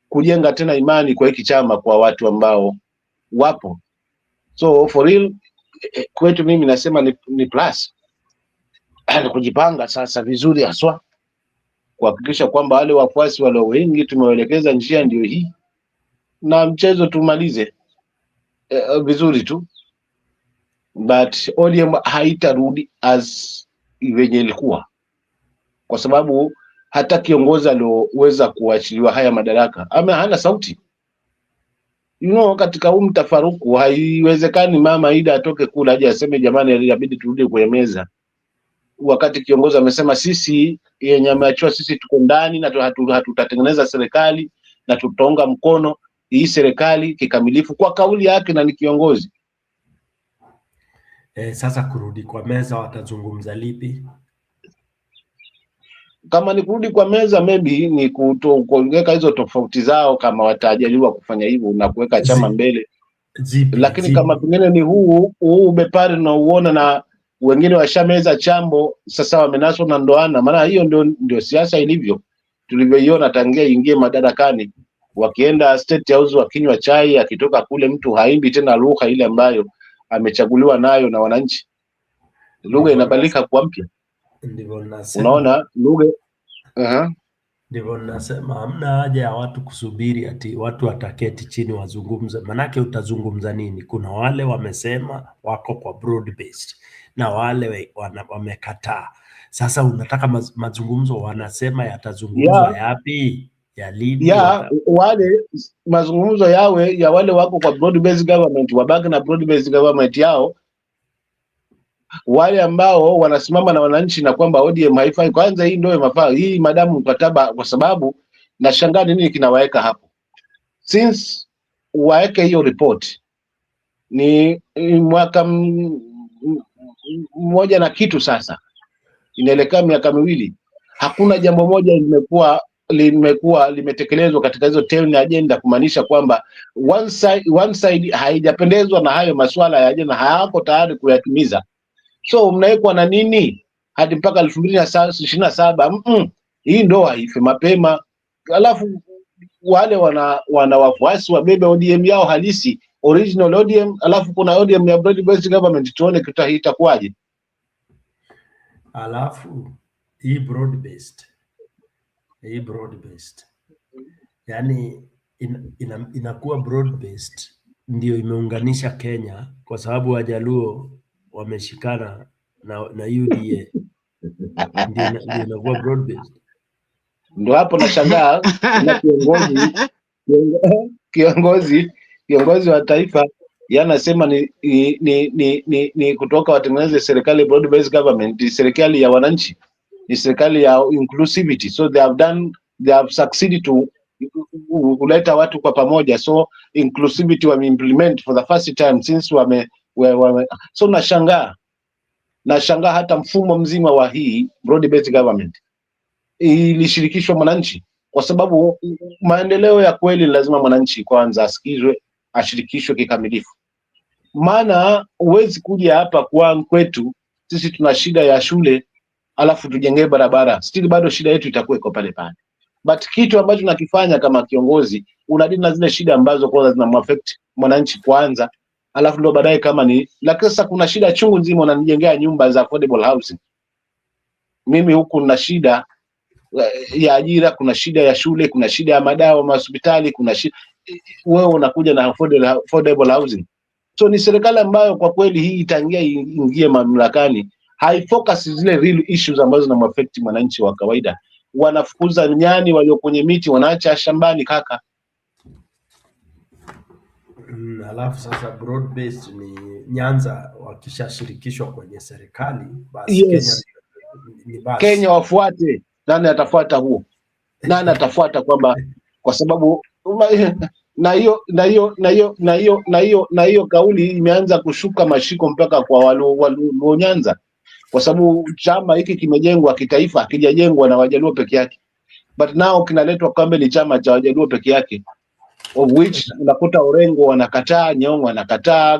M: kujenga tena imani kwa hiki chama kwa watu ambao wapo. So for real kwetu mimi nasema ni plus kujipanga sasa vizuri aswa kuhakikisha kwamba wale wafuasi wale wengi tumewaelekeza njia ndio hii, na mchezo tumalize vizuri tu, but ODM haitarudi as venye ilikuwa.
N: kwa sababu hata kiongozi alioweza kuachiliwa haya madaraka hana sauti. Katika mtafaruku haiwezekani mama Ida atoke kula aje aseme jamani, inabidi turudi kwenye meza, wakati kiongozi amesema sisi yenye ameachiwa sisi tuko ndani na hatutatengeneza serikali na tutaunga mkono hii serikali kikamilifu, kwa kauli yake na ni kiongozi.
M: Sasa kurudi kwa meza watazungumza lipi?
N: Kama ni kurudi kwa meza, maybe ni kuongeka hizo tofauti zao, kama watajaliwa kufanya hivyo na kuweka chama mbele. Lakini kama pengine ni huu ubepari na uona na wengine washameza chambo, sasa wamenaswa na ndoana, maana hiyo ndio siasa ilivyo, tulivyoiona tangia ingie madarakani. Wakienda State House wakinywa chai, akitoka kule mtu haimbi tena lugha ile ambayo amechaguliwa nayo na wananchi, lugha inabadilika kwa mpya.
M: Ndivyo nasema.
N: Unaona lugha
M: ndivyo nasema, hamna haja ya watu kusubiri ati watu wataketi chini wazungumze, manake utazungumza nini? Kuna wale wamesema wako kwa broad based na wale wamekataa. Sasa unataka mazungumzo, wanasema yatazungumzwa yapi? Ya lini?
N: Wale mazungumzo yawe ya wale wako kwa broad based government, wabaki na broad based government yao. Wale ambao wanasimama na wananchi na kwamba ODM haifai, kwanza hii ndio mafaa hii madamu mkataba, kwa sababu nashangaa nini kinawaeka hapo. Since waeke hiyo report ni mwaka mmoja na kitu, sasa inaelekea miaka miwili, hakuna jambo moja limetekelezwa katika hizo 10 agenda, kumaanisha kwamba one side haijapendezwa na hayo masuala ya agenda, hayako tayari kuyatimiza. So mnaekwa na nini hadi mpaka 2027? Hii ndo haife mapema, alafu wale wana wafuasi wabebe ODM yao halisi, original ODM, alafu kuna ODM ya broad based government, tuone itakuwaje.
M: Alafu hii broad based yani inakuwa broad based ndio imeunganisha Kenya, kwa sababu Wajaluo wameshikana na UDA ndio inakuwa broad based.
N: Ndio hapo nashangaa na kiongozi wa taifa yanasema ni kutoka watengeneze serikali broad based government, serikali ya wananchi, ni serikali ya inclusivity. So they have succeeded to kuleta watu kwa pamoja, so inclusivity implement for the first time since so nashangaa hata mfumo mzima wa hii broad based government ilishirikishwa mwananchi, kwa sababu maendeleo ya kweli lazima mwananchi kwanza asikizwe, ashirikishwe kikamilifu. Maana huwezi kuja hapa kwa kwetu sisi tuna shida ya shule alafu tujengee barabara, still bado shida yetu itakuwa iko pale pale. But kitu ambacho nakifanya kama kiongozi, unadili na zile shida ambazo kwanza zinamaffect mwananchi kwanza, alafu ndo baadaye kama ni. Lakini sasa kuna shida chungu nzima, unanijengea nyumba za affordable housing, mimi huku na shida ya ajira, kuna shida ya shule, kuna shida ya madawa hospitali, kuna shida, wewe unakuja na affordable housing. So ni serikali ambayo kwa kweli hii ingie mamlakani haifocus zile real issues ambazo zinamaffect mwananchi wa kawaida. Wanafukuza nyani walio kwenye miti, wanaacha shambani kaka.
M: Alafu sasa broad based ni Nyanza wakishashirikishwa kwenye serikali, basi
N: yes. Kenya wafuate. Nani atafuata huo? Nani atafuata kwamba kwa sababu na hiyo kauli imeanza kushuka mashiko mpaka kwa walio Nyanza, kwa sababu chama hiki kimejengwa kitaifa, hakijajengwa na Wajaluo peke yake, but now kinaletwa kama ni chama cha Wajaluo peke yake, of which unakuta Orengo wanakataa, Nyong'o wanakataa,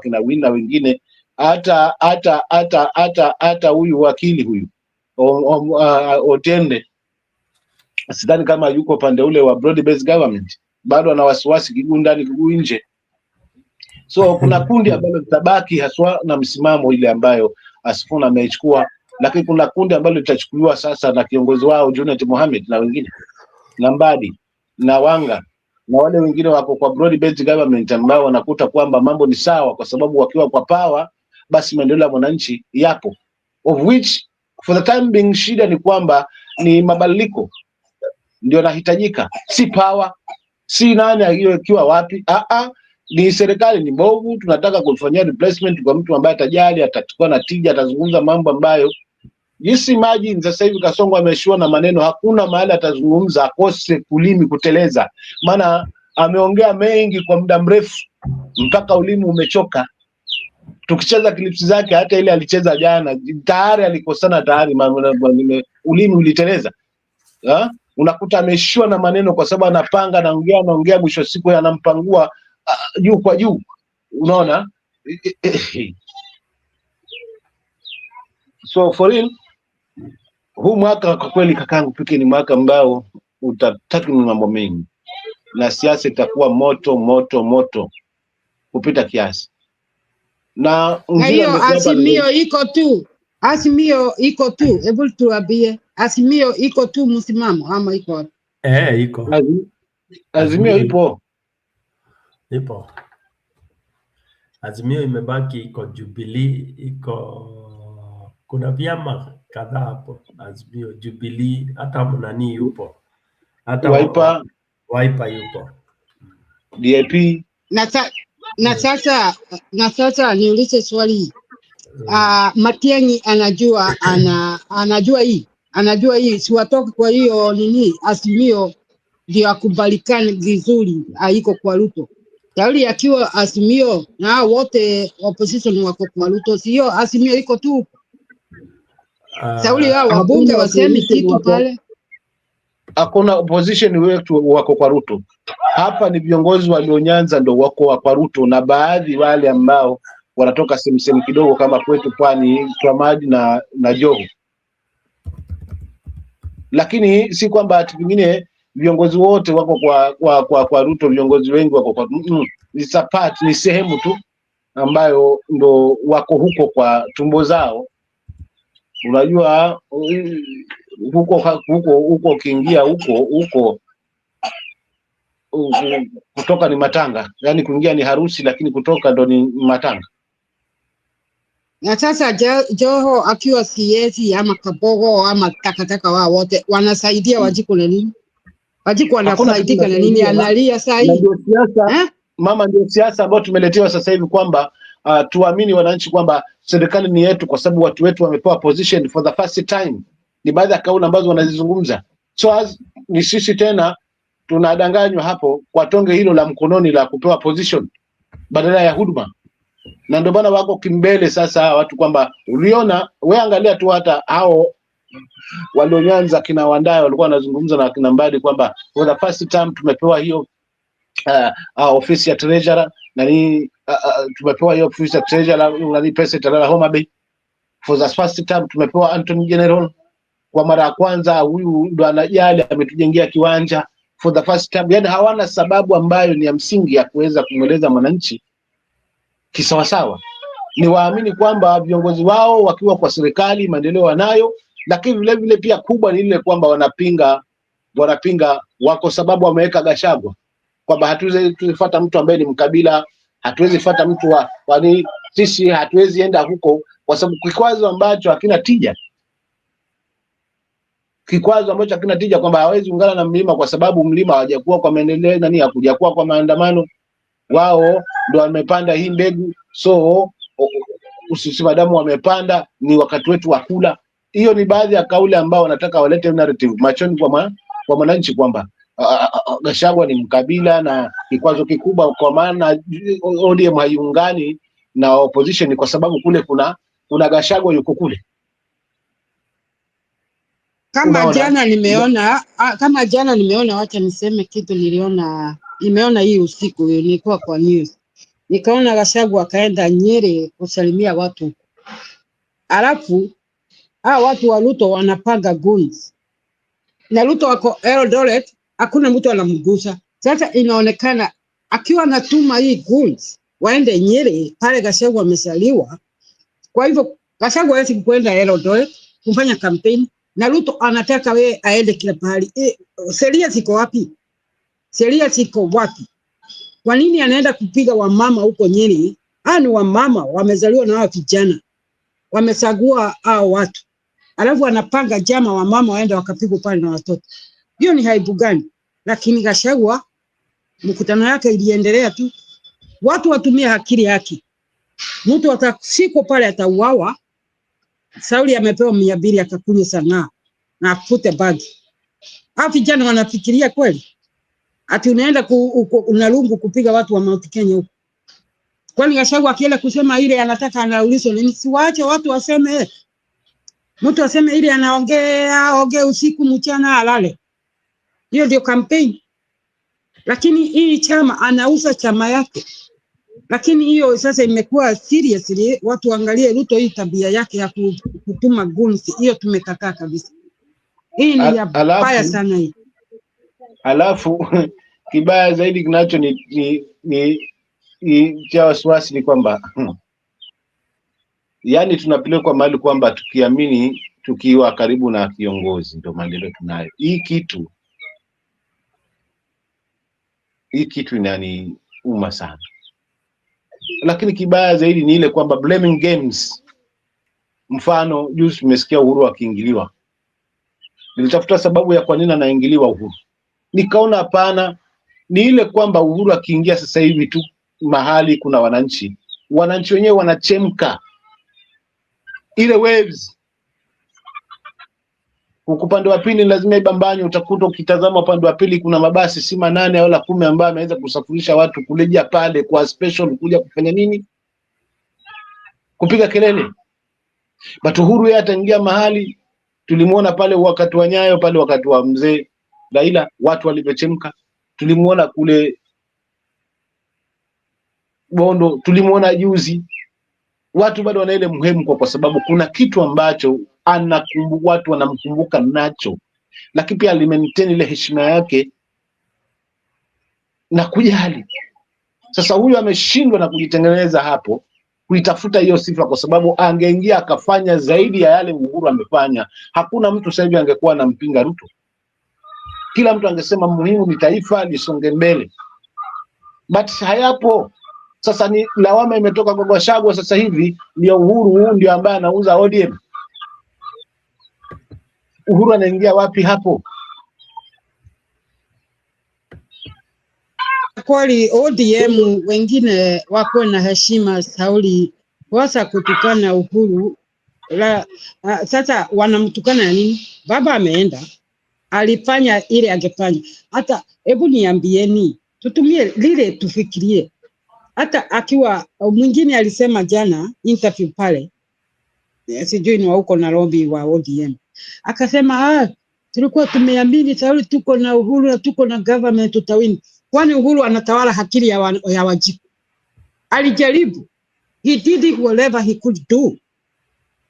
N: kina Wina wengine, hata huyu wakili huyu Otende sidhani kama yuko pande ule wa broad based government, bado ana wasiwasi kiguu ndani kiguu nje. So kuna kundi ambalo litabaki haswa na msimamo ile ambayo Asifuna ameichukua, lakini kuna kundi ambalo litachukuliwa sasa na kiongozi wao Junet Mohamed na wengine na Mbadi na Wanga na wale wengine wako kwa broad based government, ambao wanakuta kwamba mambo ni sawa, kwa sababu wakiwa kwa power basi maendeleo ya mwananchi yapo, of which For the time being, shida ni kwamba ni mabadiliko ndio nahitajika, si power, si nani akiwa wapi. Ni serikali ni mbovu, tunataka kufanyia replacement kwa mtu ambaye atajali, atakuwa na tija, atazungumza mambo ambayo jinsi imagine sasa hivi Kasongo ameshua na maneno, hakuna mahali atazungumza akose kulimi kuteleza, maana ameongea mengi kwa muda mrefu mpaka ulimi umechoka. Tukicheza clips zake, hata ile alicheza jana tayari alikosana, tayari ulimi uliteleza. Unakuta ameshua na maneno kwa sababu anapanga, anaongea, mwisho siku anampangua juu kwa juu, unaona. So for real, huu mwaka kwa kweli kakangu Piki ni mwaka ambao utataki mambo mengi, na siasa itakuwa moto kupita kiasi. Na
O: hiyo Azimio iko tu, hebu tuambie, Azimio iko tu msimamo ama iko?
M: Iko.
N: Azimio ipo.
M: Azimio imebaki, iko Jubilee, kuna vyama kadhaa hapo. Azimio, Jubilee, hata nani yupo, hata Wiper yupo,
N: DAP.
O: Na sasa niulize swali. Matiang'i anajua hii siwatoke, kwa hiyo nini Azimio ndio akubalikane vizuri, haiko kwa Ruto. Tauli akiwa Azimio na wote opposition wako kwa Ruto, sio Azimio iko tu. Tauli hao wabunge wasemi kitu pale.
N: Hakuna opposition wetu wako kwa Ruto. Hapa ni viongozi walionyanza ndo wako kwa Ruto, na baadhi wale ambao wanatoka sehemu kidogo kama kwetu Pwani, Twamadi na Joho. Lakini si kwamba ati pengine viongozi wote wako kwa Ruto, viongozi wengi wako kwa ni sehemu tu ambayo ndo wako huko kwa tumbo zao. Unajua huko ukiingia huko kutoka ni matanga, yani kuingia ni harusi, lakini kutoka ndo ni matanga.
O: Na sasa Joho akiwa siezi ama Kabogo ama takataka wao wote wanasaidia Wanjiku na nini? Wanjiku wanafaidika na nini? Analia saa hii.
N: Mama, ndio siasa ambayo tumeletewa sasa hivi kwamba tuamini wananchi kwamba serikali ni yetu kwa sababu watu wetu wamepewa position for the first time. Ni baadhi ya kauli ambazo wanazizungumza. So ni sisi tena tunadanganywa hapo kwa tonge hilo la mkononi la kupewa position badala ya huduma. Na ndio bana wako kimbele sasa watu kwamba uliona, wewe angalia tu hata hao walionyanza kina Wandayi walikuwa wanazungumza na kina Mbadi kwamba for the first time tumepewa hiyo ofisi ya treasurer na ni tumepewa hiyo ofisi ya treasurer na ni pesa italala Homa Bay. For the first time tumepewa Anthony General, kwa mara ya kwanza huyu ndo anajali, ametujengea kiwanja for the first time. Yani hawana sababu ambayo ni ya msingi ya kuweza kumweleza mwananchi kisawasawa. Ni waamini kwamba viongozi wao wakiwa kwa serikali maendeleo wanayo, lakini vile vile pia kubwa ni ile kwamba wanapinga wako sababu wameweka Gachagua kwamba hatuwezi tufuata mtu ambaye ni mkabila, hatuwezi fuata mtu wani sisi hatuwezi enda huko kwa sababu kikwazo ambacho hakina tija. Kikwazo ambacho hakina tija kwamba hawezi ungana na mlima kwa sababu mlima hawajakuwa kwa maendeleo nani, hakujakuwa kwa maandamano, wao ndo wamepanda hii mbegu, so usisi madamu wamepanda, ni wakati wetu wa kula. Hiyo ni baadhi ya kauli ambao wanataka walete narrative machoni kwa mwananchi kwamba Gachagua ni mkabila na kikwazo kikubwa, kwa maana ODM haiungani na opposition kwa sababu kule kuna Gachagua yuko kule.
O: Kama jana nimeona, wacha niseme kitu nimeona hii usiku, nilikuwa kwa news. Nikaona Gachagua akaenda Nyeri kusalimia watu. Alafu watu wa Ruto wanapanga guns. Na Ruto wako Eldoret, hakuna mtu anamgusa. Sasa inaonekana akiwa anatuma hii guns waende Nyeri pale Gachagua amesaliwa. Kwa hivyo Gachagua hawezi kwenda Eldoret kufanya kampeni, na Ruto anataka wewe aende kila pahali. Sheria ziko wapi? Kwa nini anaenda kupiga wamama huko Nyeri? Ni wamama wamezaliwa na hao vijana, wamesagua hao watu. alafu anapanga jama wa mama waenda wakapigwa pale na watoto. Hiyo ni aibu gani? Lakini Gachagua mkutano yake iliendelea tu, watu watumia akili yake. Mtu atasikwa pale atauawa. Sauli amepewa 200 akakunywa sana na akute bagi. Hao vijana wanafikiria kweli ati unaenda unalungu kupiga watu wa Mount Kenya huko? Kwani Gachagua akienda kusema ile anataka anaulizwa nini? Siwaache watu waseme. Mtu aseme ile anaongea usiku mchana alale. Hiyo ndio campaign. Lakini hii chama anauza chama yake. Lakini hiyo sasa imekuwa seriously, watu angalie Ruto hii tabia yake ya kutuma gunzi. Hiyo tumekataa kabisa. Hii ni ya baya sana hii.
N: Alafu kibaya zaidi kinacho ni cha wasiwasi ni kwamba yani tunapelekwa mahali kwamba tukiamini tukiwa karibu na kiongozi ndio maendeleo tunayo. Hii kitu inaniuma sana. Lakini kibaya zaidi ni ile kwamba blaming games. Mfano juzi tumesikia Uhuru akiingiliwa. Nilitafuta sababu ya kwa nini anaingiliwa Uhuru. Nikaona hapana, ni ile kwamba Uhuru akiingia sasa hivi tu mahali kuna wananchi wenyewe wanachemka. Ile waves. Upande wa pili lazima ibambanye, utakuta ukitazama upande wa pili kuna mabasi si 8 wala 10 ambayo ameweza kusafirisha watu kulejea pale kwa special kuja kufanya nini? Kupiga kelele. But Uhuru yeye ataingia mahali, tulimuona pale wakati wa Nyayo, pale wakati wa mzee Raila watu walivyochemka. Tulimuona kule Bondo, tulimuona juzi. Watu bado wana ile muhimu kwa sababu kuna kitu ambacho watu wanamkumbuka nacho, lakini pia alimaintain ile heshima yake na kujali. Sasa huyu ameshindwa na kujitengeneza hapo kuitafuta hiyo sifa, kwa sababu angeingia akafanya zaidi ya yale Uhuru amefanya, hakuna mtu sasa hivi angekuwa anampinga Ruto. Kila mtu angesema muhimu ni taifa lisonge mbele, but hayapo. Sasa ni lawama imetoka kwa Gachagua sasa hivi, ndio Uhuru ndio ambaye anauza ODM. Uhuru anaingia wapi hapo?
O: Kweli ODM wengine wako na heshima Sauli, wasa kutukana Uhuru. Sasa wanamtukana nini? Baba ameenda, alifanya ile angefanya. Hata hebu niambieni, tutumie lile tufikirie. Hata akiwa mwingine alisema jana interview pale, sijui ni wa huko Nairobi wa ODM, akasema tulikuwa tumeamini Sauli tuko na Uhuru na tuko na government tutawini. Kwani Uhuru anatawala akili ya Wajiko? Alijaribu, he did whatever he could do,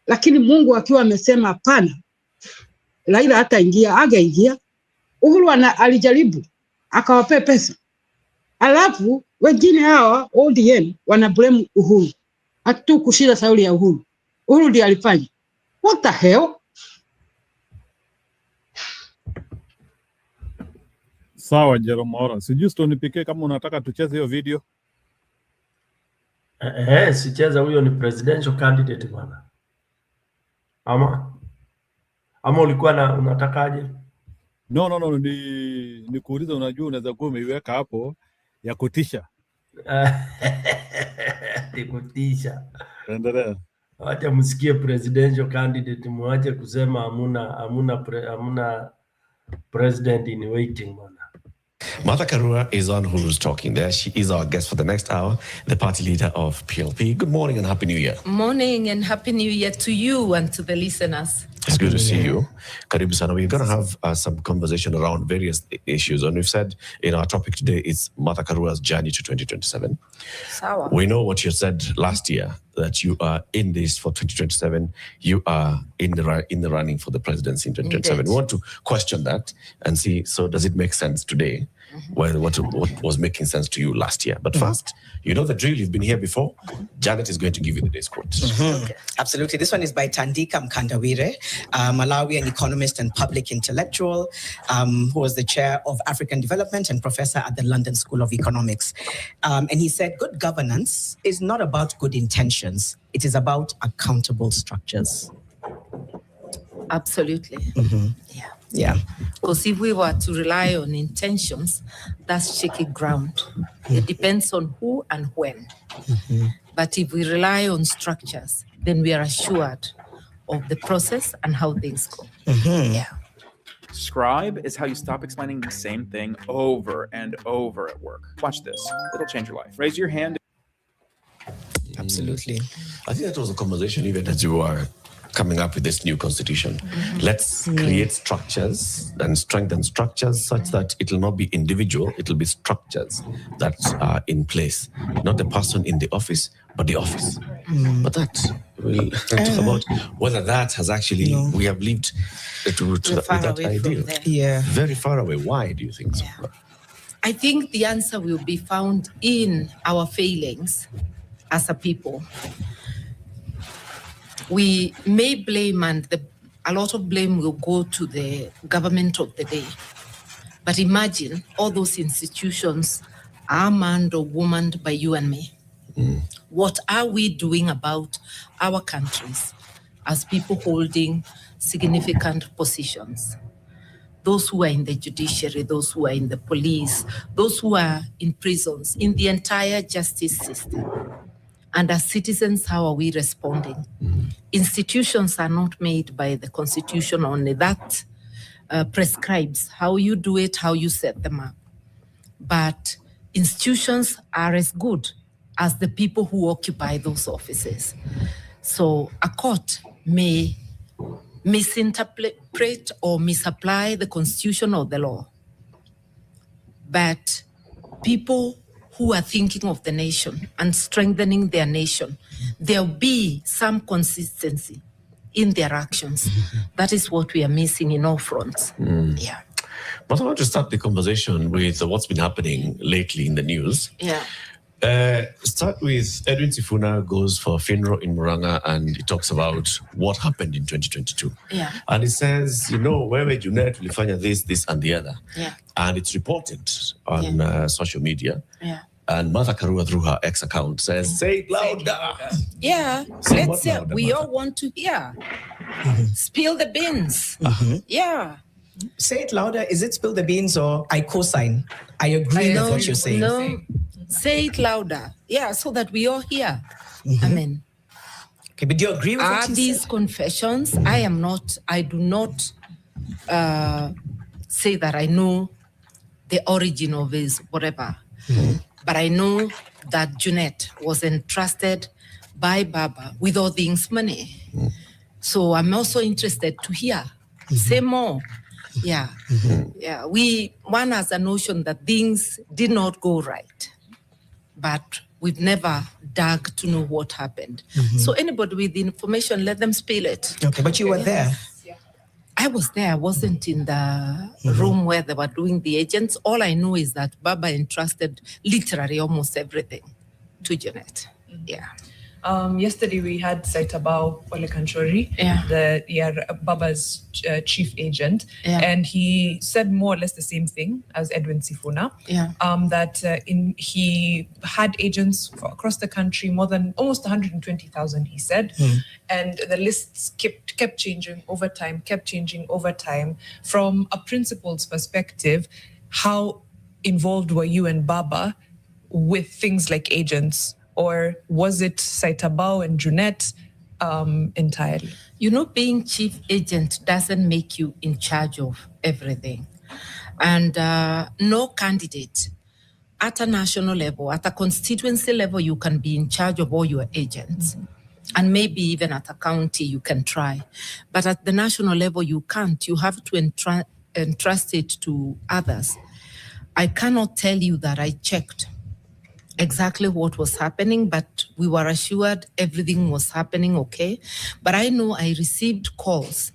O: lakini Mungu akiwa amesema hapana, Raila hata ingia. Uhuru alijaribu akawapea pesa, alafu wengine hawa ODM wana blame Uhuru. Hatu kushida Sauli ya Uhuru. Uhuru ndiye alifanya. What the hell?
A: Sawa Jeromora, sijui nipike kama unataka tucheze hiyo video.
M: Sicheza, huyo ni presidential candidate bwana. Ama ulikuwa unatakaje?
A: No, ni kuuliza, unajua unaweza kuwa umeiweka hapo ya kutisha.
M: Ni kutisha.
A: Endelea.
M: Wacha msikie presidential candidate, muache kusema hamuna president in waiting bwana.
Q: Martha Karua is on who's talking there. She is our guest for the next hour, the party leader of PLP. Good morning and Happy New Year.
R: Morning and Happy New Year to you and to the listeners.
Q: It's good to see you. Karibu sana. We're going to have some conversation around various issues. And we've said in our topic today, it's Martha Karua's journey to 2027.
R: Sawa.
Q: We know what you said last year, that you are in this for 2027. You are in the running for the presidency in 2027. Indeed. We want to question that and see, so does it make sense today? Well, what was making sense to you last year? But first, you know the drill. You've been here before. Janet is going to give you the day's quote.
S: Okay. Absolutely. This one is by Tandika Mkandawire, Malawian economist and public intellectual, who was the chair of African Development and professor at the London School of Economics. And he said, good governance is not about good intentions. It is about accountable structures.
R: Absolutely.
S: Yeah.
R: Because if we were to rely on intentions, that's shaky ground. It depends on who and when. But if we rely on structures, then we are assured of the process and how things go. Yeah.
J: Scribe is how you stop explaining the same thing over and over at work. Watch this. It'll change your life. Raise your hand.
S: Absolutely.
Q: I think that was a conversation even as you were coming up with this new constitution. Let's create structures and strengthen structures such that it will not be individual, it will be structures that are in place. Not the person in the office, but the office. But that, we'll talk about whether that has actually, we have lived to that ideal.
S: Yeah.
Q: Very far away. Why do you think so?
R: I think the answer will be found in our failings as a people. We may blame, and a lot of blame will go to the government of the day. But imagine all those institutions are manned or womaned by you and me. What are we doing about our countries as people holding significant positions? Those who are in the judiciary, those who are in the police, those who are in prisons, in the entire justice system. And as citizens, how are we responding? Institutions are not made by the Constitution only. That prescribes how you do it, how you set them up. But institutions are as good as the people who occupy those offices. So a court may misinterpret or misapply the Constitution or the law. But people who are thinking of the nation and strengthening their nation, there'll be some consistency in their actions. That is what we are missing in all fronts. Yeah.
Q: But I want to start the conversation with what's been happening lately in the news.
R: Yeah.
Q: Start with Edwin Sifuna goes for a funeral in Muranga and he talks about what happened in 2022.
R: Yeah.
Q: And he says, wewe Junet ulifanya this and the other.
R: Yeah.
Q: And it's reported on social media.
R: Yeah.
Q: And Martha Karua, through her ex account, says, say it louder.
R: Yeah.
Q: Say
R: Let's
Q: what
R: say
Q: louder,
R: we
Q: Martha?
R: all want to hear. Spill the beans. Yeah.
S: Say it louder. Is it spill the beans or I co-sign? I agree with what you're saying.
R: No. Say it louder. Yeah, so that we all hear. Amen.
S: Okay, but do you agree with
R: Are
S: what you
R: these
S: said?
R: confessions? I do not say that I know the origin of his whatever. But I know that Junet was entrusted by Baba with all things money. So I'm also interested to hear. Say more. Yeah. Yeah. One has a notion that things did not go right, but we've never dug to know what happened. So anybody with the information, let them spill it.
S: Okay, but you were there.
R: I was there. I wasn't in the room where they were doing the agents. All I know is that Baba entrusted literally almost everything to Janet. Yeah.
T: Yesterday we had Saitabao Ole Kanchori, Baba's chief agent, and he said more or less the same thing as Edwin Sifuna. That he had agents across the country, more than almost 120,000, he said, and the lists kept changing over time. From a principal's perspective, how involved were you and Baba with things like agents? Or was it Saitabao and Junet entirely?
R: Being chief agent doesn't make you in charge of everything. And no candidate at a national level, at a constituency level, you can be in charge of all your agents. And maybe even at a county, you can try. But at the national level, you can't. You have to entrust it to others. I cannot tell you that I checked exactly what was happening, but we were assured everything was happening okay. But I know I received calls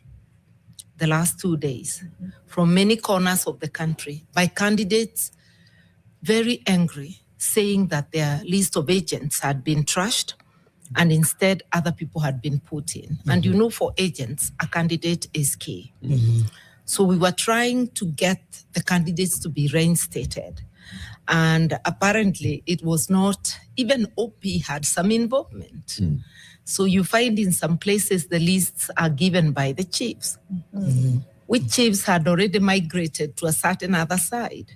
R: the last 2 days from many corners of the country by candidates very angry, saying that their list of agents had been trashed and instead other people had been put in. And for agents, a candidate is key. So we were trying to get the candidates to be reinstated. And apparently it was not, even OP had some involvement. So you find in some places the lists are given by the chiefs, which chiefs had already migrated to a certain other side.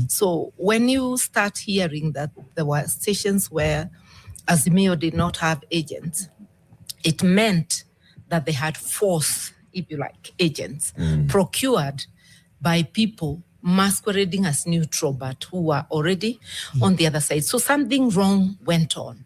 R: So when you start hearing that there were stations where Azimio did not have agents, it meant that they had force, if you like, agents procured by people masquerading as neutral, but who were already on the other side. So something wrong went on.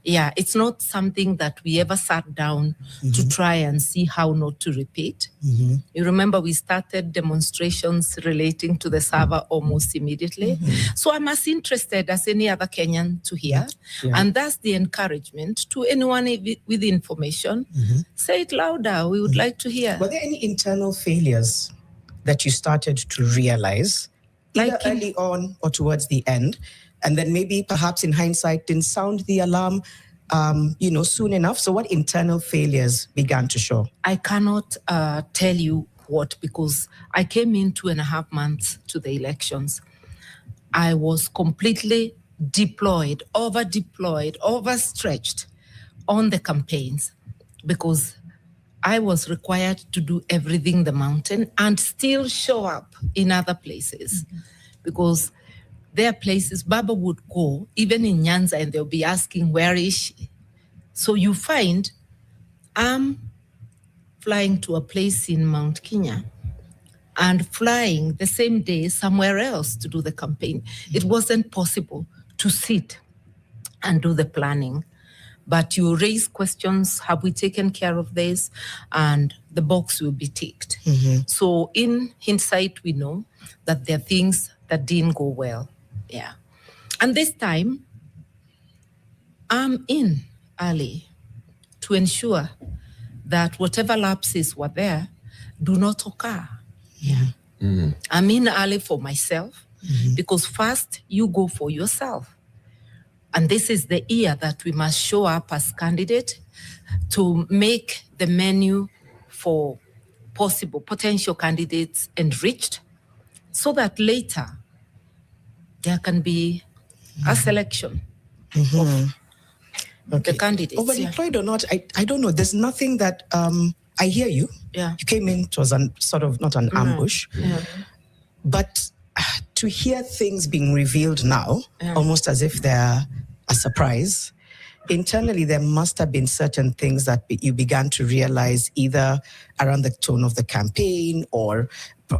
R: Yeah, it's not something that we ever sat down to try and see how not to repeat. You remember we started demonstrations relating to the server almost immediately. So I'm as interested as any other Kenyan to hear. And that's the encouragement to anyone with information. Say it louder, we would like to hear.
S: Were there any internal failures that you started to realize, either early on or towards the end, and then maybe perhaps in hindsight didn't sound the alarm, soon enough? So what internal failures began to show?
R: I cannot tell you what, because I came in 2.5 months to the elections. I was completely deployed, overstretched on the campaigns, because I was required to do everything the mountain and still show up in other places. Because there are places Baba would go, even in Nyanza, and they'll be asking, where is she? So you find I'm flying to a place in Mount Kenya and flying the same day somewhere else to do the campaign. It wasn't possible to sit and do the planning. But you raise questions, have we taken care of this? And the box will be ticked. So in hindsight, we know that there are things that didn't go well. Yeah. And this time, I'm in early to ensure that whatever lapses were there do not occur. Yeah. I'm in early for myself, because first you go for yourself. And this is the year that we must show up as candidate to make the menu for potential candidates enriched, so that later there can be a selection of the candidates.
S: Overdeployed or not, I don't know. There's nothing that, I hear you.
R: Yeah.
S: You came in, it was sort of not an ambush. But to hear things being revealed now, almost as if they're a surprise, internally there must have been certain things that you began to realize, either around the tone of the campaign or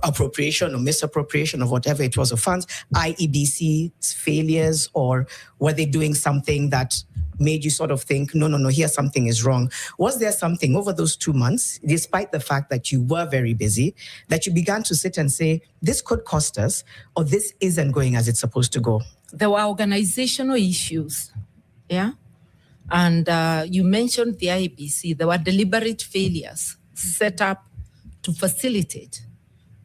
S: appropriation or misappropriation of whatever it was of funds, IEBC's failures, or were they doing something that made you sort of think, no, here something is wrong? Was there something over those 2 months, despite the fact that you were very busy, that you began to sit and say, this could cost us, or this isn't going as it's supposed to go?
R: There were organizational issues, yeah? And you mentioned the IEBC. There were deliberate failures set up to facilitate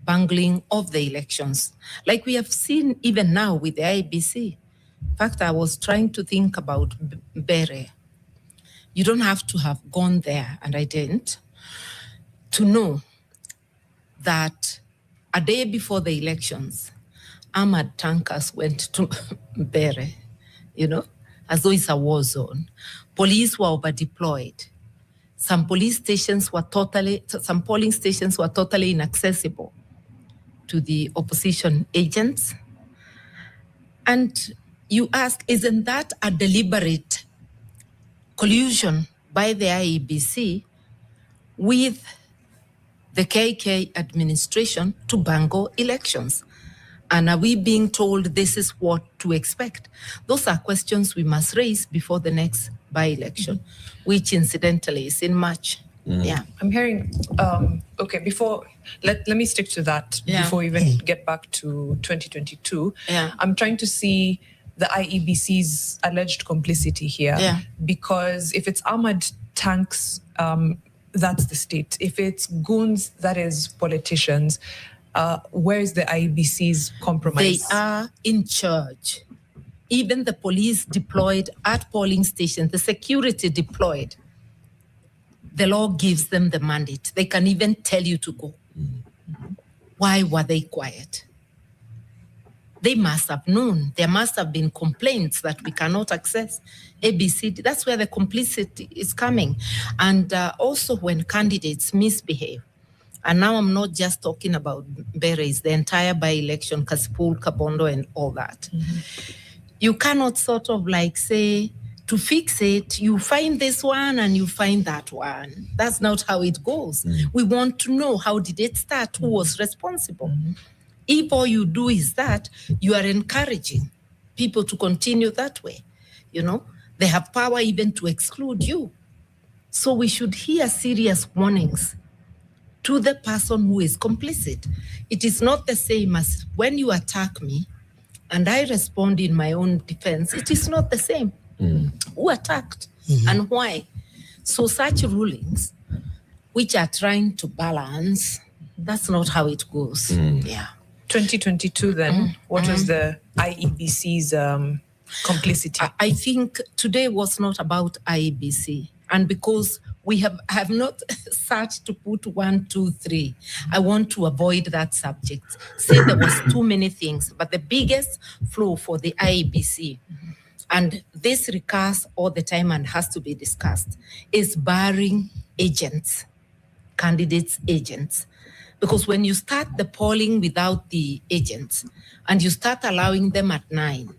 R: bungling of the elections, like we have seen even now with the IEBC. In fact, I was trying to think about Bere. You don't have to have gone there, and I didn't, to know that a day before the elections, armored tankers went to Bere, as though it's a war zone. Police were over-deployed. Some polling stations were totally inaccessible to the opposition agents. And you ask, isn't that a deliberate collusion by the IEBC with the KK administration to bungle elections? And are we being told this is what to expect? Those are questions we must raise before the next by-election, which incidentally is in March. Yeah.
T: I'm hearing, let me stick to that before we even get back to 2022. I'm trying to see the IEBC's alleged complicity here, because if it's armored tanks, that's the state. If it's goons, that is politicians. Where is the IEBC's compromise?
R: They are in charge. Even the police deployed at polling stations, the security deployed, the law gives them the mandate. They can even tell you to go. Why were they quiet? They must have known. There must have been complaints that we cannot access ABCD. That's where the complicity is coming. And also when candidates misbehave, and now I'm not just talking about Beres, the entire by-election, Kasipul, Kabondo, and all that. You cannot sort of like say, to fix it, you find this one and you find that one. That's not how it goes. We want to know, how did it start? Who was responsible? If all you do is that, you are encouraging people to continue that way. You know, they have power even to exclude you. So we should hear serious warnings to the person who is complicit. It is not the same as when you attack me and I respond in my own defense. It is not the same. Who attacked and why? So such rulings, which are trying to balance, that's not how it goes. Yeah.
T: 2022 then, what was the IEBC's complicity?
R: I think today was not about IEBC. And because we have not sat to put 1, 2, 3, I want to avoid that subject. Say there was too many things, but the biggest flaw for the IEBC, and this recurs all the time and has to be discussed, is barring agents, candidates' agents. Because when you start the polling without the agents, and you start allowing them at 9,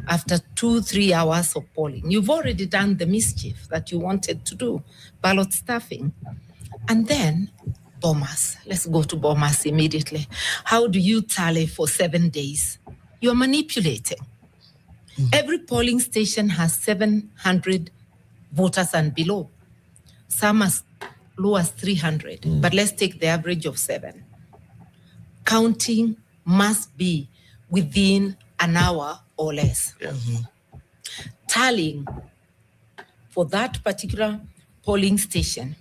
R: after 2-3 hours of polling, you've already done the mischief that you wanted to do, ballot stuffing. And then Bomas, let's go to Bomas immediately. How do you tally for 7 days? You're manipulating. Every polling station has 700 voters and below. Some as low as 300, but let's take the average of 7. Counting must be within an hour or less. Tallying for that particular polling station,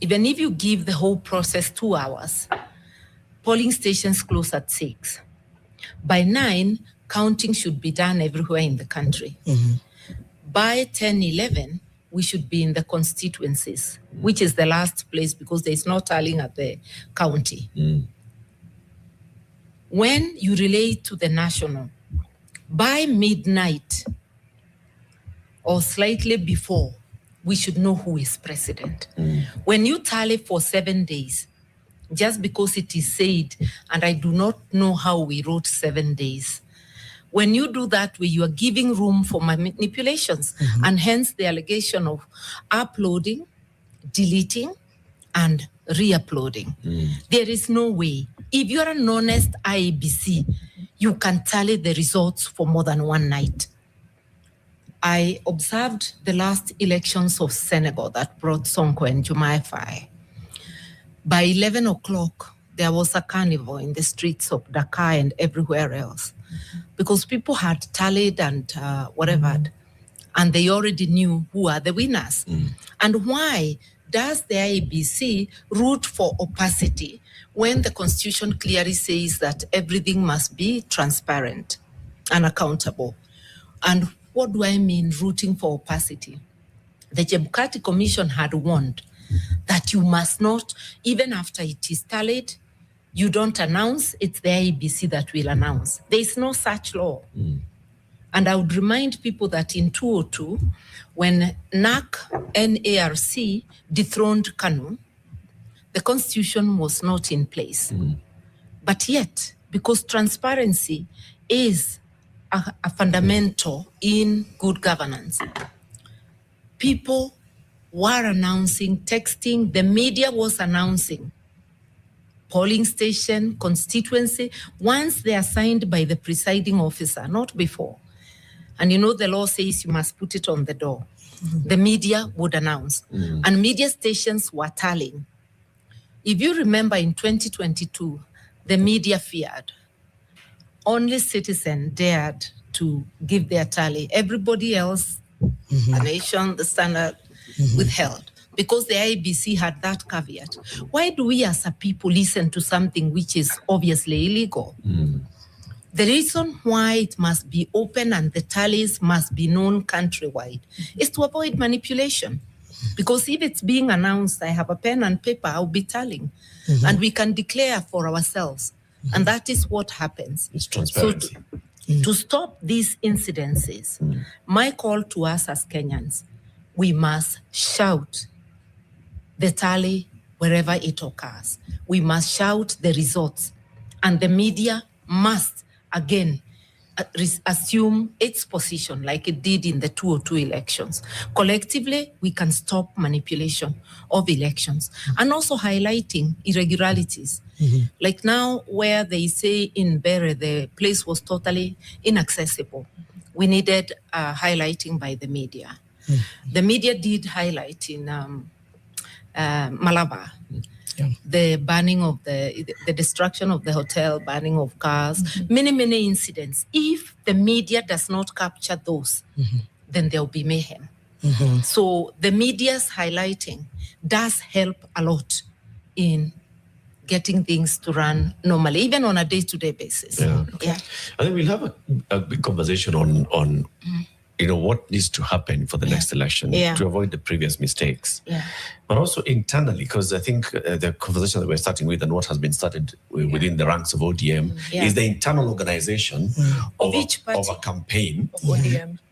R: even if you give the whole process 2 hours, polling stations close at 6. By 9, counting should be done everywhere in the country. By 10, 11, we should be in the constituencies, which is the last place because there is no tallying at the county. When you relate to the national, by midnight or slightly before, we should know who is president. When you tally for 7 days, just because it is said, and I do not know how we wrote 7 days, when you do that way, you are giving room for manipulations, and hence the allegation of uploading, deleting, and re-uploading. There is no way. If you're an honest IEBC, you can tally the results for more than one night. I observed the last elections of Senegal that brought Sonko and Jumaye Faye. By 11 o'clock, there was a carnival in the streets of Dakar and everywhere else because people had tallied and whatever, and they already knew who are the winners. And why does the IEBC root for opacity when the Constitution clearly says that everything must be transparent and accountable? And what do I mean rooting for opacity? The Chebukati Commission had warned that you must not, even after it is tallied, you don't announce, it's the IEBC that will announce. There is no such law. And I would remind people that in 2002, when NARC dethroned Kanu, the Constitution was not in place. But yet, because transparency is a fundamental in good governance, people were announcing, texting, the media was announcing, polling station, constituency, once they are signed by the presiding officer, not before. And you know the law says you must put it on the door. The media would announce. And media stations were tallying. If you remember in 2022, the media feared. Only Citizen dared to give their tally. Everybody else, the Nation, the Standard, withheld. Because the IEBC had that caveat. Why do we as a people listen to something which is obviously illegal? The reason why it must be open and the tallies must be known countrywide is to avoid manipulation. Because if it's being announced, I have a pen and paper, I'll be tallying. And we can declare for ourselves And that is what happens.
Q: It's transparency.
R: So to stop these incidences, my call to us as Kenyans, we must shout the tally wherever it occurs. We must shout the results. And the media must, again, assume its position like it did in the 2002 elections. Collectively, we can stop manipulation of elections and also highlighting irregularities. Like now, where they say in Bere, the place was totally inaccessible. We needed highlighting by the media. The media did highlight in Malabar, the burning of the destruction of the hotel, burning of cars, many incidents. If the media does not capture those, then there will be mayhem. So the media's highlighting does help a lot in getting things to run normally, even on a day-to-day basis.
Q: I think we'll have a big conversation on what needs to happen for the next election to avoid the previous mistakes. But also internally, because I think the conversation that we're starting with and what has been started within the ranks of ODM is the internal organization of a campaign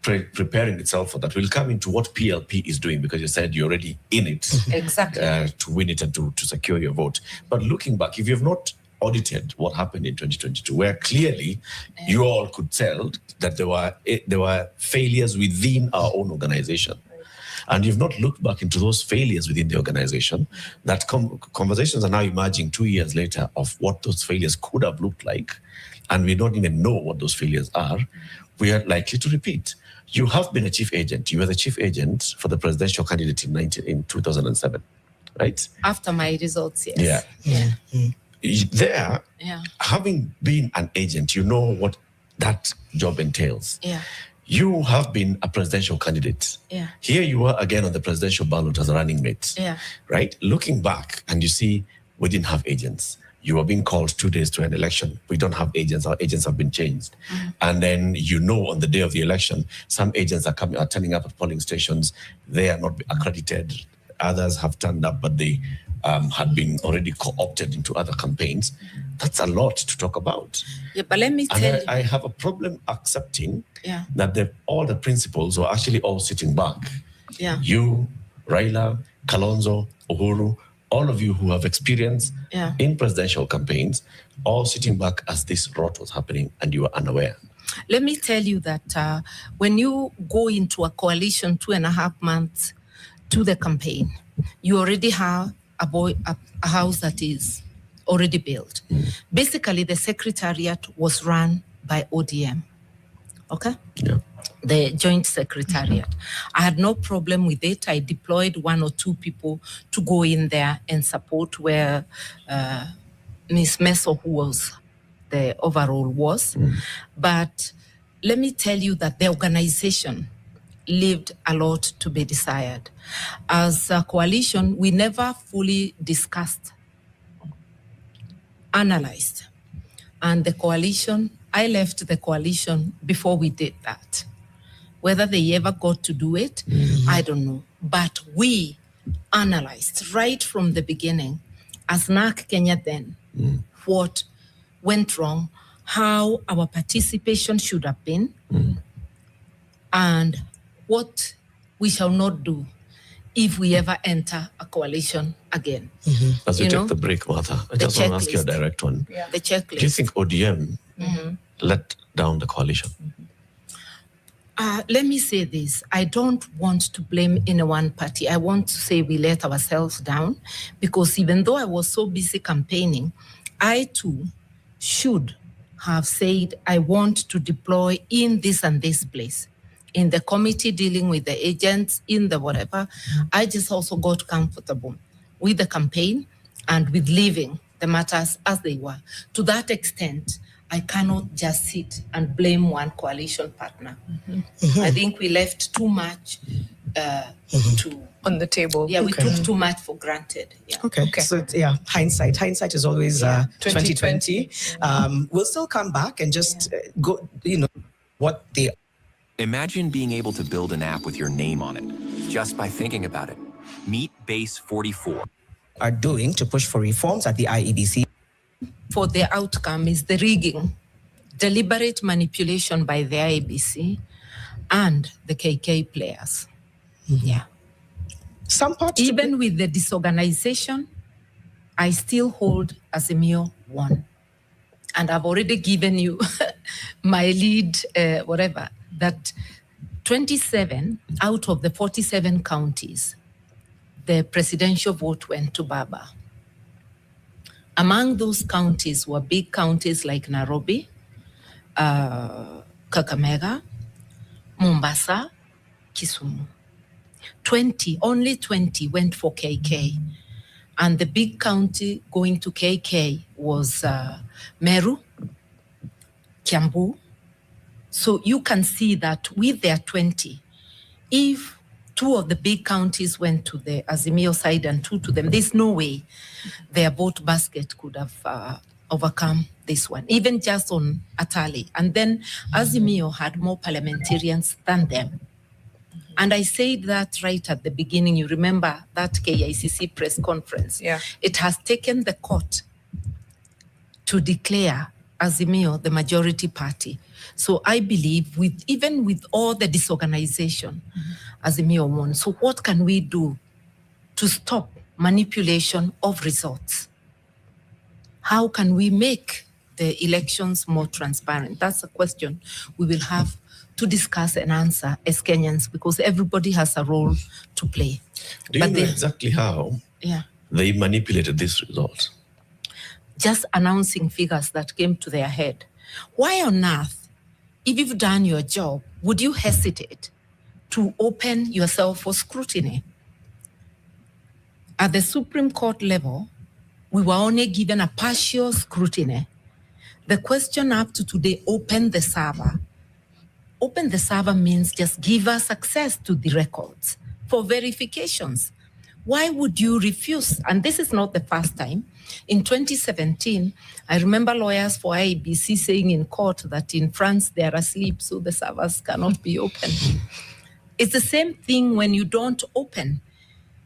Q: preparing itself for that. We'll come into what PLP is doing, because you said you're already in it to win it and to secure your vote. But looking back, if you've not audited what happened in 2022, where clearly you all could tell that there were failures within our own organization. And you've not looked back into those failures within the organization. That conversations are now emerging 2 years later of what those failures could have looked like. And we don't even know what those failures are. We are likely to repeat. You have been a chief agent. You were the chief agent for the presidential candidate in 2007, right?
R: After my results, yes.
Q: There, having been an agent, you know what that job entails. You have been a presidential candidate. Here you are again on the presidential ballot as a running mate. Right? Looking back, and you see we didn't have agents. You are being called 2 days to an election. We don't have agents. Our agents have been changed. And then on the day of the election, some agents are turning up at polling stations. They are not accredited. Others have turned up, but they had been already co-opted into other campaigns. That's a lot to talk about.
R: But let me tell you.
Q: I have a problem accepting that all the principals are actually all sitting back. You, Raila, Kalonzo, Uhuru, all of you who have experience in presidential campaigns, all sitting back as this rot was happening and you were unaware.
R: Let me tell you that when you go into a coalition 2.5 months to the campaign, you already have a house that is already built. Basically, the secretariat was run by ODM. Okay? The joint secretariat. I had no problem with it. I deployed 1 or 2 people to go in there and support where Ms. Meso, who was the overall was. But let me tell you that the organization left a lot to be desired. As a coalition, we never fully discussed, analyzed. And the coalition, I left the coalition before we did that. Whether they ever got to do it, I don't know. But we analyzed right from the beginning, as NARC Kenya then, what went wrong, how our participation should have been, and what we shall not do if we ever enter a coalition again.
Q: As we take the break, Martha, I just want to ask you a direct one.
R: The checklist.
Q: Do you think ODM let down the coalition?
R: Let me say this. I don't want to blame any one party. I want to say we let ourselves down, because even though I was so busy campaigning, I too should have said, I want to deploy in this and this place. In the committee dealing with the agents, in the whatever, I just also got comfortable with the campaign and with leaving the matters as they were. To that extent, I cannot just sit and blame one coalition partner. I think we left too much
T: on the table.
R: Yeah, we took too much for granted.
S: Okay. So hindsight. Hindsight is always 2020. We'll still come back and just go, what the...
E: Imagine being able to build an app with your name on it, just by thinking about it. Meet Base 44.
S: Are doing to push for reforms at the IEBC.
R: for the outcome is the rigging, deliberate manipulation by the IEBC and the KK players. Yeah.
S: Some parts
R: even with the disorganization, I still hold Azimio 1. And I've already given you my lead, whatever, that 27 out of the 47 counties, the presidential vote went to Baba. Among those counties were big counties like Nairobi, Kakamega, Mombasa, Kisumu. Only 20 went for KK. And the big county going to KK was Meru, Kiambu. So you can see that with their 20, if 2 of the big counties went to the Azimio side and 2 to them, there's no way their vote basket could have overcome this one, even just on Atali. And then Azimio had more parliamentarians than them. And I said that right at the beginning. You remember that KICC press conference?
T: Yeah.
R: It has taken the court to declare Azimio the majority party. So I believe even with all the disorganization, Azimio won. So what can we do to stop manipulation of results? How can we make the elections more transparent? That's a question we will have to discuss and answer as Kenyans, because everybody has a role to play.
Q: Do you know exactly how they manipulated these results?
R: Just announcing figures that came to their head. Why on earth, if you've done your job, would you hesitate to open yourself for scrutiny? At the Supreme Court level, we were only given a partial scrutiny. The question up to today, open the server. Open the server means just give us access to the records for verifications. Why would you refuse? And this is not the first time. In 2017, I remember lawyers for IEBC saying in court that in France they are asleep, so the servers cannot be open. It's the same thing when you don't open.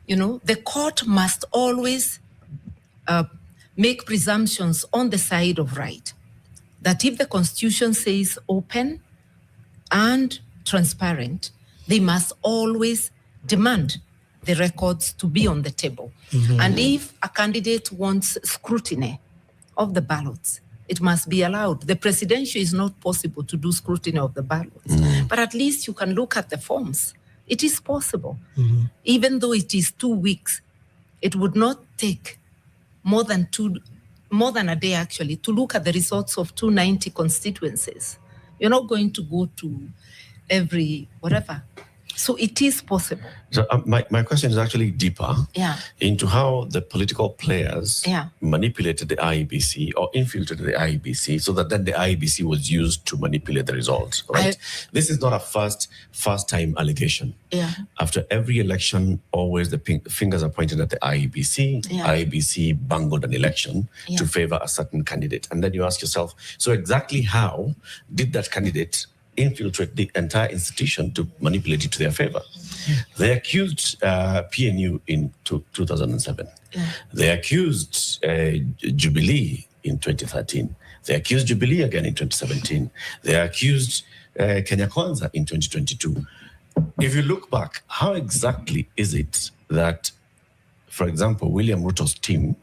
R: You know, the court must always make presumptions on the side of right. That if the Constitution says open and transparent, they must always demand the records to be on the table. And if a candidate wants scrutiny of the ballots, it must be allowed. The presidential is not possible to do scrutiny of the ballots, but at least you can look at the forms. It is possible. Even though it is 2 weeks, it would not take more than a day actually to look at the results of 290 constituencies. You're not going to go to every whatever. So it is possible.
Q: So my question is actually deeper into how the political players manipulated the IEBC or infiltrated the IEBC so that then the IEBC was used to manipulate the results, right? This is not a first time allegation. After every election, always the fingers are pointed at the IEBC. IEBC bungled an election to favor a certain candidate. And then you ask yourself, so exactly how did that candidate infiltrate the entire institution to manipulate it to their favor? They accused PNU in 2007. They accused Jubilee in 2013. They accused Jubilee again in 2017. They accused Kenya Kwanza in 2022. If you look back, how exactly is it that, for example, William Ruto's team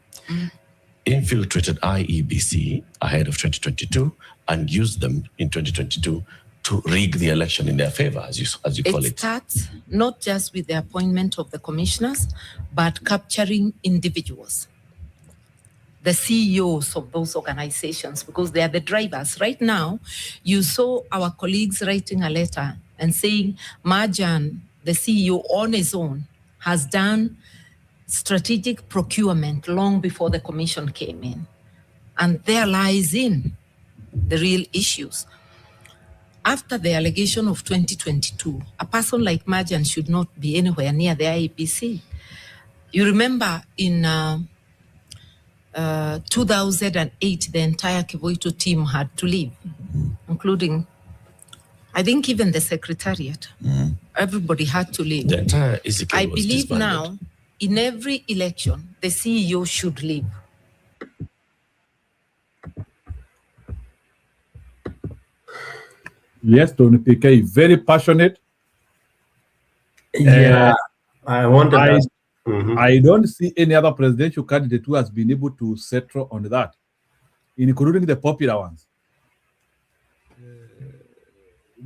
Q: infiltrated IEBC ahead of 2022 and used them in 2022 to rig the election in their favor, as you call it?
R: It starts not just with the appointment of the commissioners, but capturing individuals, the CEOs of those organizations, because they are the drivers. Right now, you saw our colleagues writing a letter and saying Marjan, the CEO on his own, has done strategic procurement long before the commission came in. And there lies in the real issues. After the allegation of 2022, a person like Marjan should not be anywhere near the IEBC. You remember in 2008, the entire Kivoito team had to leave, including, I think, even the secretariat. Everybody had to leave.
Q: The entire ECK
R: I
Q: was
R: believe
Q: disbanded.
R: now, in every election, the CEO should leave.
A: Yes, Tony PK, very passionate.
M: Yeah, I wanted that.
A: I don't see any other presidential candidate who has been able to settle on that, including the popular ones.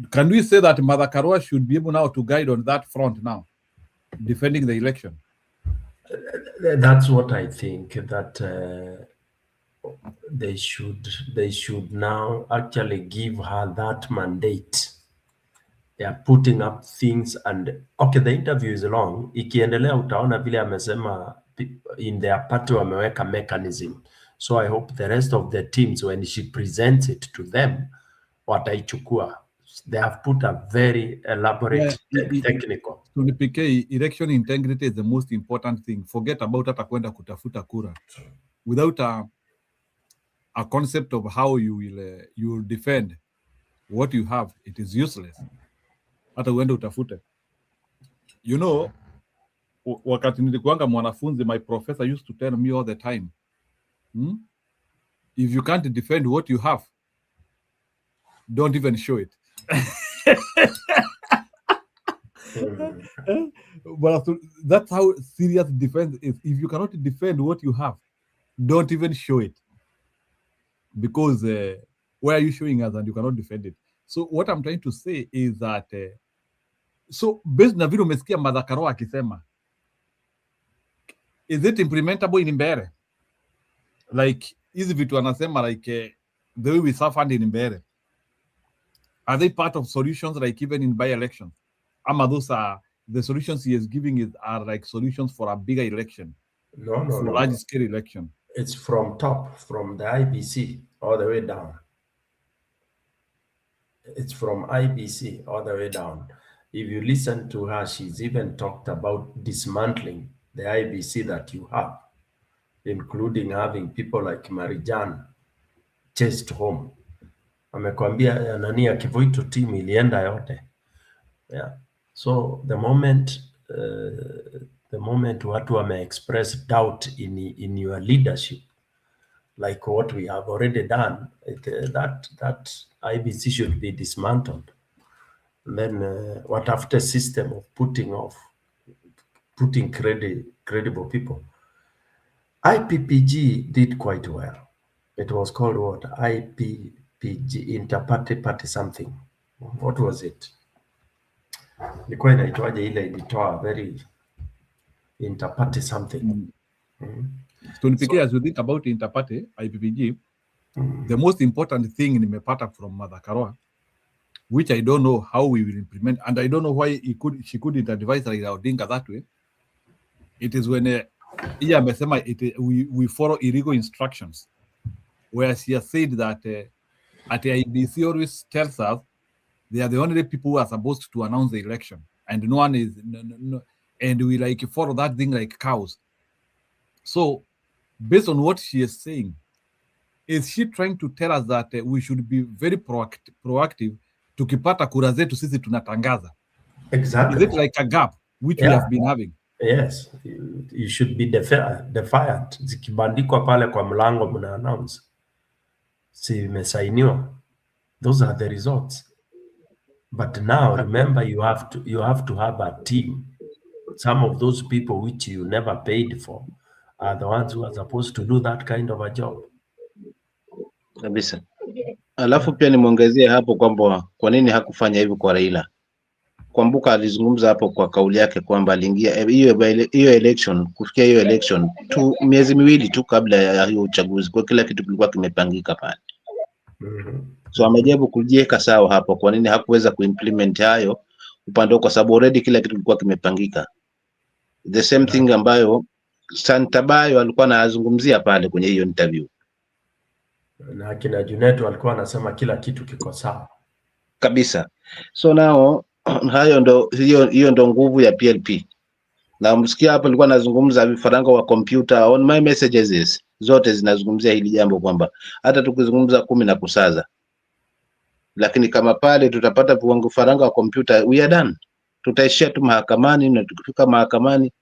A: Can we say that Martha Karua should be able now to guide on that front now, defending the election?
M: That's what I think, that they should now actually give her that mandate. They are putting up things, and okay, the interview is long. Ikiendelea utaona vile amesema in their party wameweka mechanism. So I hope the rest of the teams, when she presents it to them, wataichukua. They have put a very elaborate technical.
A: So the PK, election integrity is the most important thing. Forget about hata kwenda kutafuta kura. Without a concept of how you will defend what you have, it is useless. Hata uende utafute. You know, wakati nilikuanga mwanafunzi, my professor used to tell me all the time, if you can't defend what you have, don't even show it. But that's how serious defense is. If you cannot defend what you have, don't even show it. Because why are you showing us and you cannot defend it? So what I'm trying to say is that so based na vile umesikia Martha Karua akisema, is it implementable in Mbeere? Like hizi vitu anasema, like the way we suffered in Mbeere, are they part of solutions, like even in by-elections? Ama those are the solutions he is giving are like solutions for a bigger election?
M: No.
A: Large-scale election.
M: It's from top, from the IBC all the way down. It's from IBC all the way down. If you listen to her, she's even talked about dismantling the IBC that you have, including having people like Marijan chased home. Amekwambia nani Kivuitu team ilienda yote. Yeah. So the moment watu wame express doubt in your leadership, like what we have already done, that IBC should be dismantled. And then what after system of putting credible people. IPPG did quite well. It was called what? IPPG, Inter-Party something. What was it? Ilikuwa inaitwaje ile ilitoa very Inter-Party something.
A: So as you think about Inter-Party, IPPG, the most important thing nimepata from Martha Karua, which I don't know how we will implement, and I don't know why she couldn't advise Raila Odinga that way. It is when we follow illegal instructions, where she has said that at the IBC always tells us they are the only people who are supposed to announce the election, and no one is, and we like follow that thing like cows. So, based on what she is saying, is she trying to tell us that we should be very proactive? Tukipata kura zetu sisi tunatangaza.
M: Exactly.
A: Is it like a gap which we have been having?
M: Yes, you should be defiant. Zikibandikwa pale kwa mlango mna announce. Si imesainiwa. Those are the results. But now remember, you have to have a team. Some of those people which you never paid for are the ones who are supposed to do that kind of a job.
N: Kabisa. Alafu pia nimuongezie hapo kwamba kwa nini hakufanya hivyo kwa Raila. Kumbuka alizungumza hapo kwa kauli yake kwamba aliingia hiyo election, kufikia hiyo election miezi miwili tu kabla ya hiyo uchaguzi, kwa kila kitu kilikuwa kimepangika pale. So amejaribu kujiweka sawa hapo, kwa nini hakuweza kuimplement hayo upande, kwa sababu already kila kitu kilikuwa kimepangika. The same thing ambayo Santabayo alikuwa anazungumzia pale kwenye hiyo interview.
M: Na kina Junet walikuwa wanasema kila kitu kiko sawa.
N: Kabisa. So now hayo ndo hiyo ndo nguvu ya PLP. Na msikia hapo alikuwa anazungumza vifaranga wa computer, on my messages zote zinazungumzia hili jambo kwamba hata tukizungumza 10 na kusaza, lakini kama pale tutapata vifaranga wa computer, we are done. Tutaishia tu mahakamani, na tukifika mahakamani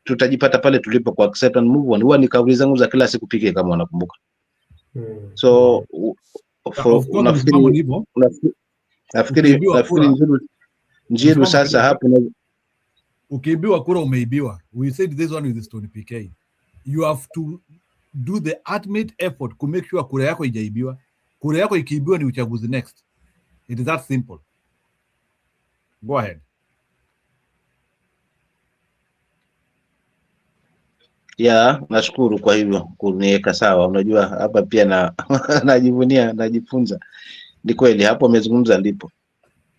N: tutajipata pale tulipo kwa accept and move on. Huwa ni kauli zangu za kila siku pike, kama unakumbuka. So Nafikiri Njiru sasa hapo
A: ukiibiwa kura umeibiwa. We said this one with Stone PK. You have to do the ultimate effort to make sure kura yako haijaibiwa. Kura yako ikiibiwa ni uchaguzi next. It is that simple. Go ahead.
N: Ya, nashukuru kwa hivyo kuniweka sawa. Unajua hapa pia na najivunia, najifunza. Ni kweli hapo amezungumza ndipo.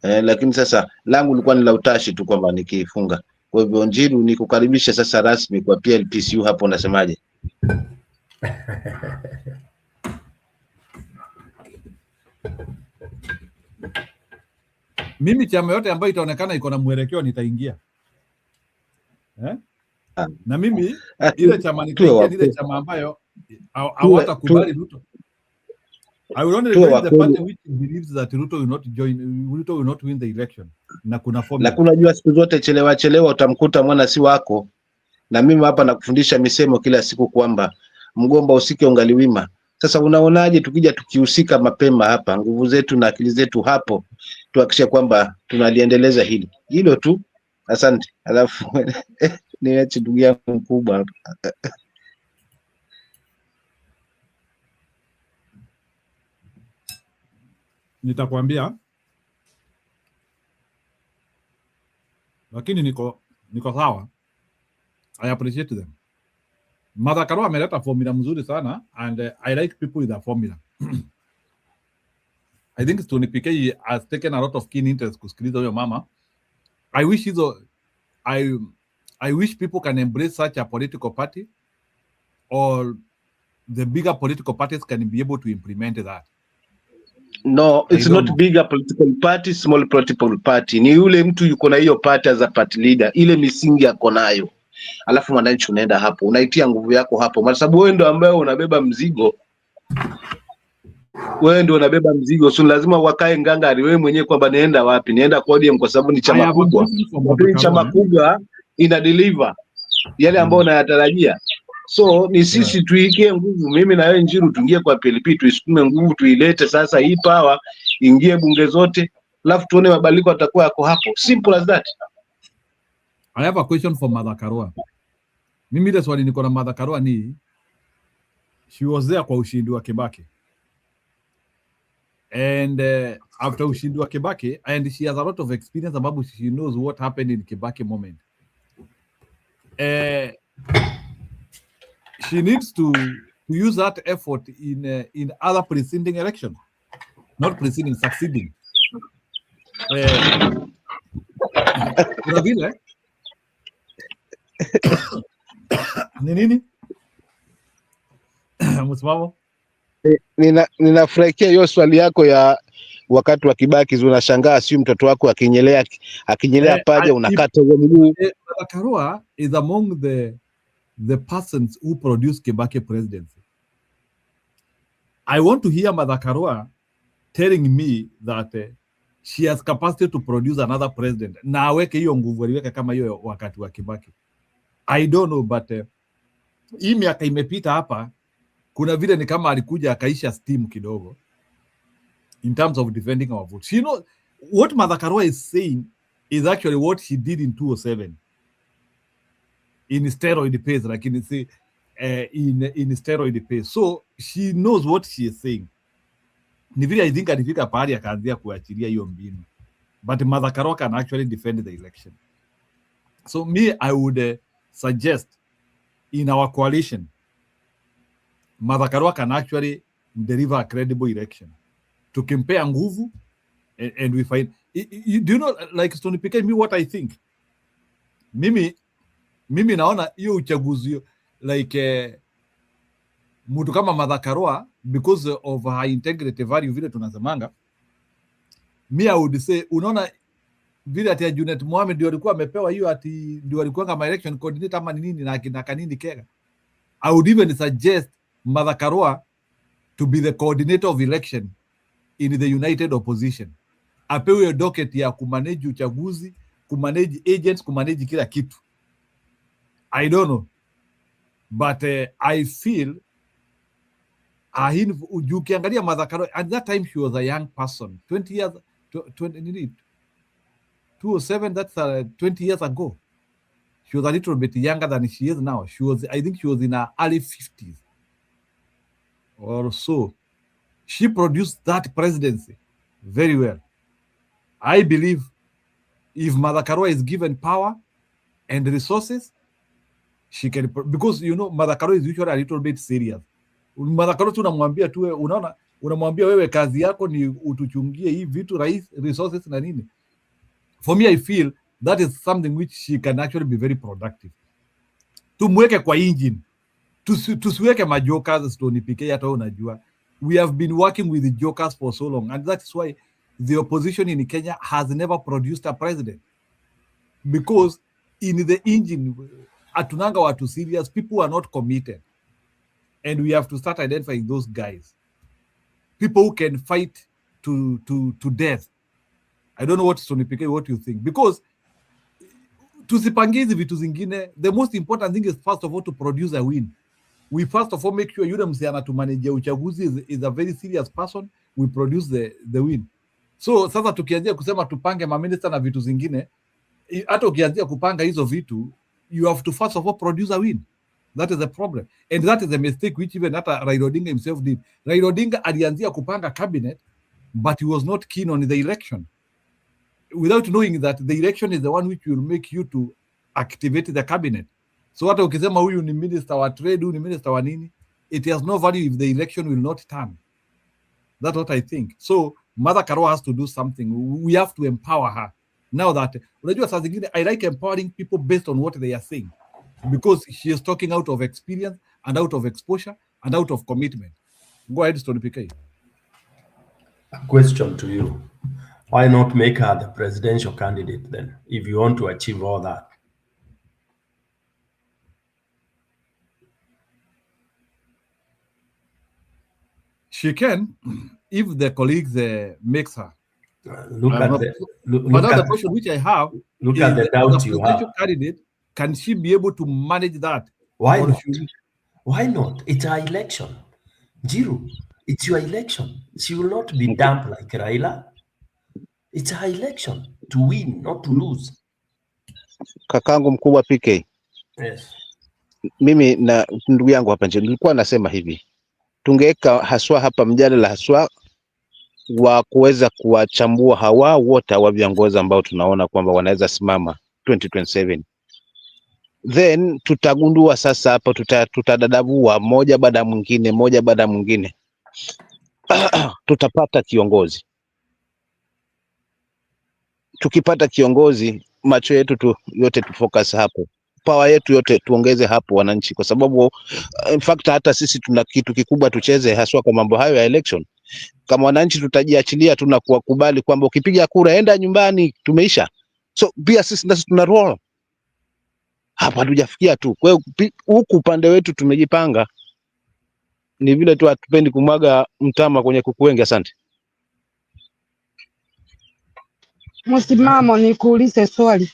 N: Lakini sasa langu lilikuwa ni la utashi tu kwamba nikifunga. Kwa hivyo Njiru, nikukaribisha sasa rasmi kwa PLPCU hapo, unasemaje?
A: Mimi chama yote ambayo itaonekana iko na mwelekeo nitaingia. Na mimi ile chama nitaingia ile chama ambayo hawatakubali Ruto. I will only join the party which believes that Ruto will not win the election. Na kuna formula.
N: Na unajua siku zote chelewa utamkuta mwana si wako. Na mimi hapa nakufundisha misemo kila siku kwamba mgomba usike ungali wima. Sasa unaonaje tukija tukihusika mapema hapa, nguvu zetu na akili zetu hapo, tuhakikishe kwamba tunaliendeleza hili. Hilo tu. Asante. Alafu niache ndugu yangu mkubwa hapa.
A: Nitakwambia, lakini niko sawa. I appreciate them. Martha Karua ameleta formula mzuri sana, and I like people with a formula. I think Stone PK has taken a lot of keen interest kusikiliza huyo mama. I wish people can embrace such a political party, or the bigger political parties can be able to implement that.
N: No, it's not bigger political party, small political party. Ni yule mtu yuko na hiyo party as a party leader, ile misingi yako nayo. Alafu mwananchi unaenda hapo, unaitia nguvu yako hapo. Kwa sababu wewe ndio ambaye unabeba mzigo. So lazima wakae ngangari wewe mwenyewe kwamba naenda wapi? Naenda kwa ODM kwa sababu ni chama kubwa. Chama kubwa ina deliver yale ambayo unayatarajia. So ni sisi tuikie nguvu, mimi na wewe Njiru tuingie kwa PLP, tuisukume nguvu, tuilete sasa hii power ingie bunge zote, alafu tuone mabadiliko atakuwa yako hapo. Simple as that.
A: I have a question for Martha Karua. Mimi ile swali niko na Martha Karua ni, she was there kwa ushindi wa Kibaki. And after ushindi wa Kibaki, and she has a lot of experience about, she knows what happened in Kibaki moment. She needs to use that effort in other preceding election, not preceding, succeeding. Kuna vile ni nini msimamo?
N: Ninafurahikia hiyo swali yako ya wakati wa Kibaki, unashangaa si mtoto wako akinyelea paja unakata huo mguu.
A: Karua is among the persons who produced Kibaki presidency. I want to hear Martha Karua telling me that she has capacity to produce another president. Na aweke hiyo nguvu aliweka kama hiyo wakati wa Kibaki. I don't know, but hii miaka imepita hapa, kuna vile ni kama alikuja akaisha steam kidogo in terms of defending our vote. You know what Martha Karua is saying is actually what she did in 2007 in steroid pace, like in steroid pace. So she knows what she is saying. Ni vile I think alifika pahali akaanzia kuachilia hiyo mbinu, but Martha Karua can actually defend the election. So me, I would suggest in our coalition, Martha Karua can actually deliver a credible election. Tukimpea nguvu and we find, do you know, like Stone PK, me what I think? Mimi naona hiyo uchaguzi like mtu kama Martha Karua, because of her integrity value vile tunasemanga, me I would say, unaona vile ati Junet Mohamed ndio alikuwa amepewa hiyo ati ndio alikuwa kama election coordinator ama nini na kanini kega. I would even suggest Martha Karua to be the coordinator of election in the united opposition. Apewe docket ya kumanage uchaguzi, kumanage agents, kumanage kila kitu. I don't know, but I feel ukiangalia Martha Karua, at that time she was a young person, 20 years, 207, that's 20 years ago. She was a little bit younger than she is now. I think she was in her early 50s or so. She produced that presidency very well. I believe if Mother Karua is given power and resources, she can, because Mother Karua is usually a little bit serious. Mother Karua tu unamwambia tu, unaona, unamwambia wewe kazi yako ni utuchungie hii vitu resources na nini. For me, I feel that is something which she can actually be very productive. Tumweke kwa engine. Tusiweke majokers stonipike hata unajua. We have been working with the jokers for so long, and that's why the opposition in Kenya has never produced a president. Because in the engine, atunanga watu serious, people are not committed. And we have to start identifying those guys. People who can fight to death. I don't know what you think. Because tusipange hizi vitu zingine, the most important thing is first of all to produce a win. We first of all make sure yule mse anatumanage uchaguzi is a very serious person. We produce the win. So sasa tukianzia kusema tupange maminister na vitu zingine, hata ukianzia kupanga hizo vitu, you have to first of all produce a win. That is the problem. And that is a mistake which even hata Raila Odinga himself did. Raila Odinga alianzia kupanga cabinet, but he was not keen on the election, without knowing that the election is the one which will make you to activate the cabinet. So hata ukisema huyu ni minister wa trade, huyu ni minister wa nini, it has no value if the election will not turn. That's what I think. So Mother Karua has to do something. We have to empower her. Now that, unajua saa zingine, I like empowering people based on what they are saying, because she is talking out of experience and out of exposure and out of commitment. Go ahead, Stone PK.
M: A question to you. Why not make her the presidential candidate then, if you want to achieve all that?
A: She can, if the colleagues makes her.
M: Look at
A: the question which I have.
M: Look at the doubt you have.
A: Candidate, can she be able to manage that?
M: Why not? Why not? It's her election. Jiru, it's your election. She will not be dumped like Raila. It's her election to win, not to lose.
N: Kakangu mkubwa PK.
M: Yes.
N: Mimi na ndugu yangu hapa nje nilikuwa nasema hivi. Tungeweka haswa hapa mjadala haswa wa kuweza kuwachambua hawa wote wa viongozi ambao tunaona kwamba wanaweza simama 2027. Then tutagundua sasa hapa tutadadavua moja baada mwingine. Tutapata kiongozi. Tukipata kiongozi, macho yetu yote tufocus hapo. Power yetu yote tuongeze hapo wananchi, kwa sababu in fact hata sisi tuna kitu kikubwa tucheze haswa kwa mambo hayo ya election. Kama wananchi tutajiachilia tu na kuwakubali kwamba ukipiga kura enda nyumbani, tumeisha. So pia sisi nasi tuna roll. Hapa hatujafikia tu. Kwa hiyo huku upande wetu tumejipanga. Ni vile tu hatupendi kumwaga mtama kwenye kuku wengi. Asante.
O: Msimamo, nikuulize swali.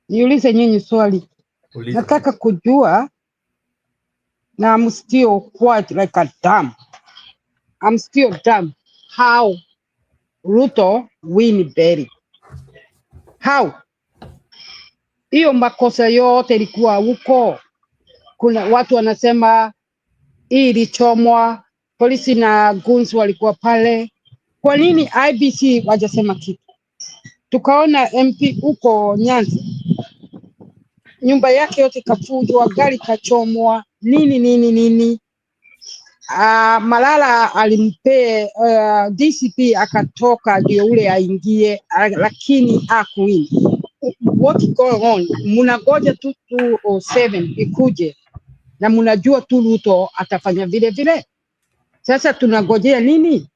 O: Niulize nyinyi swali. Nataka kujua, na I'm still quite like a dumb. I'm still dumb. How Ruto win Berry? How? Hiyo makosa yote ilikuwa huko. Kuna watu wanasema hii ilichomwa, polisi na goons walikuwa pale. Kwa nini IBC wajasema kitu? Tukaona MP huko Nyanza, nyumba yake yote kafujwa, gari kachomwa, nini. Malala alimpe DCP akatoka ndio ule aingie, lakini hakuwini. What going on? Munagoja tu 207 ikuje na munajua tu Ruto atafanya vile. Sasa tunagojea nini?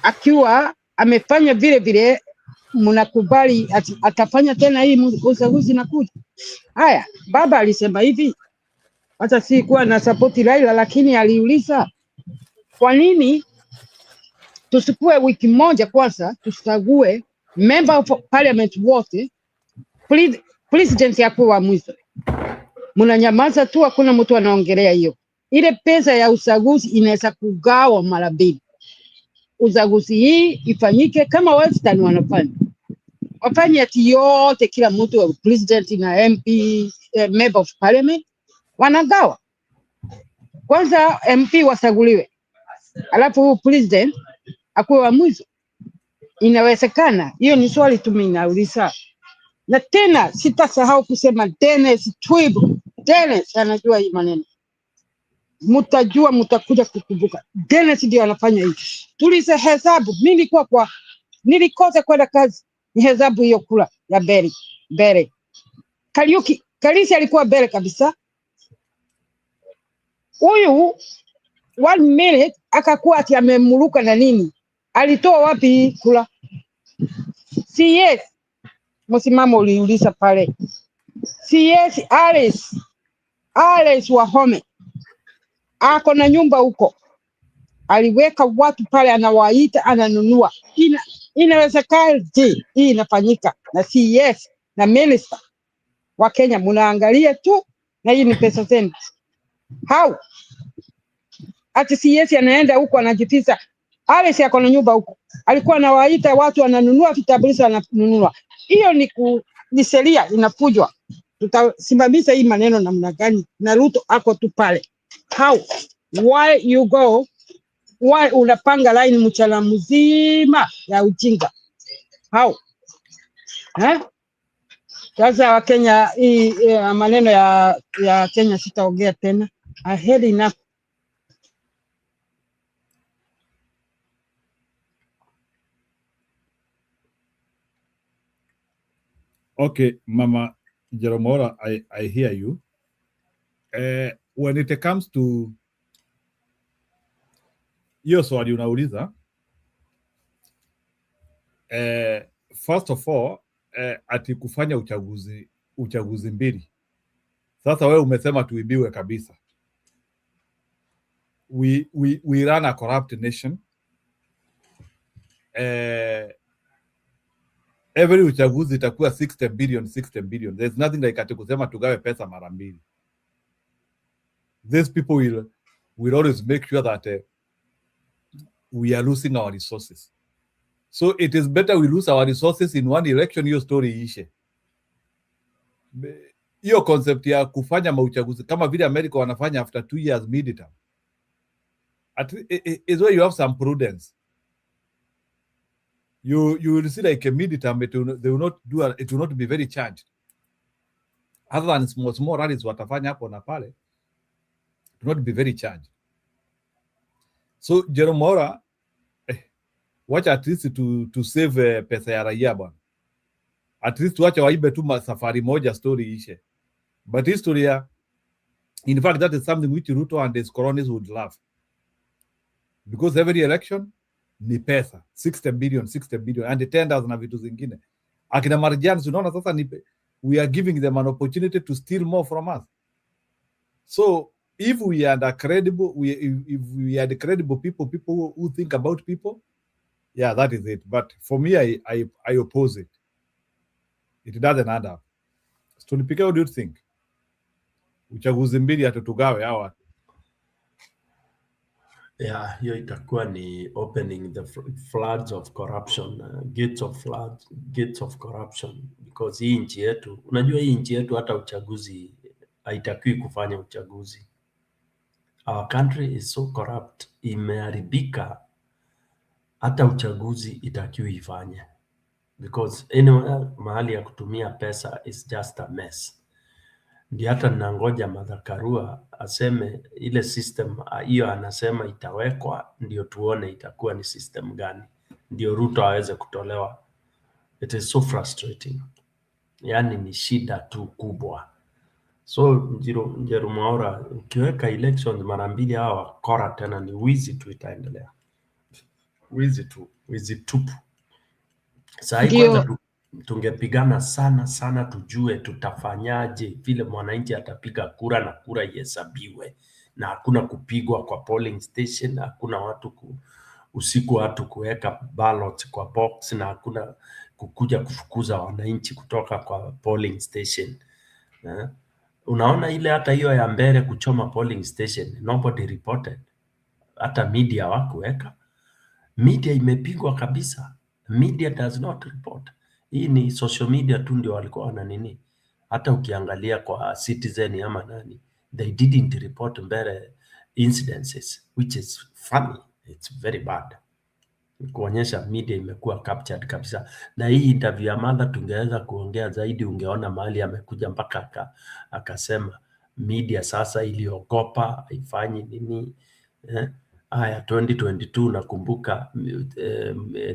O: Akiwa amefanya vile munakubali atafanya tena hii uchaguzi nakuja. Haya, baba alisema hivi, hata si kuwa na support Raila, lakini aliuliza kwa nini tusikuwe wiki moja kwanza tuchague member of parliament wote, president yako wa mwisho. Mnanyamaza tu, hakuna mtu anaongelea hiyo. Ile pesa ya uchaguzi inaweza kugawa mara mbili. uchaguzi hii ifanyike kama Western wanafanya. Wafanye ati yote, kila mtu wa president na MP, member of parliament wanagawa. Kwanza MP wasaguliwe, alafu huyu president akuwe wa mwisho. Inawezekana? Hiyo ni swali tu mimi nauliza. Na tena sitasahau kusema Dennis Twibu. Dennis anajua hii maneno. Mtajua, mtakuja kukumbuka. Dennis ndio anafanya hivi. Tulize hesabu. Mimi nilikosa kwenda kazi. Ni hesabu hiyo kula ya Bere. Kalisi alikuwa Bere kabisa. Huyu 1 minute akakuwa ati amemuruka na nini? Alitoa wapi kula? CS msimamo uliuliza pale. CS Alice Wahome ako na nyumba huko, aliweka watu pale, anawaita, ananunua. Inawezekanaje hii inafanyika na CS na minister wa Kenya? Munaangalia tu, na hii ni pesa zenu. How? Ati CS anaenda huko anajipisa. Alice ako na nyumba huko, alikuwa anawaita watu, ananunua vitambulisho, ananunua. Hiyo ni sheria inafujwa. Tutasimamisha hii maneno namna gani? Na Ruto ako tu pale. How? Why you go? Why unapanga line mchana mzima ya ujinga? How? Sasa wa Kenya, hii maneno ya Kenya sitaongea tena. I had enough.
A: Okay, Mama Jeromora, I hear you. When it comes to hiyo swali unauliza, first of all, ati kufanya uchaguzi mbili. Sasa wewe umesema tuibiwe kabisa. We run a corrupt nation. Every uchaguzi itakuwa 60 billion. There's nothing like ati kusema tugawe pesa mara mbili. These people will always make sure that we are losing our resources. So it is better we lose our resources in one election, hiyo story ishe. Hiyo concept ya kufanya mauchaguzi kama vile America wanafanya after 2 years midterm. Is where you have some prudence. You will see like a midterm, it will not be very charged. Other than small rallies watafanya hapo na pale, it will not be very charged. So Jeromora, watch at least to save pesa ya raia bwana. At least wacha waibe tu safari moja story ishe. But history, in fact, that is something which Ruto and his cronies would love. Because every election ni pesa 60 billion and the tenders na vitu zingine. Akina Marjan tunaona sasa we are giving them an opportunity to steal more from us. So if we are credible, if we are the credible people who think about people, yeah, that is it. But for me, I oppose it. It doesn't add up. So what do you think? Uchaguzi mbili atutugawe hawa.
M: Yeah, hiyo itakuwa ni opening the floods of corruption, gates of corruption, because hii nchi yetu, unajua hii nchi yetu hata uchaguzi haitakiwi kufanya uchaguzi. Our country is so corrupt, imeharibika, hata uchaguzi itakiwi ifanye, because anywhere mahali ya kutumia pesa is just a mess. Ndio hata nangoja Martha Karua aseme ile system hiyo anasema itawekwa, ndio tuone itakuwa ni system gani, ndio Ruto aweze kutolewa. It is so frustrating. Yani ni shida tu kubwa. So Jerumora, ukiweka elections mara mbili hawa kora tena ni wizi tu itaendelea. Wizi tupu. Sasa kwanza tungepigana sana tujue tutafanyaje vile mwananchi atapiga kura na kura ihesabiwe, na hakuna kupigwa kwa polling station, hakuna watu usiku watu kuweka ballot kwa box, na hakuna kukuja kufukuza wananchi kutoka kwa polling station. Unaona ile hata hiyo ya Mbere kuchoma polling station, nobody reported, hata media hawakuweka. Media imepigwa kabisa. Media does not report. Hii ni social media tu ndio walikuwa wana nini. Hata ukiangalia kwa Citizen ama nani, they didn't report mbele incidences, which is funny. It's very bad. Kuonyesha media imekuwa captured kabisa. Na hii interview ya Martha tungeweza kuongea zaidi, ungeona mahali amekuja mpaka akasema media sasa iliogopa haifanyi nini. Haya 2022 nakumbuka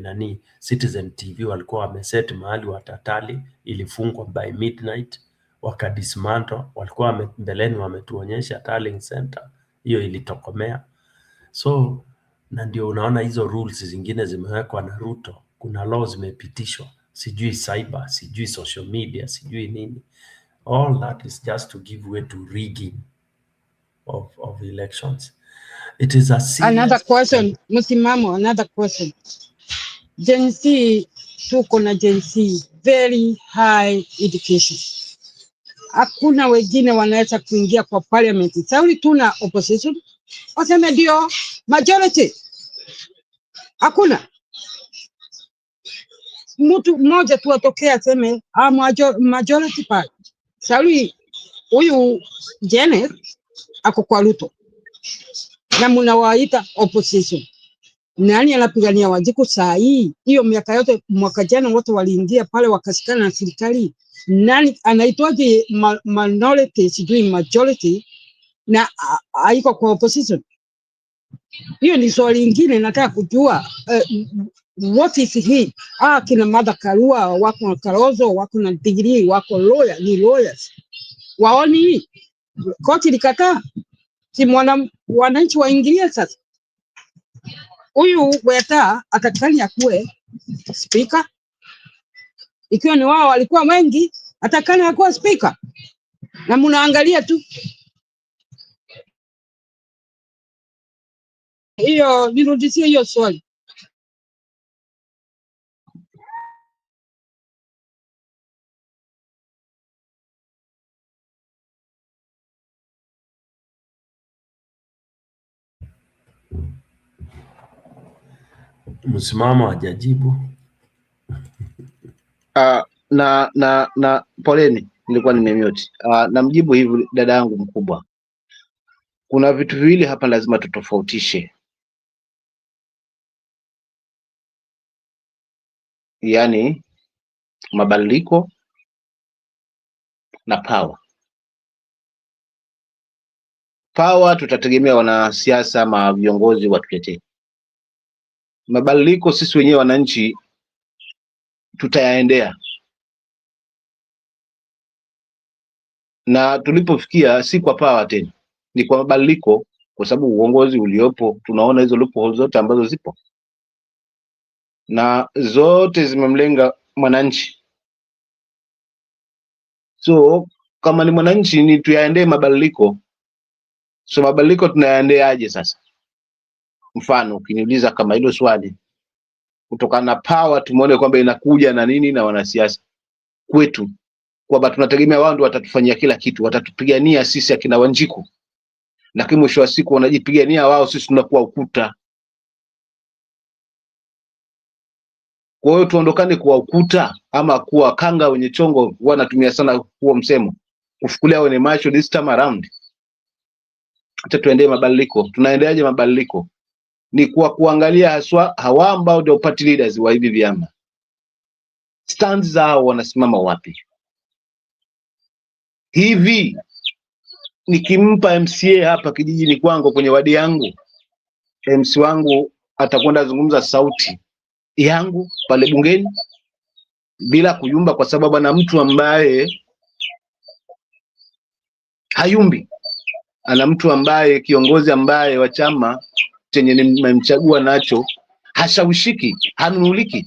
M: nani Citizen TV walikuwa wameset mahali watatali, ilifungwa by midnight, wakadismantle, walikuwa mbeleni wametuonyesha Tarling Center, hiyo ilitokomea. So na ndio unaona hizo rules zingine zimewekwa na Ruto, kuna laws zimepitishwa, sijui cyber, sijui social media, sijui nini. All that is just to give way to rigging of elections. It is a serious...
O: Another question, Musimamo, another question. Gen Z, tuko na Gen Z, very high education. Hakuna wengine wanaweza kuingia kwa parliament. Sauli tuna opposition. Waseme ndio majority. Hakuna. Mtu mmoja tu atokea aseme majority pale. Sauli huyu Janet ako kwa Ruto. Na mnawaita opposition. Nani anapigania Wanjiku saa hii? Hiyo miaka yote, mwaka jana wote waliingia pale wakasikana na serikali. Nani anaitwaje minority sijui majority na haiko kwa opposition? Hiyo ni swali lingine nataka kujua. What is he? Kina Martha Karua wako na Kalonzo, wako na degree, wako lawyer, ni lawyers. Waoni koti likataa. Si wananchi waingilia sasa. Huyu Weta atakani akuwe speaker. Ikiwa ni wao walikuwa wengi, atakani akuwe speaker. Na mnaangalia tu. Hiyo nirudishie hiyo swali.
M: Msimamo hajajibu.
N: Na poleni, nilikuwa nimemute. Namjibu hivi dada yangu mkubwa. Kuna vitu viwili hapa lazima tutofautishe. Yaani mabadiliko na power. Power tutategemea wanasiasa ama viongozi watuletee. Mabadiliko sisi wenyewe wananchi tutayaendea. Na tulipofikia si kwa power tena, ni kwa mabadiliko, kwa sababu uongozi uliopo tunaona hizo loopholes zote ambazo zipo. Na zote zimemlenga mwananchi. So kama ni mwananchi ni tuyaendee mabadiliko. So mabadiliko tunayaendeaje sasa? Mfano ukiniuliza kama hilo swali, kutokana na power tumeone kwamba inakuja na nini na wanasiasa kwetu, kwamba tunategemea wao ndio watatufanyia kila kitu, watatupigania sisi akina Wanjiku, lakini mwisho wa siku wanajipigania wao, sisi tunakuwa ukuta. Kwa hiyo tuondokane kuwa ukuta ama kuwa kanga wenye chongo. Wanatumia sana huo msemo, kufukulia wenye macho this time around. Acha tuendee mabadiliko. Tunaendeaje mabadiliko? Ni kwa kuangalia haswa hawa ambao ndio party leaders wa hivi vyama, stands zao wanasimama wapi. Hivi nikimpa MCA hapa kijijini kwangu kwenye wadi yangu, MC wangu atakwenda zungumza sauti yangu pale bungeni bila kuyumba, kwa sababu ana mtu ambaye hayumbi, ana mtu ambaye kiongozi ambaye wa chama chenye nimemchagua nacho hashawishiki, hanunuliki.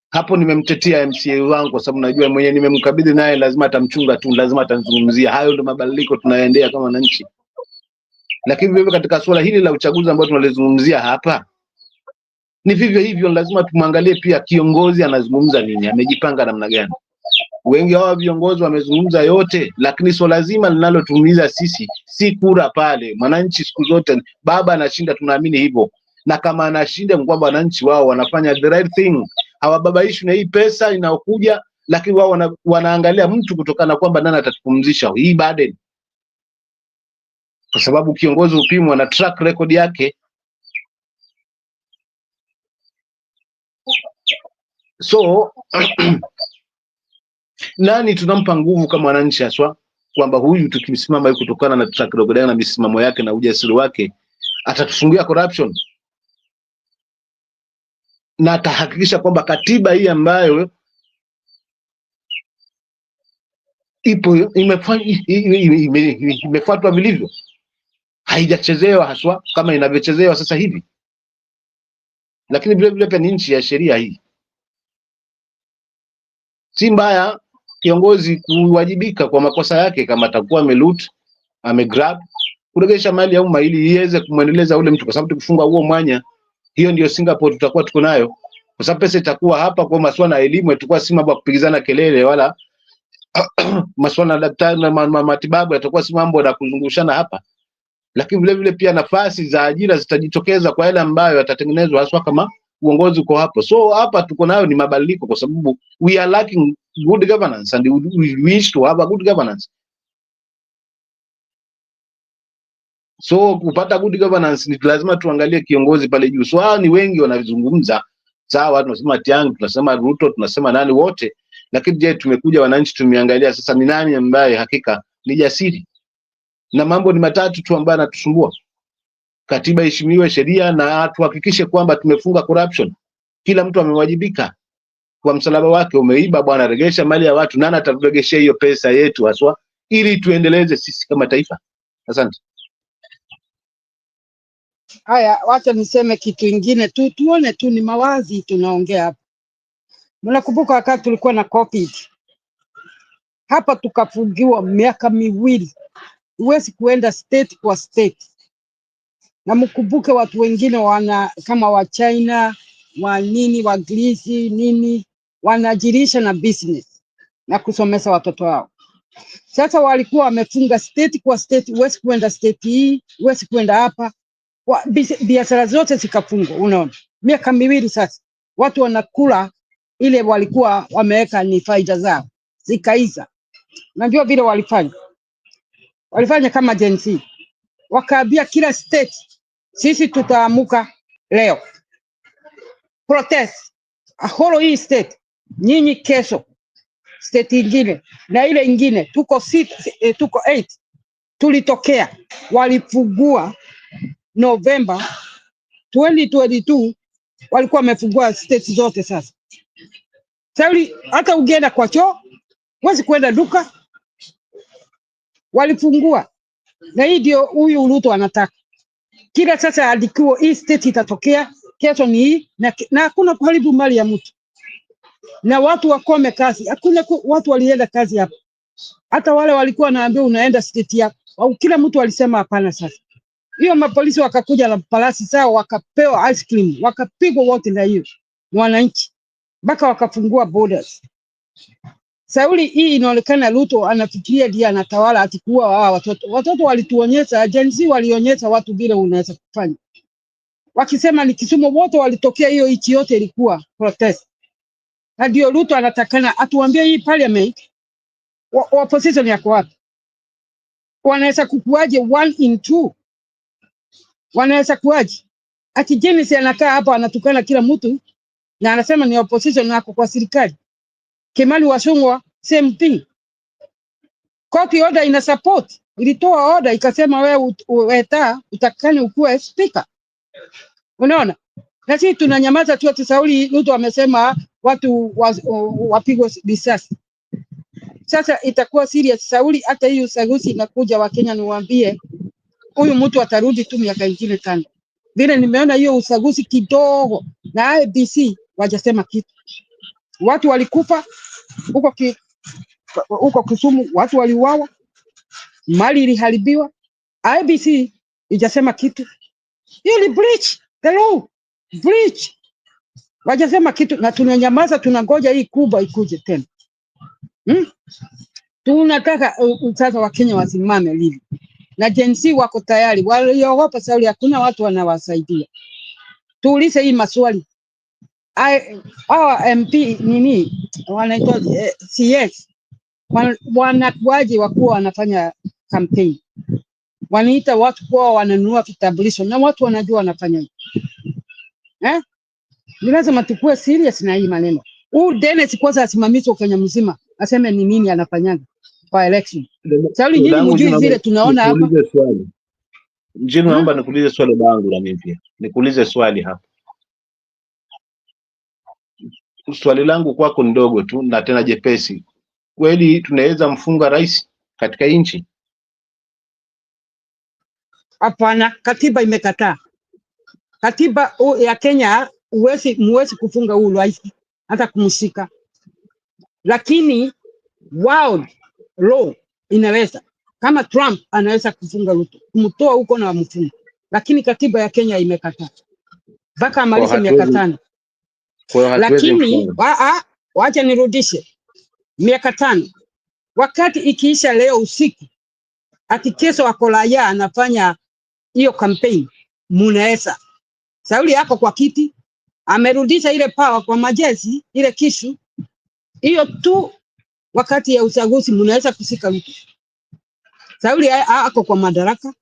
N: Hapo nimemtetea MCA wangu kwa sababu najua mwenye nimemkabidhi naye lazima atamchunga tu, lazima atazungumzia. Hayo ndio mabadiliko tunayoendea kama wananchi. Lakini vivyo katika suala hili la uchaguzi ambao tunalizungumzia hapa, ni vivyo hivyo, lazima tumwangalie pia kiongozi anazungumza nini, amejipanga namna gani. Wengi hao viongozi wamezungumza yote, lakini swala lazima linalotumiza sisi si kura pale. Mwananchi siku zote baba anashinda, tunaamini hivyo. na kama anashinda kwamba wananchi wao wanafanya the right thing, hawababaishwi na hii pesa inayokuja, lakini wao wanaangalia mtu kutokana kwamba nani atakupumzisha hii burden, kwa sababu kiongozi upimwa na track record yake. So nani tunampa nguvu kama wananchi haswa, kwamba huyu tukimsimama yuko kutokana na track record na misimamo yake na ujasiri wake atatufungia corruption, na atahakikisha kwamba katiba hii ambayo ipo imefuatwa vilivyo, haijachezewa haswa kama inavyochezewa sasa hivi. Lakini vile vile pia ni nchi ya sheria hii. Si mbaya kiongozi kuwajibika kwa makosa yake, kama atakuwa ameloot, amegrab, kuregesha mali ya umma ili iweze kumwendeleza ule mtu, kwa sababu tukifunga huo mwanya, hiyo ndio Singapore tutakuwa tuko nayo, kwa sababu pesa itakuwa hapa kwa masuala ya elimu, itakuwa si mambo ya kupigizana kelele, wala masuala ya daktari na matibabu yatakuwa si mambo ya kuzungushana hapa. Lakini vile vile pia nafasi za ajira zitajitokeza kwa yale ambayo yatatengenezwa haswa kama uongozi uko hapo. So hapa tuko nayo ni mabadiliko, kwa sababu we are lacking good governance and we wish to have a good governance. So kupata good governance ni lazima tuangalie kiongozi pale juu. So hao ni wengi wanazungumza, sawa, tunasema Tiang, tunasema Ruto, tunasema nani wote, lakini je, tumekuja wananchi tumeangalia sasa ni nani ambaye hakika ni jasiri? Na mambo ni matatu tu ambayo yanatusumbua. Katiba iheshimiwe, sheria, na tuhakikishe kwamba tumefunga corruption. Kila mtu amewajibika kwa msalaba wake. Umeiba bwana, regesha mali ya watu, nani atakuregeshia hiyo pesa yetu haswa, ili tuendeleze sisi kama taifa. Asante.
O: Haya, wacha niseme kitu kingine tu, tuone tu ni mawazi tunaongea hapa. Mnakumbuka wakati tulikuwa na COVID hapa, tukafungiwa miaka miwili, huwezi kuenda state kwa state. Na mkumbuke watu wengine wana kama wa China, wa nini, wa Greece nini, wanajirisha na business na kusomesha watoto wao. Sasa walikuwa wamefunga state kwa state, huwezi kuenda state hii, huwezi kuenda hapa. Biashara zote zikafungwa. Unaona, miaka miwili sasa watu wanakula ile walikuwa wameweka ni faida zao zikaisha. Najua vile walifanya kama agency, wakaambia kila state, sisi tutaamuka leo protest ahoro hii state, nyinyi kesho state ingine, na ile ingine tuko 8 tulitokea. Walifungua November 2022, walikuwa wamefungua state zote. Sasa hata ukienda kwa choo huwezi kwenda duka, walifungua. Na hii ndio huyu Ruto anataka. Kila sasa alikuwa hii state itatokea, kesho ni hii, na hakuna kuharibu mali ya mtu. Na watu wakome kazi. Hakuna watu walienda kazi hapa. Hata wale walikuwa naambia unaenda state yako, au kila mtu alisema hapana. Sasa hiyo mapolisi wakakuja na palasi sawa, wakapewa ice cream, wakapigwa wote na hiyo wananchi, mpaka wakafungua borders. Sauli hii inaonekana Ruto anafikiria ndiye anatawala, atikuwa wao watoto. Watoto walituonyesha, agency walionyesha watu vile unaweza kufanya. Wakisema ni Kisumu, wote walitokea, hiyo nchi yote ilikuwa protest. Na ndio Ruto anatakana atuambie hii parliament opposition yako wapi? Wanaweza kukuaje 1 in 2? Wanaweza kuaje? Ati Jenisi anakaa hapa anatukana kila mtu na anasema ni opposition nako kwa serikali. Kimani Wasungwa same thing. Court order ina support. Ilitoa order ikasema wewe utakani ukuwe speaker. Unaona? Na sisi tunanyamaza tu. Sauli Ruto amesema watu wapigwe risasi. Sasa itakuwa serious. Sauli, hata hiyo uchaguzi inakuja, Wakenya niwaambie, huyu mtu atarudi tu miaka ingine tano. Vile nimeona hiyo uchaguzi kidogo na ABC wajasema kitu. Watu walikufa huko Kisumu, watu waliuawa, mali iliharibiwa. ABC ijasema kitu. Hiyo ni breach the law. Breach. Wajasema kitu na tunanyamaza, tunangoja hii kubwa ikuje tena. Tunataka sasa Wakenya wasimame lili. Na jensi wako tayari, waliogopa Sauli, hakuna watu wanawasaidia. tuulize hii maswali. MP nini wanaitwa CS wanakuaje wakuwa wanafanya campaign, wanaita watu kwa wananunua vitambulisho na watu wanajua wanafanya hivi Ni lazima tukue serious na hii maneno. Dennis kwanza asimamishwe Kenya mzima, aseme ni nini anafanyaga kwa election. Sauli nyinyi mjui zile tunaona hapa.
N: Mjini naomba nikuulize swali langu na mimi pia. Nikuulize swali hapa. Swali langu kwako ndogo tu na tena jepesi. Kweli tunaweza mfunga rais katika nchi?
O: Hapana, katiba imekataa. Katiba ya Kenya muwezi kufunga huyu rais hata kumshika. Lakini world law inaweza. Kama Trump anaweza kufunga Ruto, kumtoa huko na mfunga. Lakini katiba ya Kenya imekataa. Mpaka amalize miaka 5. Lakini wacha nirudishe miaka 5. Wakati ikiisha leo usiku, ati kesho akolaya anafanya hiyo campaign, munaweza. Sauli yako kwa kiti, amerudisha ile power kwa majeshi, ile kishu. Hiyo tu wakati ya uchaguzi munaweza kusika mtu. Sauli ako kwa madaraka,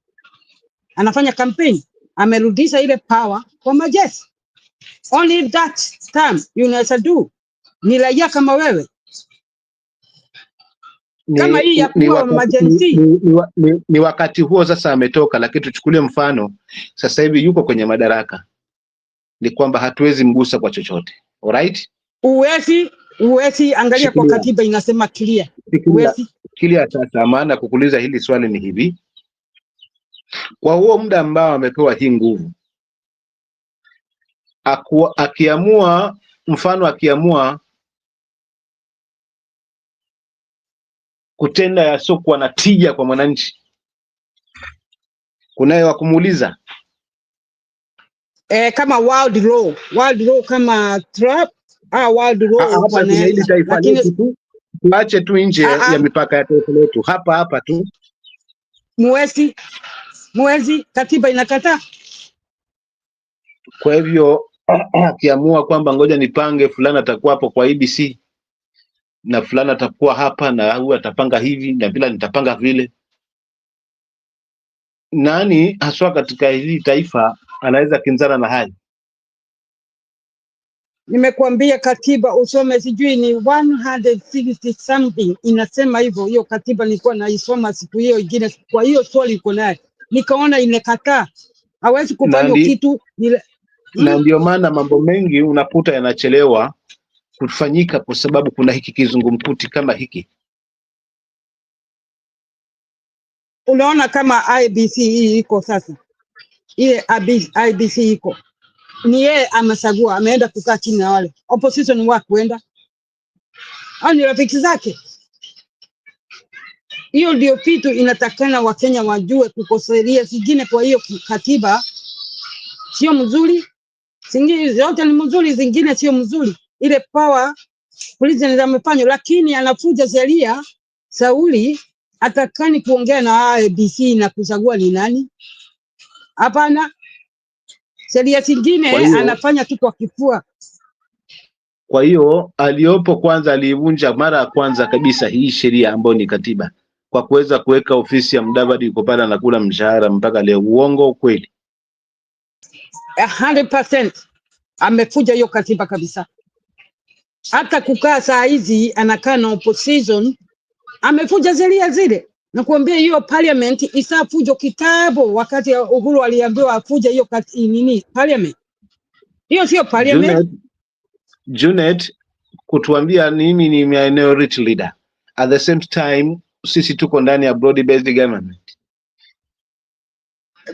O: anafanya campaign, amerudisha ile power kwa majeshi. Only that time you unaweza do. Ni raia kama wewe. Kama hii ya kuwa majenzi.
N: Ni wakati huo sasa ametoka, lakini tuchukulie mfano sasa hivi yuko kwenye madaraka. Ni kwamba hatuwezi mgusa kwa chochote. Alright?
O: Uwezi angalia kwa katiba inasema clear.
N: Clear sasa, maana kukuuliza hili swali ni hivi. Kwa huo muda ambao amepewa hii nguvu, akiamua kutenda yasiokuwa na tija kwa mwananchi, kunaye wa kumuuliza?
O: Kama world law kama Trump world law
N: wanaweza, lakini tuache tu nje ya mipaka ya taifa letu, hapa tu.
O: Mwezi katiba inakataa.
N: Kwa hivyo akiamua kwamba ngoja nipange fulani atakuwa hapo kwa IBC na fulani atakuwa hapa na huyu atapanga hivi na bila nitapanga vile, nani haswa katika hili taifa anaweza kinzana na hali?
O: Nimekuambia katiba usome, sijui ni 160 something inasema hivyo. Hiyo katiba nilikuwa naisoma siku hiyo ingine, kwa hiyo swali iko naye nikaona inakataa, hawezi kufanya kitu
N: na ndio maana mambo mengi unaputa yanachelewa kufanyika kwa sababu kuna hiki kizungumkuti kama hiki.
O: Unaona kama IBC iko sasa, ile IBC iko ni yeye amesagua, ameenda kukaa chini na wale opposition wa kwenda ni rafiki zake. Hiyo ndio kitu inatakana Wakenya wajue, kukoseria zingine. Kwa hiyo katiba sio mzuri, zingine zote ni mzuri, zingine sio mzuri. Ile power president amefanya, lakini anafuja sheria. Sauli atakani kuongea na IBC na kusagua ni nani? Hapana, sheria zingine anafanya tu kwa kifua.
N: Kwa hiyo aliopo kwanza aliivunja mara ya kwanza kabisa hii sheria ambayo ni katiba, kwa kuweza kuweka ofisi ya Mudavadi yuko pale anakula mshahara mpaka leo. Uongo kweli?
O: 100% amefuja hiyo katiba kabisa. Hata kukaa saa hizi anakaa na opposition, amefuja sheria zile. Nakuambia hiyo parliament isafujo kitabu, wakati Uhuru aliambiwa afuja hiyo nini parliament. Hiyo sio parliament.
N: Junet kutuambia mimi ni minority leader. At the same time sisi tuko ndani ya broad based government.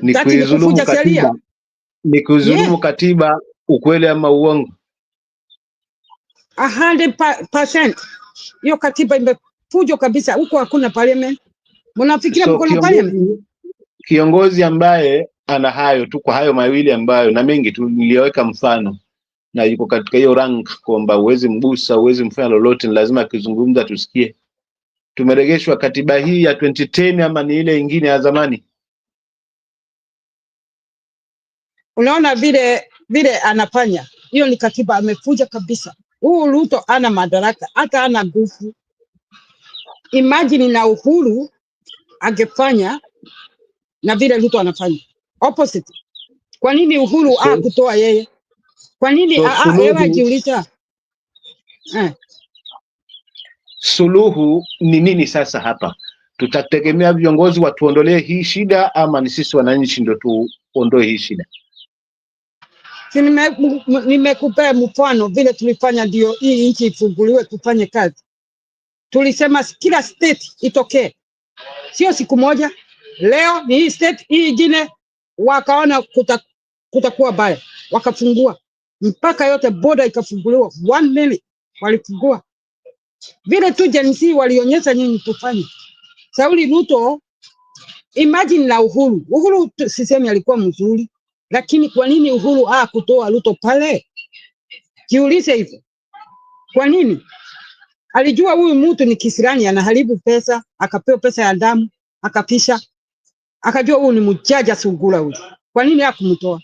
N: Ni kuizulumu katiba. Ni kuizulumu katiba, ukweli ama uongo?
O: 100%. Hiyo katiba imefujo kabisa, huko hakuna parliament. Mnafikiria mko na parliament?
N: Kiongozi ambaye ana hayo tu, kwa hayo mawili ambayo na mengi tu niliweka mfano, na yuko katika hiyo rank kwamba uwezi mgusa, uwezi mfanya lolote, ni lazima akizungumza tusikie. Tumeregeshwa katiba hii ya 2010 ama ni ile nyingine ya zamani?
O: Unaona vile vile anafanya. Hiyo ni katiba amefuja kabisa. Huu Ruto ana madaraka, hata ana nguvu. Imagine na Uhuru angefanya na vile Ruto anafanya. Opposite. Kwa nini Uhuru kutoa yeye? Kwa nini yeye ajiuliza?
N: Suluhu ni nini sasa hapa? Tutategemea viongozi watuondolee hii shida ama ni sisi wananchi ndio tuondoe hii shida?
O: Si nimekupea mfano vile tulifanya ndio hii nchi ifunguliwe tufanye kazi. Tulisema kila state itokee. Sio siku moja. Leo ni hii state, hii ingine wakaona kutakuwa baya. Wakafungua. Mpaka yote border ikafunguliwa. 1 minute walifungua. Vile tu Gen Z walionyesha nini tufanye. Sauli Ruto, imagine na Uhuru. Uhuru sisemi alikuwa mzuri. Lakini kwa nini Uhuru kutoa Ruto pale? Jiulize hivyo. Kwa nini? Alijua huyu mtu ni kisirani anaharibu pesa, akapewa pesa ya damu, akapisha. Akajua huyu ni mjaja sugura huyu. Kwa nini hakumtoa?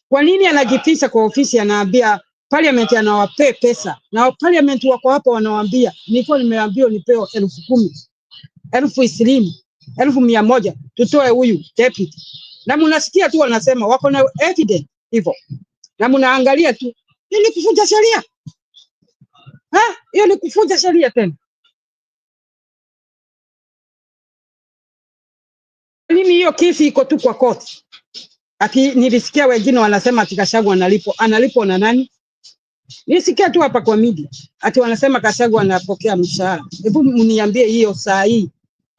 O: Kwa nini anajifisha kwa ofisi anaambia parliament anawapea pesa? Na parliament wako hapa wanawaambia, nilikuwa nimeambiwa nipeo 10,000, 20,000, 100,000 tutoe huyu deputy. Na mnasikia tu wanasema wako na evidence hivyo. Na mnaangalia tu. Hii ni kufuja sheria. Hiyo ni kufuja sheria tena. Mimi hiyo kesi iko tu kwa court. Nilisikia wengine wanasema ati Gachagua analipo na nani? Nilisikia tu hapa kwa media ati wanasema Gachagua anapokea mshahara. Hebu mniambie hiyo saa hii.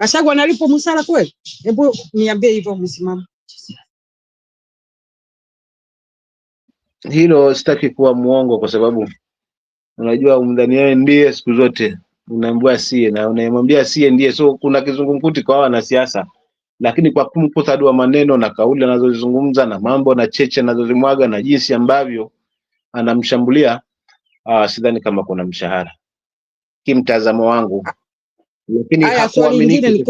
O: Gachagua analipo mshahara kweli? Hebu niambie hivyo msimamo.
N: Hilo sitaki kuwa muongo kwa sababu unajua umdhani yeye ndiye siku zote unaambiwa sie na unayemwambia sie ndiye, so kuna kizungumkuti kwa wanasiasa, lakini kwa muktadha wa maneno na kauli anazozungumza na mambo na cheche anazozimwaga na jinsi ambavyo anamshambulia, sidhani kama kuna mshahara kimtazamo wangu, lakini hakuamini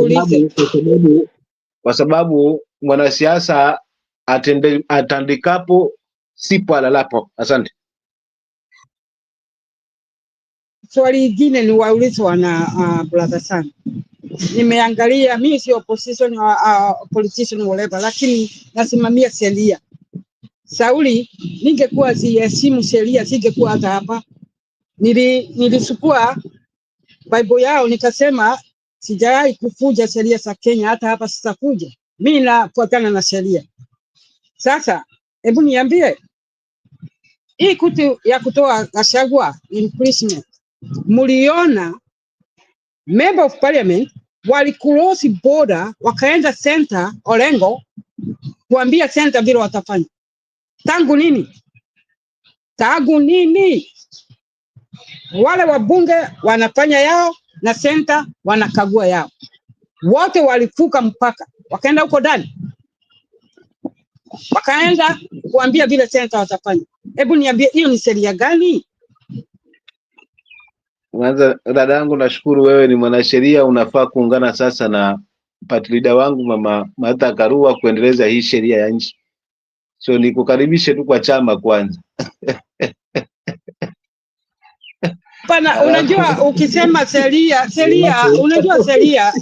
N: kwa sababu mwanasiasa atandikapo sipo alalapo. Asante.
O: Swali lingine ni waulizo wana brother sana. Nimeangalia, mimi si opposition politician whatever, lakini nasimamia sheria. Sauli, ningekuwa siheshimu sheria singekuwa hata hapa. Nilisukua Bible yao nikasema sijawahi kufuja sheria za Kenya, hata hapa sitafuja. Mimi nafuatana na sheria. Sasa hebu niambie, hii kitu ya kutoa Gachagua impeachment, muliona member of parliament walicross border wakaenda center Orengo kuambia center vile watafanya. Tangu nini? Wale wabunge wanafanya yao na center wanakagua yao. Wote walifuka mpaka wakaenda huko ndani, wakaenda kuambia vile center watafanya. Hebu niambie hiyo ni sheria gani?
N: Kwanza dadangu, nashukuru wewe ni mwanasheria, unafaa kuungana sasa na party leader wangu Mama Martha Karua kuendeleza hii sheria ya nchi. So nikukaribishe tu kwa chama kwanza.
O: Pana, unajua ukisema sheria unajua sheria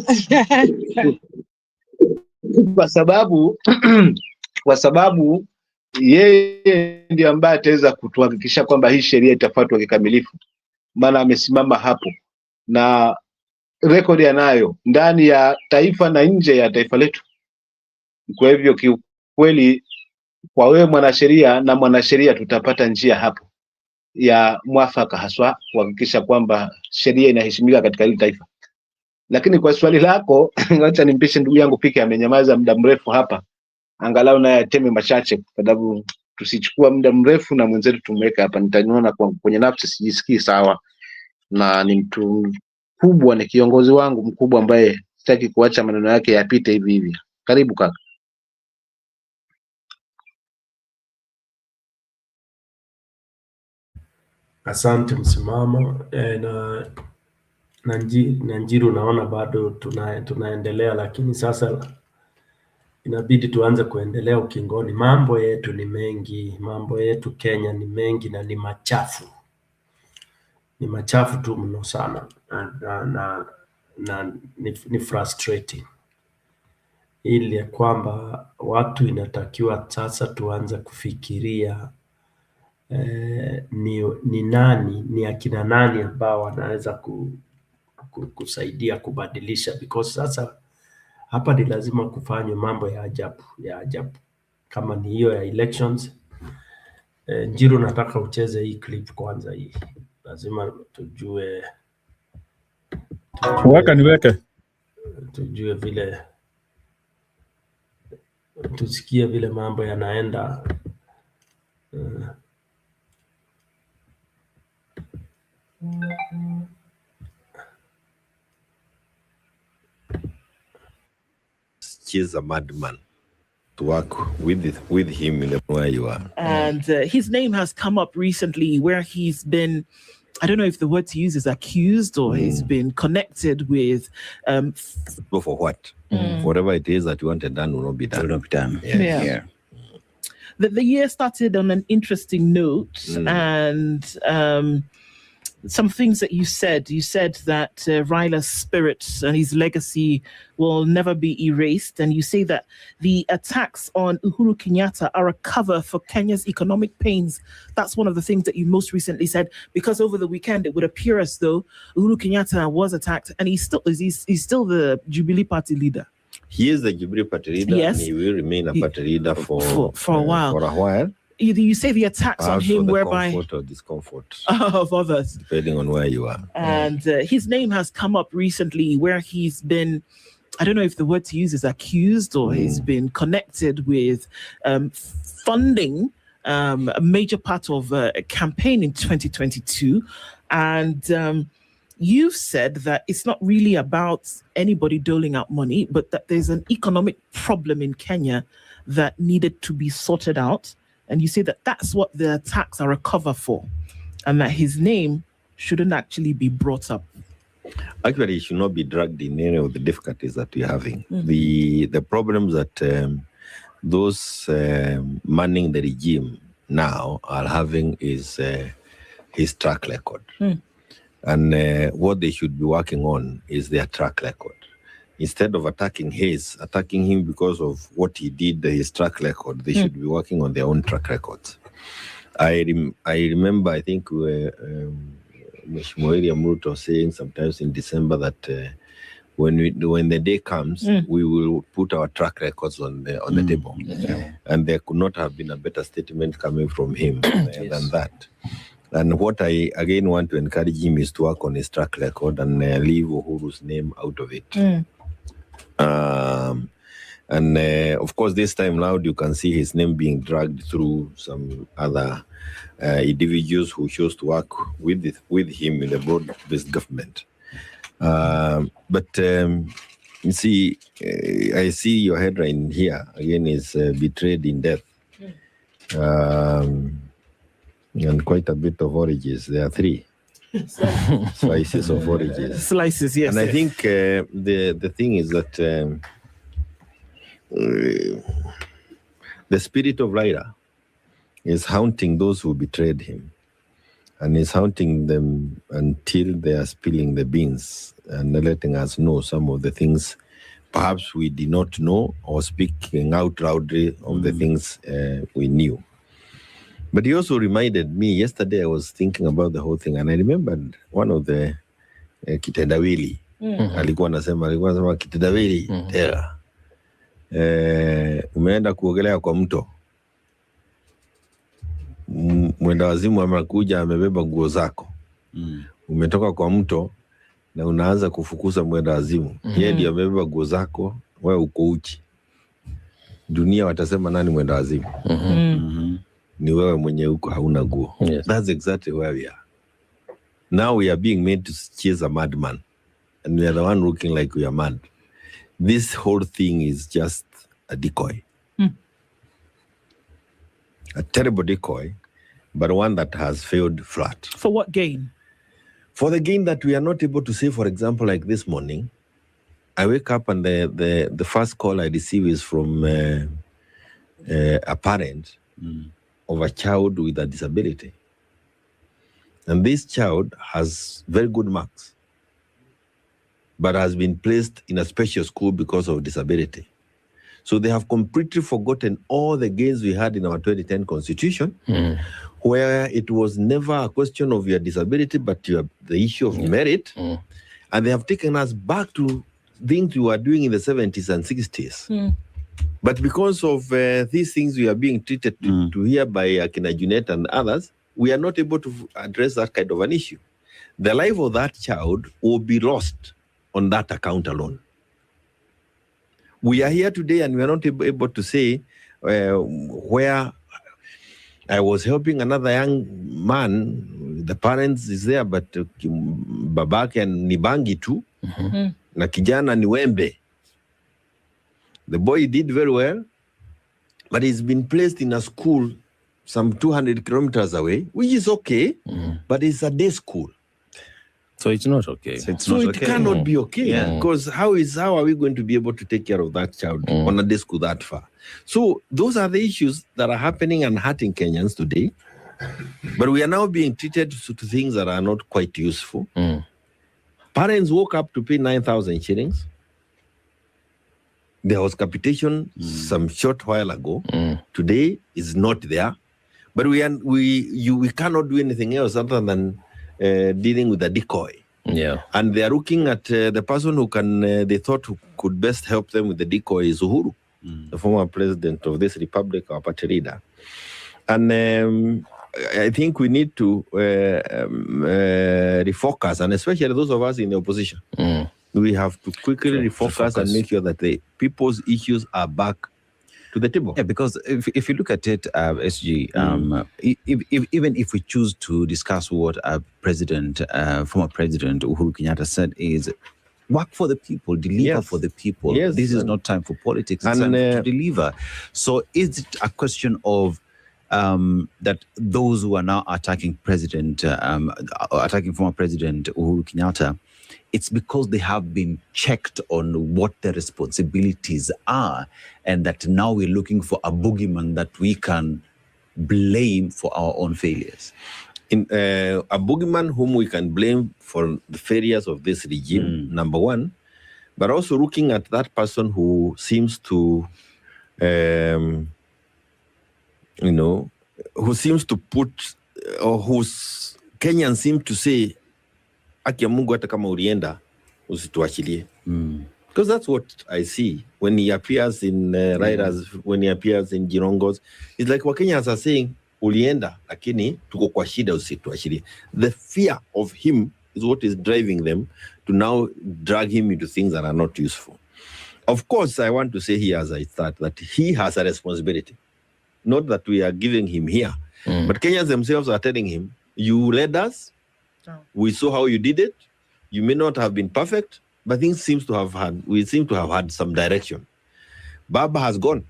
N: kwa sababu yeye ndiye ambaye ataweza kutuhakikisha kwamba hii sheria itafuatwa kikamilifu, maana amesimama hapo na rekodi anayo ndani ya taifa na nje ya taifa letu. Kwa hivyo kiukweli, kwa wewe mwanasheria na mwanasheria, tutapata njia hapo ya mwafaka haswa kuhakikisha kwamba sheria inaheshimika katika hili taifa. Lakini kwa swali lako acha nimpishe ndugu yangu Pike, amenyamaza muda mrefu hapa, angalau naye ateme machache, kwa sababu tusichukua muda mrefu na mwenzetu tumweka hapa. Nitaniona kwenye nafsi sijisikii sawa, na ni mtu kubwa, ni kiongozi wangu mkubwa ambaye sitaki kuacha maneno yake yapite hivi hivi. Karibu kaka.
M: Asante msimamo. Na Njiru naona bado tunaendelea, lakini sasa inabidi tuanze kuendelea ukingoni. Mambo yetu ni mengi, mambo yetu Kenya ni mengi na ni machafu. Ni machafu tu mno sana na ni frustrating. Ili kwamba watu inatakiwa sasa tuanze kufikiria ni nani, ni akina nani ambao wanaweza kusaidia kubadilisha, because sasa hapa ni lazima kufanywe mambo ya ajabu kama ni hiyo ya elections. Njiru, nataka ucheze hii clip kwanza. Hii lazima tujue vile, tusikie vile mambo yanaenda.
B: He's a madman to work with him in where you are.
U: And his name has come up recently where he's been, I don't know if the word to use is accused or he's been connected with.
B: Go for what? Whatever it is that you wanted done will not be done. Will not be done.
U: Yeah. The year started on an interesting note, and some things that you said. You said that Raila's spirit and his legacy will never be erased. And you say that the attacks on Uhuru Kenyatta are a cover for Kenya's economic pains. That's one of the things that you most recently said, because over the weekend, it would appear as though Uhuru Kenyatta was attacked and he's still the Jubilee Party leader.
B: He is the Jubilee Party leader,
U: yes.
B: And he will remain a party leader for
U: a while.
B: For a while.
U: You say the attacks on him, whereby
B: comfort or discomfort
U: of others,
B: depending on where you are.
U: And his name has come up recently where he's been, I don't know if the word to use is accused or he's been connected with funding a major part of a campaign in 2022. And you've said that it's not really about anybody doling out money, but that there's an economic problem in Kenya that needed to be sorted out. And you say that that's what the attacks are a cover for, and that his name shouldn't actually be brought up.
B: Actually, he should not be dragged in any of the difficulties that we're having. The problems that those manning the regime now are having is his track record. And what they should be working on is their track record. Instead of attacking him because of what he did, his track record, they should be working on their own track records. I remember, I think Mheshimiwa William Ruto saying sometimes in December that when the day comes, we will put our track records on the table. And there could not have been a better statement coming from him than that. And what I again want to encourage him is to work on his track record and leave Uhuru's name out of it. And of course, this time loud, you can see his name being dragged through some other individuals who chose to work with him in the broad-based government. But you see, I see your headline here again is betrayed in death. And quite a bit of oranges. There are 3 slices of oranges.
U: Slices, yes.
B: And I think the thing is that the spirit of Raila is haunting those who betrayed him, and is haunting them until they are spilling the beans and letting us know some of the things perhaps we did not know, or speaking out loudly of the things we knew. But he also reminded me, yesterday I was thinking about the whole thing, and I remembered one of the kitendawili. Alikuwa anasema kitendawili, umeenda kuogelea kwa mto. Mwenda wazimu amekuja amebeba nguo zako. Umetoka kwa mto na unaanza kufukuza mwenda wazimu. Yeye ndiye amebeba nguo zako, wewe uko uchi. Dunia watasema nani mwenda wazimu? Ni wewe mwenye uko hauna nguo. That's exactly where we are. Now we are being made to chase a madman, and we are the one looking like we are mad. This whole thing is just a decoy. A terrible decoy, but one that has failed flat.
U: For what gain?
B: For the gain that we are not able to say, for example, like this morning, I wake up and the first call I receive is from a parent of a child with a disability. And this child has very good marks, but has been placed in a special school because of disability. So they have completely forgotten all the gains we had in our 2010 constitution, where it was never a question of your disability, but the issue of merit. And they have taken us back to things we were doing in the 70s and 60s. But because of these things we are being treated to here by Akina Junet and others, we are not able to address that kind of an issue. The life of that child will be lost on that account alone. We are here today and we are not able to say where I was helping another young man, the parents is there, but babake ni bangi tu, na kijana ni wembe. The boy did very well, but he's been placed in a school some 200 kilometers away, which is okay, but it's a day school.
I: So it's not okay.
B: So it cannot be okay, because how are we going to be able to take care of that child on a day school that far? So those are the issues that are happening and hurting Kenyans today. But we are now being treated to things that are not quite useful. Parents woke up to pay 9,000 shillings. There was capitation some short while ago. Today is not there. But we cannot do anything else other than dealing with the decoy. And they are looking at the person who they thought who could best help them with the decoy is Uhuru, the former president of this republic, our party leader. And I think we need to refocus, and especially those of us in the opposition. We have to quickly refocus and make sure that the people's issues are back to the table.
I: Yeah, because if you look at it, SG, even if we choose to discuss what former President Uhuru Kenyatta said is work for the people, deliver for the people. This is not time for politics, it's time to deliver. So is it a question of that those who are now attacking former President Uhuru Kenyatta, it's because they have been checked on what their responsibilities are, and that now we're looking for a boogeyman that we can blame for our own failures.
B: A boogeyman whom we can blame for the failures of this regime, number one, but also looking at that person who seems to, who seems to put, or whose Kenyans seem to say, Akia Mungu hata kama ulienda usituachilie. Because that's what I see when he appears in riders, when he appears in Jirongos. It's like Wakenyans are saying, ulienda, lakini tuko kwa shida usituachilie. The fear of him is what is driving them to now drag him into things that are not useful. Of course, I want to say here as I start that he has a responsibility. Not that we are giving him here, but Kenyans themselves are telling him, you led us, we saw how you did it. You may not have been perfect, but we seem to have had some direction. Baba has gone.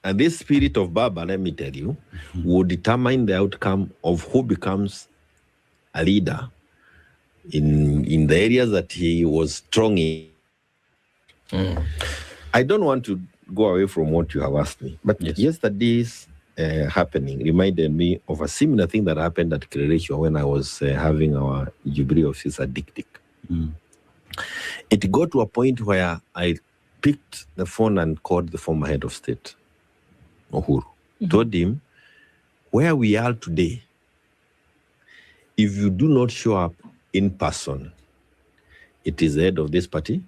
B: And this spirit of Baba, let me tell you, will determine the outcome of who becomes a leader in the areas that he was strong in. I don't want to go away from what you have asked me, but yesterday's happening reminded me of a similar thing that happened at Kireresho when I was having our Jubilee office at Dik. It got to a point where I picked the phone and called the former head of state, Uhuru, told him, where we are today, if you do not show up in person, it is the head of this party,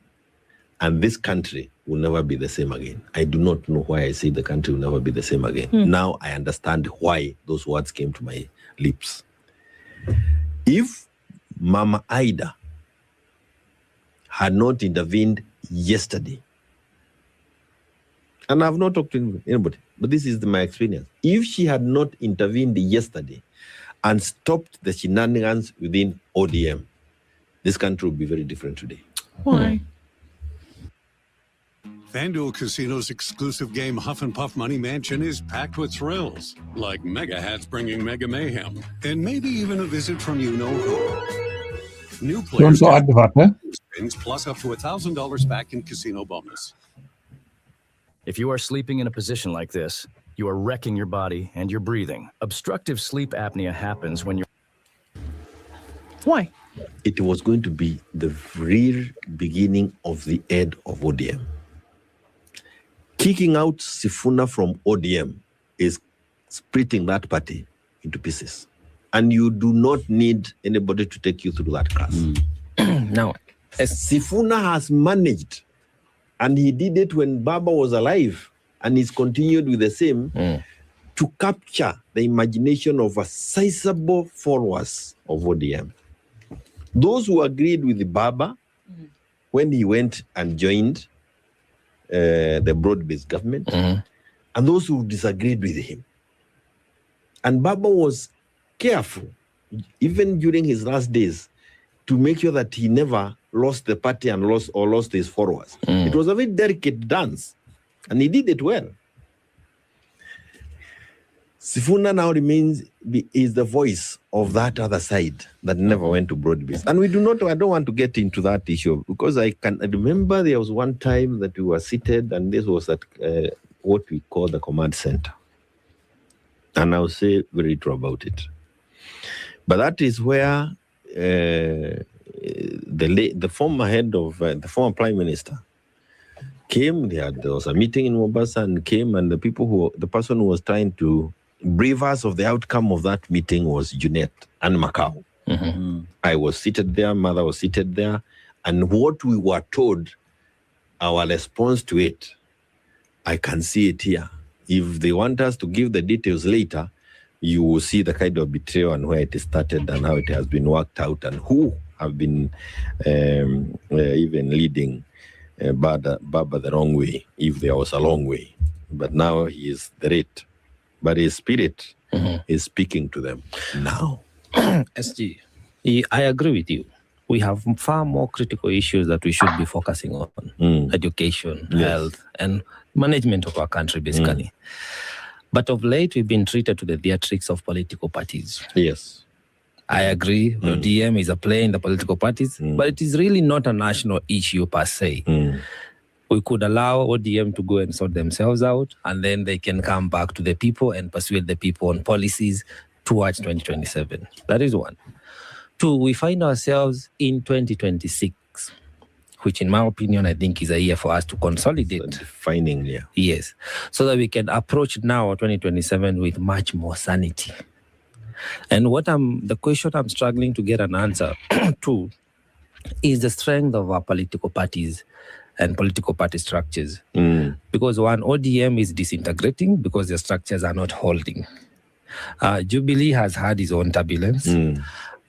B: and this country will never be the same again. I do not know why I say the country will never be the same again. Now I understand why those words came to my lips. If Mama Ida had not intervened yesterday, and I've not talked to anybody, but this is my experience. If she had not intervened yesterday and stopped the shenanigans within ODM, this country would be very different today.
U: Why?
K: FanDuel Casino's exclusive game Huff and Puff Money Mansion is packed with thrills, like mega hats bringing mega mayhem, and maybe even a visit from you-know-who. New players wins, plus up to $1,000 back in casino bonus.
L: If you are sleeping in a position like this, you are wrecking your body and your breathing. Obstructive sleep apnea happens when you're...
U: Why?
B: It was going to be the real beginning of the end of ODM. Kicking out Sifuna from ODM is splitting that party into pieces. And you do not need anybody to take you through that class.
L: Now,
B: Sifuna has managed, and he did it when Baba was alive, and he's continued with the same, to capture the imagination of a sizable followers of ODM. Those who agreed with Baba when he went and joined the broad-based government, and those who disagreed with him. And Baba was careful, even during his last days, to make sure that he never lost the party and lost his followers. It was a very delicate dance, and he did it well. Sifuna now is the voice of that other side that never went to broad-based. And I don't want to get into that issue, because I remember there was one time that we were seated, and this was at what we call the command center. And I'll say very true about it. But that is where the former head of the former prime minister came. There was a meeting in Mombasa, and came, and the person who was trying to brief us of the outcome of that meeting was Junet and Macau. I was seated there, mother was seated there, and what we were told, our response to it, I can see it here. If they want us to give the details later, you will see the kind of betrayal and where it started and how it has been worked out, and who have been even leading Baba the wrong way, if there was a long way. But now he is the right. But his spirit is speaking to them now.
V: SG, I agree with you. We have far more critical issues that we should be focusing on. Education, health, and management of our country, basically. But of late, we've been treated to the theatrics of political parties.
B: Yes.
V: I agree. ODM is a player in the political parties, but it is really not a national issue per se. We could allow ODM to go and sort themselves out, and then they can come back to the people and persuade the people on policies towards 2027. That is one. Two, we find ourselves in 2026, which in my opinion, I think is a year for us to consolidate.
B: So defining year.
V: Yes. So that we can approach now 2027 with much more sanity. And the question I'm struggling to get an answer to is the strength of our political parties and political party structures. Because one, ODM is disintegrating because the structures are not holding. Jubilee has had its own turbulence.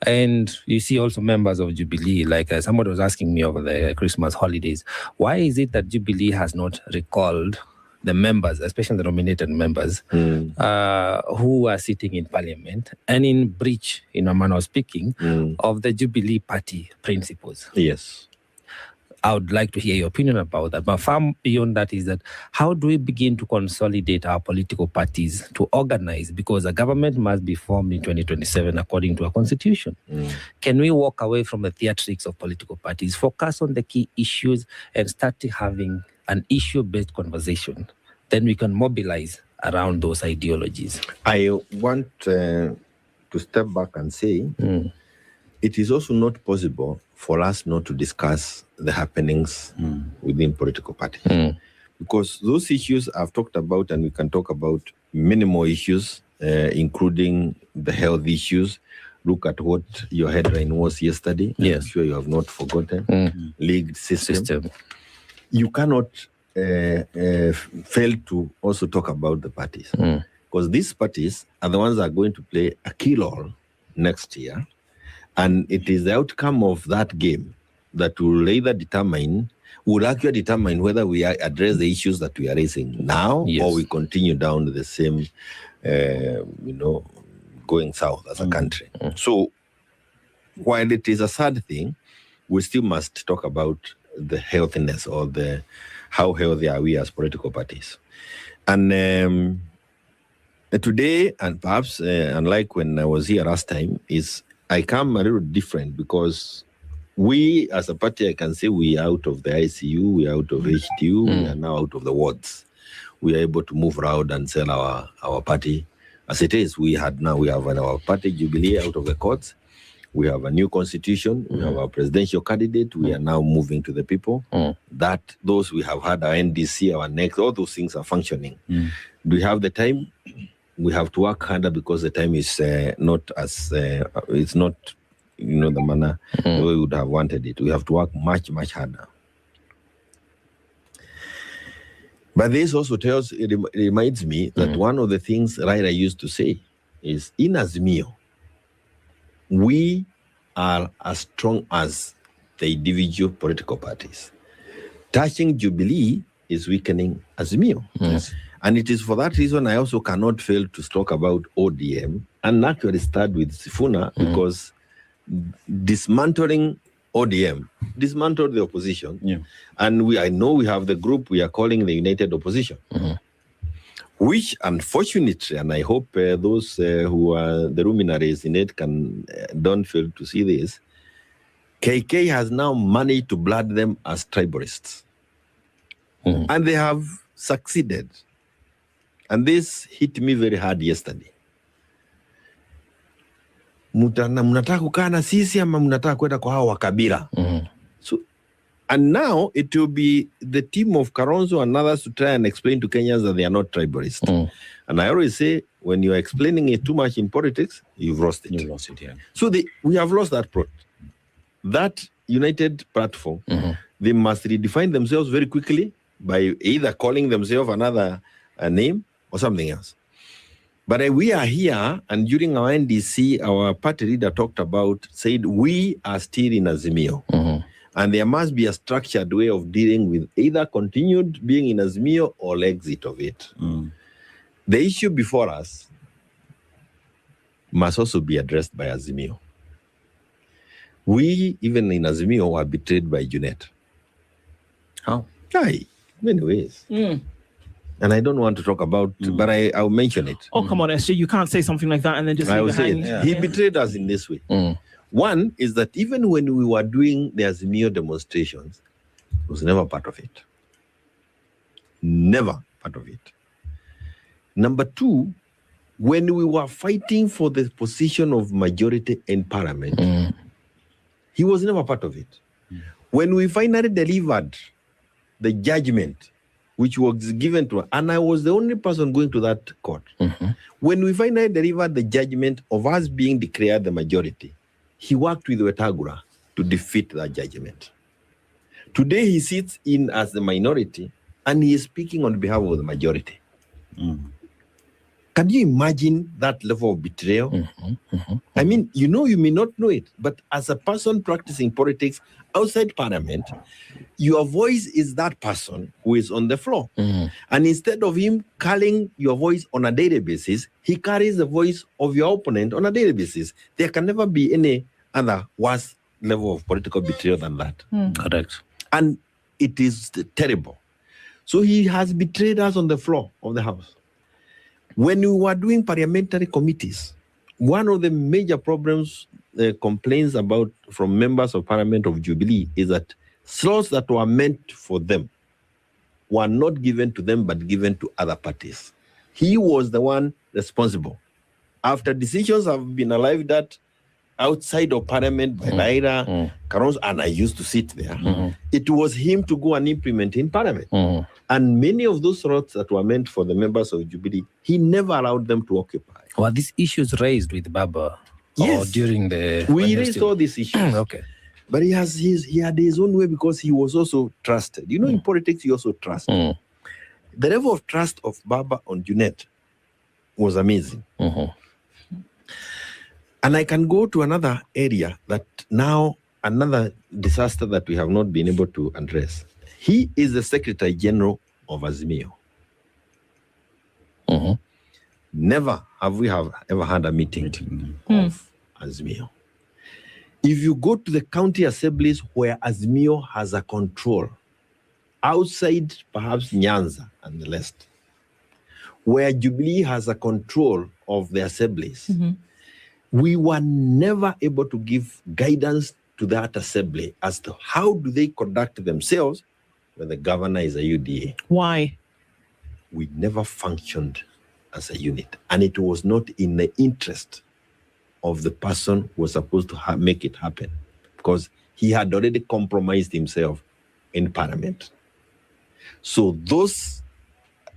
V: And you see also members of Jubilee, like somebody was asking me over the Christmas holidays, why is it that Jubilee has not recalled the members, especially the nominated members, who are sitting in parliament and in breach, in a manner of speaking, of the Jubilee party principles?
B: Yes.
V: I would like to hear your opinion about that. But far beyond that is that how do we begin to consolidate our political parties to organize? Because a government must be formed in 2027 according to our constitution. Can we walk away from the theatrics of political parties, focus on the key issues, and start having an issue-based conversation? Then we can mobilize around those ideologies.
B: I want to step back and say it is also not possible for us not to discuss the happenings within political parties. Because those issues I've talked about, and we can talk about many more issues, including the health issues. Look at what your headline was yesterday.
V: Yes.
B: I'm sure you have not forgotten. League system. You cannot fail to also talk about the parties. Because these parties are the ones that are going to play a key role next year. And it is the outcome of that game that will either actually determine whether we address the issues that we are raising now, or we continue down the same, going south as a country. So while it is a sad thing, we still must talk about the healthiness or how healthy are we as political parties. And today, and perhaps unlike when I was here last time, I come a little different because We, as a party, I can say we are out of the ICU, we are out of HDU, we are now out of the wards. We are able to move around and sell our party. As it is, we have our party Jubilee out of the courts. We have a new constitution. We have our presidential candidate. We are now moving to the people. That those we have had our NDC, our next, all those things are functioning. Do we have the time? We have to work harder because the time is not as it's not, the manner the way we would have wanted it. We have to work much, much harder. But this also reminds me that one of the things Raila used to say is, in Azimio, we are as strong as the individual political parties. Touching Jubilee is weakening Azimio. Yes. And it is for that reason I also cannot fail to talk about ODM and actually start with Sifuna, because dismantling ODM dismantled the opposition. Yeah. And I know we have the group we are calling the United Opposition, which unfortunately, and I hope those who are the luminaries in it don't fail to see this, KK has now managed to blood them as tribalists. And they have succeeded. And this hit me very hard yesterday. Mnataka kukaa na sisi ama mnataka kwenda kwa hao wa kabila? So, and now it will be the team of Karonzo and others to try and explain to Kenyans that they are not tribalists. And I always say, when you are explaining it too much in politics, you've lost it. You've lost it, yeah. So we have lost that united platform. They must redefine themselves very quickly by either calling themselves another name or something else. But we are here, and during our NDC, our party leader said, we are still in Azimio. And there must be a structured way of dealing with either continued being in Azimio or exit of it. The issue before us must also be addressed by Azimio. We, even in Azimio, were betrayed by Junet. How? In many ways. And I don't want to talk about, but I'll mention it.
U: Oh, come on, SJ, you can't say something like that and then just
B: I
U: leave
B: will
U: it
B: say
U: hanging.
B: it. He betrayed us in this way. One is that even when we were doing the Azimio demonstrations, he was never part of it. Never part of it. Number two, when we were fighting for the position of majority in parliament, he was never part of it. When we finally delivered the judgment, which was given to us, and I was the only person going to that court. When we finally delivered the judgment of us being declared the majority, he worked with Wetagura to defeat that judgment. Today he sits in as the minority and he is speaking on behalf of the majority. Can you imagine that level of betrayal? I mean, you may not know it, but as a person practicing politics outside parliament, your voice is that person who is on the floor. And instead of him carrying your voice on a daily basis, he carries the voice of your opponent on a daily basis. There can never be any other worse level of political betrayal than that.
V: Correct.
B: And it is terrible. So he has betrayed us on the floor of the House. When we were doing parliamentary committees, one of the major problems, complaints about from members of Parliament of Jubilee is that slots that were meant for them were not given to them, but given to other parties. He was the one responsible. After decisions have been arrived at outside of Parliament by Raila, Karonzo, and I used to sit there, it was him to go and implement in Parliament. And many of those slots that were meant for the members of Jubilee, he never allowed them to occupy.
V: Were these issues raised with Baba?
B: Yes.
V: Or during the...
B: We raised all these issues.
V: Okay.
B: But he had his own way because he was also trusted. In politics, you also trust. The level of trust of Baba on Junet was amazing. And I can go to another area that now, another disaster that we have not been able to address. He is the Secretary General of Azimio. Never have we ever had a meeting of Azimio. If you go to the county assemblies where Azimio has a control, outside perhaps Nyanza and the rest, where Jubilee has a control of the assemblies, we were never able to give guidance to that assembly as to how do they conduct themselves when the governor is a UDA.
U: Why?
B: We never functioned as a unit, and it was not in the interest of the person who was supposed to make it happen, because he had already compromised himself in parliament. So those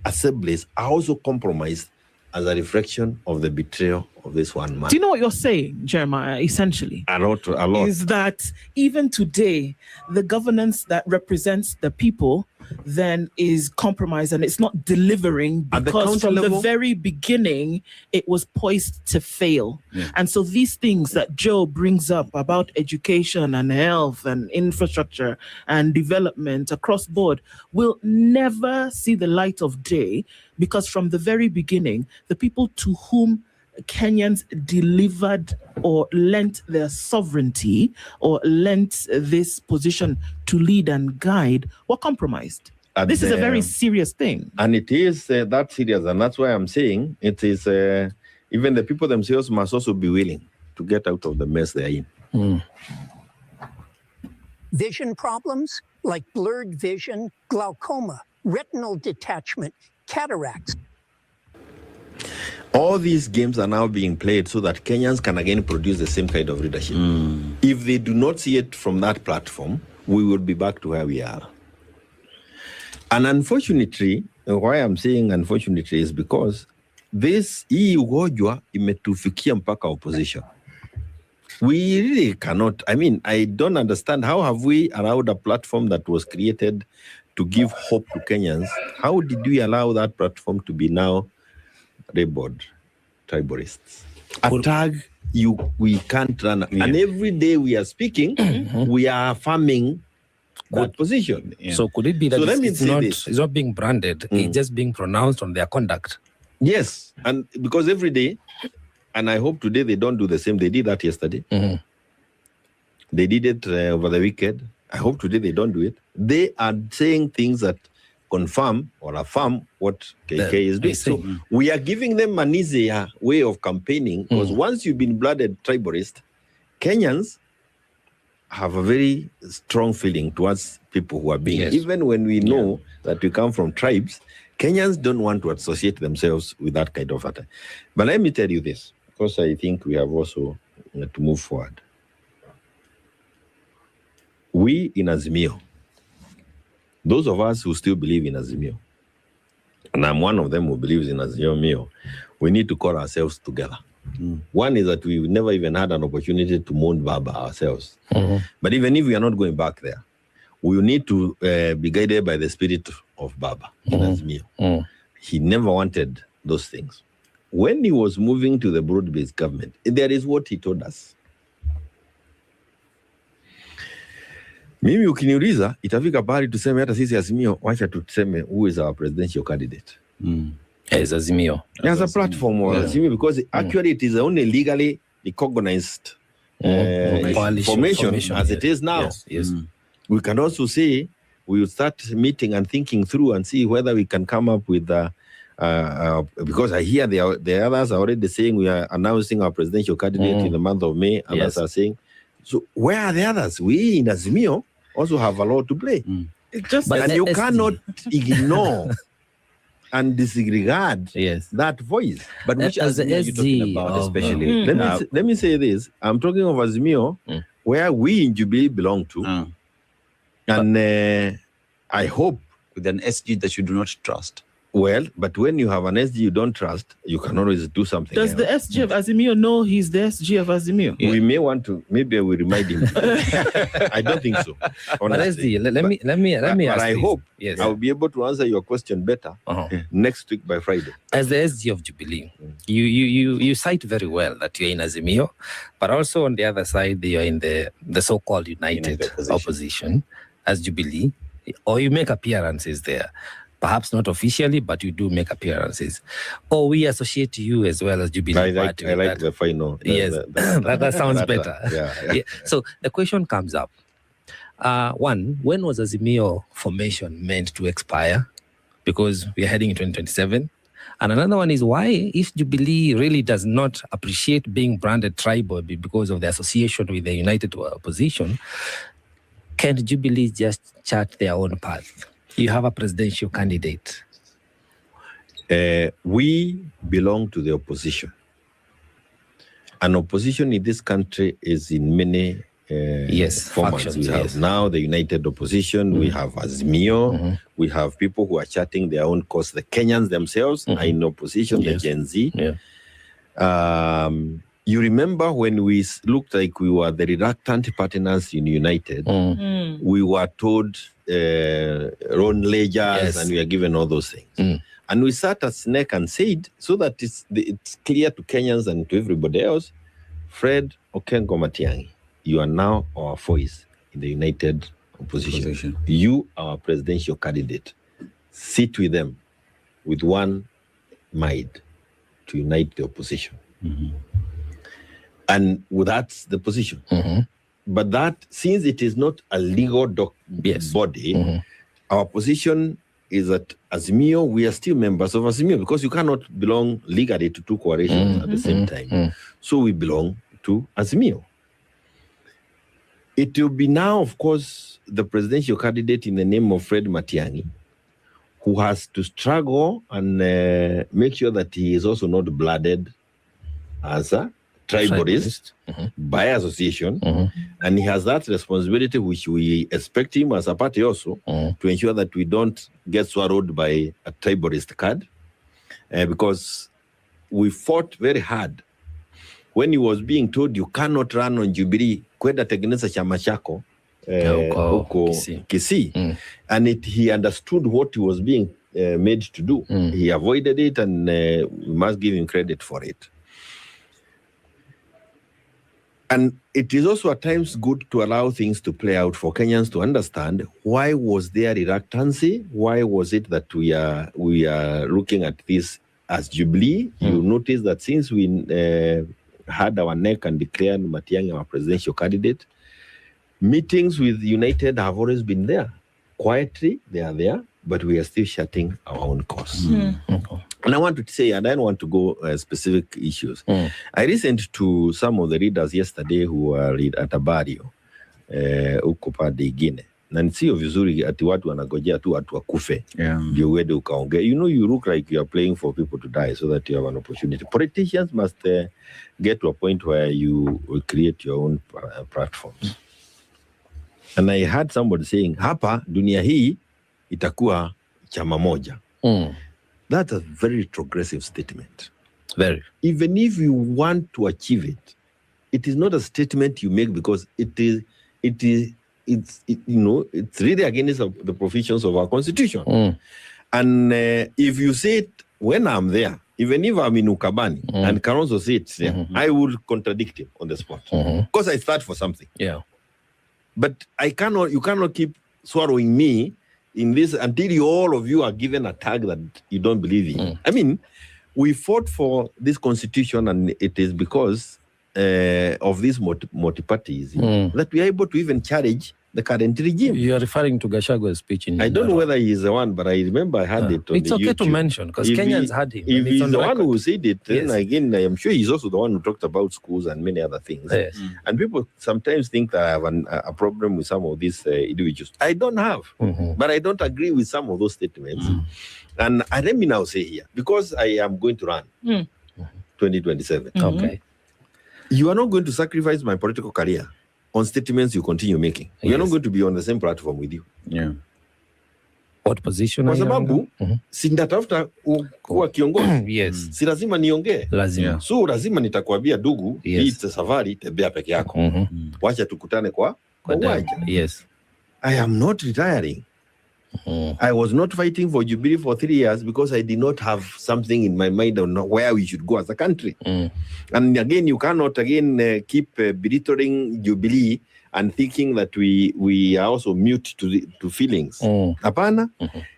B: assemblies are also compromised as a reflection of the betrayal of this one man.
U: Do you know what you're saying, Jeremiah, essentially?
B: A lot.
U: Is that even today, the governance that represents the people then is compromised and it's not delivering because from the very beginning, it was poised to fail.
B: Yeah.
U: And so these things that Joe brings up about education and health and infrastructure and development across board will never see the light of day, because from the very beginning, the people to whom Kenyans delivered or lent their sovereignty or lent this position to lead and guide were compromised. This is a very serious thing.
B: And it is that serious, and that's why I'm saying it is, even the people themselves must also be willing to get out of the mess they're in.
C: Vision problems like blurred vision, glaucoma, retinal detachment, cataracts.
B: All these games are now being played so that Kenyans can again produce the same kind of leadership. If they do not see it from that platform, we will be back to where we are. And unfortunately, why I'm saying unfortunately is because hii ugonjwa imetufikia mpaka opposition. We really cannot, I don't understand, how have we allowed a platform that was created to give hope to Kenyans? How did we allow that platform to be now labeled tribalists? A tag we can't run. Yeah. And every day we are speaking, we are affirming that position.
V: Yeah. So could it be that it's not being branded, it's just being pronounced on their conduct?
B: Yes, and because every day, and I hope today they don't do the same. They did that yesterday. They did it over the weekend. I hope today they don't do it. They are saying things that confirm or affirm what KK is doing. So we are giving them an easier way of campaigning, because once you've been blooded tribalist, Kenyans have a very strong feeling towards people who are being, even when we know that we come from tribes, Kenyans don't want to associate themselves with that kind of attack. But let me tell you this, because I think we have also to move forward. We in Azimio, those of us who still believe in Azimio, and I'm one of them who believes in Azimio, we need to call ourselves together. One is that we've never even had an opportunity to mourn Baba ourselves. But even if we are not going back there, we need to be guided by the spirit of Baba in Azimio. He never wanted those things. When he was moving to the broad-based government, there is what he told us. Mimi ukiniuliza, itafika pahali tuseme hata sisi Azimio, wacha tuseme who is our presidential candidate.
V: As Azimio.
B: As a platform of Azimio, because actually it is the only legally recognized formation as it is now.
V: Yes.
B: We can also say, we will start meeting and thinking through and see whether we can come up with, because I hear the others are already saying we are announcing our presidential candidate in the month of May, others are saying, so where are the others? We in Azimio also have a lot to play. And you cannot ignore and disregard that voice.
V: But which Azimio are you talking about especially?
B: Let me say this. I'm talking of Azimio, where we in Jubilee belong to. And I hope
I: with an SG that you do not trust.
B: Well, but when you have an SG you don't trust, you can always do something
U: Does the SG of Azimio know he's the SG of Azimio?
B: We may want to, maybe we remind him. I don't think so.
V: But SG, let me ask
B: I
V: this.
B: hope I'll be able to answer your question better next week by Friday.
V: As the SG of Jubilee, you cite very well that you're in Azimio, but also on the other side, you're in the so-called united opposition as Jubilee, or you make appearances there. Perhaps not officially, but you do make appearances. Or we associate you as well as Jubilee.
B: I like the final.
V: Yes, that sounds better.
B: Yeah.
V: So the question comes up. One, when was Azimio formation meant to expire? Because we are heading in 2027. And another one is why, if Jubilee really does not appreciate being branded tribal because of the association with the United Opposition, can Jubilee just chart their own path? You have a presidential candidate.
B: We belong to the opposition. And opposition in this country is in many formats.
V: Factions,
B: We have now the United Opposition, we have Azimio, we have people who are charting their own course. The Kenyans themselves are in opposition, the Gen Z. You remember when we looked like we were the reluctant partners in United, we were told own ledgers and we are given all those things. And we sat at SNEC and said, so that it's clear to Kenyans and to everybody else, Fred Okengo Matiang'i, you are now our voice in the United Opposition. You are our presidential candidate. Sit with them with one mind to unite the opposition. And that's the position. But that, since it is not a legal body, our position is that Azimio, we are still members of Azimio because you cannot belong legally to two coalitions at the same time. So we belong to Azimio. It will be now, of course, the presidential candidate in the name of Fred Matiang'i, who has to struggle and make sure that he is also not blooded as a tribalist by association, and he has that responsibility which we expect him as a party also to ensure that we don't get swallowed by a tribalist card, because we fought very hard when he was being told you cannot run on Jubilee, kwenda tengeneza chama chako huko Kisii, and he understood what he was being made to do. He avoided it, and we must give him credit for it. And it is also at times good to allow things to play out for Kenyans to understand why was there reluctancy? Why was it that we are looking at this as Jubilee? You notice that since we had our neck and declared Matiang'i our presidential candidate, meetings with United have always been there. Quietly, they are there, but we are still shutting our own course. And I want to say, and I don't want to go specific issues. I listened to some of the readers yesterday who were at a barrio huko pande Guinea. Na sio vizuri ati watu wanagojea tu watu wakufe ndio uende ukaongea. You know, you look like you are playing for people to die so that you have an opportunity. Politicians must get to a point where you will create your own platforms. And I heard somebody saying, hapa dunia hii itakuwa chama moja. That's a very progressive statement.
V: Very.
B: Even if you want to achieve it, it is not a statement you make because it's really against the provisions of our constitution. And if you say it when I'm there, even if I'm in Ukabani and Kalonzo says it there, I will contradict him on the spot because I start for something. But you cannot keep swallowing me in this until all of you are given a tag that you don't believe in. I mean, we fought for this constitution, and it is because of these multi-parties that we are able to even challenge the current regime.
V: You are referring to Gachagwa's speech in
B: I don't know whether he is the one, but I remember I had it on
V: It's
B: the
V: okay
B: YouTube.
V: to mention, because Kenyans had him.
B: If he's the one who said it, then
V: Yes.
B: again, I am sure he's also the one who talked about schools and many other things.
V: Yes.
B: And people sometimes think that I have a problem with some of these individuals. I don't have, but I don't agree with some of those statements. And let me now say here, because I am going to run 2027.
V: Okay.
B: You are not going to sacrifice my political career on statements you continue making. We are not going to be on the same platform with you.
V: What position
B: Kwa
V: are you
B: sababu sindatafuta kuwa kiongozi.
V: Yes.
B: Si lazima niongee.
V: Lazima.
B: So lazima nitakwambia dugu, hii safari tembea peke yako. Wacha tukutane kwa uwanja.
V: Yes.
B: I am not retiring. I was not fighting for Jubilee for 3 years because I did not have something in my mind on where we should go as a country. And again, you cannot keep belittling Jubilee and thinking that we are also mute to feelings. Hapana.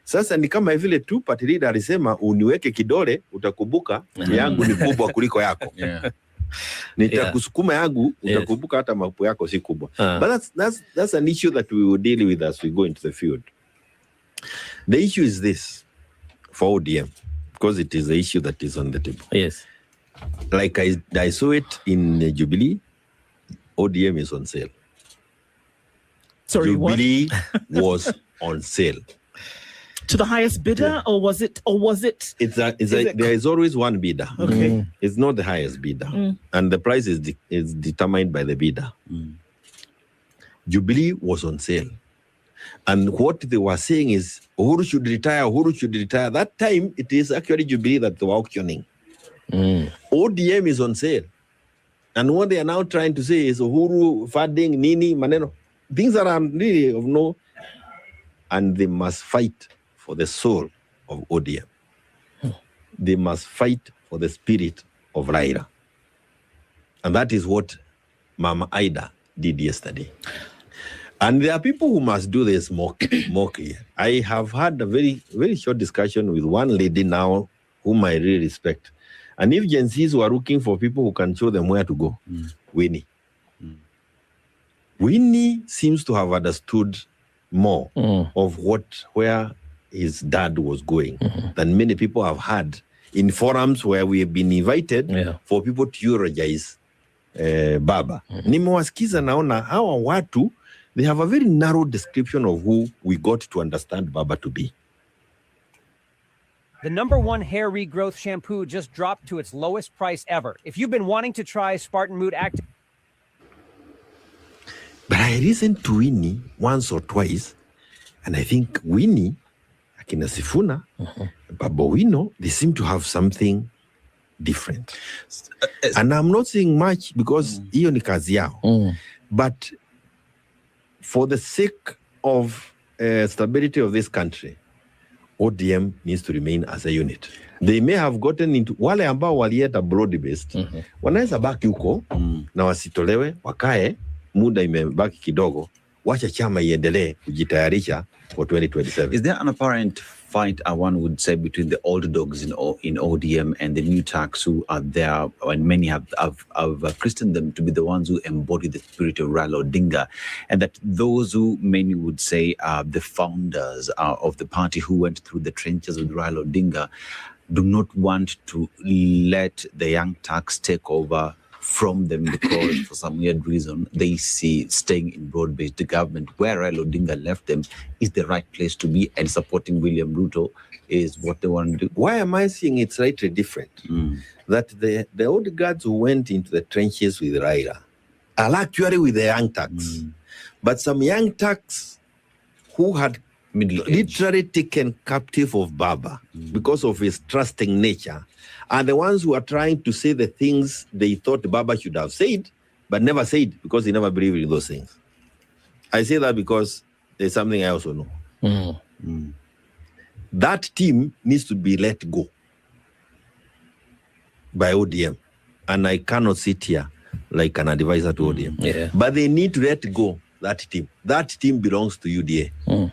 B: Sasa ni kama vile tu party leader alisema uniweke kidole utakumbuka yangu ni kubwa kuliko yako. Nitakusukuma yangu utakumbuka hata mapu yako si kubwa. But that's an issue that we will deal with as we go into the field. The issue is this for ODM. because it is the issue that is on the table.
V: Yes.
B: Like I saw it in Jubilee, ODM is on sale.
U: Sorry,
B: Jubilee was on sale.
U: To the highest bidder, or was it?
B: There is always one bidder.
U: Okay.
B: It's not the highest bidder, and the price is determined by the bidder. Jubilee was on sale, and what they were saying is Uhuru should retire. Uhuru should retire. That time it is actually Jubilee that they were auctioning. ODM is on sale, and what they are now trying to say is Uhuru funding Nini Maneno, things that are really of no, and they must fight for the soul of ODM. They must fight for the spirit of Raila. And that is what Mama Ida did yesterday. And there are people who must do this more clear. I have had a very, very short discussion with one lady now whom I really respect. And if Gen Zs were looking for people who can show them where to go, Winnie. Winnie seems to have understood more of where his dad was going than many people have had in forums where we have been invited for people to eulogize Baba. Nimewasikiza naona hawa watu, they have a very narrow description of who we got to understand Baba to be.
D: The #1 hair regrowth shampoo just dropped to its lowest price ever. If you've been wanting to try Spartan Mood Active...
B: But I listened to Winnie once or twice, and I think Winnie, Akina Sifuna, Baba Wino, they seem to have something different. And I'm not saying much because hiyo ni kazi yao. But for the sake of stability of this country, ODM needs to remain as a unit. They may have gotten into wale ambao walieta broad based, wanaweza baki huko na wasitolewe, wakae, muda imebaki kidogo, wacha chama iendelee kujitayarisha for 2027.
I: Is there an apparent fight, one would say, between the old dogs in ODM and the new tax who are there, and many have christened them to be the ones who embody the spirit of Raila Odinga, and that those who many would say are the founders of the party who went through the trenches with Raila Odinga do not want to let the young tax take over from them because for some weird reason they see staying in broad-based government where Raila Odinga left them is the right place to be, and supporting William Ruto is what they want to do.
B: Why am I saying it's slightly different? That the old guards who went into the trenches with Raila are actually with the young tax. But some young tax who had literally taken captive of Baba because of his trusting nature are the ones who are trying to say the things they thought Baba should have said, but never said because he never believed in those things. I say that because there's something I also know. That team needs to be let go by ODM. And I cannot sit here like an advisor to ODM. But they need to let go that team. That team belongs to UDA.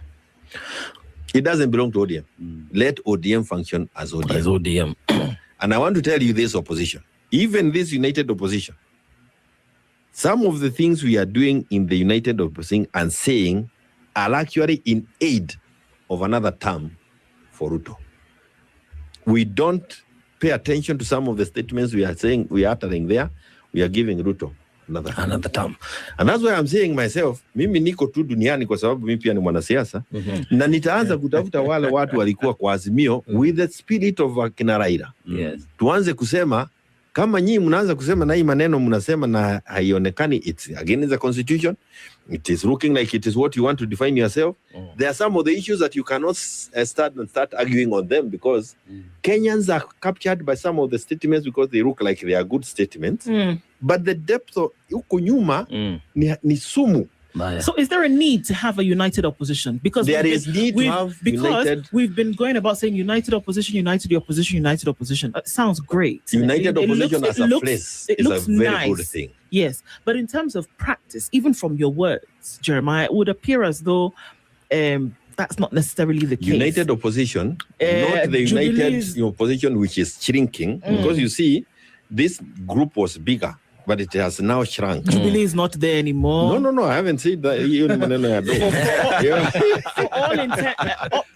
B: It doesn't belong to ODM. Let ODM function as ODM. And I want to tell you this opposition, even this united opposition, some of the things we are doing in the united opposition and saying are actually in aid of another term for Ruto. We don't pay attention to some of the statements we are saying, we are uttering there. We are giving Ruto another term. And that's why I'm saying myself, mimi niko tu duniani kwa sababu mimi pia ni mwanasiasa, na nitaanza kutafuta wale watu walikuwa kwa Azimio with the spirit of akina Raila. Tuanze kusema, kama nyinyi mnaanza kusema na hii maneno mnasema na haionekani, it's against the constitution, it is looking like it is what you want to define yourself. There are some of the issues that you cannot start arguing on them because Kenyans are captured by some of the statements because they look like they are good statements. But the depth of huko nyuma ni sumu.
U: So is there a need to have a united opposition? Because
B: there is need to have united.
U: We've been going about saying united opposition, united opposition, united opposition. It sounds great.
B: United opposition as a phrase is a very good thing.
U: Yes, but in terms of practice, even from your words, Jeremiah, it would appear as though that's not necessarily the case.
B: United opposition, not the united opposition which is shrinking, because you see, this group was bigger. but it has now shrunk.
U: Jubilee is not there anymore.
B: No, I haven't said that.
U: For all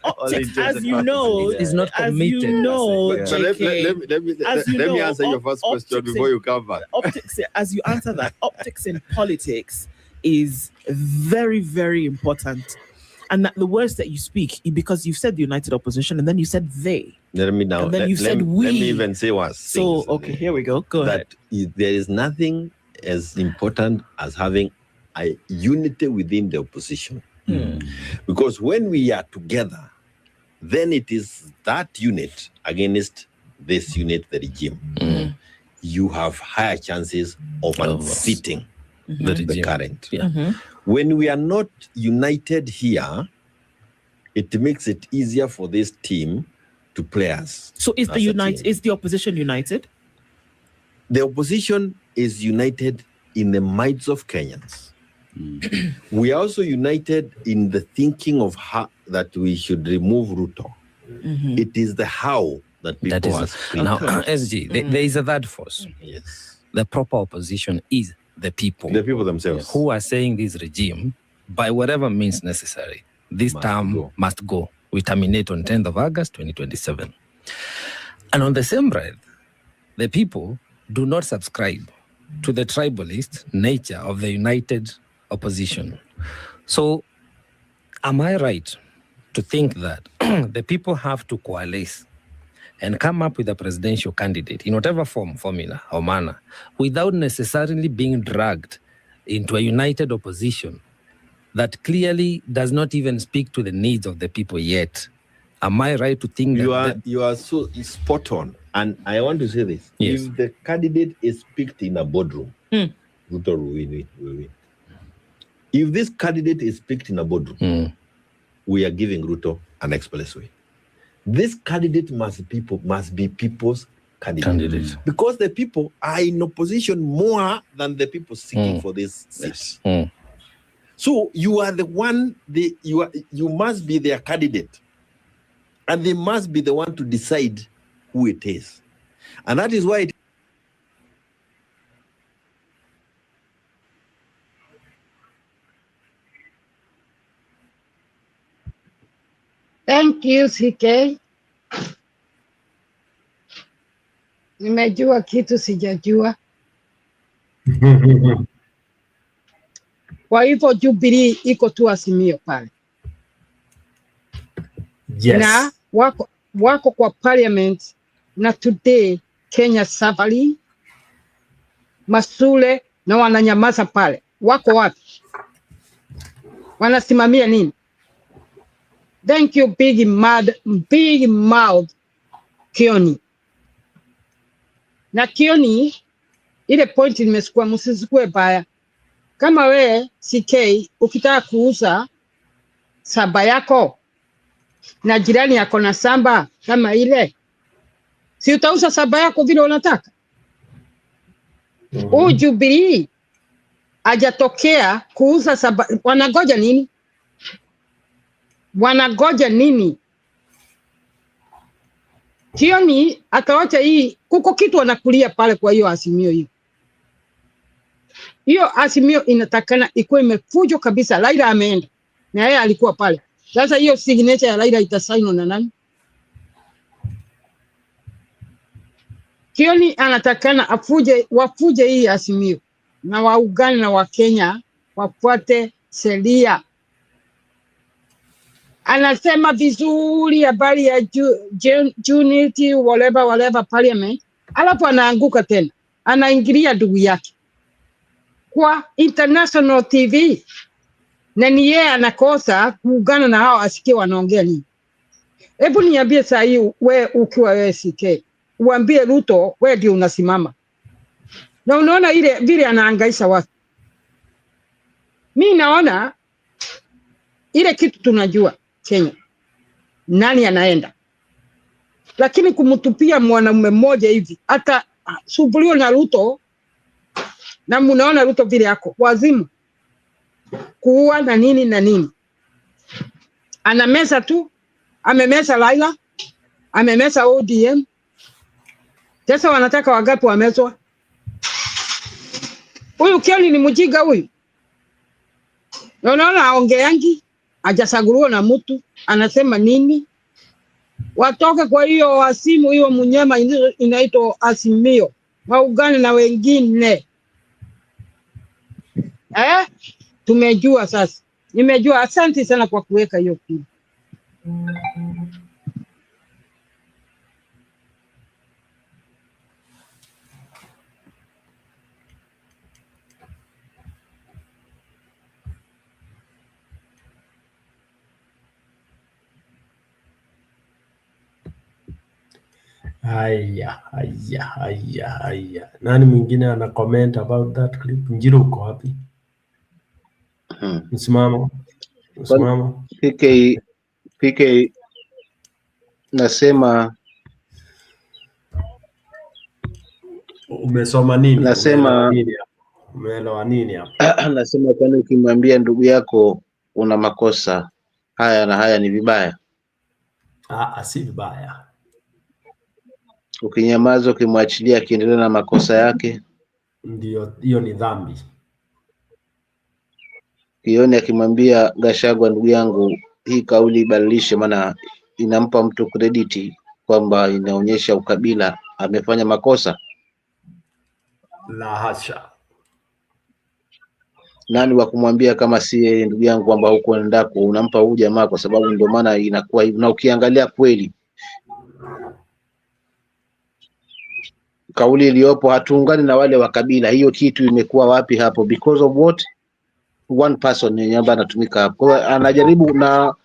U: optics, as you know,
V: is not committed.
U: As you know,
B: So let me answer your first question before you come back.
U: Optics, as you answer that, optics in politics is very, very important. And that the words that you speak, because you've said the united opposition, and then you said they.
B: Let me now.
U: And then you said we.
B: Let me even say one.
U: So, okay, here we go. Go ahead.
B: There is nothing as important as having a unity within the opposition. Because when we are together, then it is that unit against this unit, the regime. You have higher chances of unseating the current. When we are not united here, it makes it easier for this team to play us.
U: So is the opposition united?
B: The opposition is united in the minds of Kenyans. We are also united in the thinking of how that we should remove Ruto. It is the how that people ask.
V: Now, SG, there is a third force.
B: Yes.
V: The proper opposition is the people.
B: The people themselves.
V: Who are saying this regime, by whatever means necessary, this term must go. We terminate on 10th of August, 2027. And on the same breath, the people do not subscribe to the tribalist nature of the united opposition. So, am I right to think that the people have to coalesce and come up with a presidential candidate in whatever form, formula, or manner, without necessarily being dragged into a united opposition that clearly does not even speak to the needs of the people yet? Am I right to think that...
B: You are so spot on. And I want to say this.
V: Yes.
B: If the candidate is picked in a boardroom, Ruto will win. If this candidate is picked in a boardroom, we are giving Ruto an expressway. This candidate must be people's candidate. Because the people are in opposition more than the people seeking for this seat. So you are the one, you must be their candidate. And they must be the one to decide who it is. And that is why
O: Thank you, CK. Nimejua kitu sijajua. Kwa hivyo Jubilee iko tu Azimio pale.
M: Yes.
O: Na wako kwa parliament na today Kenya Safari, Masule na wananyamaza pale. Wako wapi? Wanasimamia nini? Thank you, big mouth Kioni. Na Kioni, ile point nimesukua, msizikue baya. Kama we CK ukitaka kuuza samba yako na jirani yako na samba kama ile, si utauza samba yako vile unataka? Jubilee hajatokea kuuza samba. Wanagoja nini? Wanagoja nini? Kioni atawacha hii, kuko kitu wanakulia pale. Kwa hiyo Azimio hiyo Azimio inatakana ikuwe imefujo kabisa. Raila ameenda na yeye alikuwa pale. Sasa hiyo signature ya Raila itasainiwa na nani? Kioni anatakana wafuje hii Azimio na waungane na Wakenya wafuate sheria. Anasema vizuri habari ya unity whatever parliament, alafu anaanguka tena, anaingilia ndugu yake kwa international TV, na ni yeye anakosa kuungana na hao asikie wanaongea nini. Hebu niambie saa hii wewe ukiwa wewe CK, uambie Ruto wewe ndio unasimama na unaona ile vile anahangaisha watu. Mimi naona ile kitu tunajua Kenya nani anaenda, lakini kumtupia mwanamume mmoja hivi, hata subulio na Ruto, na mnaona Ruto vile yako wazimu kuua na nini, anameza tu, amemeza Raila, amemeza ODM. Sasa wanataka wagapi wamezwa? Huyu Kelly ni mjinga huyu. Unaona aongeangi, hajasaguliwa na mtu, anasema nini? Watoke kwa hiyo wasimu hiyo mnyama inaitwa Azimio. Waungane na wengine. Tumejua sasa. Nimejua. Asante sana kwa kuweka hiyo kitu.
M: Haya. Nani mwingine ana comment about that clip? Njiro uko wapi? Msimamo.
N: PK nasema
M: umesoma nini?
N: Nasema
M: umeelewa nini hapa?
N: Nasema kwani ukimwambia ndugu yako una makosa haya na haya ni vibaya?
M: Si vibaya.
N: Ukinyamaza ukimwachilia akiendelea na makosa yake,
M: ndio hiyo ni dhambi.
N: Kioni akimwambia Gachagua, ndugu yangu, hii kauli ibadilishe, maana inampa mtu credit kwamba inaonyesha ukabila, amefanya makosa.
M: La hasha.
N: Nani wa kumwambia kama si yeye, ndugu yangu, kwamba huko ndako unampa huyu jamaa, kwa sababu ndio maana inakuwa hivyo. Na ukiangalia kweli kauli iliyopo, hatuungani na wale wa kabila, hiyo kitu imekuwa wapi hapo? Because of what? One person yenye ambaye anatumika hapo. Kwa hiyo anajaribu, na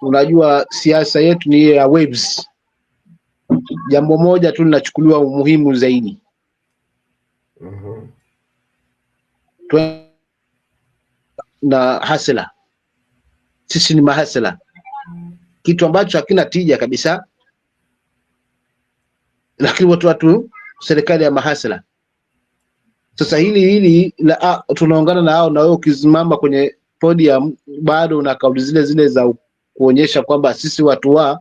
N: unajua siasa yetu ni ya waves. Jambo moja tu linachukuliwa umuhimu zaidi. Na hasela. Sisi ni mahasela. Kitu ambacho hakina tija kabisa. Lakini watu serikali ya mahasela. Sasa hili tunaungana na hao, na wewe ukisimama kwenye podium bado una kauli zile za kuonyesha kwamba sisi watu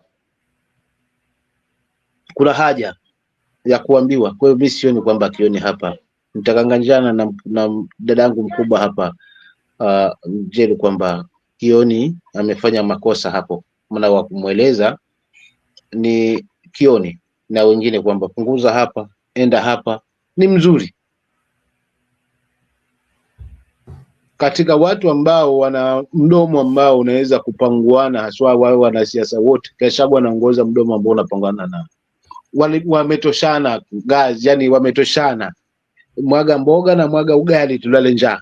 N: kuna haja ya kuambiwa. Kwa hiyo mimi sioni kwamba Kioni hapa, nitakanganjana na dadangu mkubwa hapa Njeri kwamba Kioni amefanya makosa hapo, maana wa kumweleza ni Kioni na wengine kwamba punguza hapa, enda hapa, ni mzuri katika watu ambao wana mdomo ambao unaweza kupanguana, haswa wao wanasiasa wote. Gachagua anaongoza mdomo ambao unapanguana na wametoshana gazi, yani wametoshana, mwaga mboga na mwaga ugali tulale njaa.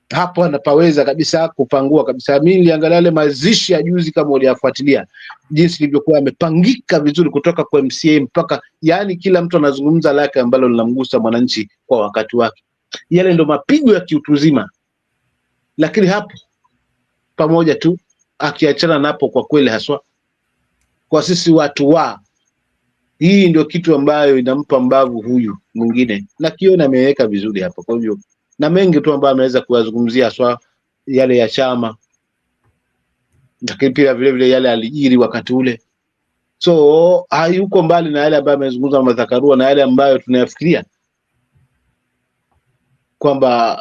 N: Hapo anapaweza kabisa kupangua kabisa. Mimi niliangalia yale mazishi ya juzi, kama uliyafuatilia jinsi ilivyokuwa yamepangika vizuri, kutoka kwa MCA mpaka, yani kila mtu anazungumza lake ambalo linamgusa mwananchi kwa wakati wake. Yale ndo mapigo ya kiutuzima. Lakini hapo pamoja tu akiachana napo, kwa kweli haswa kwa sisi watu hii ndio kitu ambayo inampa mbavu huyu mwingine, na Kioni ameweka vizuri hapa. Kwa hivyo na mengi tu ambayo ameweza kuyazungumzia, haswa yale ya chama, lakini pia vile vile yale alijiri wakati ule. So hayuko mbali na yale ambayo amezungumza Martha Karua, na yale ambayo tunayafikiria kwamba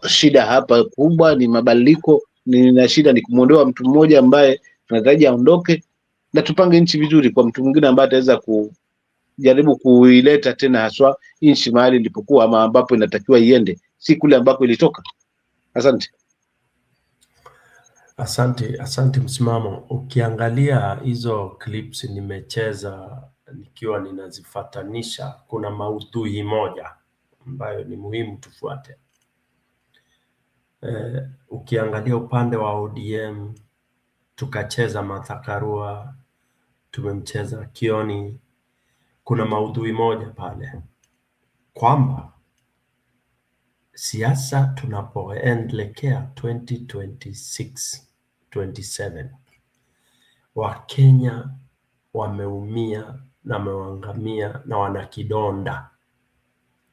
N: shida hapa kubwa ni mabadiliko, na shida ni kumuondoa mtu mmoja ambaye tunataraji aondoke, na tupange nchi vizuri kwa mtu mwingine ambaye ataweza kujaribu kuileta tena haswa nchi mahali ilipokuwa, ama ambapo inatakiwa iende, si kule ambako ilitoka. Asante.
M: Asante Msimamo. Ukiangalia hizo clips nimecheza nikiwa ninazifatanisha, kuna maudhui moja ambayo ni muhimu tufuate. Ukiangalia upande wa ODM, tukacheza Martha Karua, tumemcheza Kioni. Kuna maudhui moja pale kwamba siasa tunapoelekea 2026-27, Wakenya wameumia na wameangamia na wana kidonda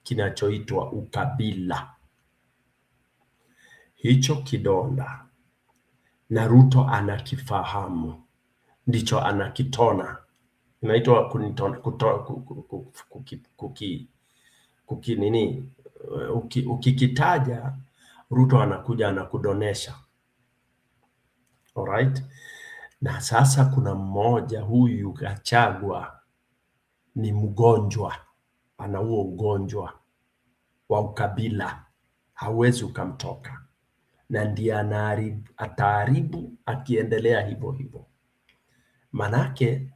M: kinachoitwa ukabila. Hicho kidonda na Ruto anakifahamu, ndicho anakitona. Inaitwa ukikitaja Ruto anakuja anakudonesha. Alright? Na sasa kuna mmoja huyu Gachagua ni mgonjwa, ana huo ugonjwa wa ukabila, hauwezi ukamtoka, na ndiye ataharibu akiendelea hivyo hivyo. Manake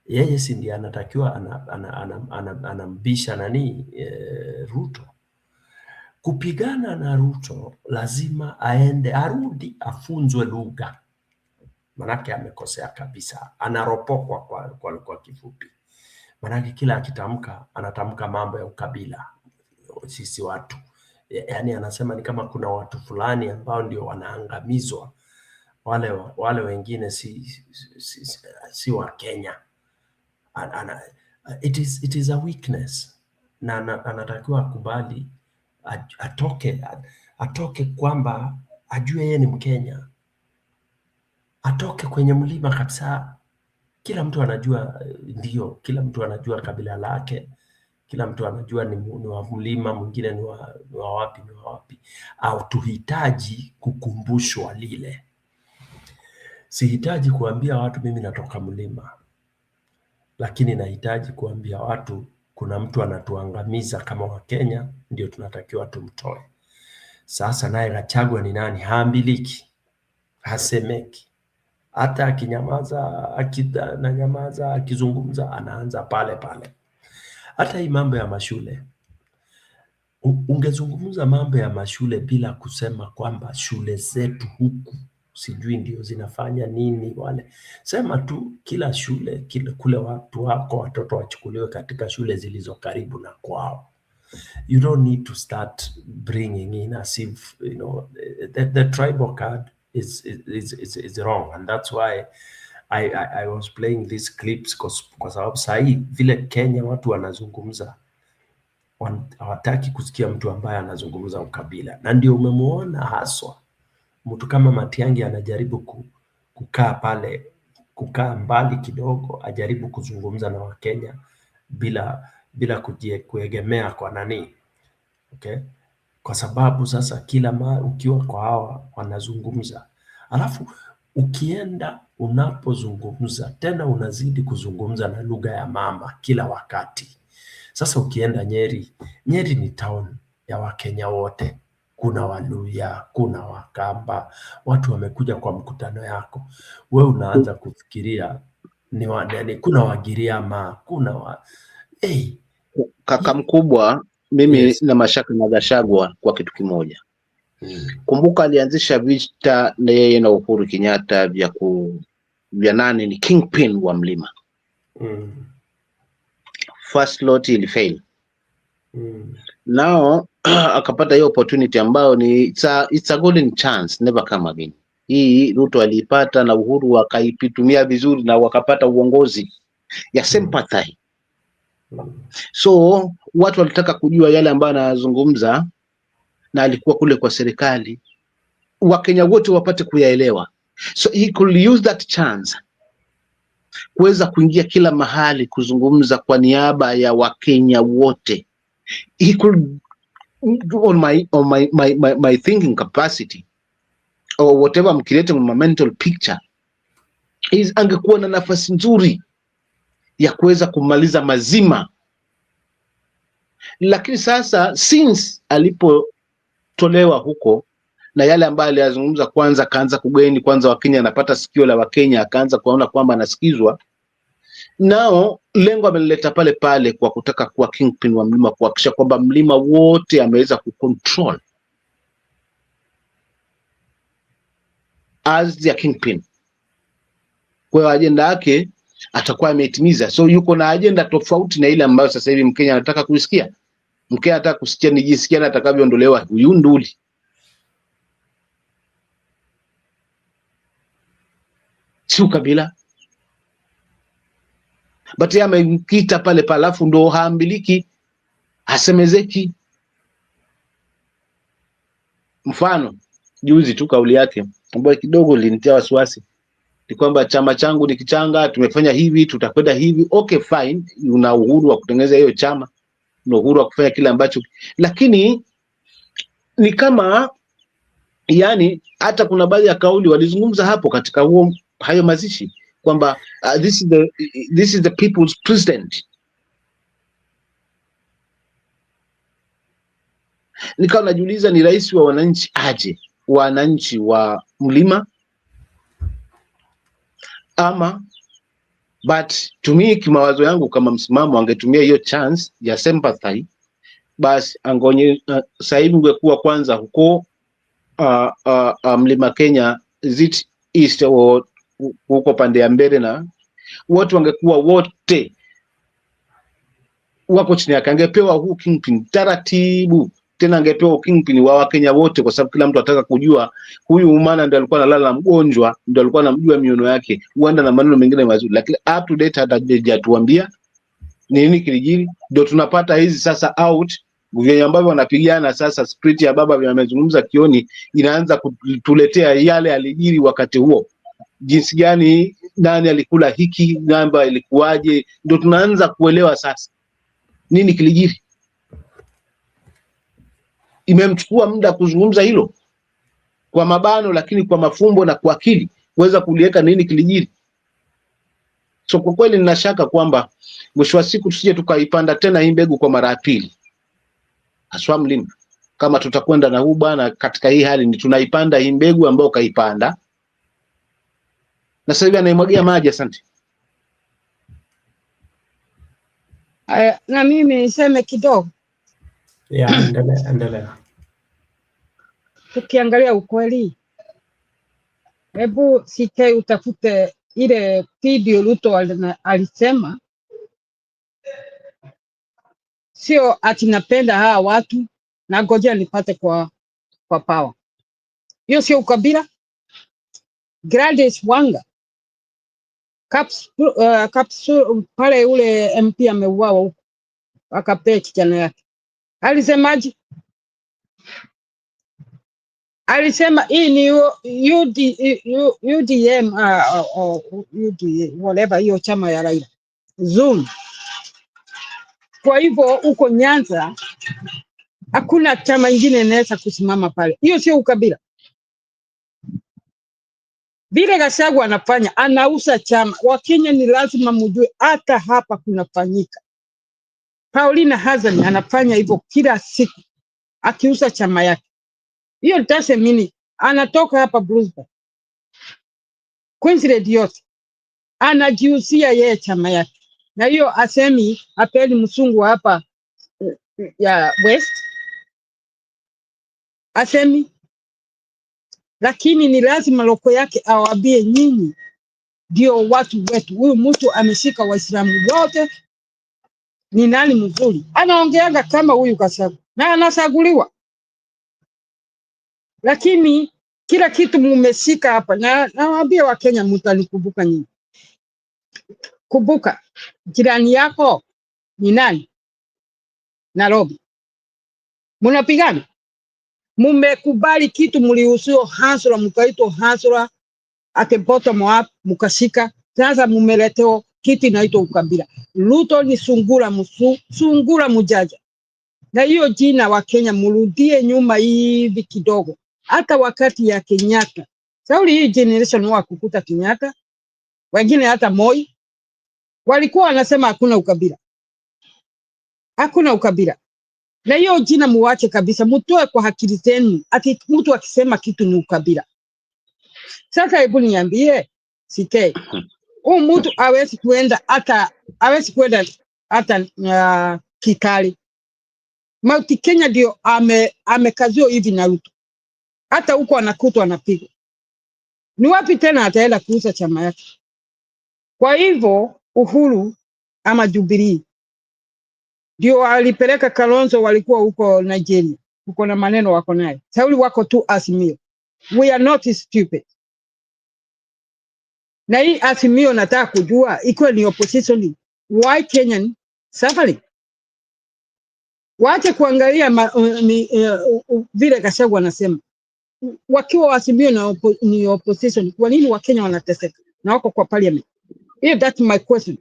M: yeye si ndiye anatakiwa anambisha nani Ruto. Kupigana na Ruto lazima aende arudi afunzwe lugha, manake amekosea kabisa, anaropokwa kwa kifupi. Manake kila akitamka anatamka mambo ya ukabila, sisi watu, yani anasema ni kama kuna watu fulani ambao ndio wanaangamizwa, wale wengine si wa Kenya. It is a weakness, na anatakiwa akubali, atoke kwamba ajue yeye ni Mkenya, atoke kwenye mlima kabisa. Kila mtu anajua, ndio, kila mtu anajua kabila lake, kila mtu anajua ni wa mlima, mwingine ni wa wapi. Au tuhitaji kukumbushwa lile. Sihitaji kuambia watu mimi natoka mlima, lakini nahitaji kuambia watu kuna mtu anatuangamiza kama Wakenya, ndio tunatakiwa tumtoe. Sasa naye Gachagua ni nani? Haambiliki, hasemeki. Hata akinyamaza, ananyamaza, akizungumza anaanza pale pale. Hata hii mambo ya mashule, ungezungumza mambo ya mashule bila kusema kwamba shule zetu huku sijui ndio zinafanya nini wale. Sema tu kila shule, kule watu wako watoto wachukuliwe katika shule zilizo karibu na kwao. You don't need to start bringing in as if, you know, the tribal card is wrong, and that's why I was playing these clips kwa sababu sahi vile Kenya watu wanazungumza, hawataki kusikia mtu ambaye anazungumza ukabila, na ndio umemuona haswa mtu kama Matiang'i anajaribu kukaa mbali kidogo, ajaribu kuzungumza na Wakenya bila kuegemea kwa nani, okay? Kwa sababu sasa ukiwa kwa hawa wanazungumza, alafu ukienda unapozungumza tena unazidi kuzungumza na lugha ya mama kila wakati. Sasa ukienda Nyeri ni town ya Wakenya wote, kuna Waluya, kuna Wakamba, watu wamekuja kwa mkutano yako. We unaanza kufikiria kuna Wagiriama,
N: Kaka mkubwa, mimi na mashaka na Gachagua kwa kitu kimoja. Kumbuka alianzisha vita na yeye na Uhuru Kenyatta vya nani ni kingpin wa mlima. First lot ilifail. Now akapata hiyo opportunity ambayo ni it's a golden chance, never come again. Hii Ruto alipata na Uhuru wakaipitumia vizuri na wakapata uongozi ya sympathy. So watu walitaka kujua yale ambayo anazungumza, na alikuwa kule kwa serikali, Wakenya wote wapate kuyaelewa. So he could use that chance kuweza kuingia kila mahali kuzungumza kwa niaba ya Wakenya wote. He could, on my thinking capacity or whatever, I'm creating my mental picture, angekuwa na nafasi nzuri ya kuweza kumaliza mazima. Lakini sasa since alipotolewa huko na yale ambayo aliyazungumza, kwanza kaanza kugeni, kwanza Wakenya anapata sikio la Wakenya, akaanza kuona kwamba anasikizwa. Nao lengo amelileta pale pale kwa kutaka kuwa kingpin wa mlima, kuhakikisha kwamba mlima wote ameweza kucontrol as the kingpin. Kwa ajenda yake atakuwa ametimiza. So yuko na ajenda tofauti na ile ambayo sasa hivi Mkenya anataka kusikia. Mkenya anataka kusikia ni jinsi gani atakavyoondolewa huyu nduli. Si ukabila. But yeye amekita pale pale, alafu ndo haambiliki, hasemezeki. Mfano juzi tu kauli yake ambayo kidogo linitia wasiwasi ni kwamba chama changu ni kichanga, tumefanya hivi, tutakwenda hivi. Okay, fine, una uhuru wa kutengeneza hiyo chama, una uhuru wa kufanya kile ambacho, lakini ni kama yani, hata kuna baadhi ya kauli walizungumza hapo katika hayo mazishi kwamba this is the people's president. Nikawa najiuliza ni rais wa wananchi aje, wananchi wa mlima ama, but to me, kimawazo yangu kama msimamo, angetumia hiyo chance ya sympathy, basi angonye sasa hivi ungekuwa kwanza huko mlima Kenya, is east or huko pande ya mbele, na watu wangekuwa wote wako chini yake, angepewa huu kingpin taratibu, tena angepewa kingpin wa Wakenya wote, kwa sababu kila mtu ataka kujua huyu umana ndio alikuwa analala mgonjwa, ndio alikuwa anamjua miono yake, huenda na maneno mengine mazuri, lakini up to date hajatuambia nini kilijiri. Ndio tunapata hizi sasa out vyenye ambavyo wanapigana sasa, spirit ya baba vimezungumza kioni, inaanza kutuletea yale alijiri wakati huo, jinsi gani, nani alikula hiki, namba ilikuwaje, ndio tunaanza kuelewa sasa nini kilijiri. Imemchukua muda kuzungumza hilo kwa mabano, lakini kwa mafumbo na kwa akili kuweza kuliweka nini kilijiri. So kwa kweli ninashaka kwamba mwisho wa siku tusije tukaipanda tena hii mbegu kwa mara ya pili, haswa mlima. Kama tutakwenda na huu bwana katika hii hali, ni tunaipanda hii mbegu ambayo kaipanda na sasa hivi anaimwagia maji. Asante.
O: Na mimi niseme kidogo.
M: Endelea.
O: Tukiangalia ukweli, hebu CK utafute ile video Ruto alisema, sio ati napenda hawa watu na ngoja nipate kwa power. Hiyo sio ukabila. Gladys Wanga pale ule MP ameuawa huko, akapea kijana yake, alisemaje? Alisema hii ni UDM whatever, hiyo chama ya Raila Zoom. Kwa hivyo huko Nyanza hakuna chama ingine inaweza kusimama pale. Hiyo sio ukabila. Vile Gachagua anafanya, anauza chama. Wakenya ni lazima mjue hata hapa kunafanyika. Paulina Hazani anafanya hivyo kila siku, akiuza chama yake. Hiyo doesn't mean anatoka hapa Brisbane, Queensland yote anajiuzia yeye chama yake, na hiyo asemi apeli msungu hapa ya West asemi, lakini ni lazima loko yake awabie nyinyi ndio watu wetu. Huyu mtu ameshika Waislamu wote, ni nani mzuri? Anaongeanga kama huyu Gachagua na anasaguliwa, lakini kila kitu mumeshika hapa. Na nawaambia Wakenya, mtanikumbuka nyinyi. Kumbuka jirani yako ni nani? Nairobi. Munapigana, mumekubali kitu, mliusio hasra, mkaitwa hasra at the bottom up, mukashika. Sasa mumeleteo kitu inaitwa ukabila. Ruto ni sungura mujaja. Na hiyo jina wa Kenya murudie nyuma hivi kidogo. Hata wakati ya Kenyatta, sauli hii generation wa kukuta Kenyatta, wengine hata Moi, walikuwa wanasema hakuna ukabila. Hakuna ukabila. Na hiyo jina muwache kabisa, mutoe kwa akili zenu ati mtu akisema kitu ni ukabila. Sasa hebu niambie CK, huyu mtu hawezi kwenda hata Kikali. Mauti Kenya ndio amekazio hivi na Ruto. Hata huko anakutwa anapigwa. Ni wapi tena ataenda kuuza chama yake? Kwa hivyo Uhuru ama Jubilee ndio alipeleka Kalonzo, walikuwa huko Nigeria. Huko na maneno wako naye. Sauli wako tu Azimio. We are not stupid. Na hii Azimio nataka kujua ikiwa ni opposition, why Kenyan suffering? Waache kuangalia vile Gachagua anasema. Wakiwa Azimio ni opposition, kwa nini Wakenya wanateseka na wako kwa parliament? That's my question.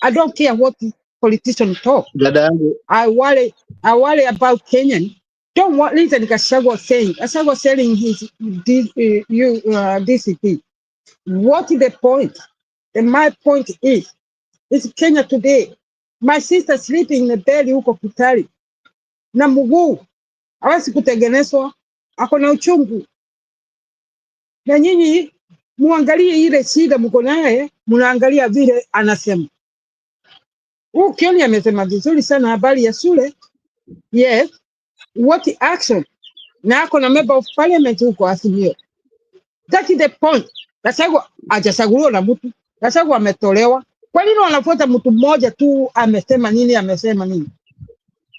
O: I don't care what politician talk. I worry about Kenyan. Don't want listen Gachagua saying. Gachagua selling his DCP. What is the point? And my point is Kenya today. My sister sleeping in the bed huko Kitale. Na mguu hawezi kutengenezwa, ako na uchungu. Na nyinyi muangalie ile shida mko naye, mnaangalia vile anasema. Kenyan amesema vizuri sana habari ya shule. Yes. What action? Na ako na member of parliament huko Azimio. That is the point. Gachagua hajachaguliwa na mtu. Gachagua ametolewa. Kwa nini wanafuata mtu mmoja tu amesema nini?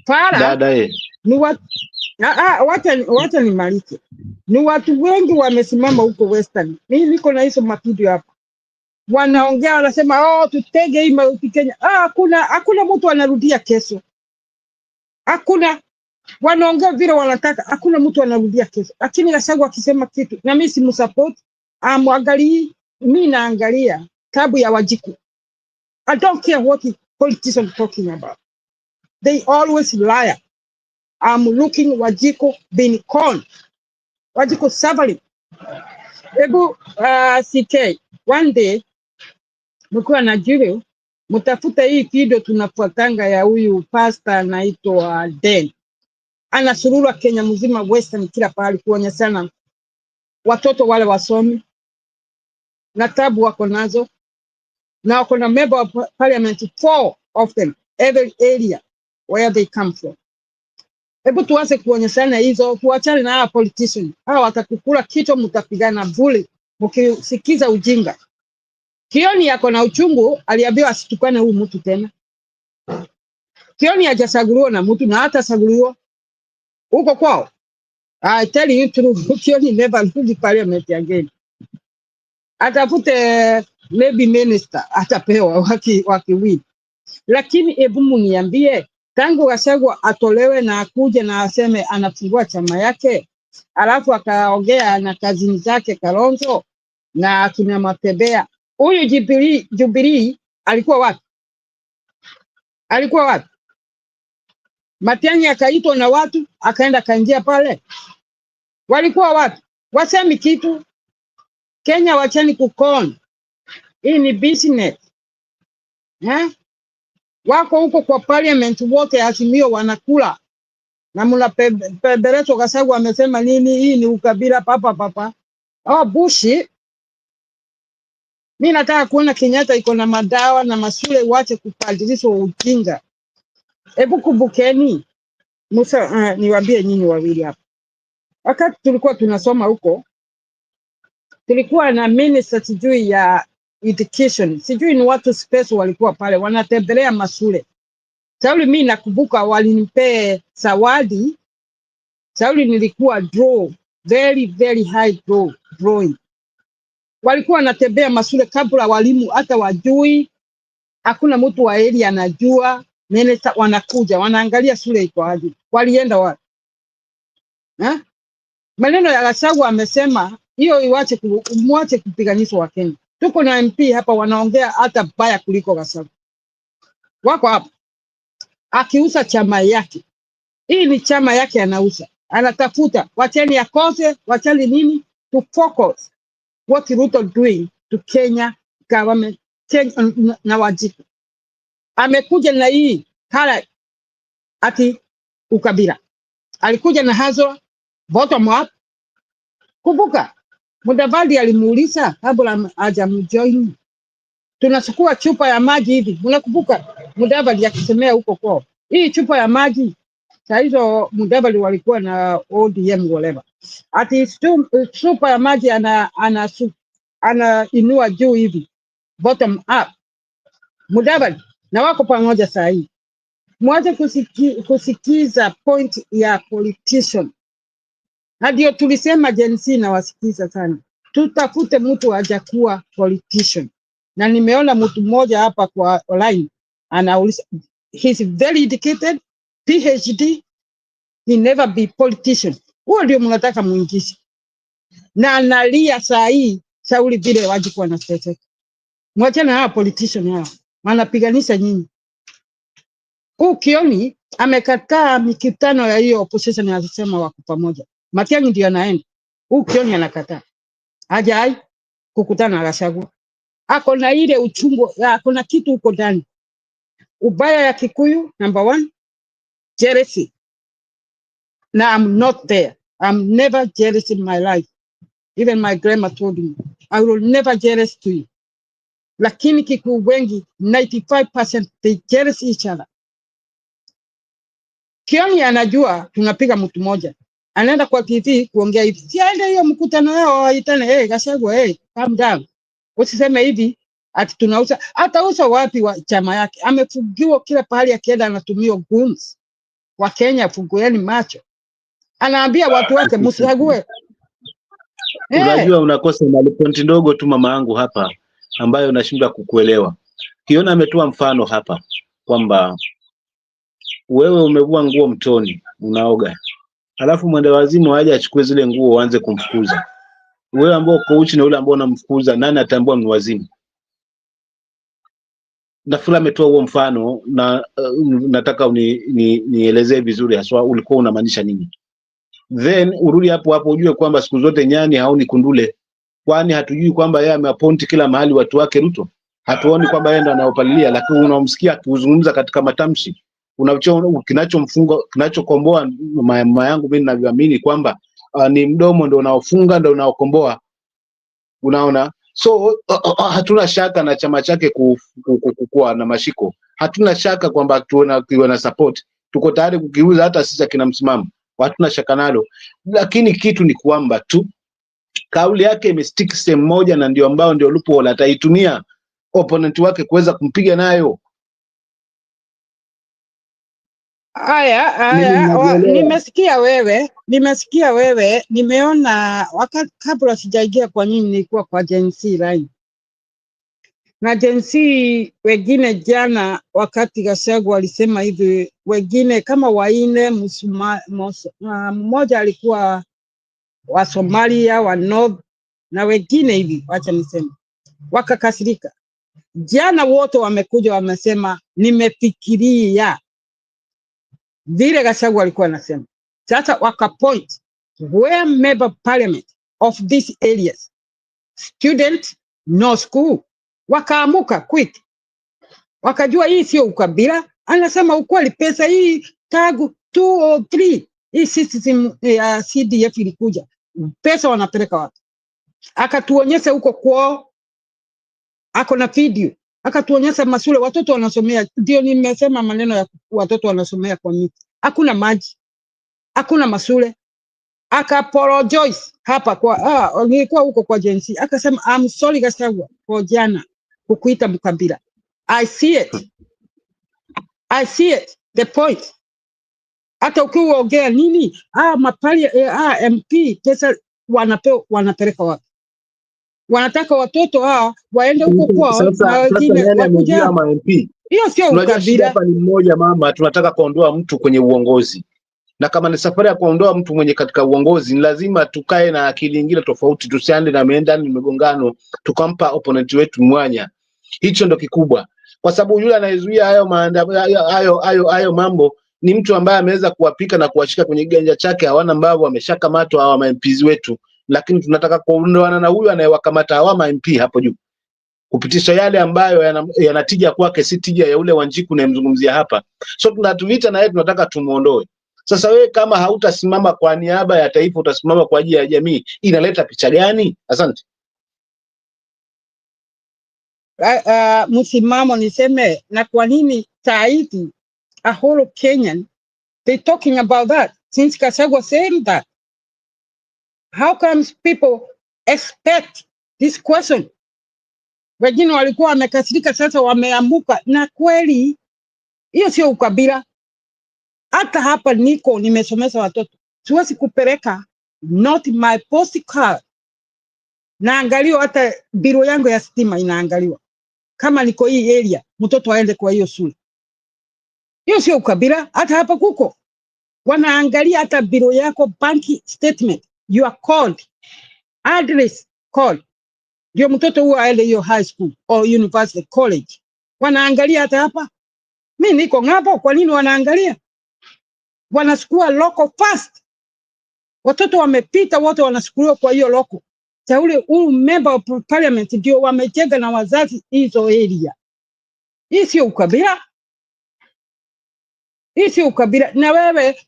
O: Fara ni watu wacha nimalize. Ni watu wengi wamesimama huko Western. Mimi niko na hizo mapidio hapa. Wanaongea wanasema tutege hii Mount Kenya. Hakuna mtu anarudia kesho. Hakuna. Wanaongea vile wanataka, hakuna mtu anarudia kesho. Lakini Gachagua akisema kitu na mimi simsupport, mimi naangalia tabu ya Wajiku. I don't care what the politicians talking about. They always lie. I'm looking Wajiku being conned. Wajiku suffering. Ebu CK, one day mkiwa na Julio, mtafuta hii video tunafuatanga ya huyu pastor anaitwa Den. Anasurura Kenya mzima Western kila pahali kuonyeshana watoto wale wasomi na tabu wako nazo, na wako na member of parliament 4 of them every area where they come from. Hebu tuanze kuonyeshana hizo, tuachane na hawa politician. Hawa watakukula kichwa, mtapigana vule mkisikiza ujinga. Kioni yako na uchungu, aliambiwa asitukane huyu mtu tena. Kioni hajachaguliwa na mtu na hata chaguliwa huko kwao. I tell you true, Kioni never leave parliament again. Atafute maybe minister, atapewa wakiwin. Lakini hebu mniambie, tangu Gachagua atolewe na akuje na aseme anafungua chama yake, alafu akaongea na kazini zake Kalonzo na akina Matebea. Huyu Jubilee alikuwa wapi? Matiang'i akaitwa na watu, akaenda kaingia pale. Walikuwa wapi? Wasemi kitu. Kenya wachani kukon. Hii ni business. Wako huko kwa parliament wote Azimio wanakula. Na mnapebereto Gachagua amesema nini? Hii ni ukabila papa. Bushi. Mimi nataka kuona Kenyatta iko na madawa na mashule wache kupadilishwa ujinga. Hebu kumbukeni. Musa niwaambie nyinyi wawili hapa. Wakati tulikuwa tunasoma huko, tulikuwa na minister sijui ya education. Sijui ni watu special walikuwa pale wanatembelea mashule. Sauli mimi nakumbuka walinipe zawadi. Sauli nilikuwa very very high drawing. Walikuwa wanatembea mashule kabla walimu hata wajui. Hakuna mtu wa area anajua. Minister wanakuja wanaangalia shule iko aje. Walienda wapi? Maneno ya Gachagua amesema hiyo muache kupiganisha wa Kenya. Tuko na MP hapa wanaongea hata baya kuliko Gachagua. Wako hapa. Akiuza chama yake. Hii ni chama yake anauza. Anatafuta wacheni akose, wacheni nini to focus what Ruto doing to Kenya government na Wajiku. Amekuja na hii kala ati ukabila. Alikuja na hazo bottom up. Kumbuka Mudavadi alimuuliza kabla hajamjoin. Tunachukua chupa ya maji hivi. Unakumbuka Mudavadi akisemea huko kwao. Hii chupa ya maji saa hizo Mudavadi walikuwa na ODM whatever. Ati chupa ya maji ana inua juu hivi. Bottom up. Mudavadi na wako pamoja saa hii. Mwache kusikiza point ya politician. Ndio tulisema Gen Z na wasikiza sana. Tutafute mtu hajakuwa politician. Na nimeona mtu mmoja hapa kwa online anauliza, he's very educated, PhD, he never be politician. Huo ndio mnataka muingize. Na analia saa hii Sauli vile Wajiku wanateseka. Mwachana hawa politician hao. Wanapiganisha nyinyi. Kioni amekataa mikutano ya hiyo opposition, anasema wako pamoja. Matiang'i ndio anaenda. Kioni anakataa. Hajai kukutana na Gachagua. Ako na ile uchungu, ako na kitu huko ndani. Ubaya ya Kikuyu, number 1, jealousy. Now I'm not there. I'm never jealous in my life. Even my grandma told me, I will never jealous to you. Lakini Kikuyu wengi, 95% they jealous each other. Kioni anajua tunapiga mtu moja. Anaenda kwa TV kuongea hivi. Si aende hiyo mkutano yao waitane, Gachagua, calm down. Usiseme hivi ati tunauza. Atauza wapi wa chama yake? Amefugiwa kila pahali akienda anatumia goons. Wa Kenya fungueni macho. Anaambia watu wake msichague.
N: Unajua unakosa mali pointi ndogo tu mama yangu hapa ambayo nashindwa kukuelewa. Kiona ametoa mfano hapa kwamba wewe umevua nguo mtoni unaoga. Alafu mwende wazimu aje achukue zile nguo uanze kumfukuza. Wewe ambao uko uchi na yule ambao unamfukuza, nani atambua ni wazimu? Nafula ametoa huo mfano na nataka nielezee vizuri haswa ulikuwa unamaanisha nini. Then urudi hapo ujue kwamba siku zote nyani haoni kundule. Kwani hatujui kwamba yeye ameaponti kila mahali watu wake Ruto? Hatuoni kwamba yeye ndo anaopalilia, lakini unamsikia akizungumza katika matamshi. Kinachokomboa mama yangu mimi ninavyoamini kwamba ni mdomo ndo unaofunga ndo unaokomboa. Unaona? So hatuna shaka na chama chake kukua na mashiko. Hatuna shaka kwamba tukiwa na support tuko tayari kukiuza hata sisi kina msimamo. Hatuna shaka nalo. Lakini kitu ni kwamba tu kauli yake imestick sehemu moja, na ndio ambao ndio loophole ataitumia opponent wake kuweza kumpiga nayo.
O: Aya, nimesikia wewe, nimeona wakati kabla sijaingia kwa nini nilikuwa kwa Gen Z line. Na Gen Z wengine jana wakati Gachagua alisema hivi, wengine kama waine mmoja alikuwa wa Somalia, wa North na wengine hivi, wacha niseme, wakakasirika. Jana wote wamekuja wamesema nimefikiria vile Gachagua alikuwa anasema. Sasa wakapoint where member parliament of these areas, student no school. Wakaamuka quick, wakajua hii sio ukabila, anasema ukweli. Pesa hii tagu 203 hii system ya CDF ilikuja, pesa wanapeleka wapi? Akatuonyesha huko kwao, ako na video, akatuonyesha masule watoto wanasomea. Ndio nimesema maneno ya watoto wanasomea kwa miti, hakuna maji, hakuna masule. Akapologize hapa kwa nilikuwa huko kwa Gen Z, akasema I'm sorry Gachagua kwa jana kukuita mkabila. I see it the point. Hata ukiongea nini mapali MP pesa wanapeleka wapi? Wanataka watoto waende huko kwao na wengine wakuja
N: ama MP.
O: Hiyo sio ukabila.
N: Hapa ni mmoja mama, tunataka kuondoa mtu kwenye uongozi. Na kama ni safari ya kuondoa mtu mwenye katika uongozi, ni lazima tukae na akili nyingine tofauti, tusiende na meendani migongano, tukampa opponent wetu mwanya. Hicho ndo kikubwa. Kwa sababu yule anayezuia hayo mambo ni mtu ambaye ameweza kuwapika na kuwashika kwenye ganja chake. Hawana mbavu, wameshakamatwa hawa MPs wetu, lakini tunataka kuondoana na huyu anayewakamata hawa MP hapo juu, kupitisha yale ambayo yanatija kwake, si tija ya ule Wanjiku unayemzungumzia hapa. So tunatuvita na yeye, tunataka tumuondoe. Sasa wewe kama hautasimama kwa niaba ya taifa, utasimama kwa ajili ya jamii, inaleta picha gani? Asante.
O: Msimamo niseme, na kwa nini taiti a whole Kenyan they talking about that since Gachagua said that? How comes people expect this question? Wengine walikuwa wamekasirika, sasa wameamuka. Na kweli hiyo sio ukabila. Hata hapa niko nimesomesha watoto, siwezi kupeleka not my postcard, naangaliwa hata biro yangu ya stima inaangaliwa kama niko hii area, mtoto aende kwa hiyo shule. Hiyo sio ukabila. Hata hapa kuko wanaangalia hata biro yako, banki statement, your code, address code, ndio mtoto huo aende hiyo high school or university college. Wanaangalia hata hapa. Mimi niko ngapo, kwa nini wanaangalia? Wanachukua local first. Watoto wamepita wote wanachukuliwa kwa hiyo local. Huyu member of parliament ndio wamejenga na wazazi hizo area. Hii sio ukabila. Hii sio ukabila. Na wewe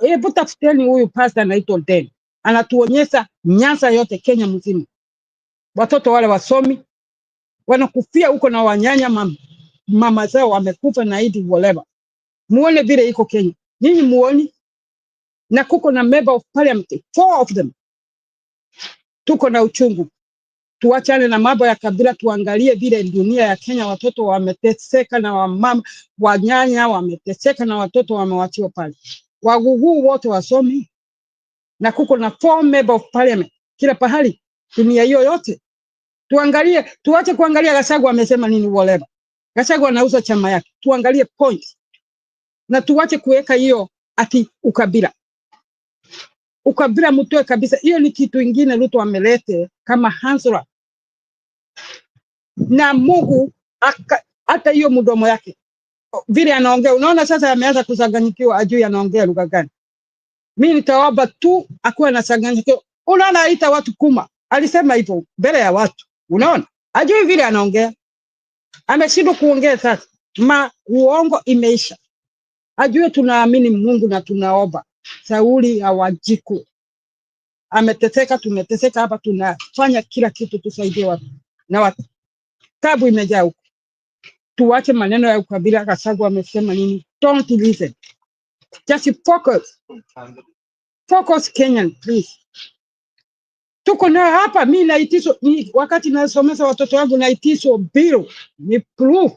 O: hebu tafuteni huyu pastor anaitwa Den. Anatuonyesha Nyanza yote Kenya mzima. Watoto wale wasomi wanakufia huko na wanyanya mama zao wamekufa na hivi whatever. Muone vile iko Kenya. Nyinyi muoni? Na kuko na member of parliament, 4 of them. Tuko na uchungu. Tuachane na mambo ya kabila, tuangalie vile dunia ya Kenya watoto wameteseka na wamama, wanyanya wameteseka na watoto wamewachiwa pale. Wagugu wote wasomi. Na kuko na 4 member of parliament kila pahali dunia hiyo yote. Tuangalie, tuache kuangalia Gachagua amesema nini whatever. Gachagua anauza chama yake. Tuangalie point. Na tuache kuweka hiyo ati ukabila. Ukabila mtoe kabisa. Hiyo ni kitu ingine Ruto amelete kama Hansora. Na Mungu hata hiyo mdomo yake. Vile anaongea, unaona sasa ameanza kusaganyikiwa ajui anaongea lugha gani. Mimi nitaomba tu akuwe na saganyikiwa. Unaona aita watu kuma. Alisema hivyo mbele ya watu. Unaona? Ajui vile anaongea. Ameshindwa kuongea sasa. Uongo imeisha. Ajue tunaamini Mungu na tunaomba. Sauli Hawajiku. Ameteseka, tumeteseka hapa, tunafanya kila kitu tusaidie watu. Na watu. Tabu imejaa huko. Tuache maneno ya ukabila. Gachagua amesema nini? Don't listen. Just focus. Focus Kenyan, please. Tuko na hapa, mimi naitisho, wakati nasomesha watoto wangu naitisho bill, ni proof.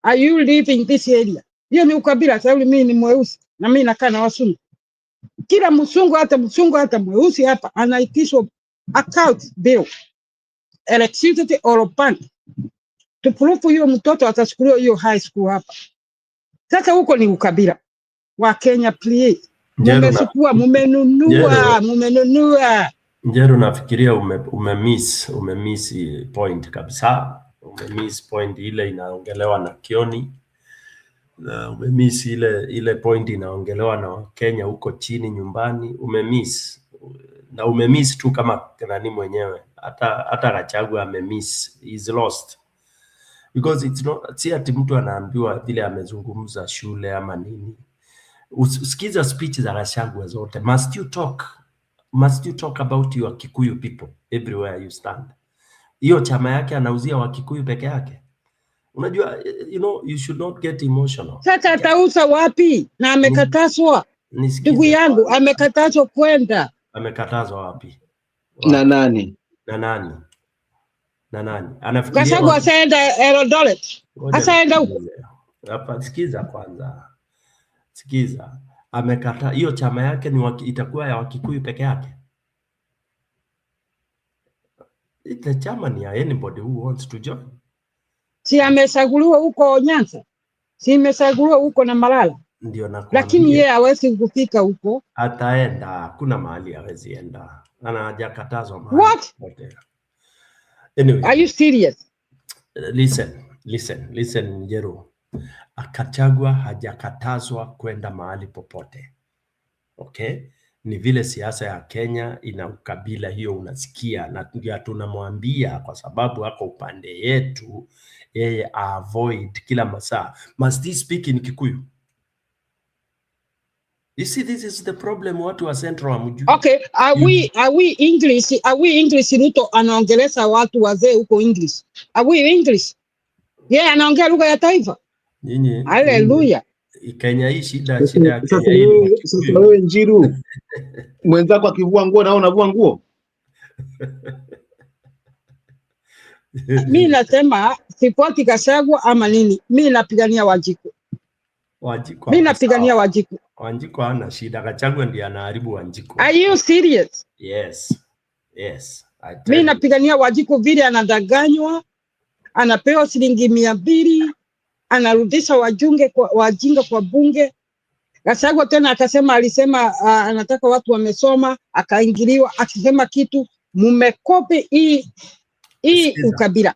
O: Are you living this area? Hiyo ni ukabila, sababu mimi ni mweusi na mimi nakaa na wasungu. Kila msungu hata mweusi hapa anaitishwa account bill. Electricity or bank. To prove huyo mtoto atachukuliwa hiyo high school hapa. Sasa huko ni ukabila. Wa Kenya please. Mumenunua.
M: Njeru, nafikiria umemiss point kabisa. Umemiss point ile inaongelewa na Kioni. Na umemiss ile point inaongelewa na Kenya huko chini nyumbani. Umemiss. Na umemiss tu kama nani mwenyewe. Hata Gachagua amemiss. He's lost. Because it's not, si ati mtu anaambiwa vile amezungumza shule ama nini. Usikiza speech za Gachagua zote. Must you talk about your Kikuyu people everywhere you stand? Hiyo chama yake anauzia wa Kikuyu peke yake. Unajua, you should not get emotional.
O: Sasa atauza wapi? Na amekatazwa. Ndugu yangu, amekatazwa kwenda.
M: Amekatazwa wapi?
N: Na nani?
M: Anafikiria
O: Gachagua asaenda Eldoret. Asaenda huko.
M: Hapa sikiza kwanza. Sikiza. Amekata hiyo chama yake itakuwa ya Wakikuyu peke yake. The chama ni ya anybody who wants to join.
O: Si amesaguliwa huko Nyanza. Si amesaguliwa huko na Malala.
M: Ndio nakwambia.
O: Lakini yeye hawezi kufika huko.
M: Ataenda, kuna mahali hawezi enda. Ana hajakatazwa mahali.
O: What?
M: Anyway.
O: Are you serious?
M: Listen, Njeru. Gachagua hajakatazwa kwenda mahali popote. Okay? Ni vile siasa ya Kenya ina ukabila, hiyo unasikia, na tunamwambia kwa sababu hako upande yetu yeye avoid kila masaa. Must he speak in Kikuyu? You see, this is the problem watu wa Central hamjui.
O: Okay, are we English Ruto anaongelesha watu wazee huko English? Are we English? Yeah, anaongea lugha ya taifa.
M: Nyinyi.
O: Hallelujah.
M: Kenya hii shida ya Kenya hii.
N: Sasa wewe Njiru, mwenzako akivua nguo na unavua nguo.
O: Mimi nasema sipoti Gachagua ama nini. Mimi napigania Wanjiku. Mimi napigania Wanjiku.
M: Wanjiku hana shida, Gachagua ndiye anaharibu Wanjiku.
O: Are you serious?
M: Yes.
O: Mimi napigania Wanjiku vile anadanganywa, anapewa shilingi 200, anarudisha wajinga kwa bunge. Gachagua tena alisema anataka watu wamesoma, akaingiliwa, akisema kitu mumekopi hii ukabila.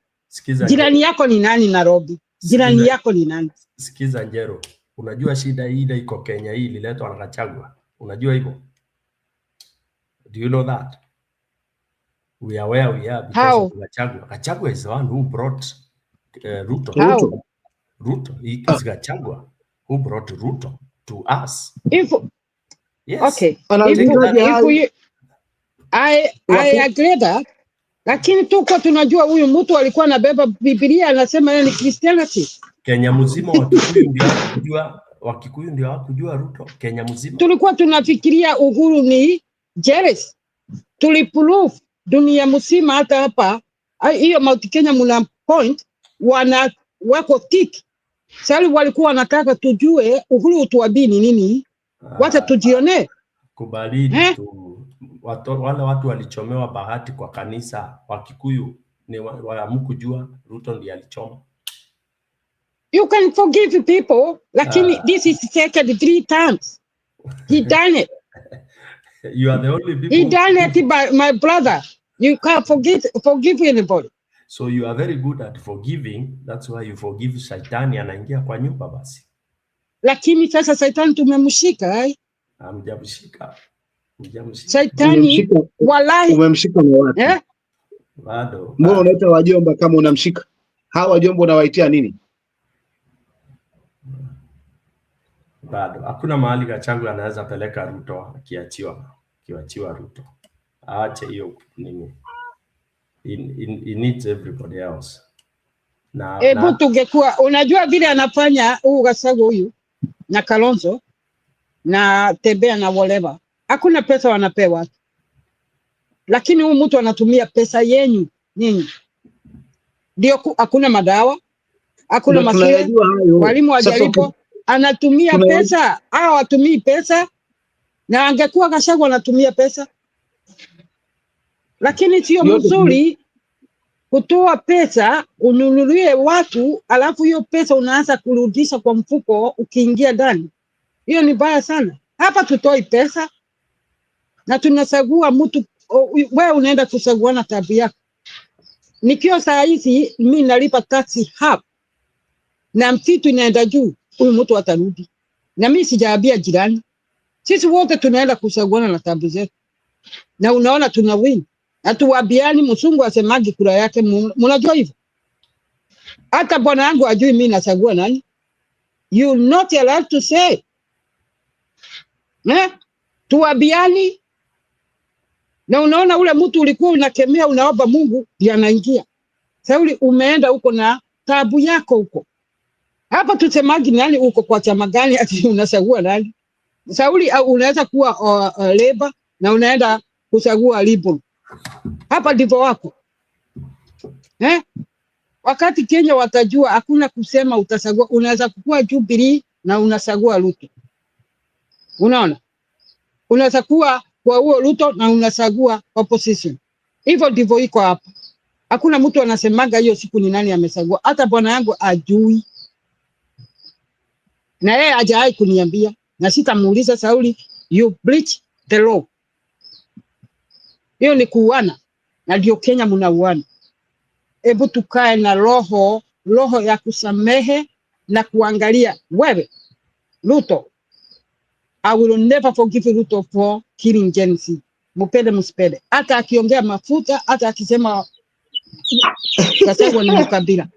O: Jirani yako ni nani Nairobi? jirani yako ni nani?
M: Sikiza Njero, unajua shida ile iko Kenya hii ililetwa na Gachagua. Unajua hivyo? Do you know that? We are where we are because of Gachagua. Gachagua is the one who brought Ruto.
O: How?
M: Ruto. It is Gachagua who brought Ruto to us.
O: If
M: yes.
O: Okay. I agree that. Lakini tuko tunajua huyu mtu alikuwa anabeba Biblia anasema yeye ni Christianity.
M: Kenya mzima Wakikuyu ndio hakujua, Wakikuyu ndio hakujua Ruto. Kenya mzima. Tulikuwa
O: tunafikiria uhuru ni Jeres. Tuliproof dunia mzima hata hapa hiyo Mount Kenya muna point wako tick. Sasa walikuwa wanataka tujue uhuru utuabini nini? Wacha tujione.
M: Kubalini tu. Wale watu walichomewa bahati kwa kanisa Wakikuyu ni wamkujua Ruto ndiye alichoma.
O: You can forgive people, lakini this is second 3 times. He done it.
M: You are the only people.
O: He done it by my brother. You can't forgive anybody.
M: So you are very good at forgiving. That's why you forgive Saitani anaingia kwa nyumba basi.
O: Lakini sasa Saitani tumemshika,
M: Hamjamshika.
O: Saitani wallahi
A: umemshika na wapi?
M: Bado.
A: Mbona unaita wajomba kama unamshika? Hawa wajomba unawaitia nini?
M: Bado. Hakuna mahali Gachagua anaweza peleka Ruto akiachiwa Ruto. Aache hiyo nini. He needs everybody else.
O: Na tungekuwa unajua vile anafanya huu Gachagua huyu na Kalonzo na Tembea na whatever. Hakuna pesa wanapewa. Lakini huyu mtu anatumia pesa yenu nyinyi. Ndio hakuna madawa, hakuna mashule, walimu wajalipo, anatumia pesa, hao watumii pesa na angekuwa Gachagua anatumia pesa. Lakini sio mzuri kutoa pesa ununulie watu alafu hiyo pesa unaanza kurudisha kwa mfuko ukiingia ndani. Hiyo ni baya sana. Hapa tutoi pesa na tunasagua mtu wewe unaenda kusagua na tabia yako. Nikiwa saa hizi mimi nalipa taxi hapa na msitu inaenda juu, huyu mtu atarudi. Na mimi sijaambia jirani. Sisi wote tunaenda kusaguana na tabia zetu. Na unaona tuna win. Hatuwaambiani msungu asemagi kura yake, mnajua hivyo. Hata bwana yangu ajui mimi nasagua nani. You not allowed to say. Tuwaambiani. Na unaona ule mtu ulikuwa unakemea unaomba Mungu ndiye anaingia. Sauli umeenda huko na tabu yako huko. Hapa tusemagi nani uko kwa chama gani ati unasagua nani? Sauli unaweza kuwa Labour na unaenda kusagua Liberal. Hapa ndivyo wako. Wakati Kenya watajua hakuna kusema utasagua, unaweza kuwa Jubilee na unasagua Ruto. Unaona? Unaweza kuwa kwa huo Ruto na unasagua opposition. Hivyo ndivyo iko hapa. Hakuna mtu anasemaga hiyo siku ni nani amesagua. Hata bwana yangu ajui. Na yeye hajawahi kuniambia na sitamuuliza Sauli, you breach the law. Hiyo ni kuuana na ndio Kenya mnauana. Hebu tukae na roho ya kusamehe na kuangalia wewe Ruto. I will never forgive Ruto for killing Gen-Z. Mupende msipende. Hata akiongea mafuta, hata akisema Gachagua ni mkabila.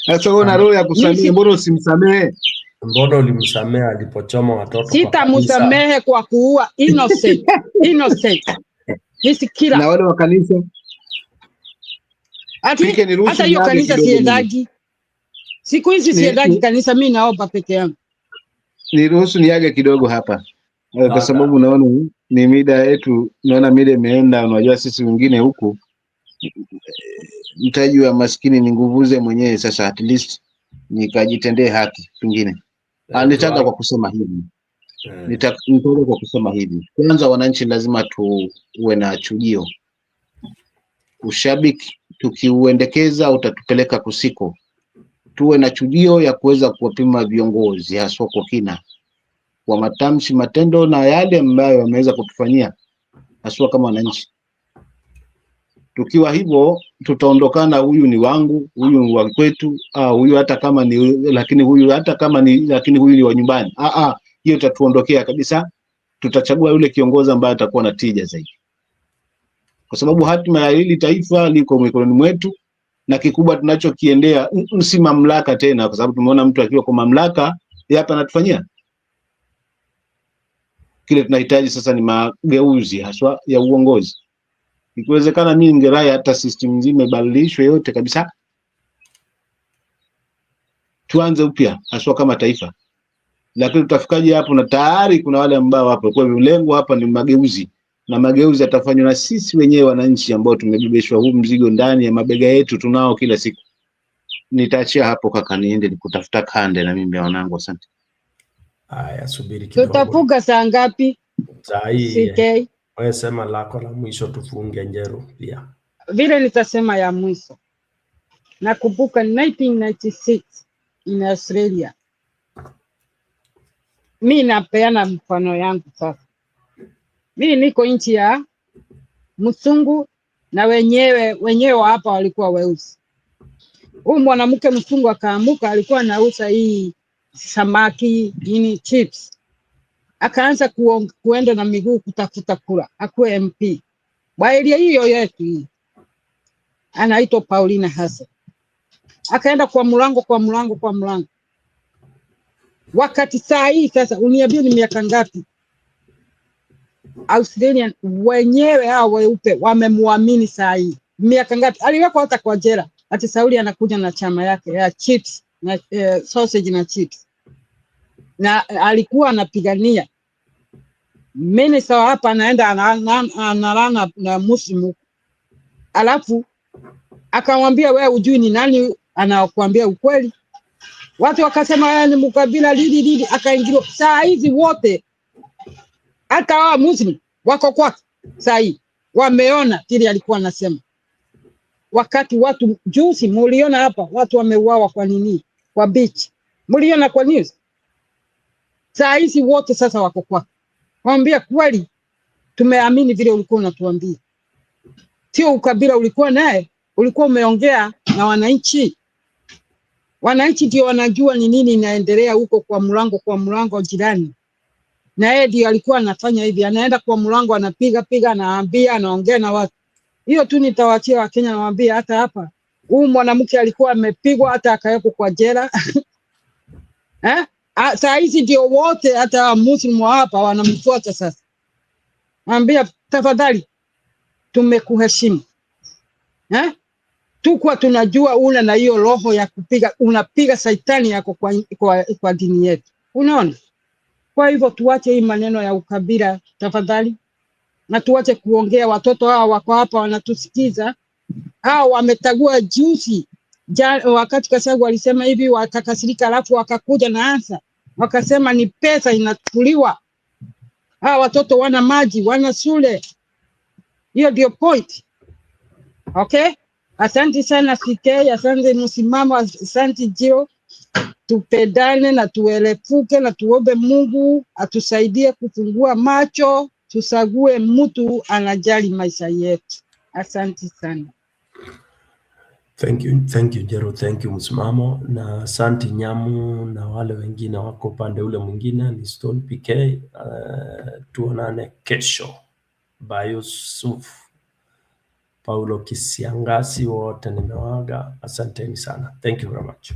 A: Sasa una roho ya kusamehe, mbona usimsamehe?
M: Mbona ulimsamehe alipochoma watoto?
O: Sitamsamehe kwa kuua innocent. Innocent. Hisi kila.
A: Na wale wa kanisa?
O: Hata hiyo kanisa siendagi. Siku hizi siendagi kanisa, mimi naomba peke yangu.
A: Niruhusu niage kidogo hapa. Kwa sababu naona ni mida yetu, naona mida imeenda. Unajua sisi wengine huku mtaji wa maskini ni nguvuze mwenyewe. Sasa at least nikajitendee haki pengine. Nitaka kwa kusema hivi. Nitaka kwa kusema hivi. Kwanza wananchi lazima tuwe na chujio. Ushabiki tukiuendekeza utatupeleka kusiko. Tuwe na chujio ya kuweza kuwapima viongozi haswa kwa kina, kwa matamshi, matendo na yale ambayo wameweza kutufanyia haswa kama wananchi.
N: Tukiwa hivyo tutaondokana, huyu ni wangu, huyu ni wa kwetu, huyu hata kama ni lakini huyu hata kama ni lakini huyu ni wa nyumbani. Hiyo itatuondokea kabisa. Tutachagua yule kiongozi ambaye atakuwa na tija zaidi, kwa sababu hatima ya hili taifa liko mikononi mwetu, na kikubwa tunachokiendea si mamlaka tena, kwa sababu tumeona mtu akiwa kwa mamlaka hapa anatufanyia. Kile tunahitaji sasa ni mageuzi haswa ya uongozi. Ikiwezekana mimi ningerai hata system nzima ibadilishwe yote kabisa, tuanze upya haswa kama taifa. Lakini tutafikaje hapo? Na tayari kuna wale ambao hapo. Kwa hivyo lengo hapa ni mageuzi, na mageuzi yatafanywa na sisi wenyewe wananchi ambao tumebebeshwa huu mzigo ndani ya mabega yetu, tunao kila siku. Nitaachia hapo kaka, niende nikutafuta kande na mimi wanangu. Asante.
M: Haya, subiri kidogo.
O: Tutafuga saa ngapi?
M: Saa hii.
O: CK.
M: Wewe sema lako la mwisho tufunge Njeru pia.
O: Vile nitasema ya mwisho. Nakumbuka 1996 in Australia. Mimi napeana mfano yangu sasa. Mimi niko nchi ya mzungu na wenyewe hapa walikuwa weusi. Huyu mwanamke mzungu akaamuka, alikuwa anauza hii samaki, nini chips. Akaanza kuenda na miguu kutafuta kura, akuwe MP. Bailia hiyo yetu hii. Anaitwa Paulina Hase. Akaenda kwa mlango. Wakati saa hii sasa uniambie ni miaka ngapi? Australian wenyewe hao weupe wamemwamini saa hii. Miaka ngapi? Aliwekwa hata kwa jela. Ati Sauli anakuja na chama yake ya chips na sausage na chips. Na alikuwa anapigania. Mimi sawa hapa anaenda analana na Muslimu. Alafu akamwambia wewe ujui ni nani anakuambia ukweli. Watu wakasema yeye ni mkabila lili, akaingiliwa. Saa hizi wote hata wa Muslim wako kwa saa hii wameona kile alikuwa anasema. Wakati watu juzi muliona hapa watu wameuawa kwa nini? Kwa beach. Muliona kwa news. Saa hizi wote sasa wako kwa. Waambia kweli tumeamini vile ulikuwa unatuambia. Sio ukabila ulikuwa naye, ulikuwa umeongea na wananchi. Wananchi ndio wanajua ni nini inaendelea huko kwa mlango jirani. Na yeye ndio alikuwa anafanya hivi, anaenda kwa mlango anapiga, anaambia, anaongea na watu. Hiyo tu nitawaachia Wakenya nawaambia hata hapa. Huyu mwanamke alikuwa amepigwa hata akawekwa kwa jela. Saa hizi ndio wote hata Muslimu hapa wanamfuata sasa. Naambia tafadhali tumekuheshimu. Tukwa tunajua una na hiyo roho ya kupiga, unapiga saitani yako kwa dini yetu. Unaona? Kwa hivyo tuache hii maneno ya ukabila tafadhali. Na tuache kuongea, watoto hao wako hapa wanatusikiza. Hao wametagua juzi. Wakati Kasagu alisema hivi watakasirika, alafu wakakuja na ansa. Wakasema ni pesa inachukuliwa. Hao watoto wana maji, wana shule. Hiyo ndio point. Okay? Asante sana CK, asante msimamo, asante Jio. Tupendane na tuelefuke na tuombe Mungu atusaidie kufungua macho, tusague mtu anajali maisha yetu. Asante sana.
M: Thank you Jero, thank you msimamo, na asante Nyamu na wale wengine wako pande ule mwingine ni Stone PK. Tuonane kesho. Bayusuf, Paulo Kisiangasi, wote nimewaga. Asanteni sana. Thank you very much.